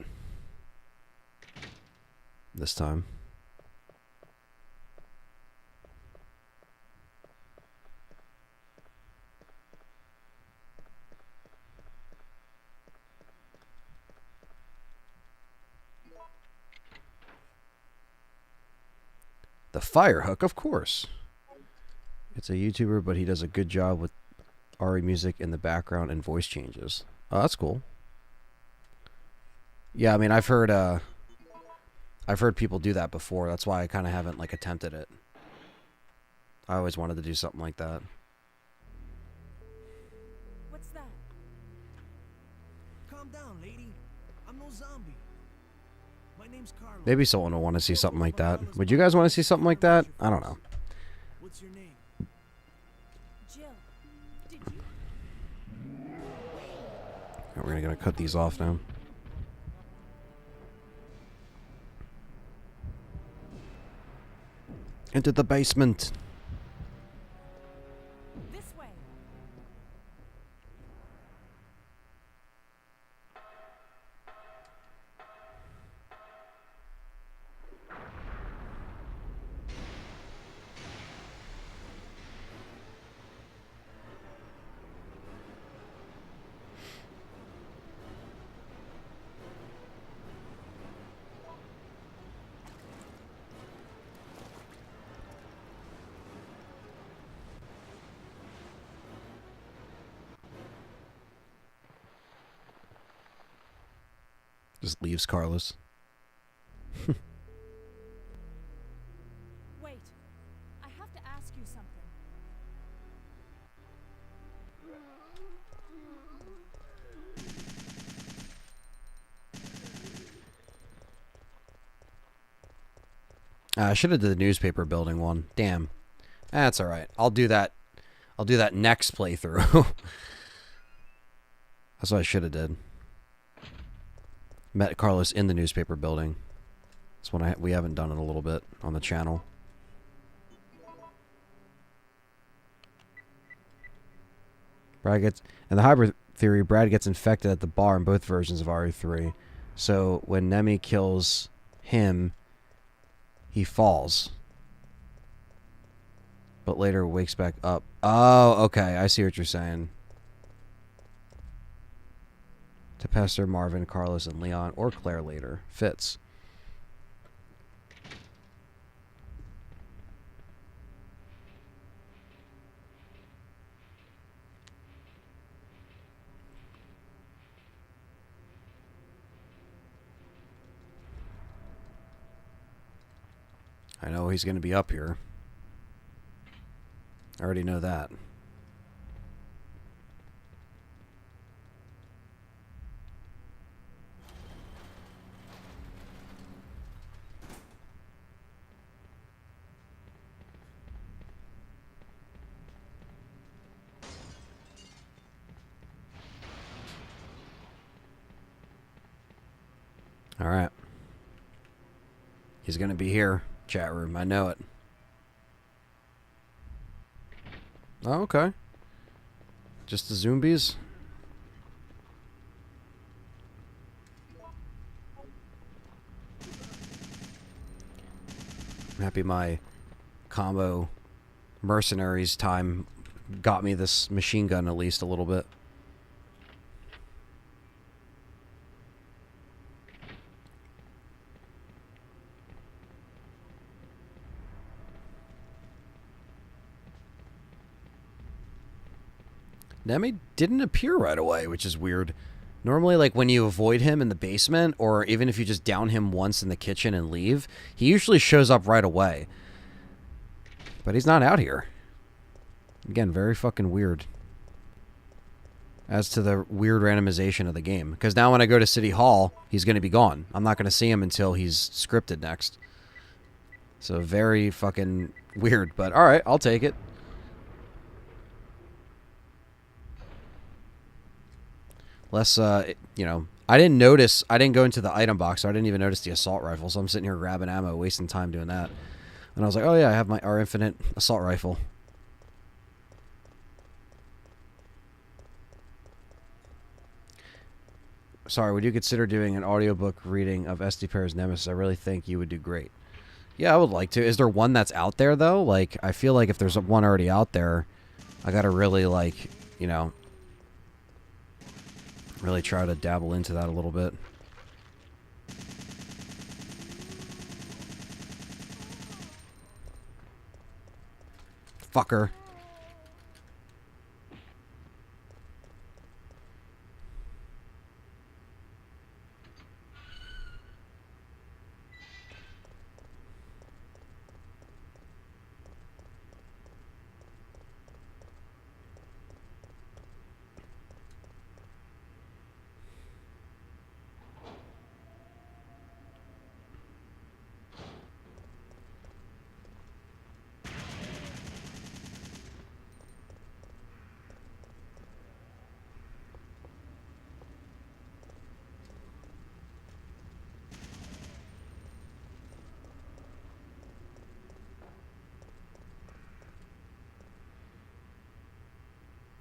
this time. The Firehook, of course. It's a YouTuber, but he does a good job with RE music in the background and voice changes. Oh, that's cool. Yeah, I mean, I've heard people do that before. That's why I kind of haven't like attempted it. I always wanted to do something like that. What's that? Calm down, lady. I'm no zombie. My name's Carlos. Maybe someone will want to see something like that. Would you guys want to see something like that? I don't know. What's your name? Jill. Did you? We're gonna cut these off now. Into the basement. This way. Just leaves Carlos. Wait. I have to ask you something. I should have did the newspaper building one. Damn. That's all right. I'll do that. I'll do that next playthrough. That's what I should have did. Met Carlos in the newspaper building. That's one we haven't done in a little bit on the channel. Brad gets in the hybrid theory. Brad gets infected at the bar in both versions of RE3. So when Nemi kills him, he falls, but later wakes back up. Oh, okay. I see what you're saying. To Pester, Marvin, Carlos, and Leon, or Claire later. Fits. I know he's going to be up here. I already know that. All right. He's going to be here, chat room. I know it. Oh, okay. Just the zombies? I'm happy my combo mercenaries time got me this machine gun at least a little bit. Nemi didn't appear right away, which is weird. Normally, like, when you avoid him in the basement, or even if you just down him once in the kitchen and leave, he usually shows up right away. But he's not out here. Again, very fucking weird. As to the weird randomization of the game. Because now when I go to City Hall, he's going to be gone. I'm not going to see him until he's scripted next. So very fucking weird. But alright, I'll take it. Less, you know, I didn't go into the item box, so I didn't even notice the assault rifle. So I'm sitting here grabbing ammo, wasting time doing that. And I was like, oh yeah, I have our infinite assault rifle. Sorry, would you consider doing an audiobook reading of S.T.A.R.S Nemesis? I really think you would do great. Yeah, I would like to. Is there one that's out there, though? Like, I feel like if there's one already out there, I gotta really, like, you know, really try to dabble into that a little bit. Fucker.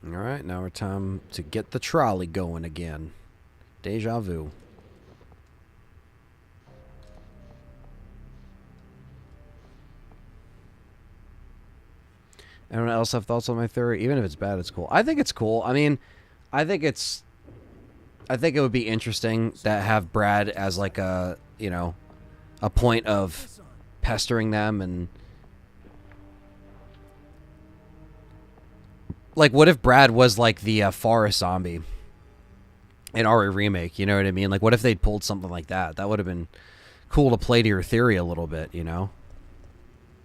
Alright, now it's time to get the trolley going again. Deja vu. Anyone else have thoughts on my theory? Even if it's bad, it's cool. I think it's cool. I mean, I think it would be interesting to have Brad as like a, you know, a point of pestering them and... Like, what if Brad was like the forest zombie in RE Remake? You know what I mean? Like, what if they'd pulled something like that? That would have been cool to play to your theory a little bit, you know?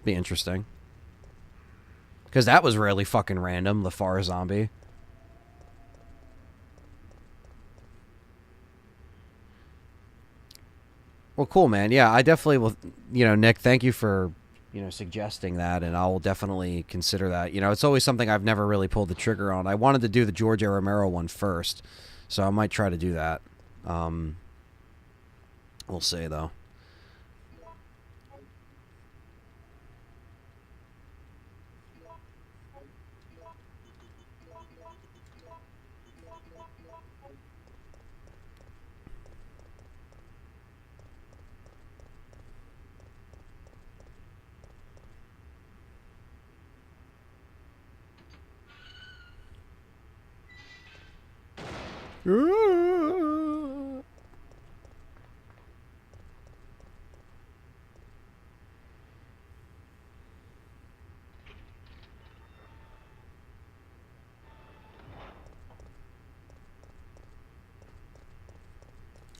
Be interesting. Because that was really fucking random, the forest zombie. Well, cool, man. Yeah, I definitely will, you know, Nick, thank you for... you know, suggesting that, and I'll definitely consider that. You know, it's always something I've never really pulled the trigger on. I wanted to do the George A. Romero one first, so I might try to do that. We'll see, though.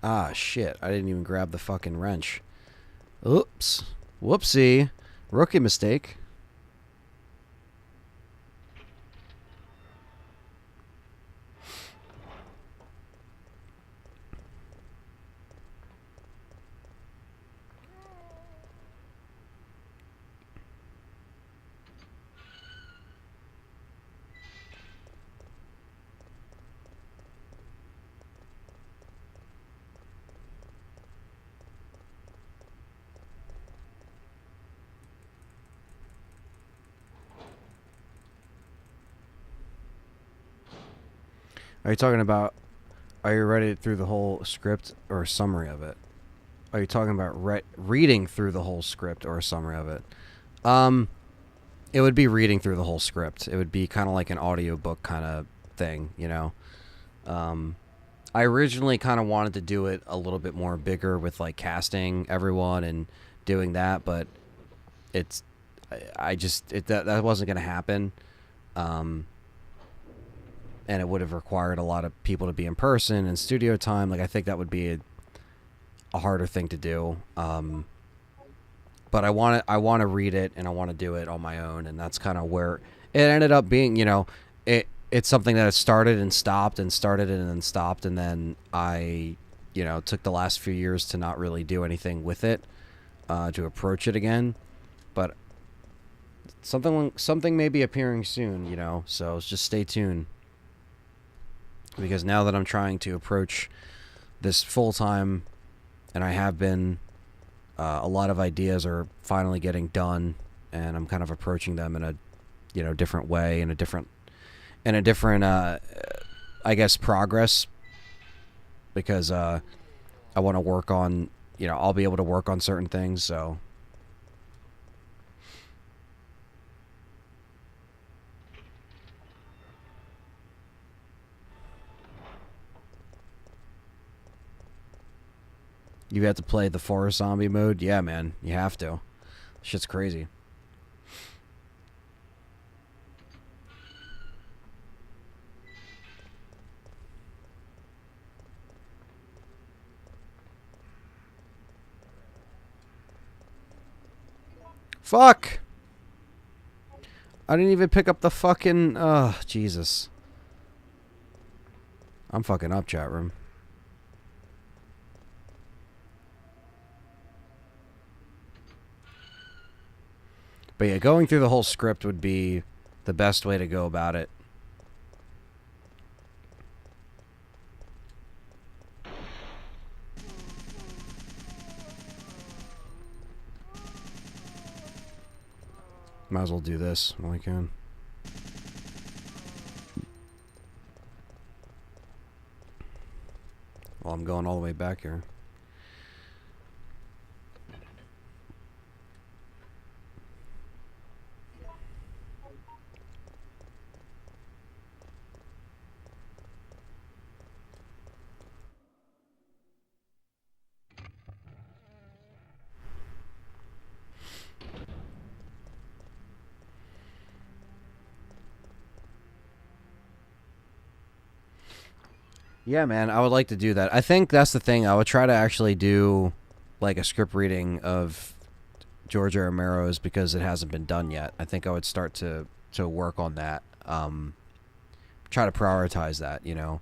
Ah, shit. I didn't even grab the fucking wrench. Oops. Whoopsie. Rookie mistake. Are you talking about, are you ready through the whole script or a summary of it? Are you talking about reading through the whole script or a summary of it? It would be reading through the whole script. It would be kind of like an audiobook kind of thing, you know? I originally kind of wanted to do it a little bit more bigger with like casting everyone and doing that, but that wasn't going to happen. and it would have required a lot of people to be in person and studio time. Like, I think that would be a harder thing to do. But I want to read it, and I want to do it on my own, and that's kind of where it ended up being. You know, it's something that started and stopped and started and then stopped, and then I, you know, took the last few years to not really do anything with it, to approach it again. But something may be appearing soon, you know, so just stay tuned. Because now that I'm trying to approach this full time, and I have been, a lot of ideas are finally getting done, and I'm kind of approaching them in a, you know, different way, in a different, I guess, progress. Because I want to work on, you know, I'll be able to work on certain things, so. You have to play the forest zombie mode? Yeah, man. You have to. Shit's crazy. Fuck! I didn't even pick up the fucking... Jesus. I'm fucking up, chat room. But yeah, going through the whole script would be the best way to go about it. Might as well do this while I can. Well, I'm going all the way back here. Yeah, man, I would like to do that. I think that's the thing. I would try to actually do like a script reading of George R. Romero's, because it hasn't been done yet. I think I would start to work on that. Try to prioritize that, you know.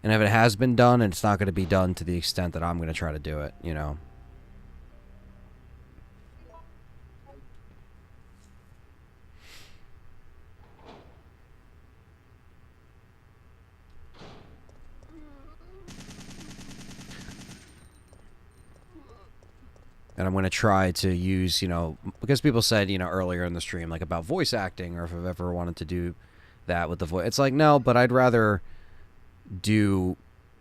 And if it has been done, it's not going to be done to the extent that I'm going to try to do it, you know. And I'm going to try to use, you know, because people said, you know, earlier in the stream, like about voice acting, or if I've ever wanted to do that with the voice. It's like, no, but I'd rather do,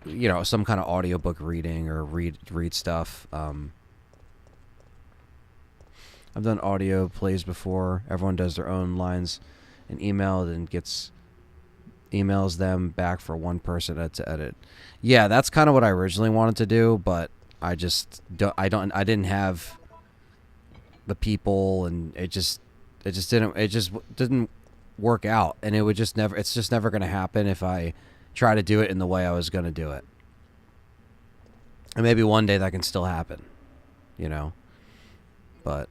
you know, some kind of audiobook reading or read stuff. I've done audio plays before. Everyone does their own lines and emailed and emails them back for one person to edit. Yeah, that's kind of what I originally wanted to do, but I didn't have the people, and it just didn't work out, and it's just never going to happen if I try to do it in the way I was going to do it. And maybe one day that can still happen, you know, but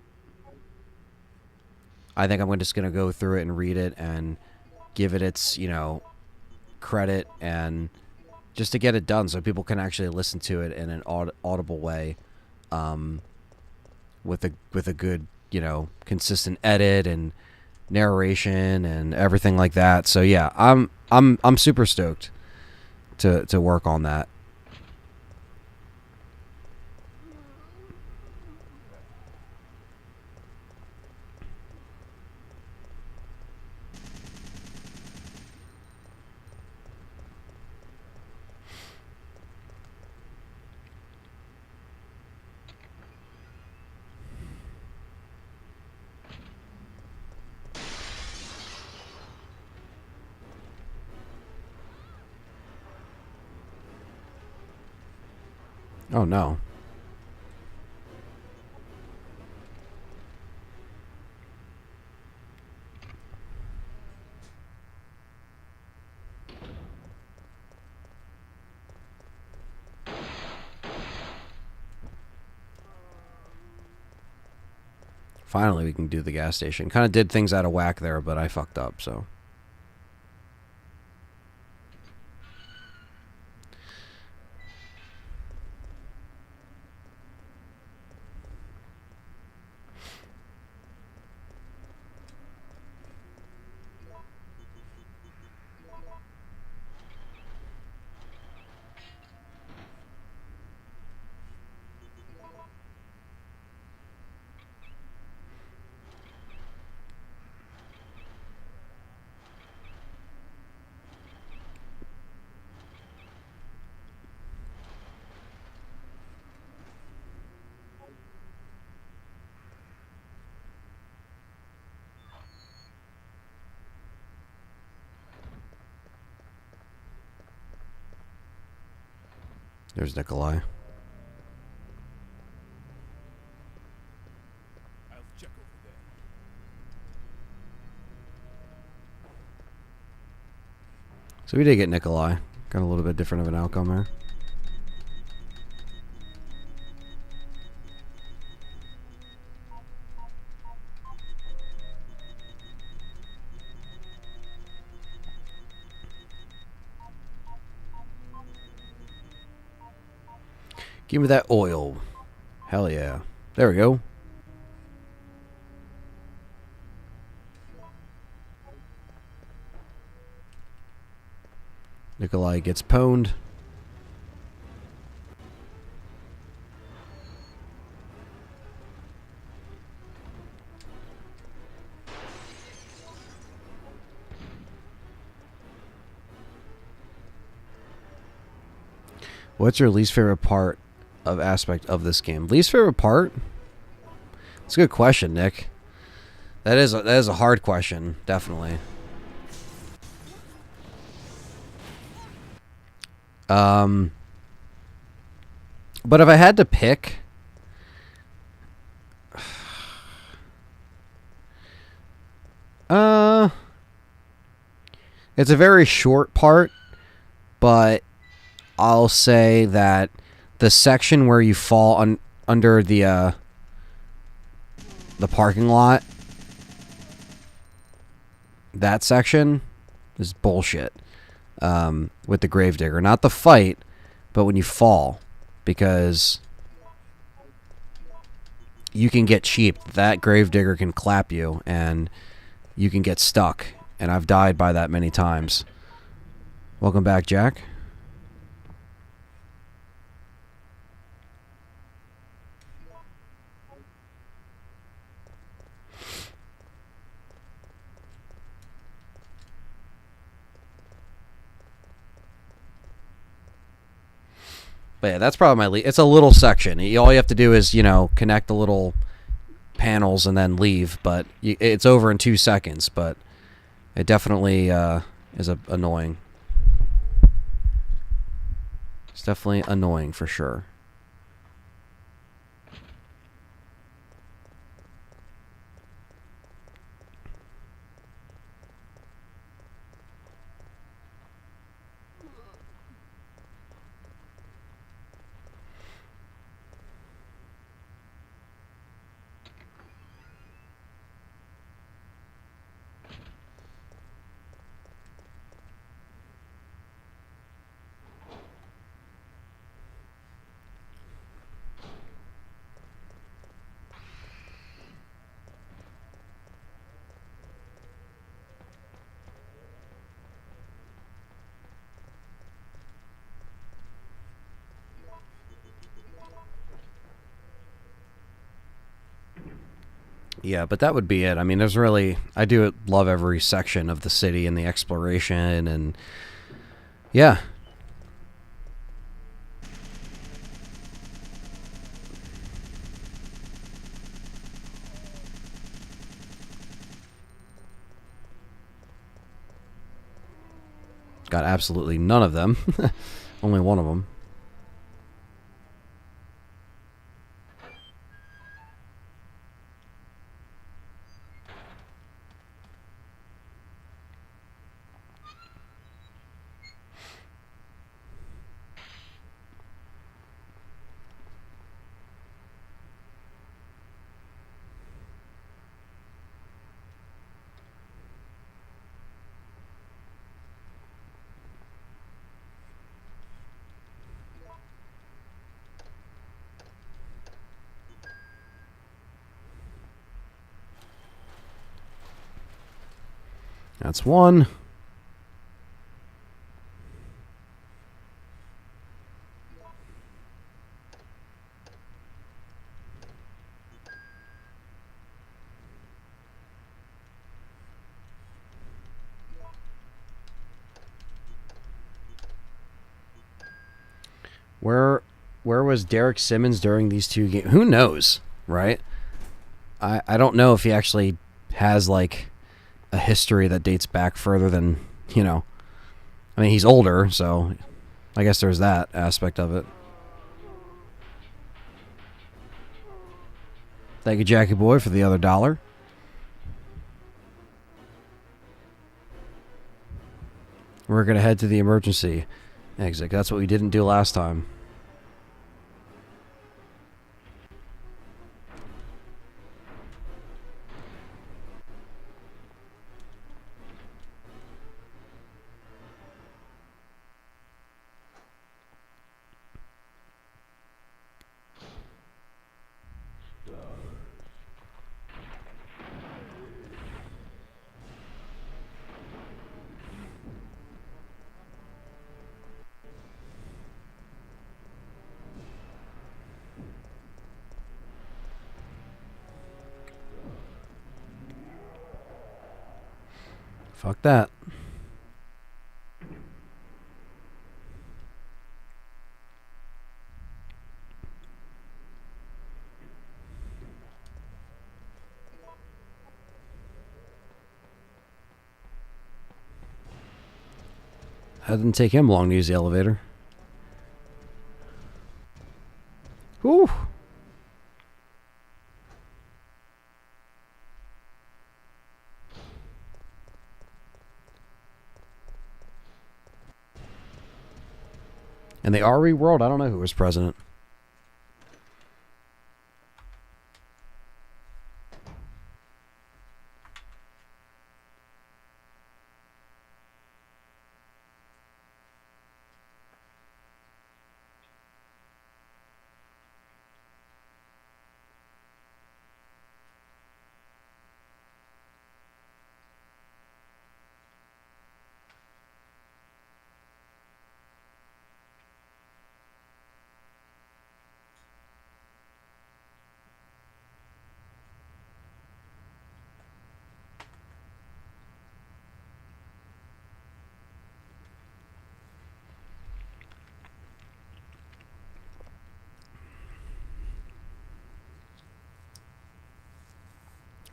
I think I'm just going to go through it and read it and give it its, you know, credit, and just to get it done so people can actually listen to it in an audible way, with a good, you know, consistent edit and narration and everything like that. So yeah, I'm super stoked to work on that. Oh no. Finally, we can do the gas station. Kind of did things out of whack there, but I fucked up, so. There's Nikolai. I'll check over there. So we did get Nikolai. Got a little bit different of an outcome there. Give me that oil. Hell yeah. There we go. Nikolai gets pwned. What's your least favorite part of aspect of this game? Least favorite part? That's a good question, Nick. That is a hard question, definitely. But if I had to pick, it's a very short part, but I'll say that the section where you fall under the parking lot, that section is bullshit. With the gravedigger, not the fight, but when you fall, because you can get cheap. That gravedigger can clap you, and you can get stuck. And I've died by that many times. Welcome back, Jack. But yeah, that's probably my lead. It's a little section. All you have to do is, connect the little panels and then leave. But it's over in 2 seconds. But it definitely is annoying. It's definitely annoying for sure. Yeah, but that would be it. I mean, I do love every section of the city and the exploration, and yeah. Got absolutely none of them. Only one of them. That's one. Where was Derek Simmons during these two games? Who knows, right? I don't know if he actually has like a history that dates back further than, you know. I mean, he's older, so I guess there's that aspect of it. Thank you, Jackie Boy, for the other $1. We're going to head to the emergency exit. That's what we didn't do last time. Fuck that. That didn't take him long to use the elevator. Whew. And the RE world, I don't know who was president.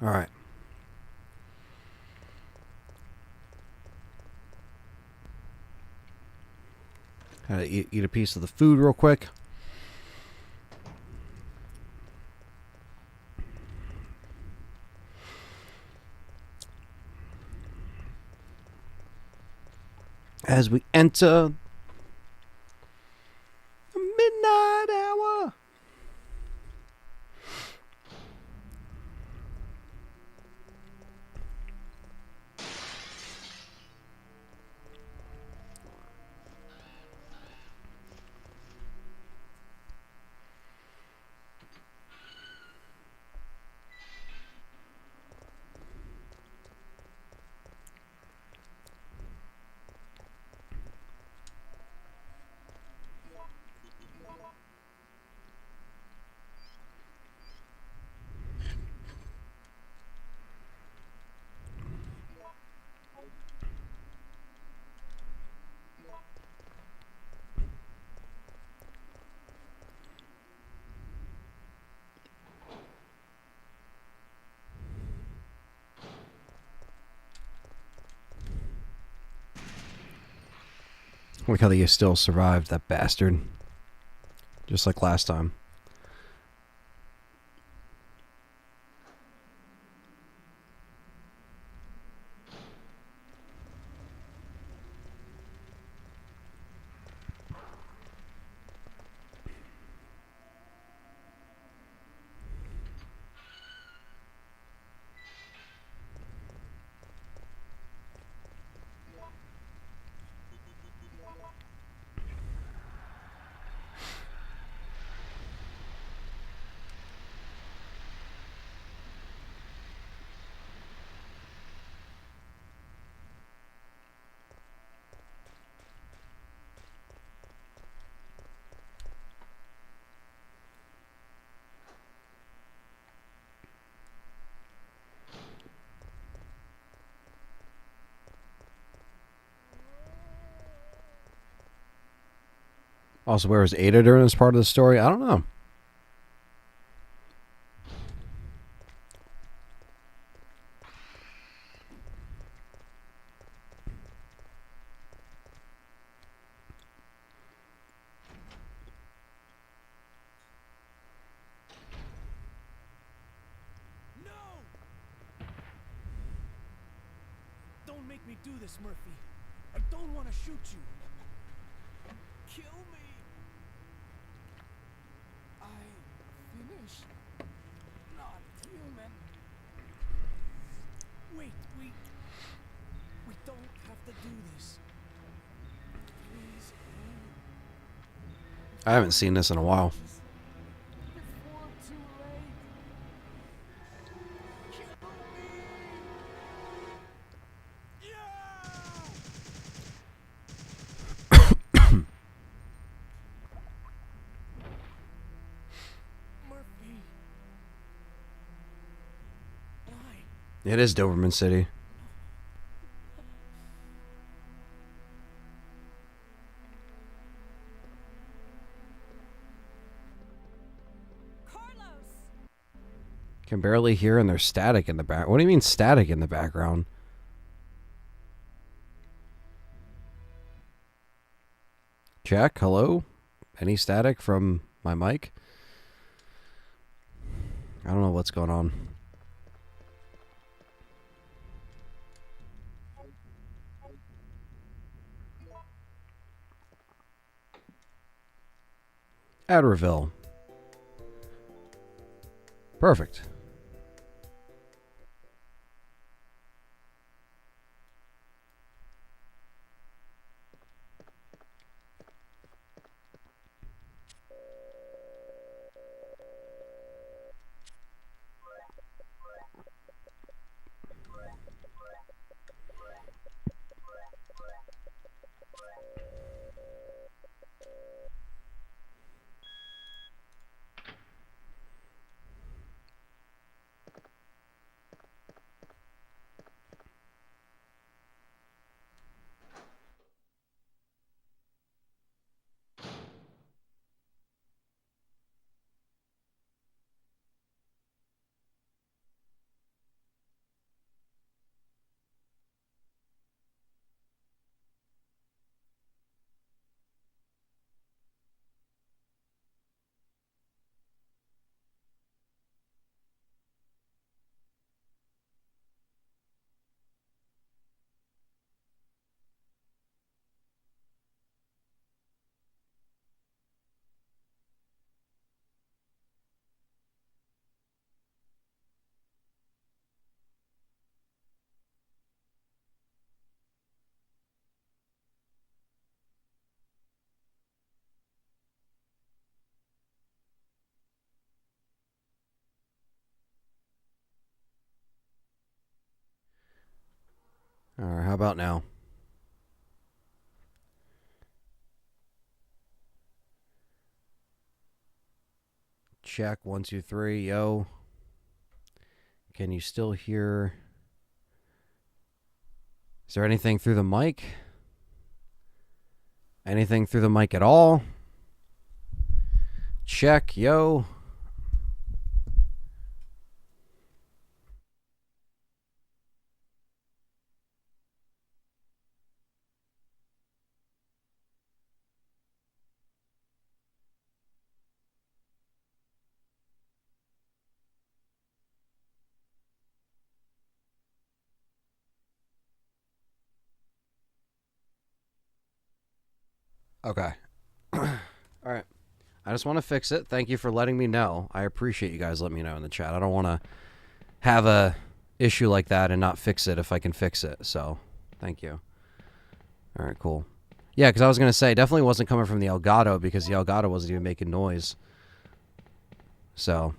All right. Gotta eat a piece of the food real quick. As we enter the midnight hour. Look how they still survived, that bastard. Just like last time. Also, where was Ada during this part of the story? I don't know. Don't make me do this, Murphy. I don't want to shoot you. Kill me. I finish. Not human. Wait, we don't have to do this. Please. I haven't seen this in a while. Before too late. Kill me. Murphy. Why? It is Doberman City. Can barely hear, and there's static in the back. What do you mean static in the background? Check. Hello? Any static from my mic? I don't know what's going on. Adderville. Perfect. All right, how about now? Check, 1, 2, 3, yo. Can you still hear? Is there anything through the mic? Anything through the mic at all? Check, yo. Okay. All right. I just want to fix it. Thank you for letting me know. I appreciate you guys letting me know in the chat. I don't want to have a issue like that and not fix it if I can fix it. So, thank you. All right, cool. Yeah, because I was going to say, definitely wasn't coming from the Elgato because the Elgato wasn't even making noise. So...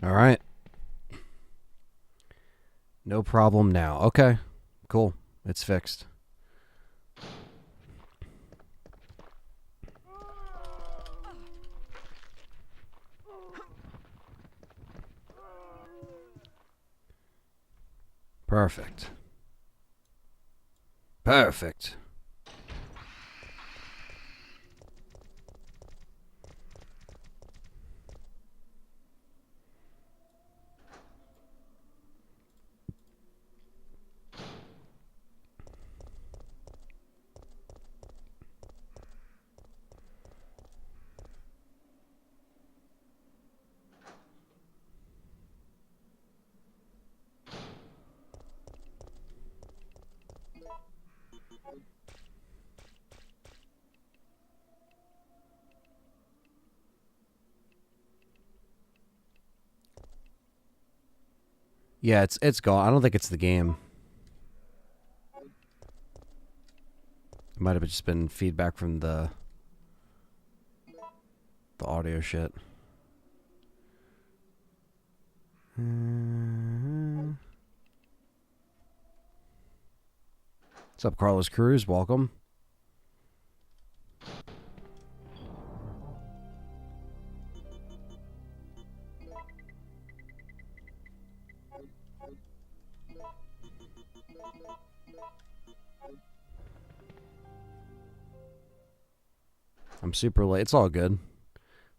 All right. No problem now. Okay. Cool. It's fixed. Perfect. Perfect. Yeah, it's gone. I don't think it's the game. It might have just been feedback from the audio shit. What's up, Carlos Cruz? Welcome. I'm super late. It's all good.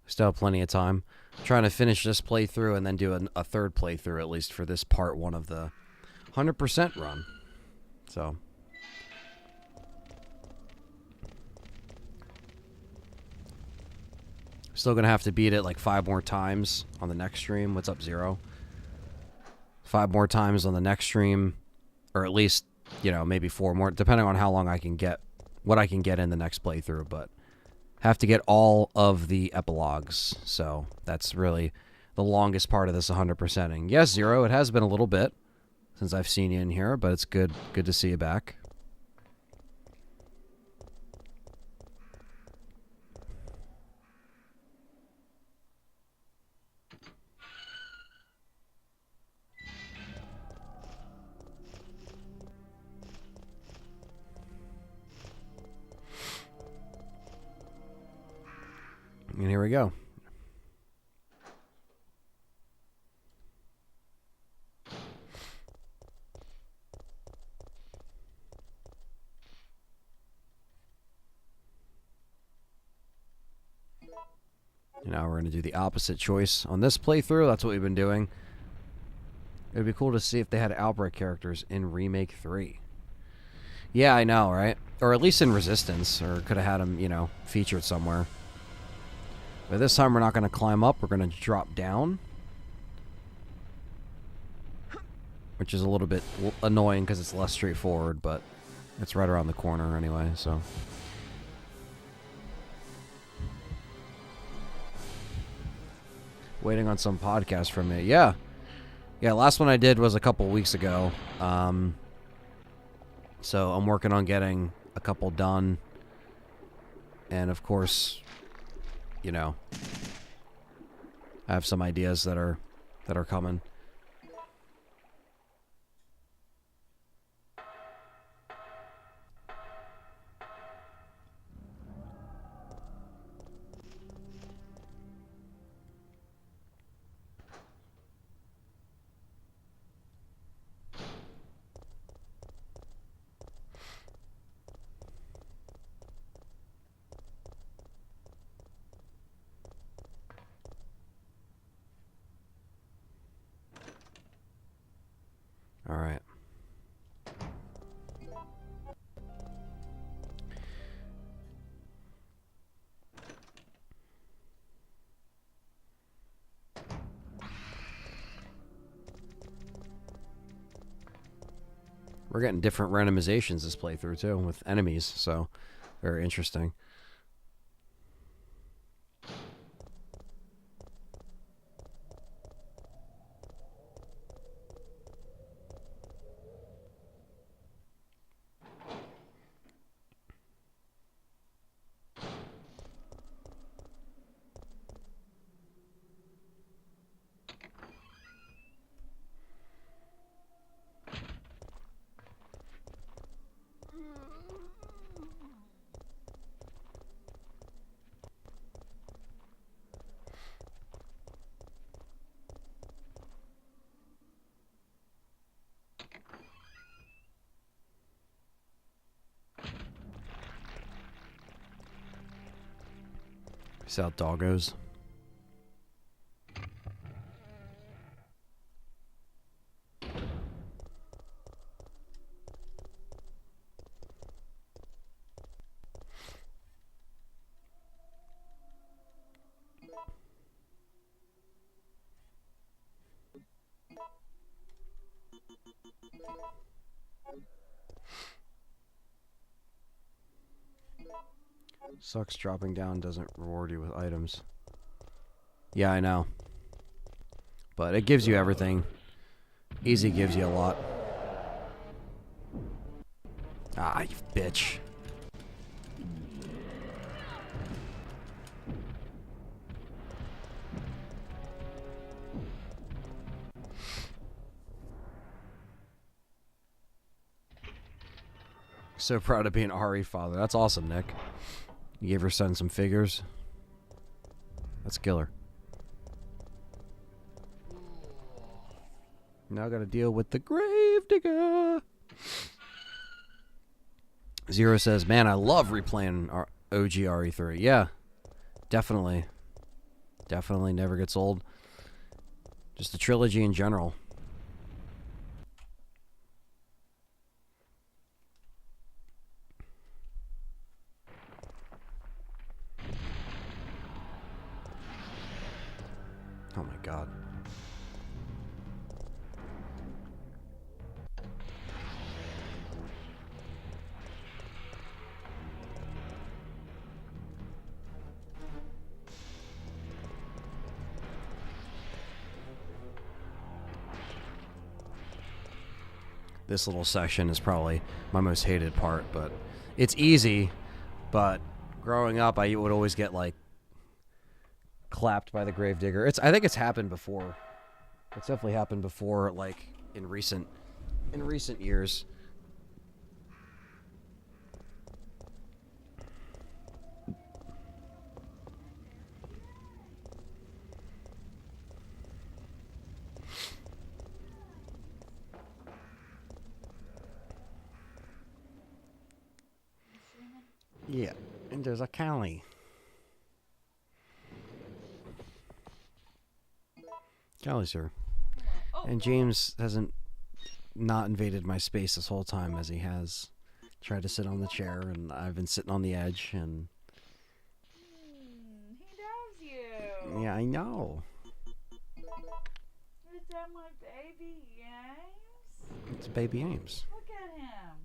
Still have plenty of time. I'm trying to finish this playthrough and then do a third playthrough at least for this part 1 of the 100% run. So. Still going to have to beat it like 5 more times on the next stream. What's up, Zero? 5 more times on the next stream. Or at least, you know, maybe 4 more. Depending on how long I can get. What I can get in the next playthrough. But have to get all of the epilogues. So that's really the longest part of this 100%ing. Yes, Zero, it has been a little bit since I've seen you in here. But it's good to see you back. And here we go. And now we're going to do the opposite choice on this playthrough. That's what we've been doing. It would be cool to see if they had Outbreak characters in Remake 3. Yeah, I know, right? Or at least in Resistance. Or could have had them, you know, featured somewhere. But this time we're not going to climb up. We're going to drop down. Which is a little bit annoying because it's less straightforward. But it's right around the corner anyway, so. Waiting on some podcast from me. Yeah. Yeah, last one I did was a couple weeks ago. So I'm working on getting a couple done. And of course, you know, I have some ideas that are coming. All right. We're getting different randomizations this playthrough too with enemies, so very interesting. See how doggos. Sucks dropping down doesn't reward you with items. Yeah, I know. But it gives you everything. Easy gives you a lot. Ah, you bitch. So proud to be an RE father. That's awesome, Nick. You gave your son some figures. That's killer. Now I gotta deal with the Gravedigger. Zero says, man, I love replaying our OG RE3. Yeah, definitely. Definitely never gets old. Just the trilogy in general. Oh my god. This little section is probably my most hated part, but it's easy. But growing up, I would always get like clapped by the Gravedigger. I think it's happened before. It's definitely happened before, like in recent years. Yeah, and there's a Callie. Callie's here. And James hasn't not invaded my space this whole time, as he has tried to sit on the chair, and I've been sitting on the edge, and... He loves you. Yeah, I know. Is that my baby James? It's baby Ames. Look at him.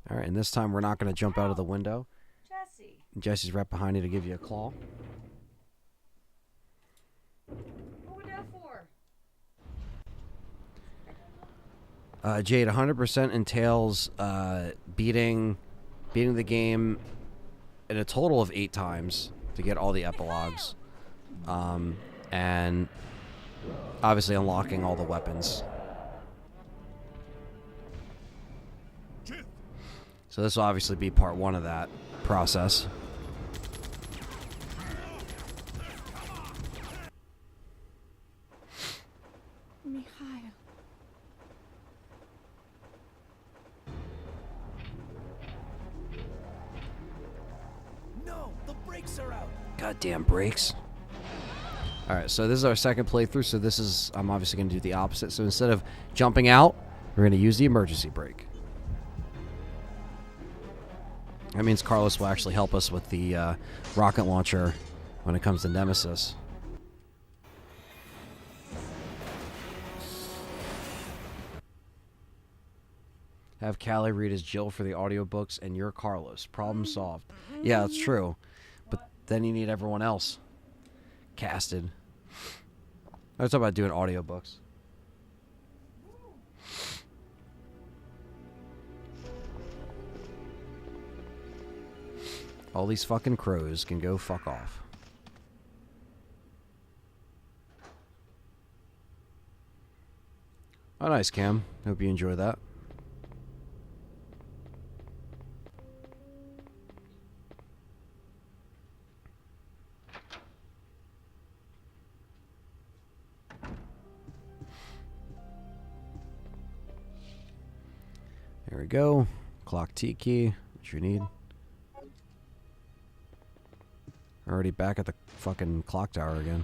Alright, and this time we're not going to jump out of the window. Jesse. Jesse's right behind you to give you a claw. What would that for? Jade, 100% entails beating the game in a total of 8 times to get all the epilogues. And obviously unlocking all the weapons. So this will obviously be part 1 of that process. Mikhail. No, the brakes are out. Goddamn brakes. Alright, so this is our second playthrough, so this is... I'm obviously going to do the opposite. So instead of jumping out, we're going to use the emergency brake. That means Carlos will actually help us with the rocket launcher when it comes to Nemesis. Have Callie read as Jill for the audiobooks, and you're Carlos. Problem solved. Yeah, that's true. But then you need everyone else casted. I was talking about doing audiobooks. All these fucking crows can go fuck off. Oh, nice, Cam. Hope you enjoy that. There we go. Clock T key, which you need. Already back at the fucking clock tower again.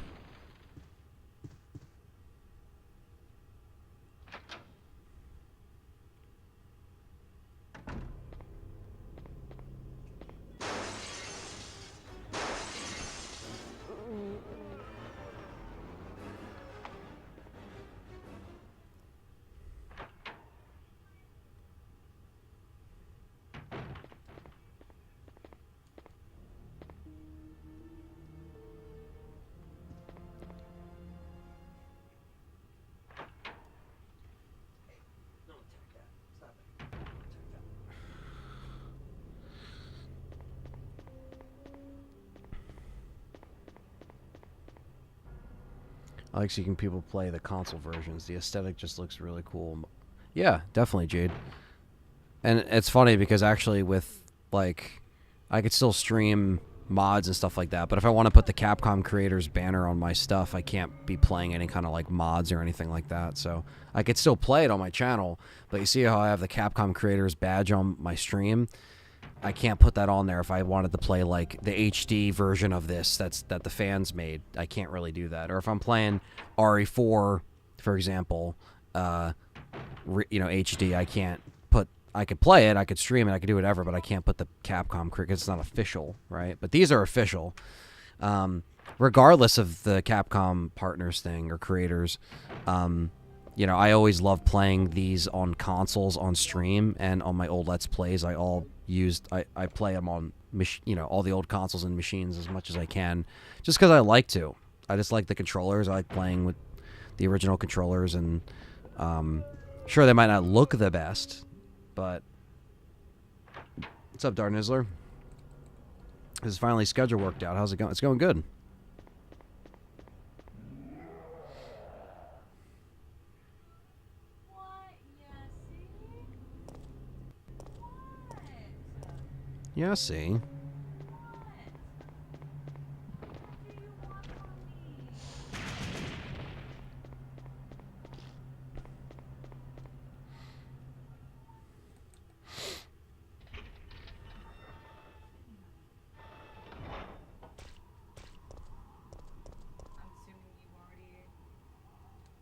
I like seeing people play the console versions. The aesthetic just looks really cool. Yeah, definitely, Jade. And it's funny because actually with, like, I could still stream mods and stuff like that, but if I want to put the Capcom creators banner on my stuff, I can't be playing any kind of, like, mods or anything like that. So I could still play it on my channel, but you see how I have the Capcom creators badge on my stream? I can't put that on there if I wanted to play like the HD version of this that the fans made. I can't really do that. Or if I'm playing RE4, for example, HD, I can't put. I could play it, I could stream it, I could do whatever, but I can't put the Capcom because it's not official, right? But these are official, regardless of the Capcom partners thing or creators. I always love playing these on consoles on stream, and on my old Let's Plays, I play them on, all the old consoles and machines as much as I can, just because I like to. I just like the controllers. I like playing with the original controllers, and sure, they might not look the best, but what's up, Darnizzler? This is finally schedule worked out. How's it going? It's going good. Yeah, I see.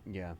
Yeah.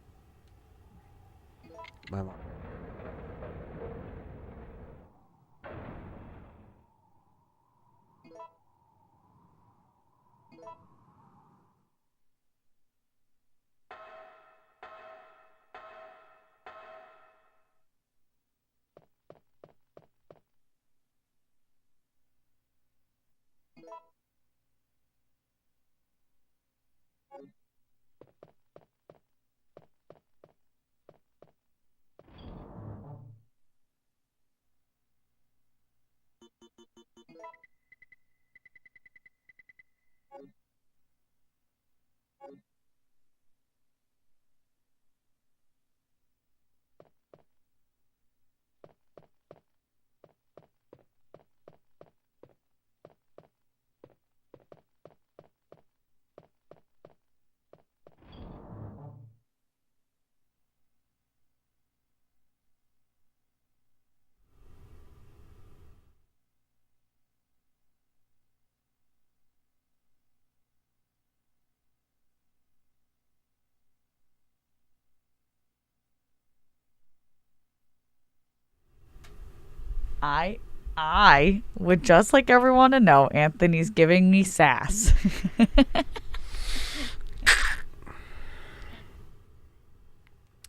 I would just like everyone to know Anthony's giving me sass.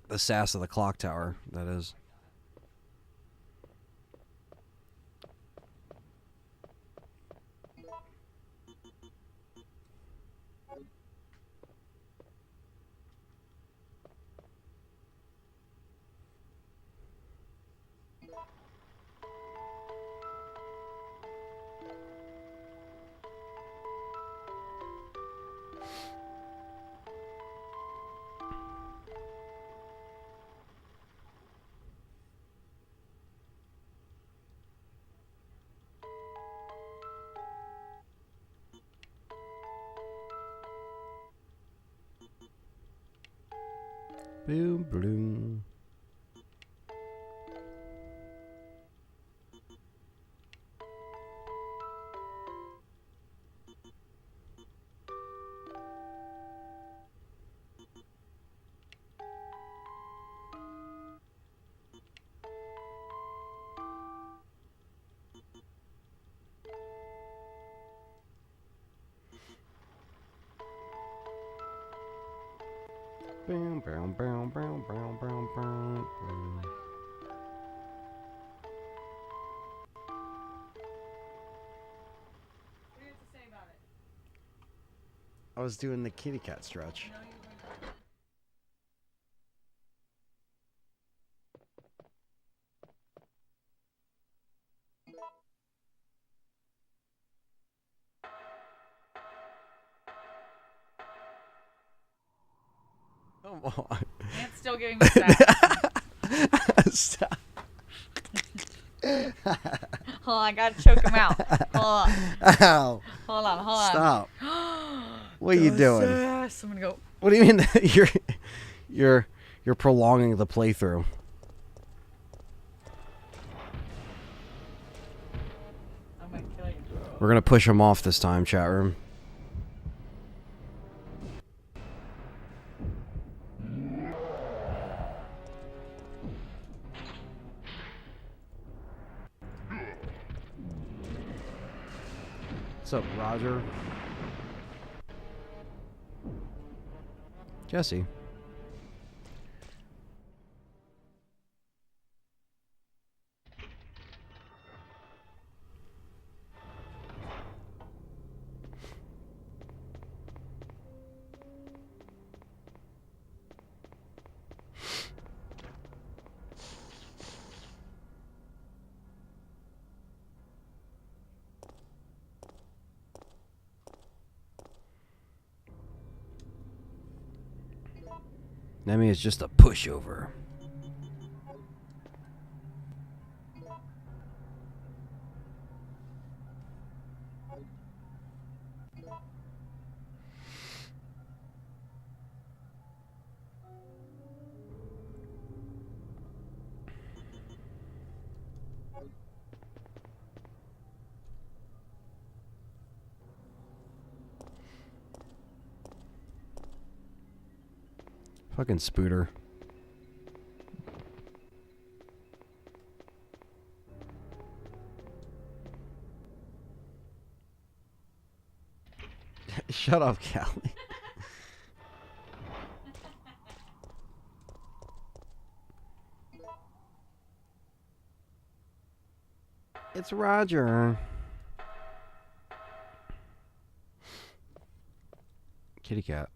The sass of the clock tower, that is. Boom, boom. Boom, boom, boom, boom, boom, boom, boom, boom. I was doing the kitty cat stretch. Come on. Ant's still giving me that. Stop. Hold on, I gotta choke him out. Hold on. Ow. Hold on. Stop. What are you doing? I'm gonna go. What do you mean? You're prolonging the playthrough. I'm gonna kill you. We're gonna push him off this time, chat room. What's up, Roger? Jesse. Nemi is just a pushover. Fucking Spooter. Shut up, Callie. It's Roger. Kitty cat.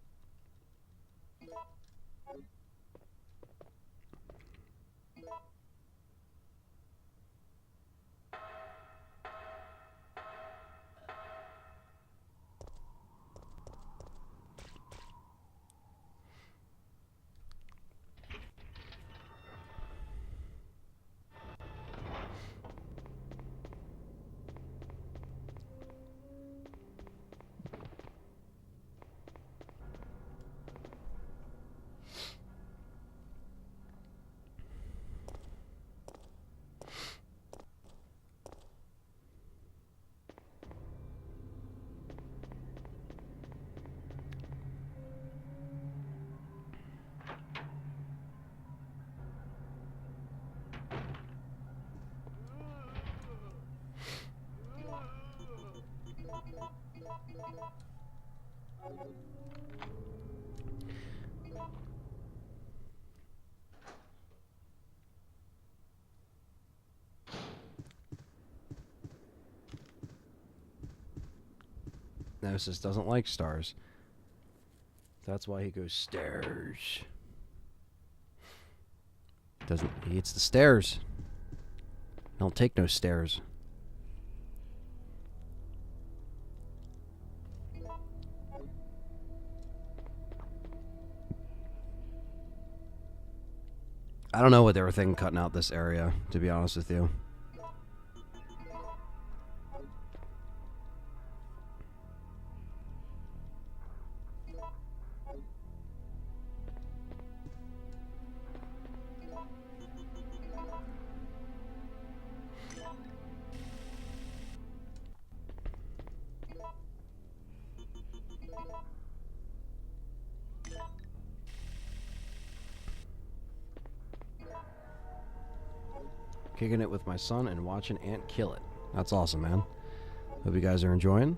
Nemesis doesn't like stars. That's why he goes stairs. He eats the stairs. Don't take no stairs. I don't know what they were thinking cutting out this area, to be honest with you. Kicking it with my son and watching Ant kill it. That's awesome, man. Hope you guys are enjoying.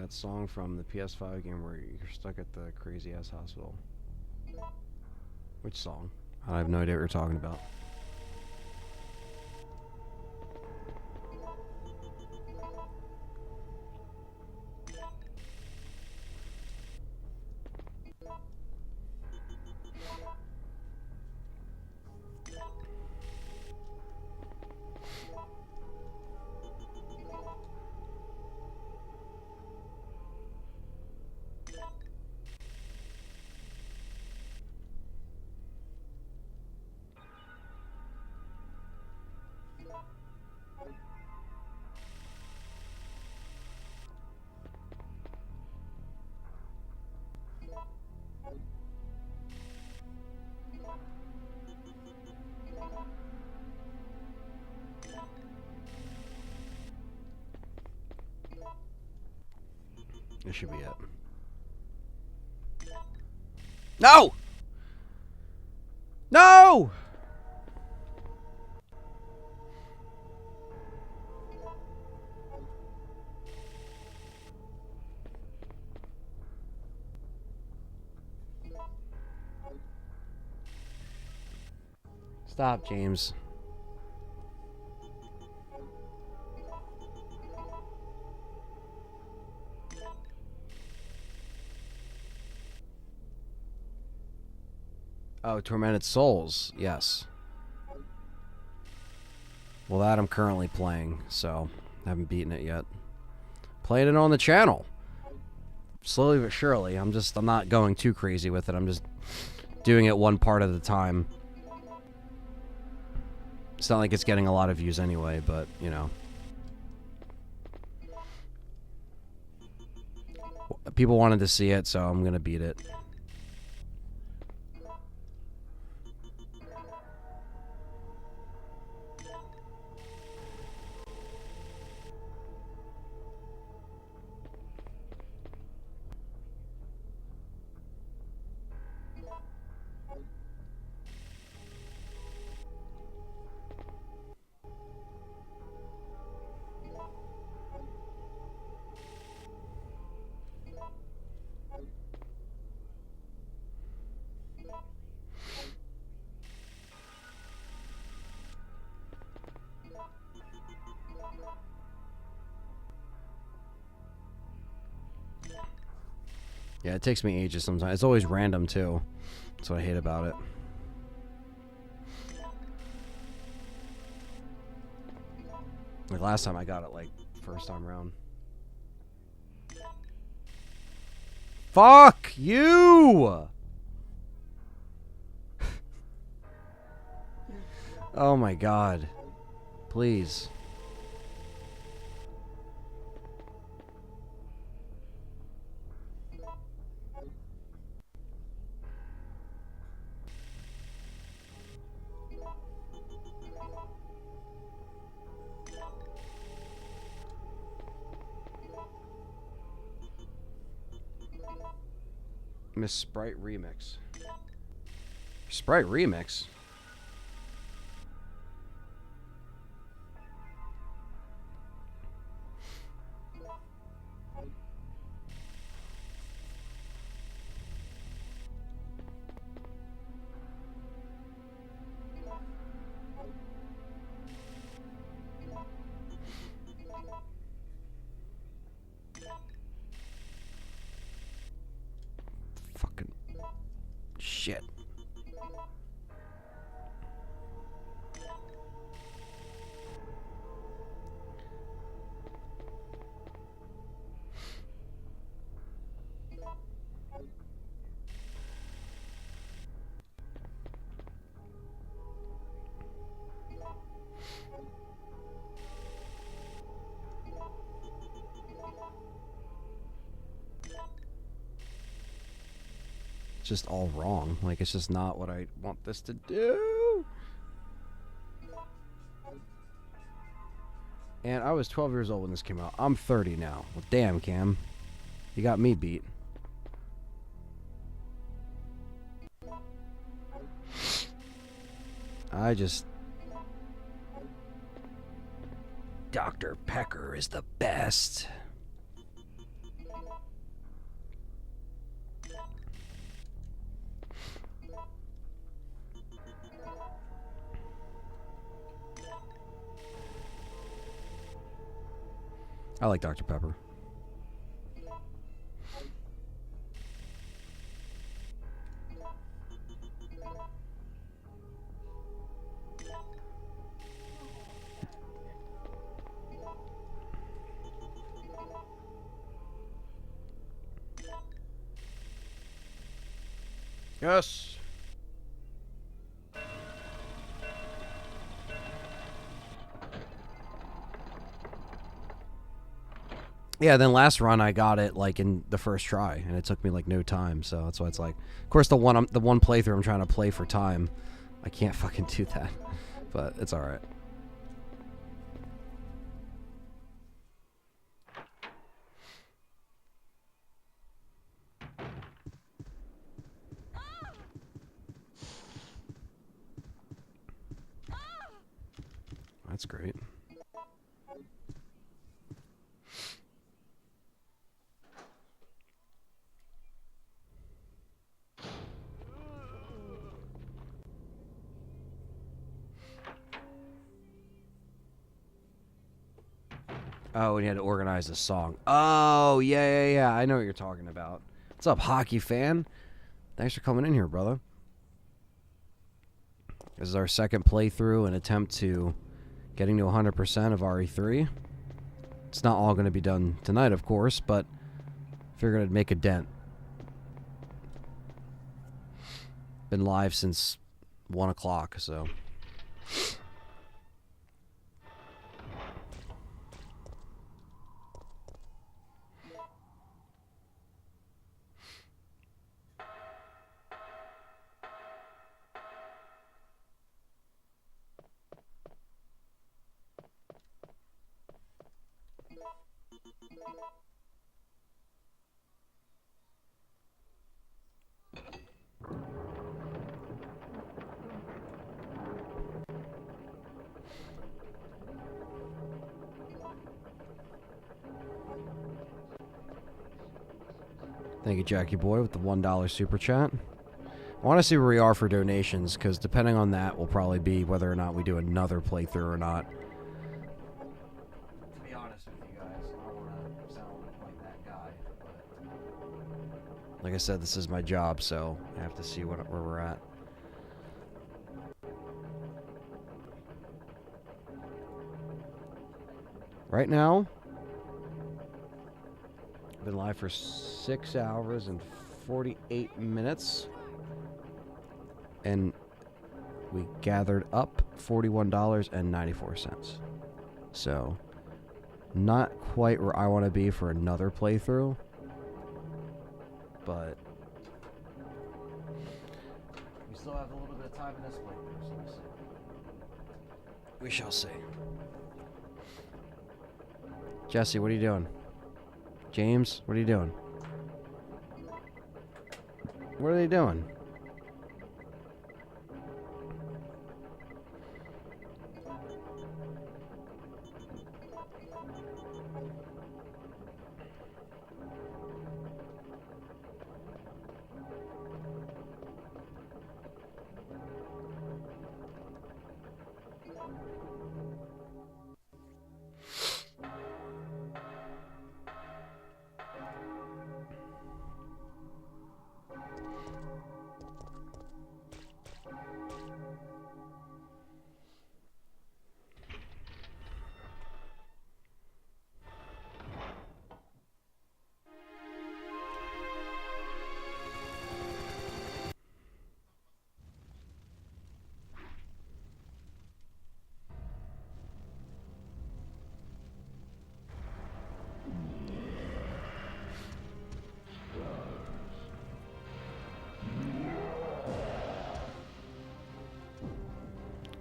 That song from the PS5 game where you're stuck at the crazy ass hospital. Which song? I have no idea what you're talking about. This should be it. No! No! Stop, James. Oh, Tormented Souls. Yes. Well, that I'm currently playing, so I haven't beaten it yet. Playing it on the channel. Slowly but surely. I'm not going too crazy with it. I'm just doing it one part at a time. It's not like it's getting a lot of views anyway, but, you know. People wanted to see it, so I'm going to beat it. Yeah, it takes me ages sometimes. It's always random, too. That's what I hate about it. Like, last time I got it, like, first time around. Fuck you! Oh my god. Please. Miss Sprite Remix. Sprite Remix? Fucking shit. Just all wrong. Like, it's just not what I want this to do. And I was 12 years old when this came out. I'm 30 now. Well, damn, Cam. You got me beat. I just... Dr. Pecker is the best. I like Dr. Pepper. Yes. Yeah, then last run I got it like in the first try, and it took me like no time. So that's why it's like, of course, the one playthrough I'm trying to play for time, I can't fucking do that, but it's all right. That's great. Oh, and you had to organize a song. Oh, yeah. I know what you're talking about. What's up, hockey fan? Thanks for coming in here, brother. This is our second playthrough, an attempt to getting to 100% of RE3. It's not all going to be done tonight, of course, but figured I'd make a dent. Been live since 1 o'clock, so... Thank you, Jackie Boy, with the $1 super chat. I want to see where we are for donations, because depending on that will probably be whether or not we do another playthrough or not. To be honest with you guys, I don't want to sound like that guy, but like I said, this is my job, so I have to see where we're at. Right now, I've been live for 6 hours and 48 minutes. And we gathered up $41.94. So, not quite where I want to be for another playthrough. But we still have a little bit of time in this playthrough, so we'll see. We shall see. Jesse, what are you doing? James, what are you doing? What are they doing?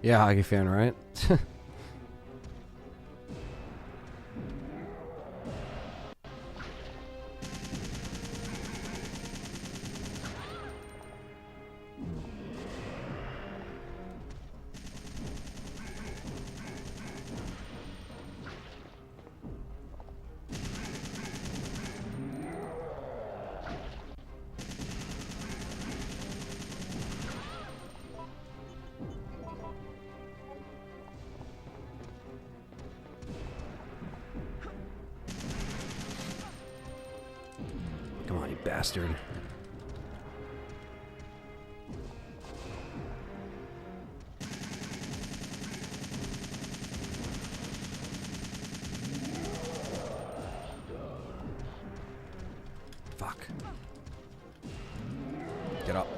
Yeah, hockey fan, right? bastard. Fuck. Get up.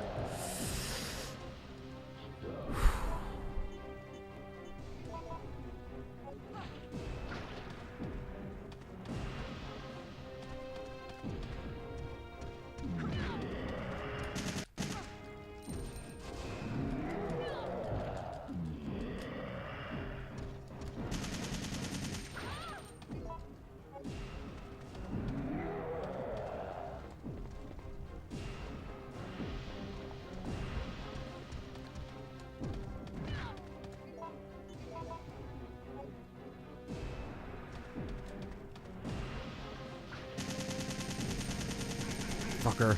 Fucker.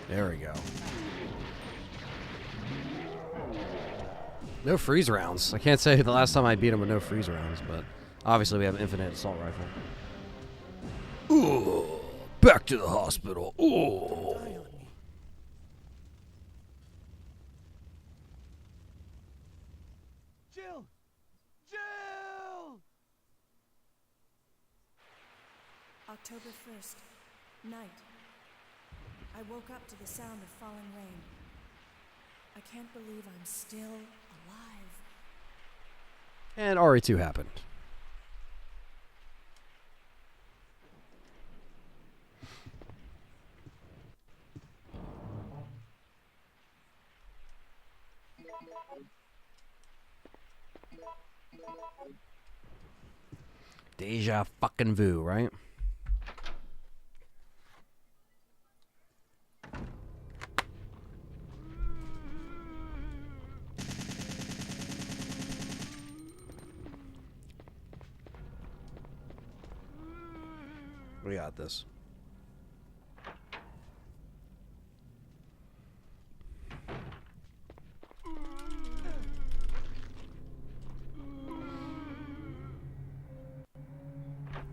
There we go. No freeze rounds. I can't say the last time I beat him with no freeze rounds, but obviously we have an infinite assault rifle. Ooh, back to the hospital. Ooh. Jill! Jill! October 1st, night. I woke up to the sound of falling rain. I can't believe I'm still alive. And RE2 happened. Deja fucking vu, right? We got this.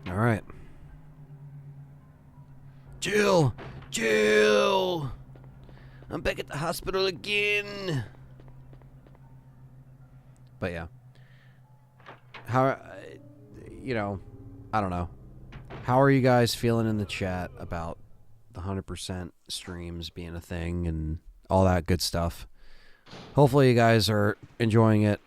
All right. Jill! Jill! I'm back at the hospital again. But yeah. How, you know, I don't know. How are you guys feeling in the chat about the 100% streams being a thing and all that good stuff? Hopefully you guys are enjoying it.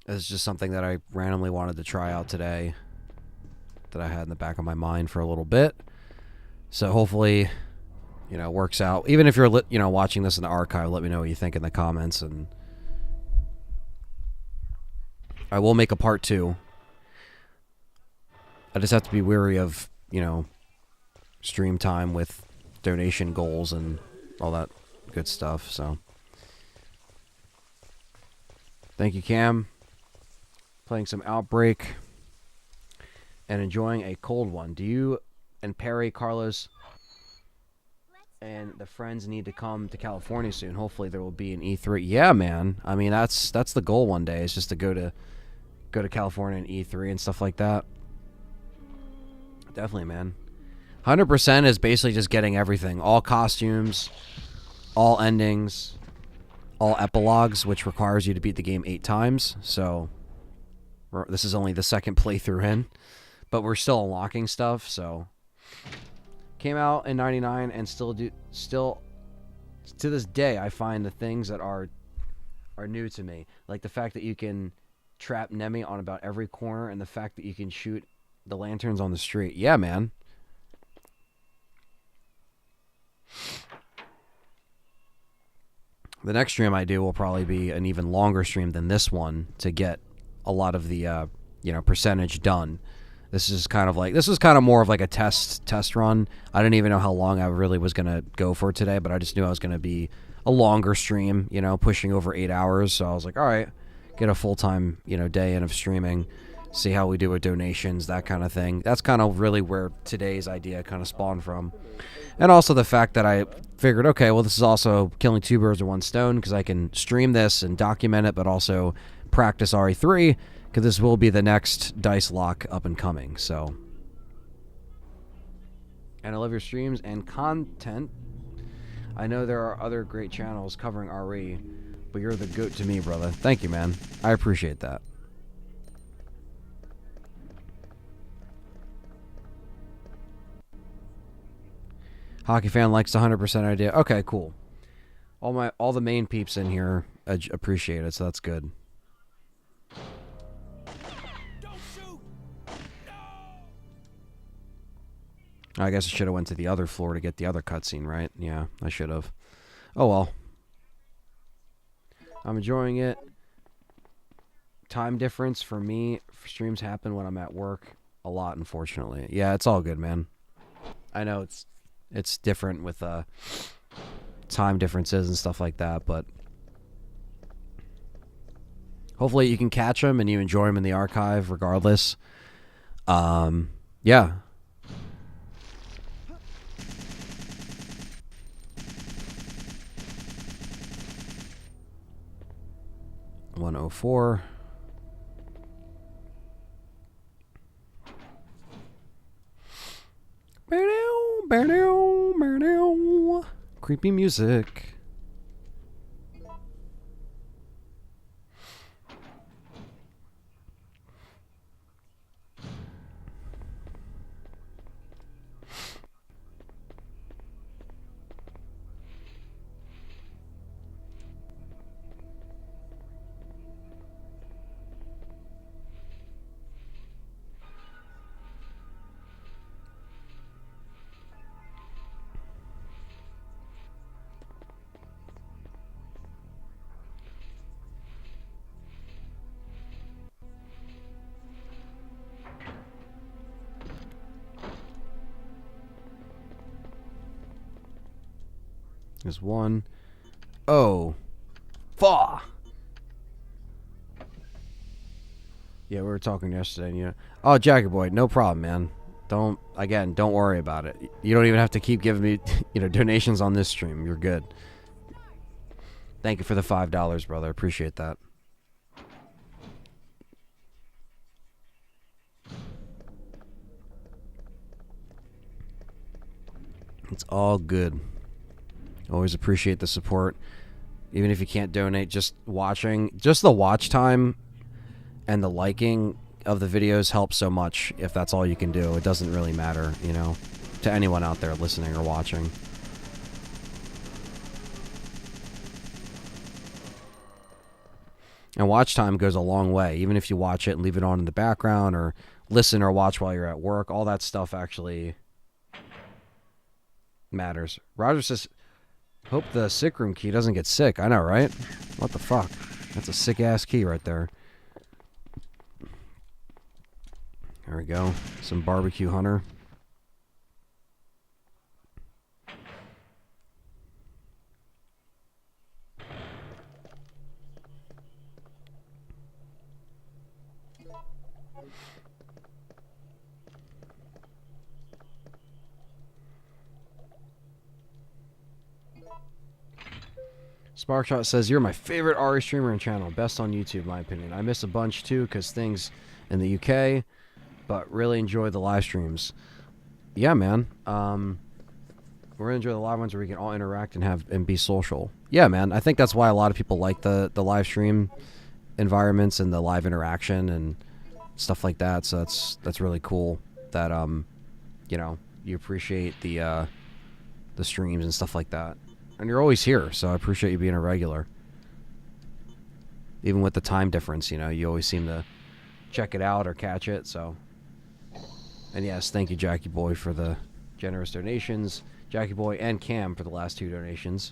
It's just something that I randomly wanted to try out today that I had in the back of my mind for a little bit. So hopefully, you know, works out. Even if you're, you know, watching this in the archive, let me know what you think in the comments, and I will make a part 2. I just have to be wary of, you know, stream time with donation goals and all that good stuff. So, thank you, Cam. Playing some Outbreak and enjoying a cold one. Do you and Perry, Carlos, and the friends need to come to California soon? Hopefully there will be an E3. Yeah, man. I mean, that's the goal one day, is just to go to California and E3 and stuff like that. Definitely, man. 100% is basically just getting everything. All costumes, all endings, all epilogues, which requires you to beat the game 8 times. So this is only the second playthrough in, but we're still unlocking stuff. So came out in '99 and still to this day I find the things that are new to me, like the fact that you can trap Nemi on about every corner, and the fact that you can shoot the lanterns on the street. Yeah, man. The next stream I do will probably be an even longer stream than this one to get a lot of the you know, percentage done. This was kind of more of like a test run. I didn't even know how long I really was gonna go for today, but I just knew I was gonna be a longer stream, you know, pushing over 8 hours. So I was like, all right, get a full-time, you know, day in of streaming. see how we do with donations, that kind of thing. That's kind of really where today's idea kind of spawned from. And also the fact that I figured, okay, well, this is also killing two birds with one stone, because I can stream this and document it, but also practice RE3, because this will be the next Dice Lock up and coming, so. And I love your streams and content. I know there are other great channels covering RE, but you're the goat to me, brother. Thank you, man. I appreciate that. Hockey fan likes the 100% idea. Okay, cool. All the main peeps in here appreciate it, so that's good. I guess I should have went to the other floor to get the other cutscene, right? Yeah, I should have. Oh well. I'm enjoying it. Time difference for me, streams happen when I'm at work a lot, unfortunately. Yeah, it's all good, man. I know it's different with time differences and stuff like that, but hopefully you can catch them and you enjoy them in the archive regardless. Yeah. $104. Creepy music. There's one. Oh. Fa. Yeah, we were talking yesterday. And, you know, oh, Jackie Boy, no problem, man. Don't worry about it. You don't even have to keep giving me, donations on this stream. You're good. Thank you for the $5, brother. Appreciate that. It's all good. Always appreciate the support. Even if you can't donate, just watching, just the watch time and the liking of the videos helps so much. If that's all you can do, it doesn't really matter, to anyone out there listening or watching. And watch time goes a long way. Even if you watch it and leave it on in the background or listen or watch while you're at work, all that stuff actually matters. Roger says, hope the sick room key doesn't get sick. I know, right? What the fuck? That's a sick-ass key right there. There we go. Some barbecue hunter. Sparkshot says, you're my favorite RE streamer and channel. Best on YouTube, in my opinion. I miss a bunch, too, because things in the UK, but really enjoy the live streams. Yeah, man. We're going to enjoy the live ones where we can all interact and be social. Yeah, man. I think that's why a lot of people like the live stream environments and the live interaction and stuff like that. So that's really cool that, you appreciate the streams and stuff like that. And you're always here, so I appreciate you being a regular. Even with the time difference, you always seem to check it out or catch it, so. And yes, thank you, Jackie Boy, for the generous donations. Jackie Boy and Cam for the last 2 donations.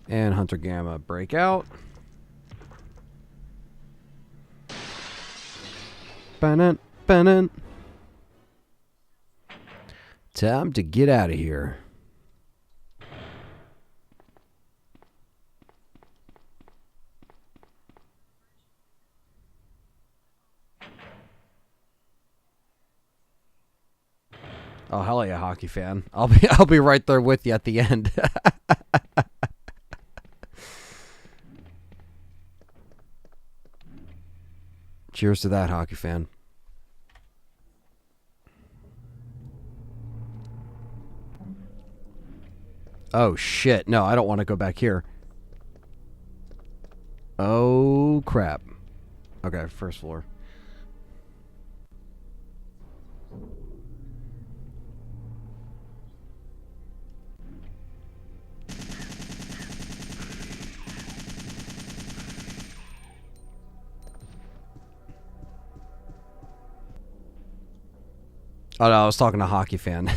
And Hunter Gamma Breakout. Bannon. Time to get out of here. Oh, hell yeah, hockey fan. I'll be right there with you at the end. Cheers to that, hockey fan. Oh, shit. No, I don't want to go back here. Oh, crap. Okay, first floor. Oh, no, I was talking to a hockey fan.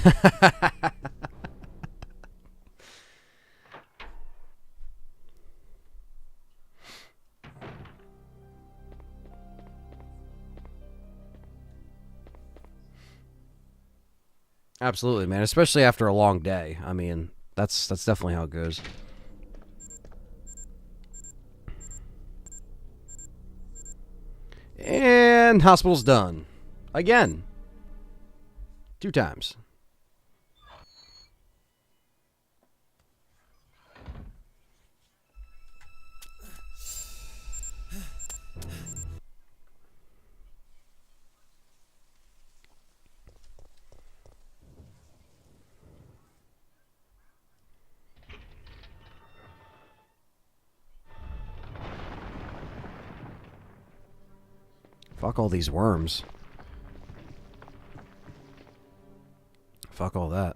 Absolutely, man. Especially after a long day. I mean, that's definitely how it goes. And hospital's done. Again. 2 times. Fuck all these worms. Fuck all that.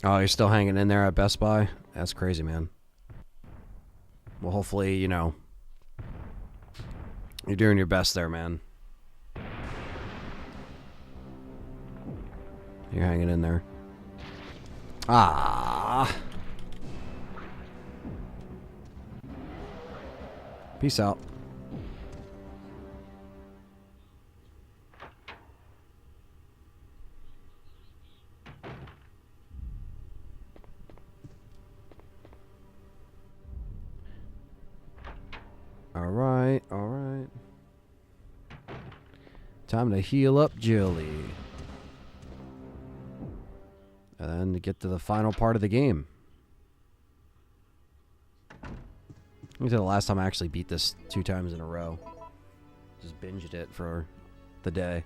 Oh, you're still hanging in there at Best Buy? That's crazy, man. Well, hopefully, you know, you're doing your best there, man. You're hanging in there. Ah. Peace out. Alright, alright. Time to heal up Jilly. And then to get to the final part of the game. Let me tell you the last time I actually beat this 2 times in a row. Just binged it for the day.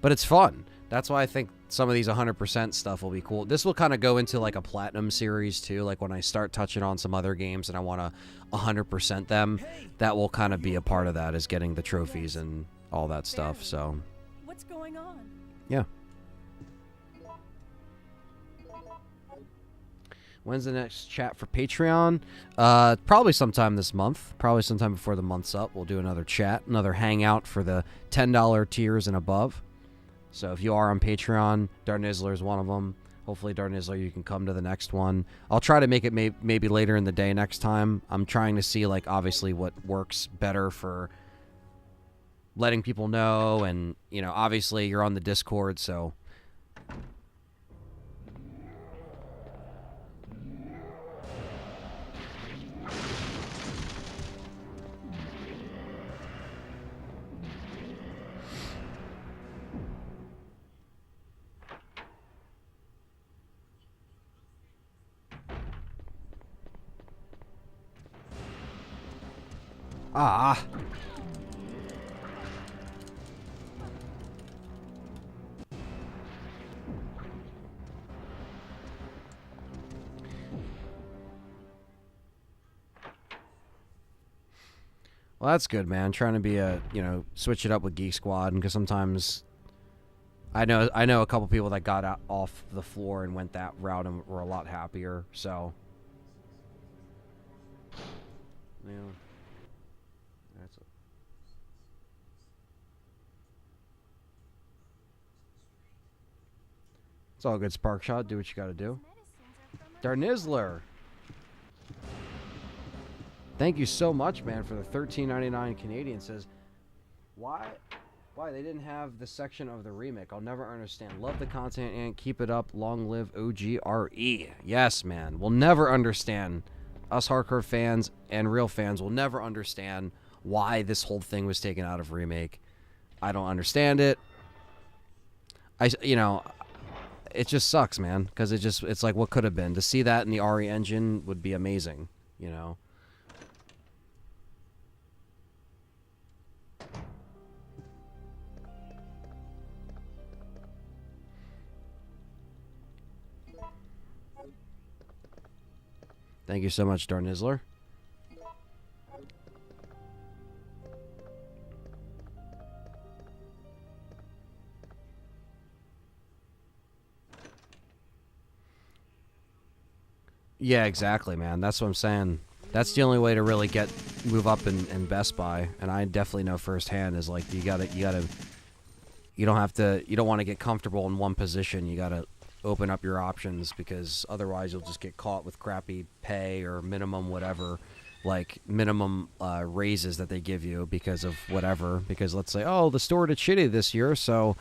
But it's fun. That's why I think some of these 100% stuff will be cool. This will kind of go into like a platinum series too. Like when I start touching on some other games and I want to 100% them, that will kind of be a part of that, is getting the trophies and all that stuff. So, What's going on? yeah. When's the next chat for Patreon? Probably sometime this month. Probably sometime before the month's up. We'll do another chat, another hangout for the $10 tiers and above. So if you are on Patreon, Darnizzler is one of them. Hopefully, Darnizzler, you can come to the next one. I'll try to make it maybe later in the day next time. I'm trying to see, like, obviously what works better for letting people know. And, you know, obviously you're on the Discord, so... Ah. Well, that's good, man. Trying to be switch it up with Geek Squad, because sometimes I know a couple people that got off the floor and went that route and were a lot happier. So Yeah. That's it's all good, Spark Shot. Do what you gotta do. Darnizzler. Thank you so much, man, for the $13.99 Canadian. Says, why they didn't have the section of the remake? I'll never understand. Love the content and keep it up. Long live OGRE. Yes, man. We'll never understand. Us hardcore fans and real fans will never understand why this whole thing was taken out of remake. I don't understand it. It just sucks, man, because it's like what could have been. To see that in the RE engine would be amazing, you know. Thank you so much, Darnizzler. Yeah, exactly, man. That's what I'm saying. That's the only way to really move up in Best Buy, and I definitely know firsthand is like you don't want to get comfortable in one position. You gotta open up your options, because otherwise you'll just get caught with crappy pay or minimum whatever, like minimum raises that they give you because of whatever. Because let's say, oh, the store did shitty this year, so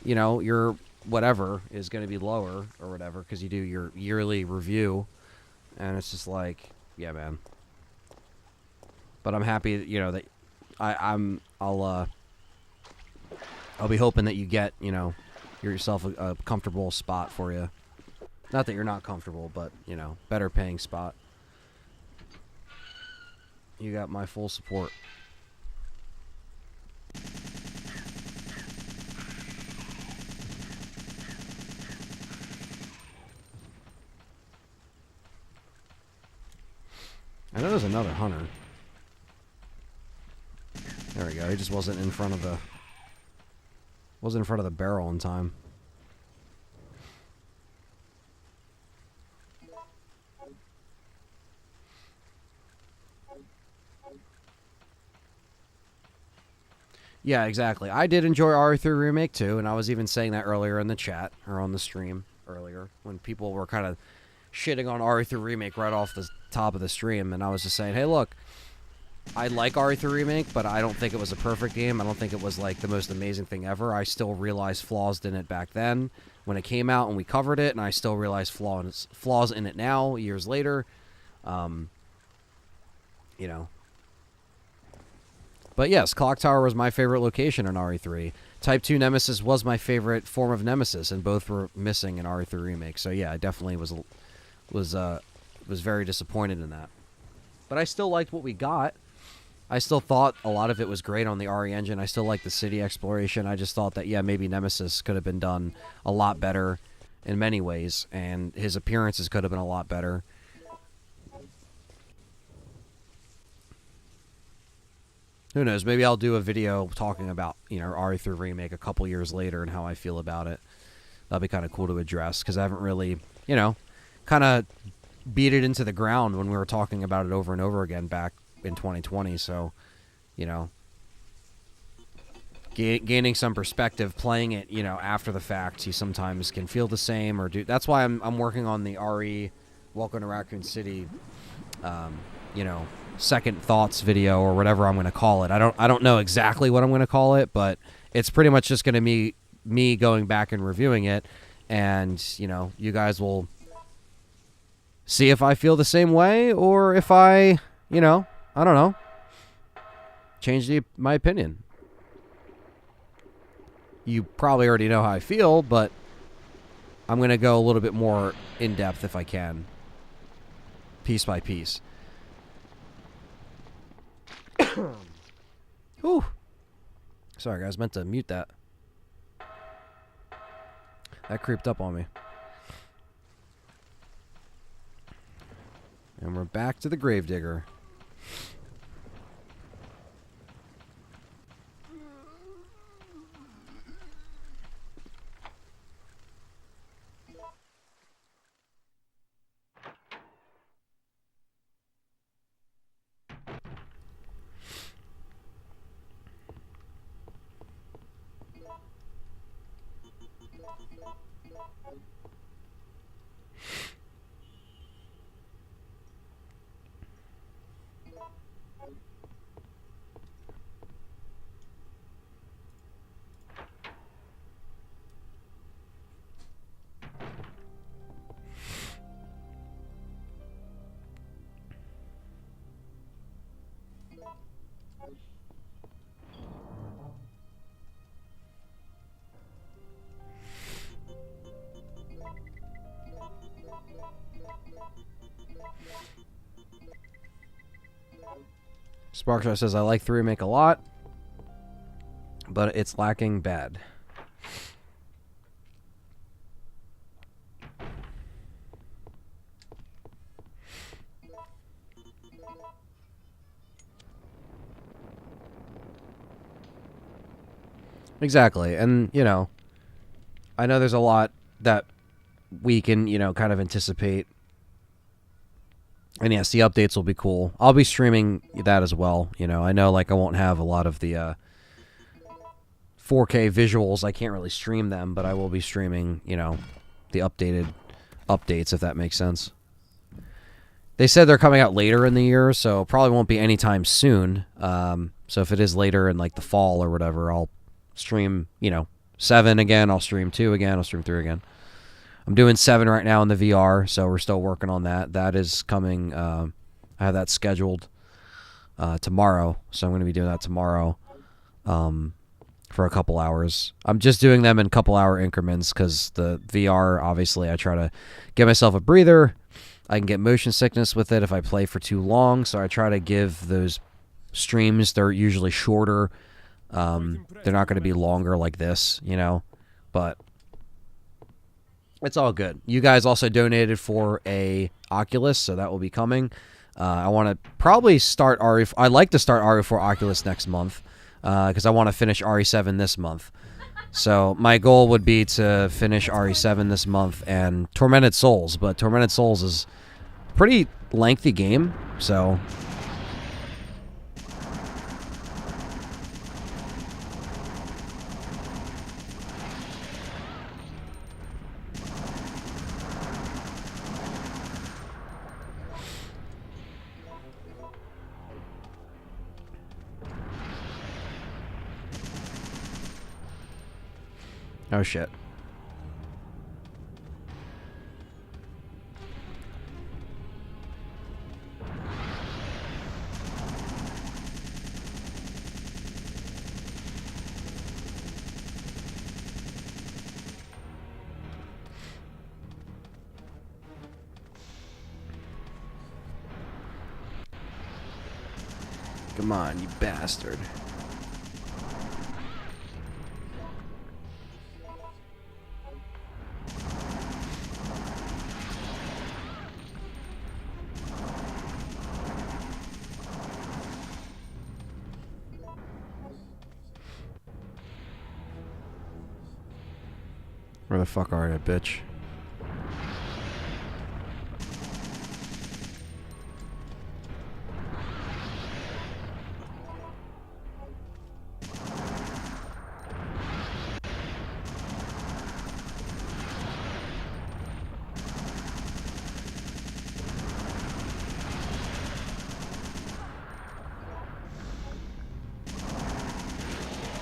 your whatever is going to be lower or whatever because you do your yearly review. And it's just like, yeah, man. But I'm happy that, I'll be hoping that you get, yourself a comfortable spot for you. Not that you're not comfortable, but, better paying spot. You got my full support. I know there's another hunter. There we go. He just wasn't in front of the barrel in time. Yeah, exactly. I did enjoy RE3 Remake too, and I was even saying that earlier in the chat or on the stream earlier when people were kind of shitting on RE3 Remake right off the top of the stream, and I was just saying, hey, look, I like RE3 Remake, but I don't think it was a perfect game. I don't think it was like the most amazing thing ever. I still realized flaws in it back then when it came out and we covered it, and I still realize flaws in it now, years later. But yes, Clock Tower was my favorite location in RE3. Type 2 Nemesis was my favorite form of Nemesis, and both were missing in RE3 Remake. So yeah, I definitely was very disappointed in that. But I still liked what we got. I still thought a lot of it was great on the RE engine. I still liked the city exploration. I just thought that, yeah, maybe Nemesis could have been done a lot better in many ways, and his appearances could have been a lot better. Who knows? Maybe I'll do a video talking about, RE3 Remake a couple years later and how I feel about it. That'll be kind of cool to address, because I haven't really, kind of beat it into the ground when we were talking about it over and over again back in 2020. So, gaining some perspective, playing it, after the fact, you sometimes can feel the same or do. That's why I'm working on the RE Welcome to Raccoon City, second thoughts video or whatever I'm going to call it. I don't know exactly what I'm going to call it, but it's pretty much just going to be me going back and reviewing it, and you guys will see if I feel the same way or if I don't know, change my opinion. You probably already know how I feel, but I'm going to go a little bit more in depth if I can, piece by piece. Whew. Sorry, guys. Meant to mute that. That creeped up on me. And we're back to the Gravedigger. Sparkstar says, I like the remake a lot, but it's lacking bad. Exactly. And, you know, I know there's a lot that we can, you know, kind of anticipate. And yes, the updates will be cool. I'll be streaming that as well. You know, I know, like, I won't have a lot of the 4K visuals. I can't really stream them, but I will be streaming, you know, the updated updates, if that makes sense. They said they're coming out later in the year, so probably won't be anytime soon. So if it is later in, like, the fall or whatever, I'll stream, you know, 7 again. I'll stream 2 again. I'll stream 3 again. I'm doing 7 right now in the VR, so we're still working on that. That is coming. I have that scheduled tomorrow, so I'm going to be doing that tomorrow for a couple hours. I'm just doing them in couple-hour increments because the VR, obviously, I try to give myself a breather. I can get motion sickness with it if I play for too long, so I try to give those streams, they're usually shorter. They're not going to be longer like this, you know, but it's all good. You guys also donated for a Oculus, so that will be coming. I want to probably start RE. I'd like to start RE4 Oculus next month because I want to finish RE7 this month. So my goal would be to finish RE7 this month and Tormented Souls, but Tormented Souls is a pretty lengthy game, so... Oh, shit. Come on, you bastard. Where the fuck are you, bitch?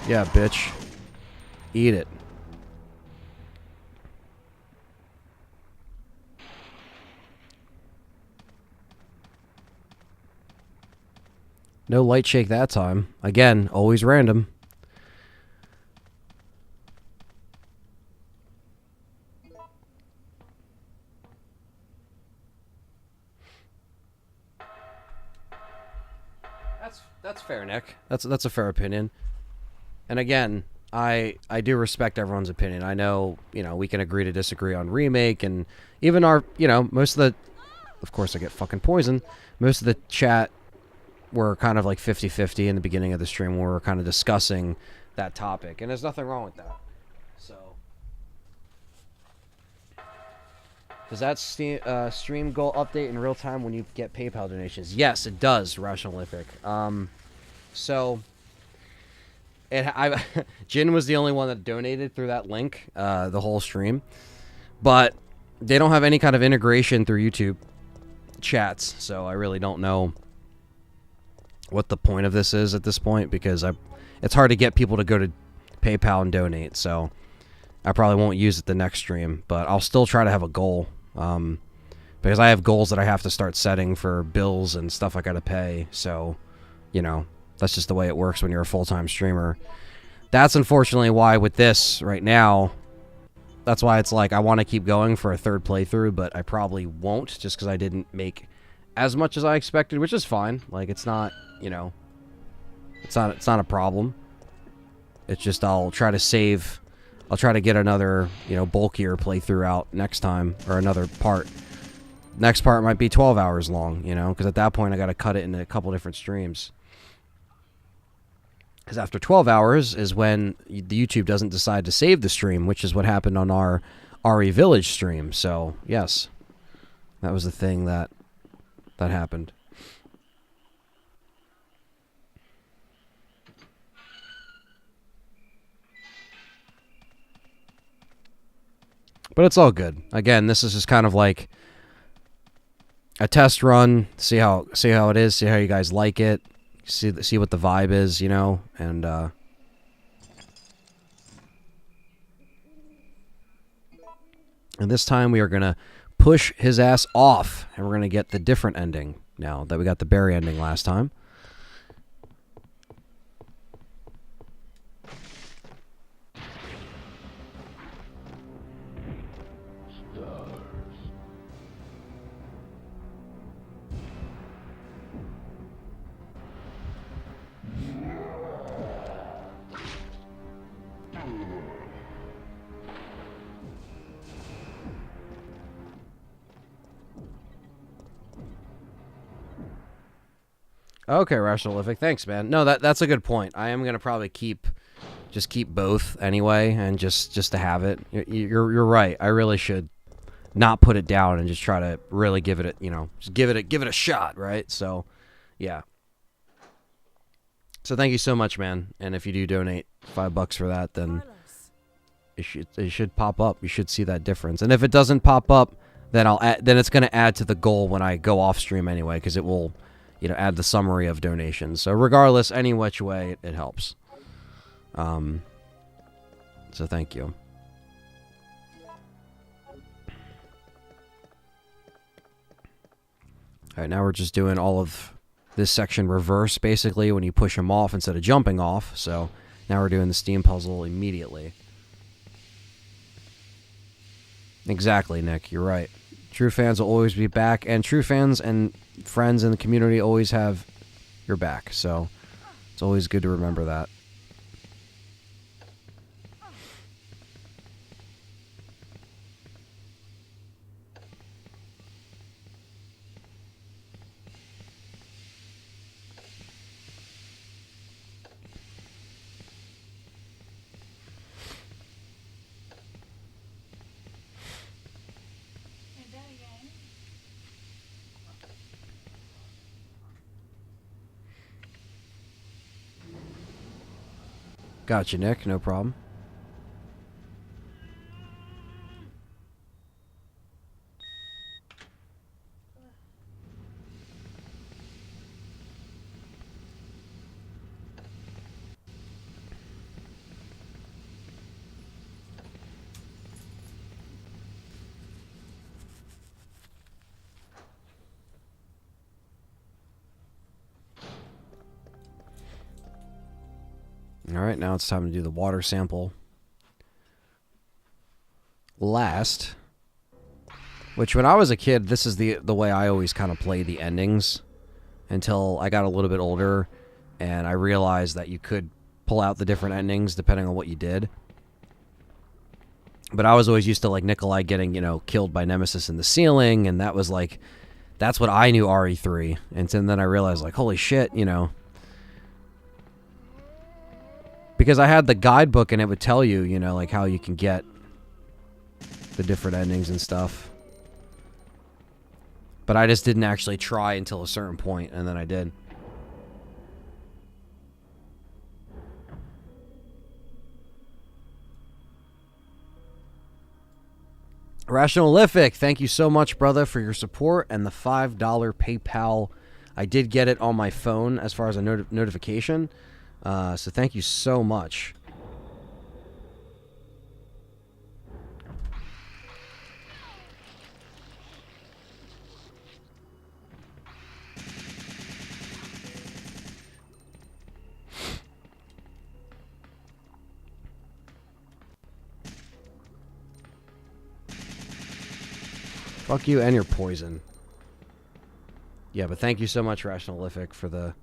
Yeah, bitch. Eat it. No light shake that time. Again, always random. That's fair, Nick. That's a fair opinion. And again, I do respect everyone's opinion. I know, you know, we can agree to disagree on remake and even our, you know, most of the, of course I get fucking poisoned. Most of the chat were kind of like 50-50 in the beginning of the stream where we were kind of discussing that topic. And there's nothing wrong with that. So, does that stream goal update in real time when you get PayPal donations? Yes, it does, Rational Olympic. So, Jin was the only one that donated through that link, the whole stream. But they don't have any kind of integration through YouTube chats, so I really don't know what the point of this is at this point, because it's hard to get people to go to PayPal and donate, so I probably won't use it the next stream, but I'll still try to have a goal, because I have goals that I have to start setting for bills and stuff I gotta pay, so, you know, that's just the way it works when you're a full-time streamer. That's unfortunately why with this right now, that's why it's like I want to keep going for a third playthrough, but I probably won't, just because I didn't make as much as I expected, which is fine. Like, it's not, you know, it's not a problem. It's just I'll try to save, I'll try to get another, you know, bulkier playthrough out next time, or another part. Next part might be 12 hours long, you know, because at that point I got to cut it into a couple different streams. Because after 12 hours is when the YouTube doesn't decide to save the stream, which is what happened on our RE Village stream. So, yes, that was the thing that happened. But it's all good. Again, this is just kind of like a test run. See how it is. See how you guys like it. See what the vibe is, you know, and this time we are gonna push his ass off, and we're gonna get the different ending now that we got the berry ending last time. Okay, Rationalific. Thanks, man. No, that's a good point. I am gonna probably keep both anyway, and just to have it. You're right. I really should not put it down and just try to really give it a, you know, just give it a shot, right? So, yeah. So thank you so much, man. And if you do donate $5 for that, then it should pop up. You should see that difference. And if it doesn't pop up, then then it's gonna add to the goal when I go off stream anyway, because it will, you know, add the summary of donations. So regardless, any which way, it helps. So thank you. Alright, now we're just doing all of this section reverse, basically, when you push him off instead of jumping off. So now we're doing the steam puzzle immediately. Exactly, Nick. You're right. True fans will always be back, and true fans and friends in the community always have your back, so it's always good to remember that. Gotcha, Nick. No problem. Alright, now it's time to do the water sample last. Which, when I was a kid, this is the way I always kind of played the endings. Until I got a little bit older, and I realized that you could pull out the different endings depending on what you did. But I was always used to, like, Nikolai getting, you know, killed by Nemesis in the ceiling, and that was, like, that's what I knew RE3. And then I realized, like, holy shit, you know. Because I had the guidebook and it would tell you, you know, like how you can get the different endings and stuff. But I just didn't actually try until a certain point, and then I did. Rationalific, thank you so much, brother, for your support and the $5 PayPal. I did get it on my phone as far as a notification. So thank you so much. Fuck you and your poison. Yeah, but thank you so much, Rationalific, for the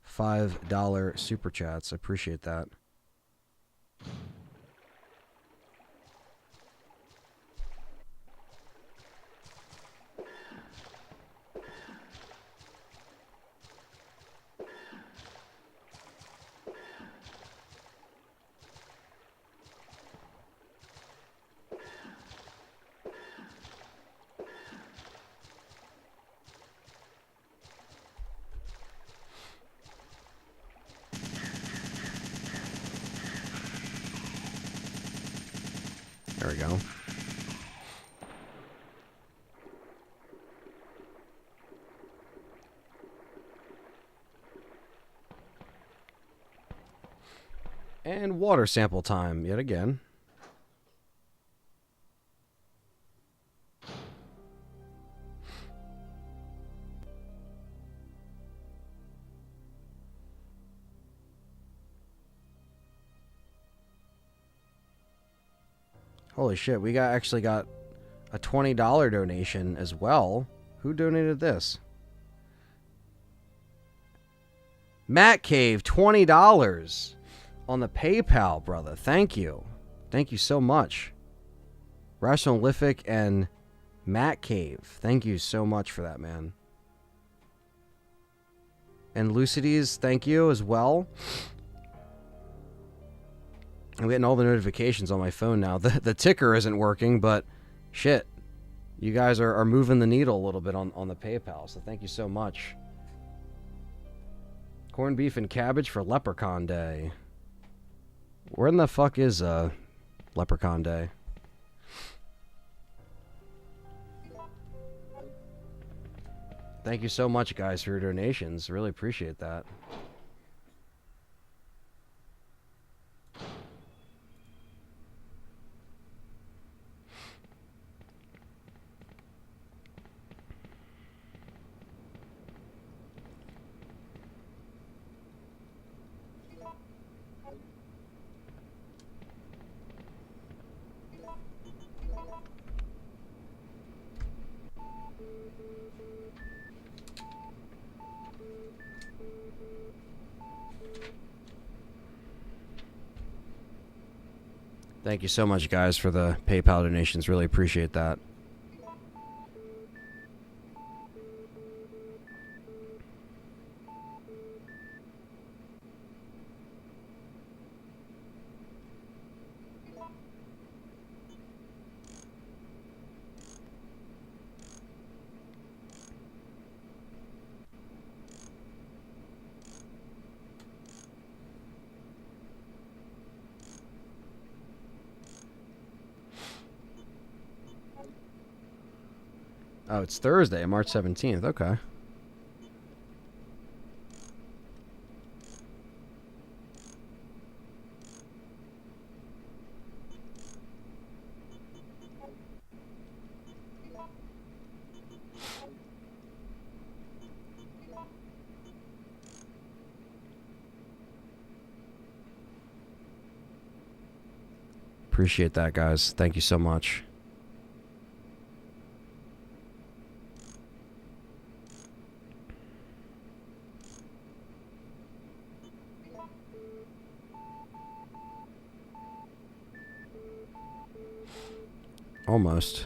$5 super chats. I appreciate that. There we go. And water sample time yet again. Holy shit, we actually got a $20 donation as well. Who donated this? Matt Cave, $20 on the PayPal, brother. Thank you. Thank you so much. Rationalific and Matt Cave, thank you so much for that, man. And Lucides, thank you as well. I'm getting all the notifications on my phone now. The ticker isn't working, but shit. You guys are moving the needle a little bit on the PayPal, so thank you so much. Corned beef and cabbage for Leprechaun Day. Where in the fuck is Leprechaun Day? Thank you so much, guys, for your donations. Really appreciate that. Thank you so much, guys, for the PayPal donations. Really appreciate that. Oh, it's Thursday, March 17th. Okay. Appreciate that, guys. Thank you so much. Almost.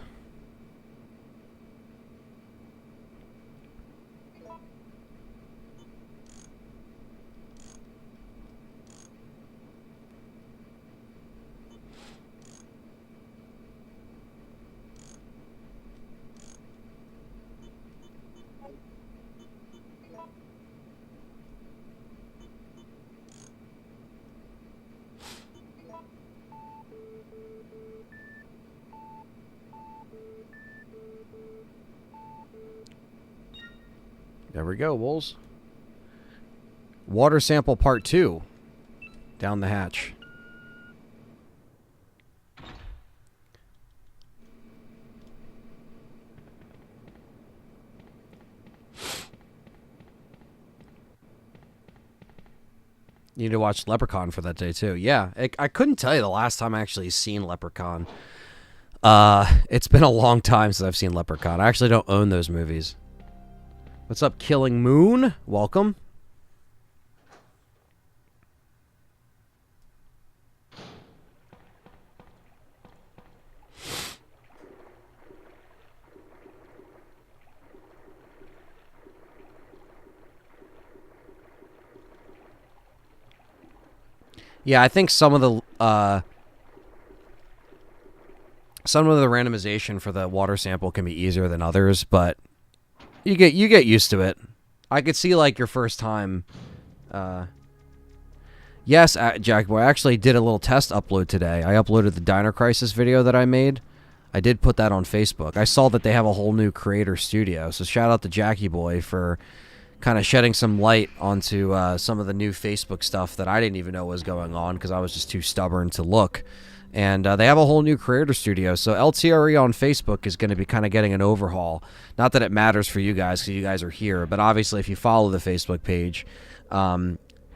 There we go, Wolves. Water sample part 2. Down the hatch. You need to watch Leprechaun for that day, too. Yeah, I couldn't tell you the last time I actually seen Leprechaun. It's been a long time since I've seen Leprechaun. I actually don't own those movies. What's up, Killing Moon? Welcome. Yeah, I think some of the randomization for the water sample can be easier than others, but you get used to it. I could see like your first time. Yes, Jack Boy, I actually did a little test upload today. I uploaded the Diner Crisis video that I made. I did put that on Facebook. I saw that they have a whole new creator studio, so shout out to Jackie Boy for kind of shedding some light onto some of the new Facebook stuff that I didn't even know was going on because I was just too stubborn to look. And they have a whole new creator studio, so LTRE on Facebook is going to be kind of getting an overhaul. Not that it matters for you guys because you guys are here, but obviously if you follow the Facebook page,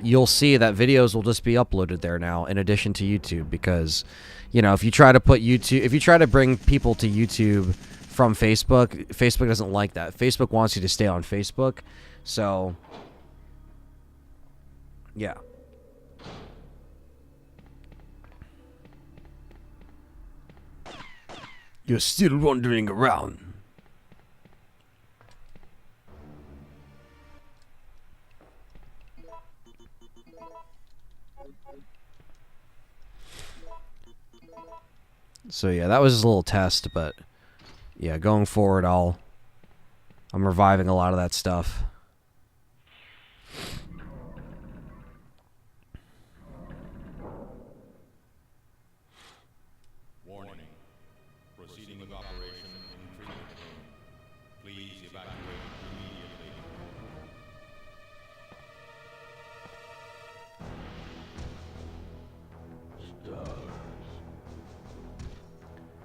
you'll see that videos will just be uploaded there now in addition to YouTube because, you know, if you try to bring people to YouTube from Facebook, Facebook doesn't like that. Facebook wants you to stay on Facebook. So, yeah. You're still wandering around. So yeah, that was just a little test, but yeah, going forward, I'm reviving a lot of that stuff. Warning. Proceeding with operation in treatment room. Please evacuate immediately.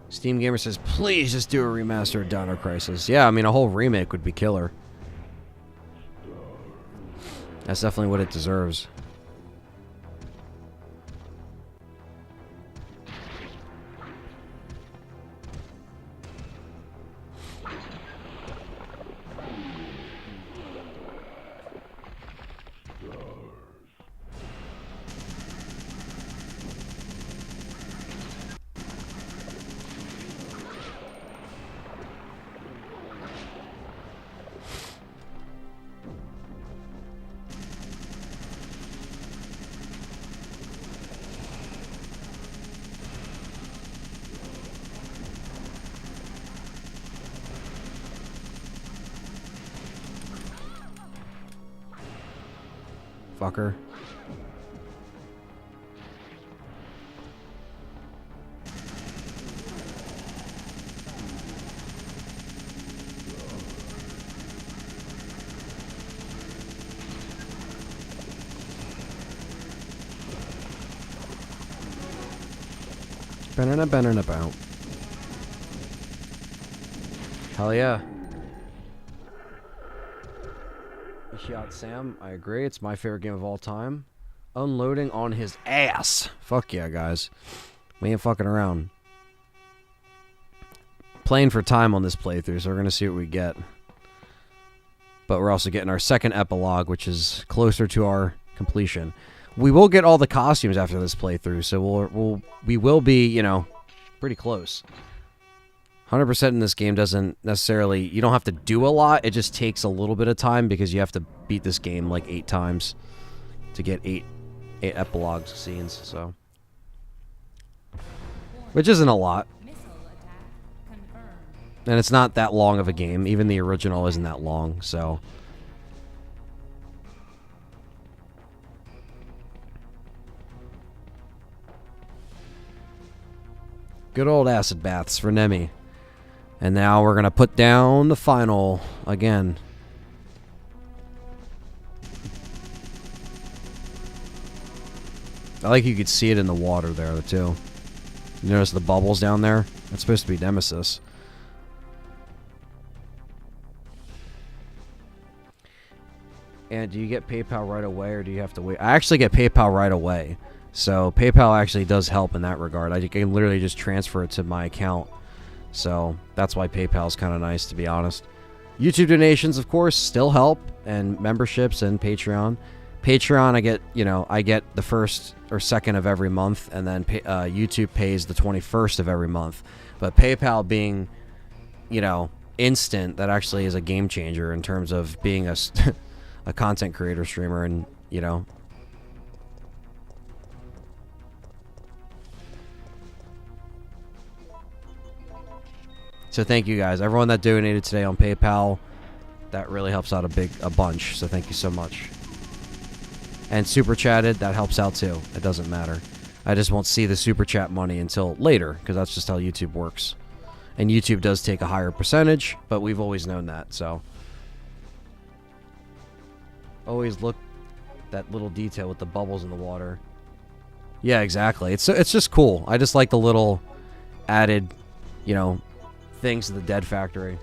Steam Gamer says, please just do a remaster of Dino Crisis. Yeah, I mean, a whole remake would be killer. That's definitely what it deserves. Fucker. Banana about. Hell yeah. Shot Sam, I agree. It's my favorite game of all time. Unloading on his ass. Fuck yeah, guys. We ain't fucking around. Playing for time on this playthrough, so we're going to see what we get. But we're also getting our second epilogue, which is closer to our completion. We will get all the costumes after this playthrough, so we will be, you know, pretty close. 100% in this game doesn't necessarily... You don't have to do a lot. It just takes a little bit of time because you have to beat this game like 8 times to get 8 epilogue scenes, so... Which isn't a lot. And it's not that long of a game. Even the original isn't that long, so... Good old acid baths for Nemi. And now we're going to put down the final again. I like you could see it in the water there, too. You notice the bubbles down there? That's supposed to be Nemesis. And do you get PayPal right away, or do you have to wait? I actually get PayPal right away. So PayPal actually does help in that regard. I can literally just transfer it to my account. So that's why PayPal is kind of nice, to be honest. YouTube donations, of course, still help, and memberships and Patreon. Patreon, I get the 1st or 2nd of every month, and then YouTube pays the 21st of every month. But PayPal being, instant, that actually is a game changer in terms of being a content creator streamer, and So thank you guys, everyone that donated today on PayPal. That really helps out a bunch. So thank you so much. And super chatted, that helps out too. It doesn't matter. I just won't see the super chat money until later, because that's just how YouTube works. And YouTube does take a higher percentage, but we've always known that. So always look that little detail with the bubbles in the water. Yeah, exactly. It's just cool. I just like the little added, things to the Dead Factory.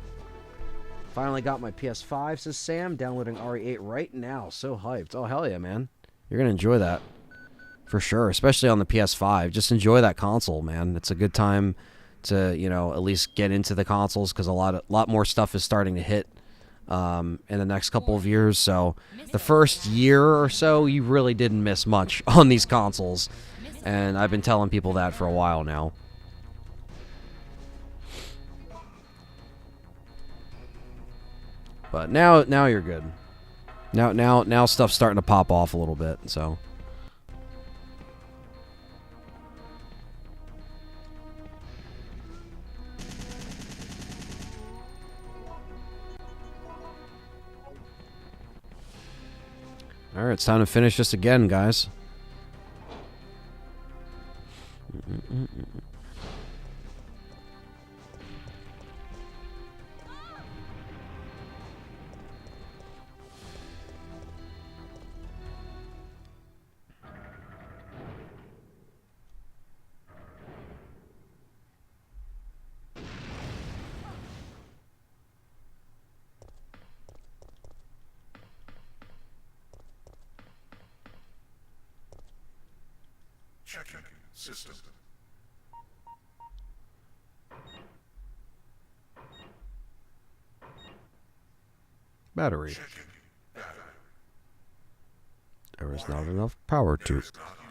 Finally got my PS5, says Sam. Downloading RE8 right now. So hyped. Oh, hell yeah, man. You're going to enjoy that. For sure. Especially on the PS5. Just enjoy that console, man. It's a good time to, at least get into the consoles, because a lot more stuff is starting to hit in the next couple of years. So the first year or so, you really didn't miss much on these consoles. And I've been telling people that for a while now. But now you're good. Now stuff's starting to pop off a little bit, so. All right, it's time to finish this again, guys. Checking system. Battery. There is not enough power to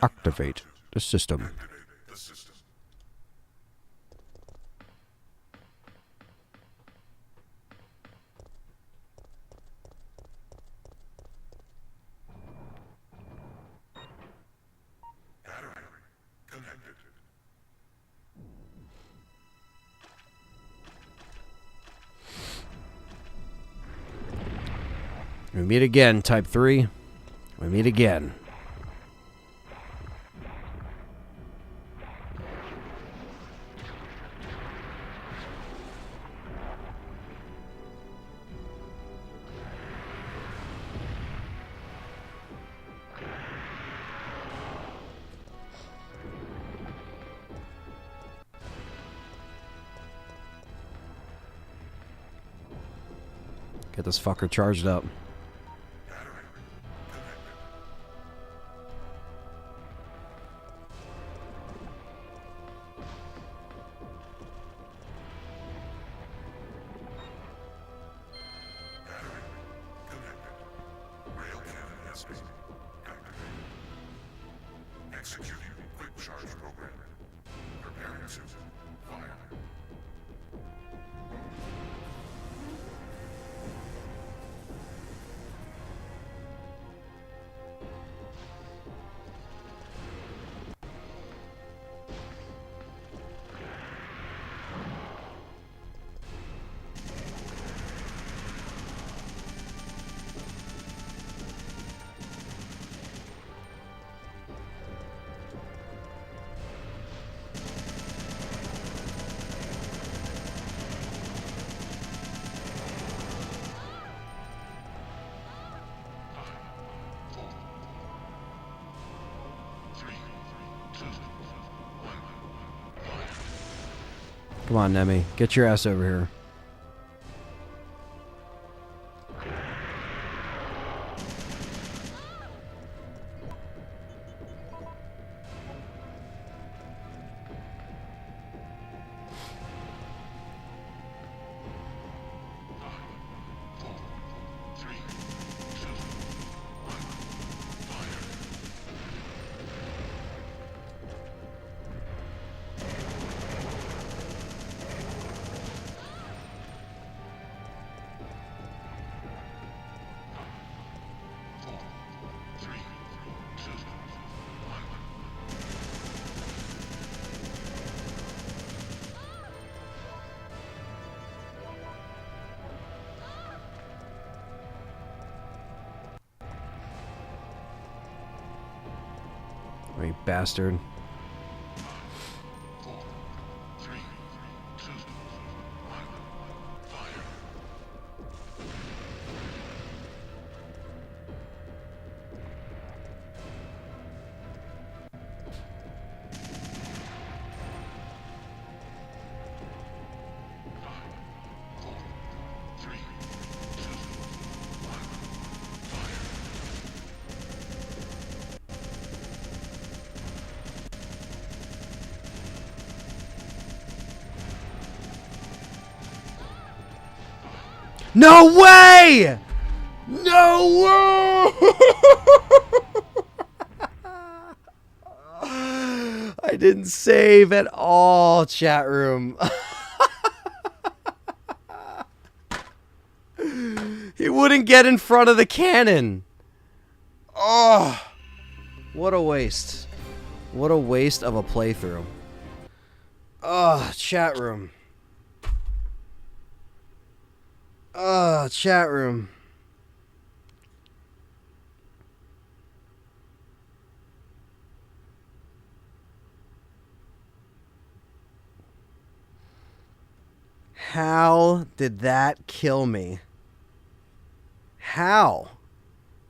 activate the system. We meet again, Type 3. We meet again. Get this fucker charged up. Come on, Nemi. Get your ass over here. Oh, you bastard. No way! No way! I didn't save at all, chat room. He wouldn't get in front of the cannon. Oh, what a waste. What a waste of a playthrough. Oh, chat room. Oh, chat room. How did that kill me? How?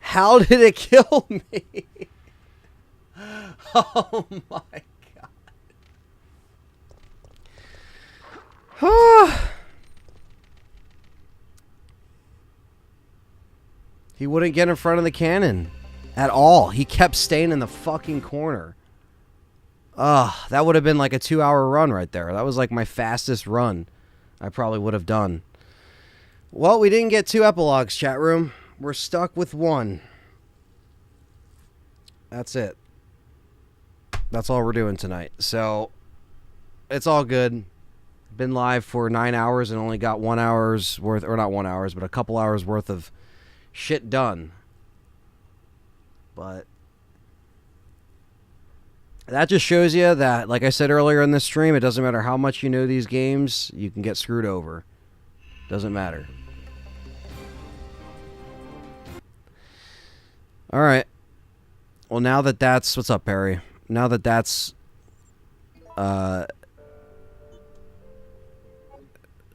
How did it kill me? Oh my god. He wouldn't get in front of the cannon at all. He kept staying in the fucking corner. Ugh, that would have been like a 2-hour run right there. That was like my fastest run I probably would have done. Well, we didn't get 2 epilogues, chat room. We're stuck with 1. That's it. That's all we're doing tonight. So, it's all good. Been live for 9 hours and only got 1 hour's worth, or not 1 hour's, but a couple hours worth of shit done. But that just shows you that, like I said earlier in this stream, it doesn't matter how much you know these games, you can get screwed over. Doesn't matter. Alright. Well, now that that's... What's up, Perry? Now that that's...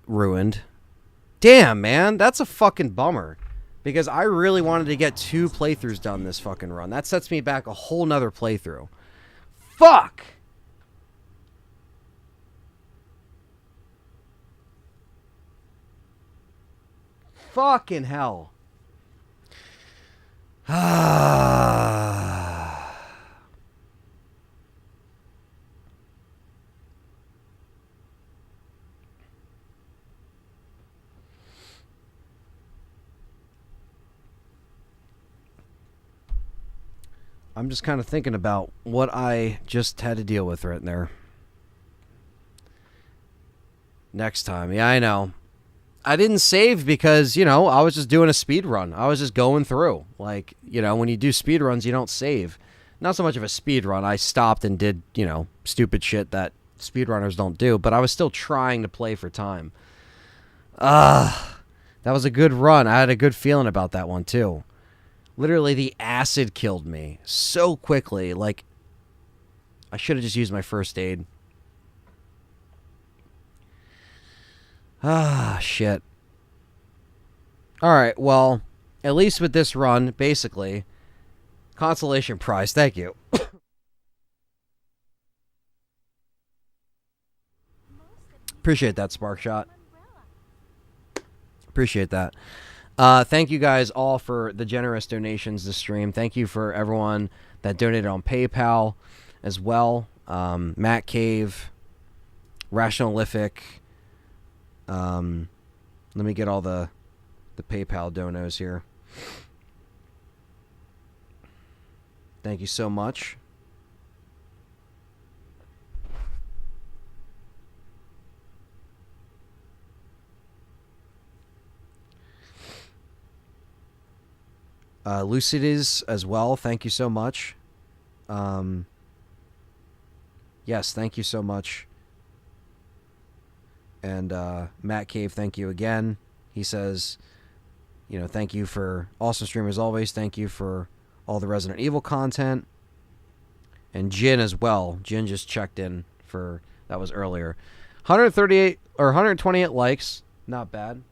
ruined. Damn, man. That's a fucking bummer. Because I really wanted to get 2 playthroughs done this fucking run. That sets me back a whole nother playthrough. Fuck! Fucking hell. I'm just kind of thinking about what I just had to deal with right there. Next time. Yeah, I know. I didn't save because, you know, I was just doing a speed run. I was just going through. Like, you know, when you do speed runs, you don't save. Not so much of a speed run. I stopped and did, you know, stupid shit that speedrunners don't do. But I was still trying to play for time. That was a good run. I had a good feeling about that one, too. Literally, the acid killed me so quickly. Like, I should have just used my first aid. Ah, shit. Alright, well, at least with this run, basically, consolation prize, thank you. Appreciate that, Sparkshot. Appreciate that. Thank you guys all for the generous donations this stream. Thank you for everyone that donated on PayPal as well. Matt Cave, Rationalific. Let me get all the PayPal donos here. Thank you so much. Lucidiz as well. Thank you so much. Yes, thank you so much. And Matt Cave, thank you again. He says, you know, thank you for awesome stream as always. Thank you for all the Resident Evil content. And Jin as well. Jin just checked in for, that was earlier. 138 or 128 likes. Not bad.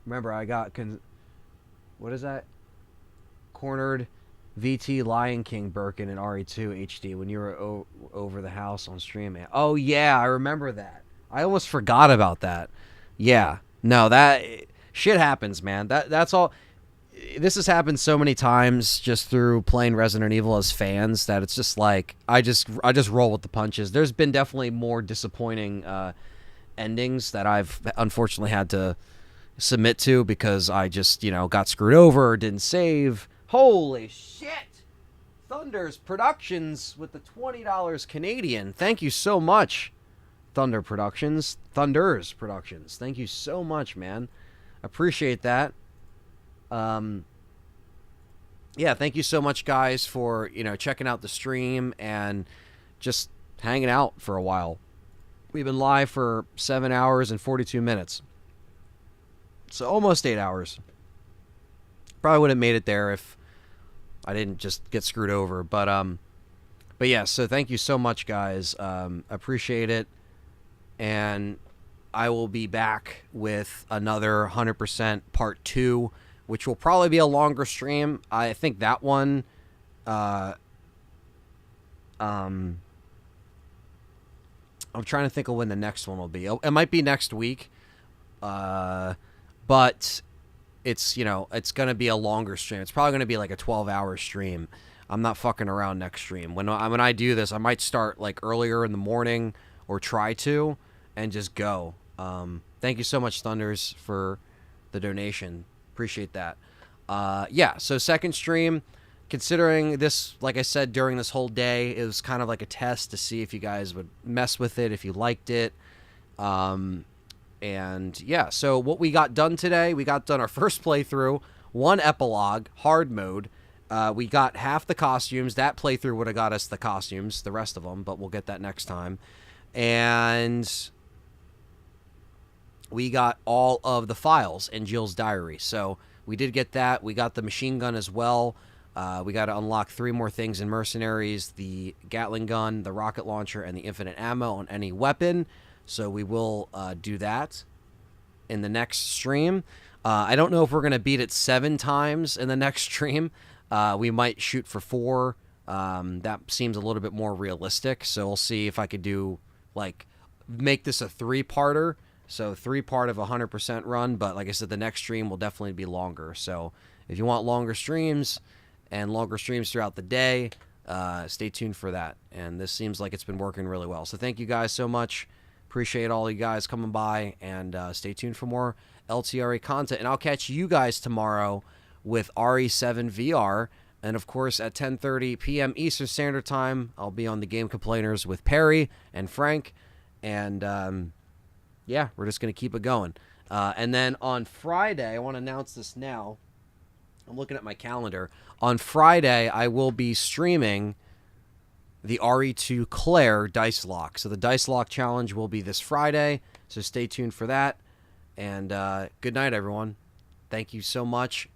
Remember, I got, what is that? Cornered VT Lion King Birkin in RE2 HD when you were over the house on stream. Oh, yeah, I remember that. I almost forgot about that. Yeah. No, that shit happens, man. That's all. This has happened so many times just through playing Resident Evil as fans that it's just like I just roll with the punches. There's been definitely more disappointing endings that I've unfortunately had to submit to because I just, you know, got screwed over or didn't save. Holy shit! Thunder's Productions with the $20 Canadian. Thank you so much, Thunder's Productions. Thank you so much, man. Appreciate that. Yeah, thank you so much, guys, for, you know, checking out the stream and just hanging out for a while. We've been live for 7 hours and 42 minutes. So almost 8 hours. Probably would have made it there if I didn't just get screwed over. But yeah, so thank you so much, guys. Appreciate it. And I will be back with another 100% part 2, which will probably be a longer stream. I think that one, I'm trying to think of when the next one will be. It might be next week. But it's, you know, it's going to be a longer stream. It's probably going to be like a 12-hour stream. I'm not fucking around next stream. When I do this, I might start like earlier in the morning or try to and just go. Thank you so much, Thunders, for the donation. Appreciate that. Yeah, so second stream, considering this, like I said, during this whole day, it was kind of like a test to see if you guys would mess with it, if you liked it. And yeah, so what we got done today, we got done our first playthrough, one epilogue, hard mode. We got half the costumes. That playthrough would have got us the costumes, the rest of them, but we'll get that next time. And we got all of the files in Jill's diary. So we did get that. We got the machine gun as well. We got to unlock 3 more things in Mercenaries, the Gatling gun, the rocket launcher, and the infinite ammo on any weapon. So we will do that in the next stream. I don't know if we're going to beat it 7 times in the next stream. We might shoot for 4. That seems a little bit more realistic. So we'll see if I could do, like, make this a 3-parter. So 3-part of a 100% run. But like I said, the next stream will definitely be longer. So if you want longer streams and longer streams throughout the day, stay tuned for that. And this seems like it's been working really well. So thank you guys so much. Appreciate all you guys coming by, and stay tuned for more LTRE content. And I'll catch you guys tomorrow with RE7 VR. And, of course, at 10:30 p.m. Eastern Standard Time, I'll be on the Game Complainers with Perry and Frank. And, yeah, we're just going to keep it going. And then on Friday, I want to announce this now. I'm looking at my calendar. On Friday, I will be streaming the RE2 Claire Dice Lock. So the Dice Lock Challenge will be this Friday, so stay tuned for that. And good night, everyone. Thank you so much.